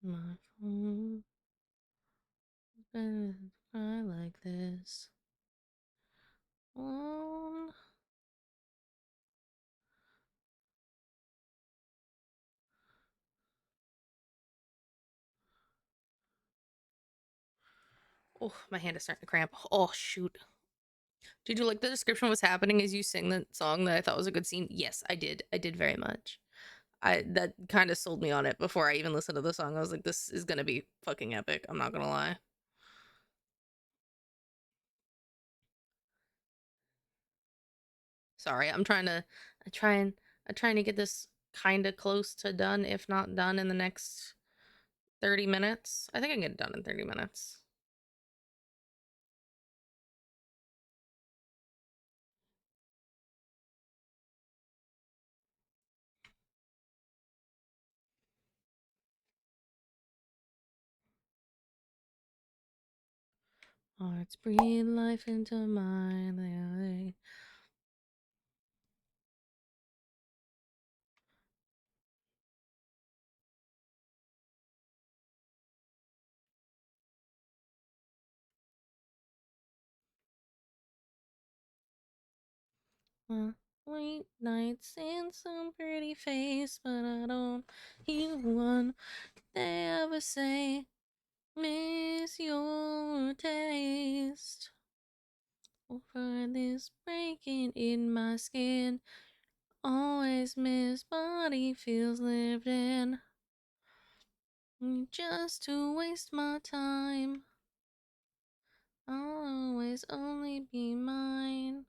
My phone is better than cry like this. One. Oh, my hand is starting to cramp. Oh, shoot. Did you like the description of what's happening as you sing that song that I thought was a good scene? Yes, I did. I did very much. That kind of sold me on it before I even listened to the song. I was like, this is gonna be fucking epic. I'm not gonna lie. Sorry, I'm trying to get this kind of close to done, if not done in the next 30 minutes. I think I can get it done in 30 minutes. Hearts breathe life into mine. Late nights and some pretty face, but I don't hear one they ever say, miss your taste. Over this breaking in my skin, always miss body feels lived in. Just to waste my time, I'll always only be mine.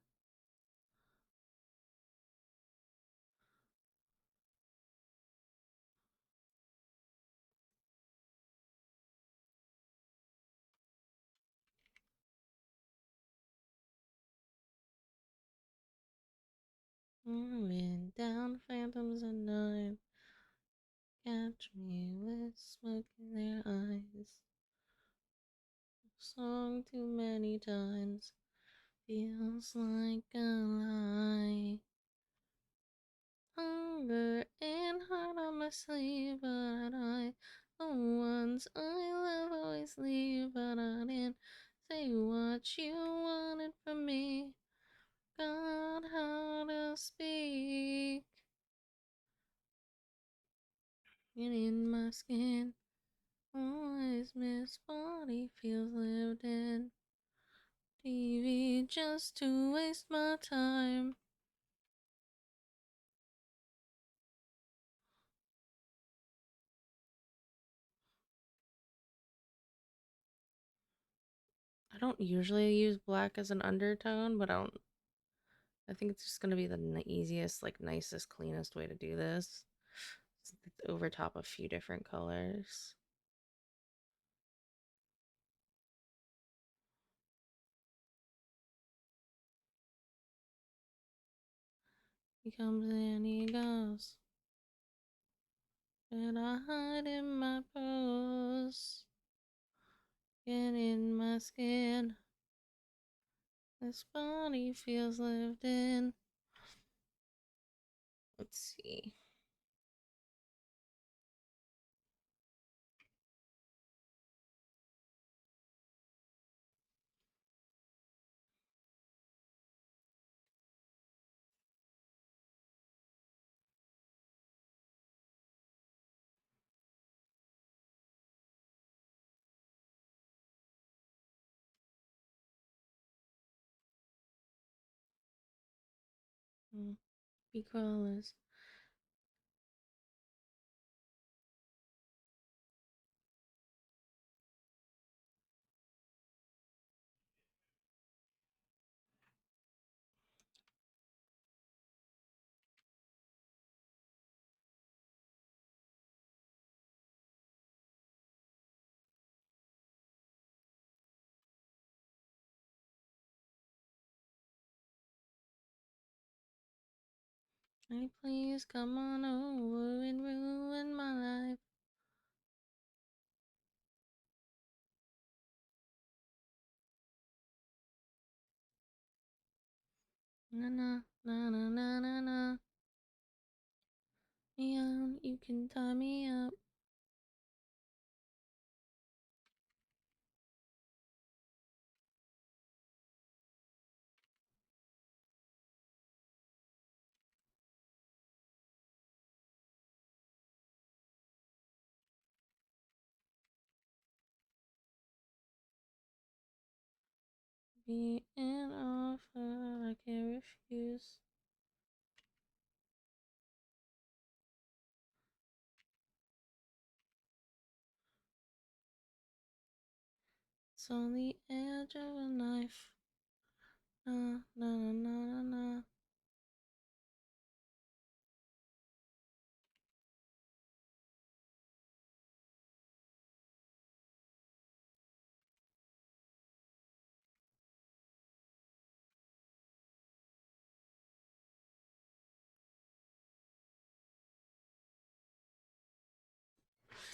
Moving down phantoms at night, catch me with smoke in their eyes. Song too many times feels like a lie. Hunger and heart on my sleeve, but the ones I love always leave. But I didn't say what you wanted from me. Got how to speak. And in my skin, always miss body feels lived in. TV just to waste my time. I don't usually use black as an undertone, but I think it's just gonna be the easiest, like nicest, cleanest way to do this. It's over top a few different colors. He comes and he goes, and I hide in my pose, get in my skin. This body feels lived in. Let's see. Bee crawlers. Hey, please come on over and ruin my life. Na na na na na na na. Yeah, you can tie me up. Be an offer I can't refuse. It's on the edge of a knife. Na na na na na.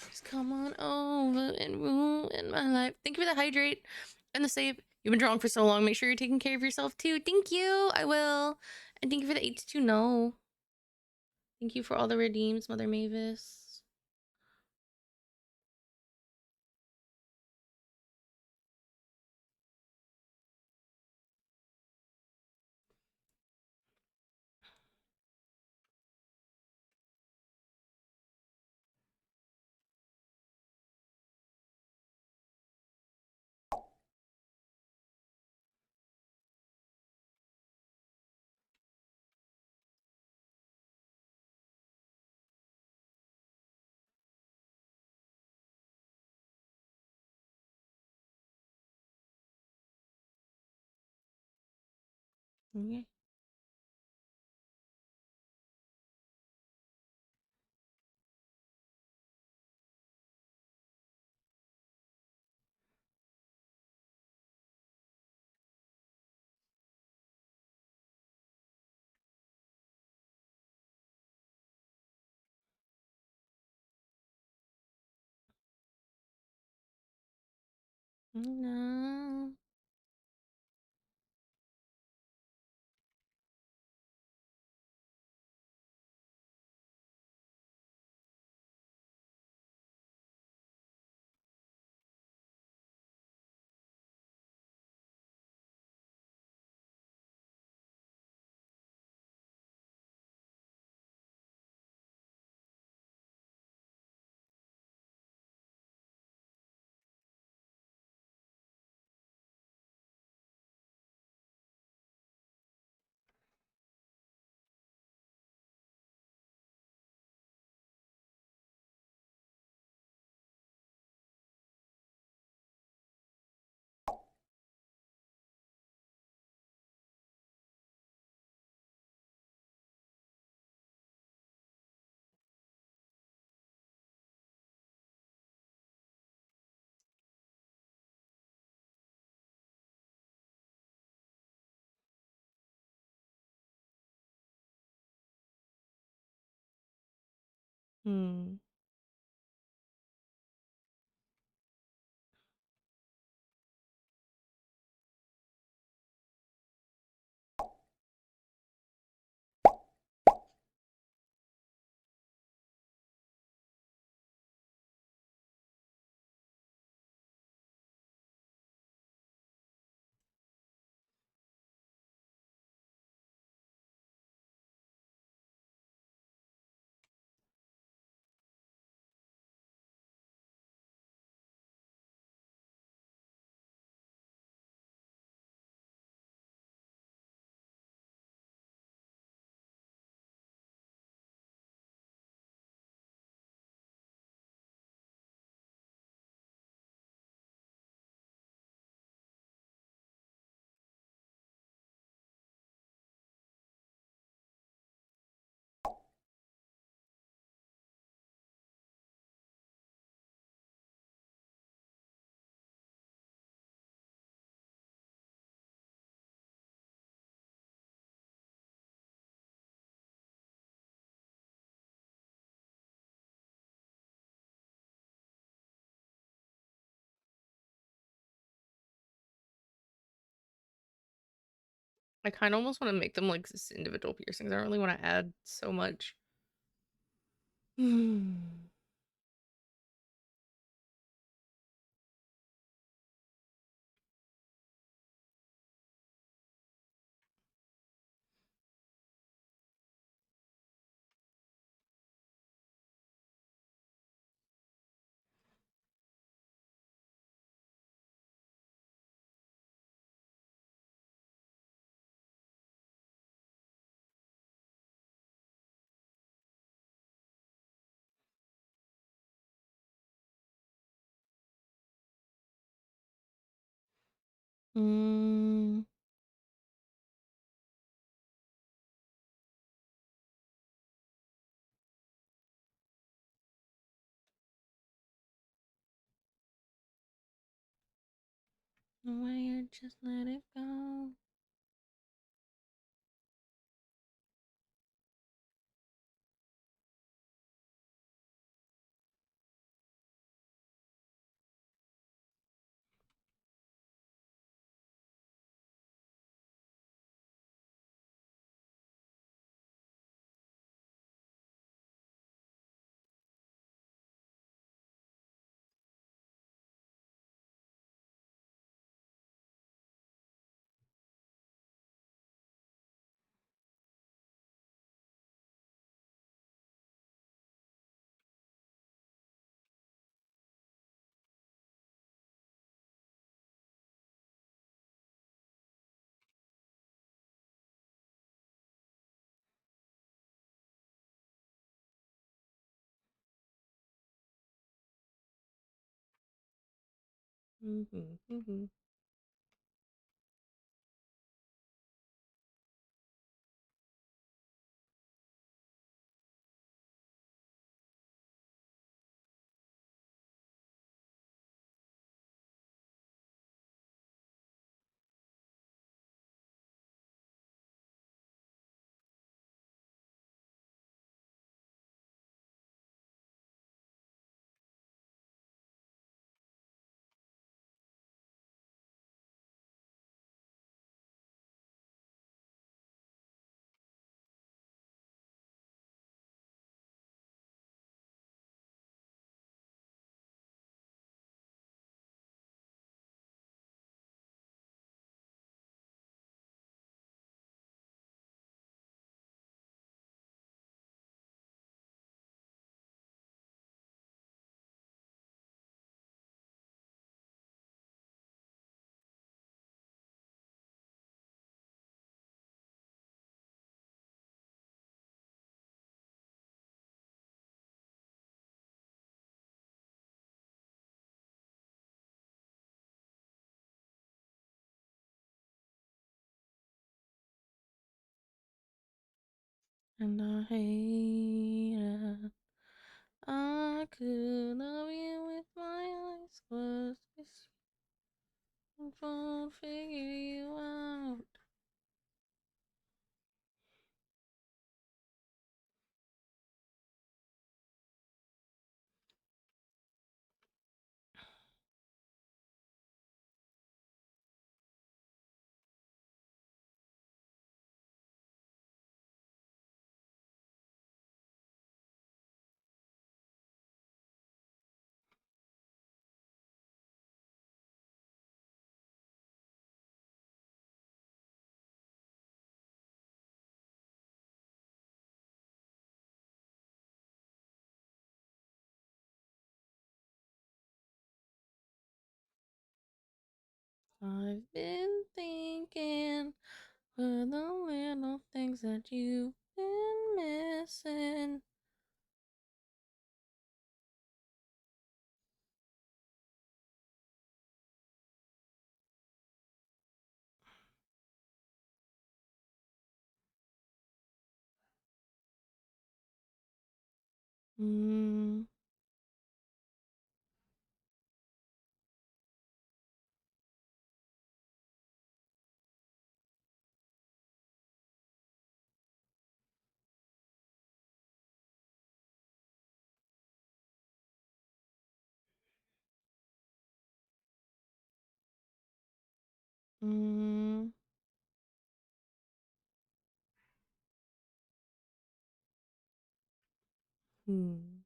Please come on over and ruin my life. Thank you for the hydrate and the save. You've been drawing for so long. Make sure you're taking care of yourself too. Thank you. I will. And thank you for the 8 to no. Thank you for all the redeems, Mother Mavis. Okay. No. Hmm. I kind of almost want to make them like just individual piercings. I don't really want to add so much. Mm. Why just let it go? Mm-hmm. And I hate it. I could love you with my eyes closed. I'm trying to figure you out. I've been thinking for the little things that you've been missing. Mm. Mm. Hmm.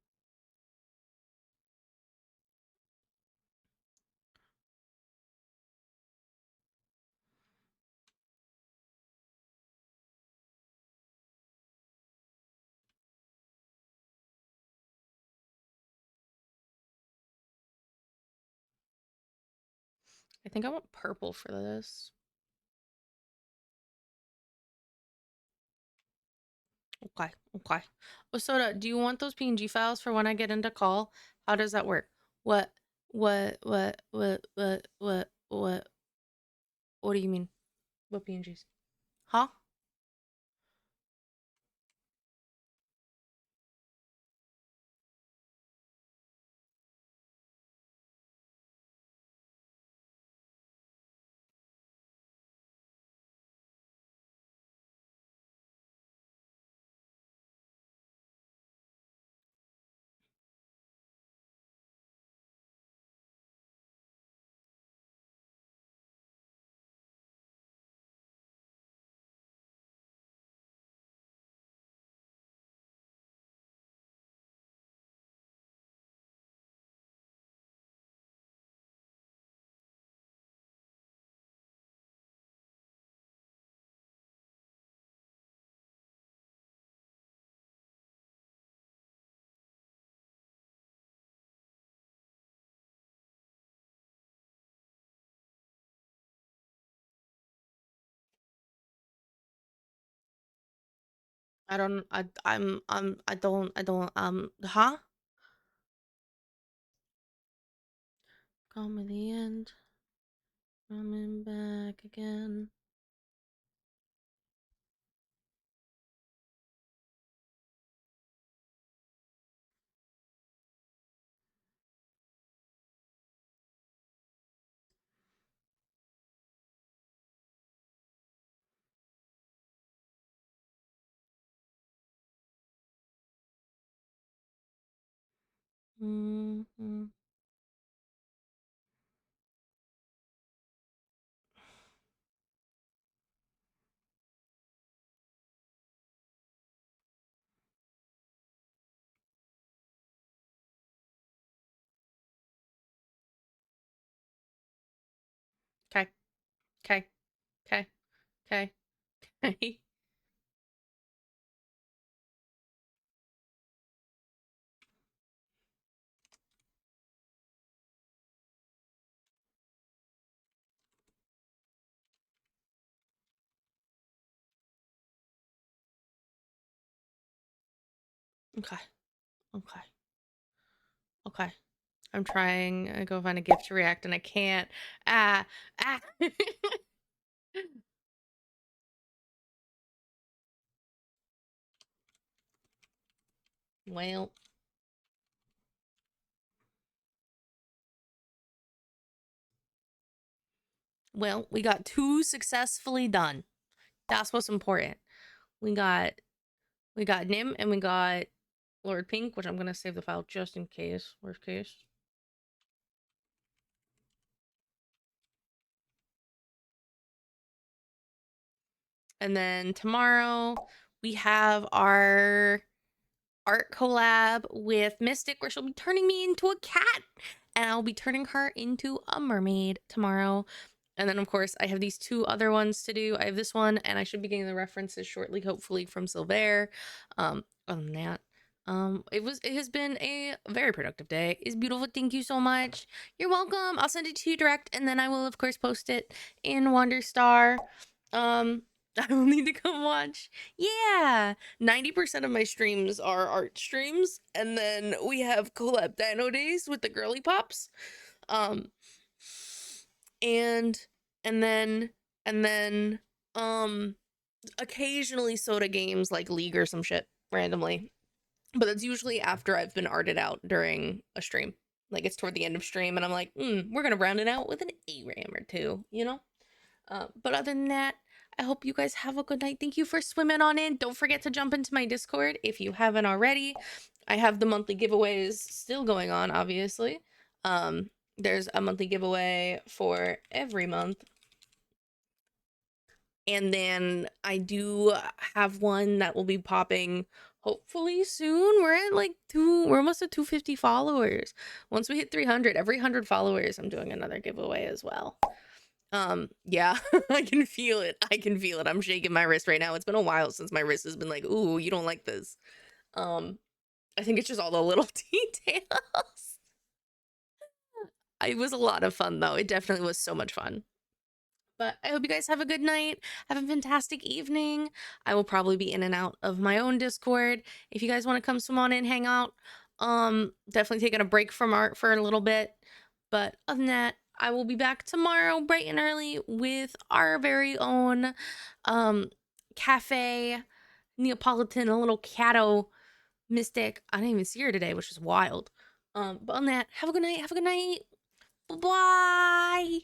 I think I want purple for this. Okay, okay. Osoda, do you want those PNG files for when I get into call? How does that work? What what do you mean? What PNGs? Huh? I don't huh? Come at the end. Coming back again. Mm-hmm. Okay. Okay. Okay. Okay. Okay. Okay. Okay. Okay. I'm trying to go find a gift to react and I can't. Ah. Ah. Well. Well, we got 2 successfully done. That's what's important. We got Nim and we got Lord Pink, which I'm gonna save the file just in case. Worst case. And then tomorrow we have our art collab with Mystic, where she'll be turning me into a cat, and I'll be turning her into a mermaid tomorrow. And then, of course, I have these 2 other ones to do. I have this one, and I should be getting the references shortly, hopefully from Silver. Other than that, it has been a very productive day. It's beautiful. Thank you so much. You're welcome. I'll send it to you direct, and then I will, of course, post it in Wonderstar. I will need to come watch. Yeah. 90% of my streams are art streams, and then we have collab dino days with the girly pops. Um and and then occasionally soda games like League or some shit randomly. But that's usually after I've been arted out during a stream. Like it's toward the end of stream and I'm like, we're gonna round it out with an ARAM or 2, you know? But other than that, I hope you guys have a good night. Thank you for swimming on in. Don't forget to jump into my Discord if you haven't already. I have the monthly giveaways still going on, obviously. There's a monthly giveaway for every month. And then I do have one that will be popping hopefully soon. We're at like we're almost at 250 followers. Once we hit 300, every 100 followers, I'm doing another giveaway as well. Yeah, I can feel it. I can feel it. I'm shaking my wrist right now. It's been a while since my wrist has been like, ooh, you don't like this. I think it's just all the little details. It was a lot of fun though. It definitely was so much fun. But I hope you guys have a good night. Have a fantastic evening. I will probably be in and out of my own Discord. If you guys want to come swim on in, hang out. Definitely taking a break from art for a little bit. But other than that, I will be back tomorrow bright and early with our very own cafe Neapolitan, a little Cato mystic. I didn't even see her today, which is wild. But on that, have a good night. Have a good night. Bye-bye.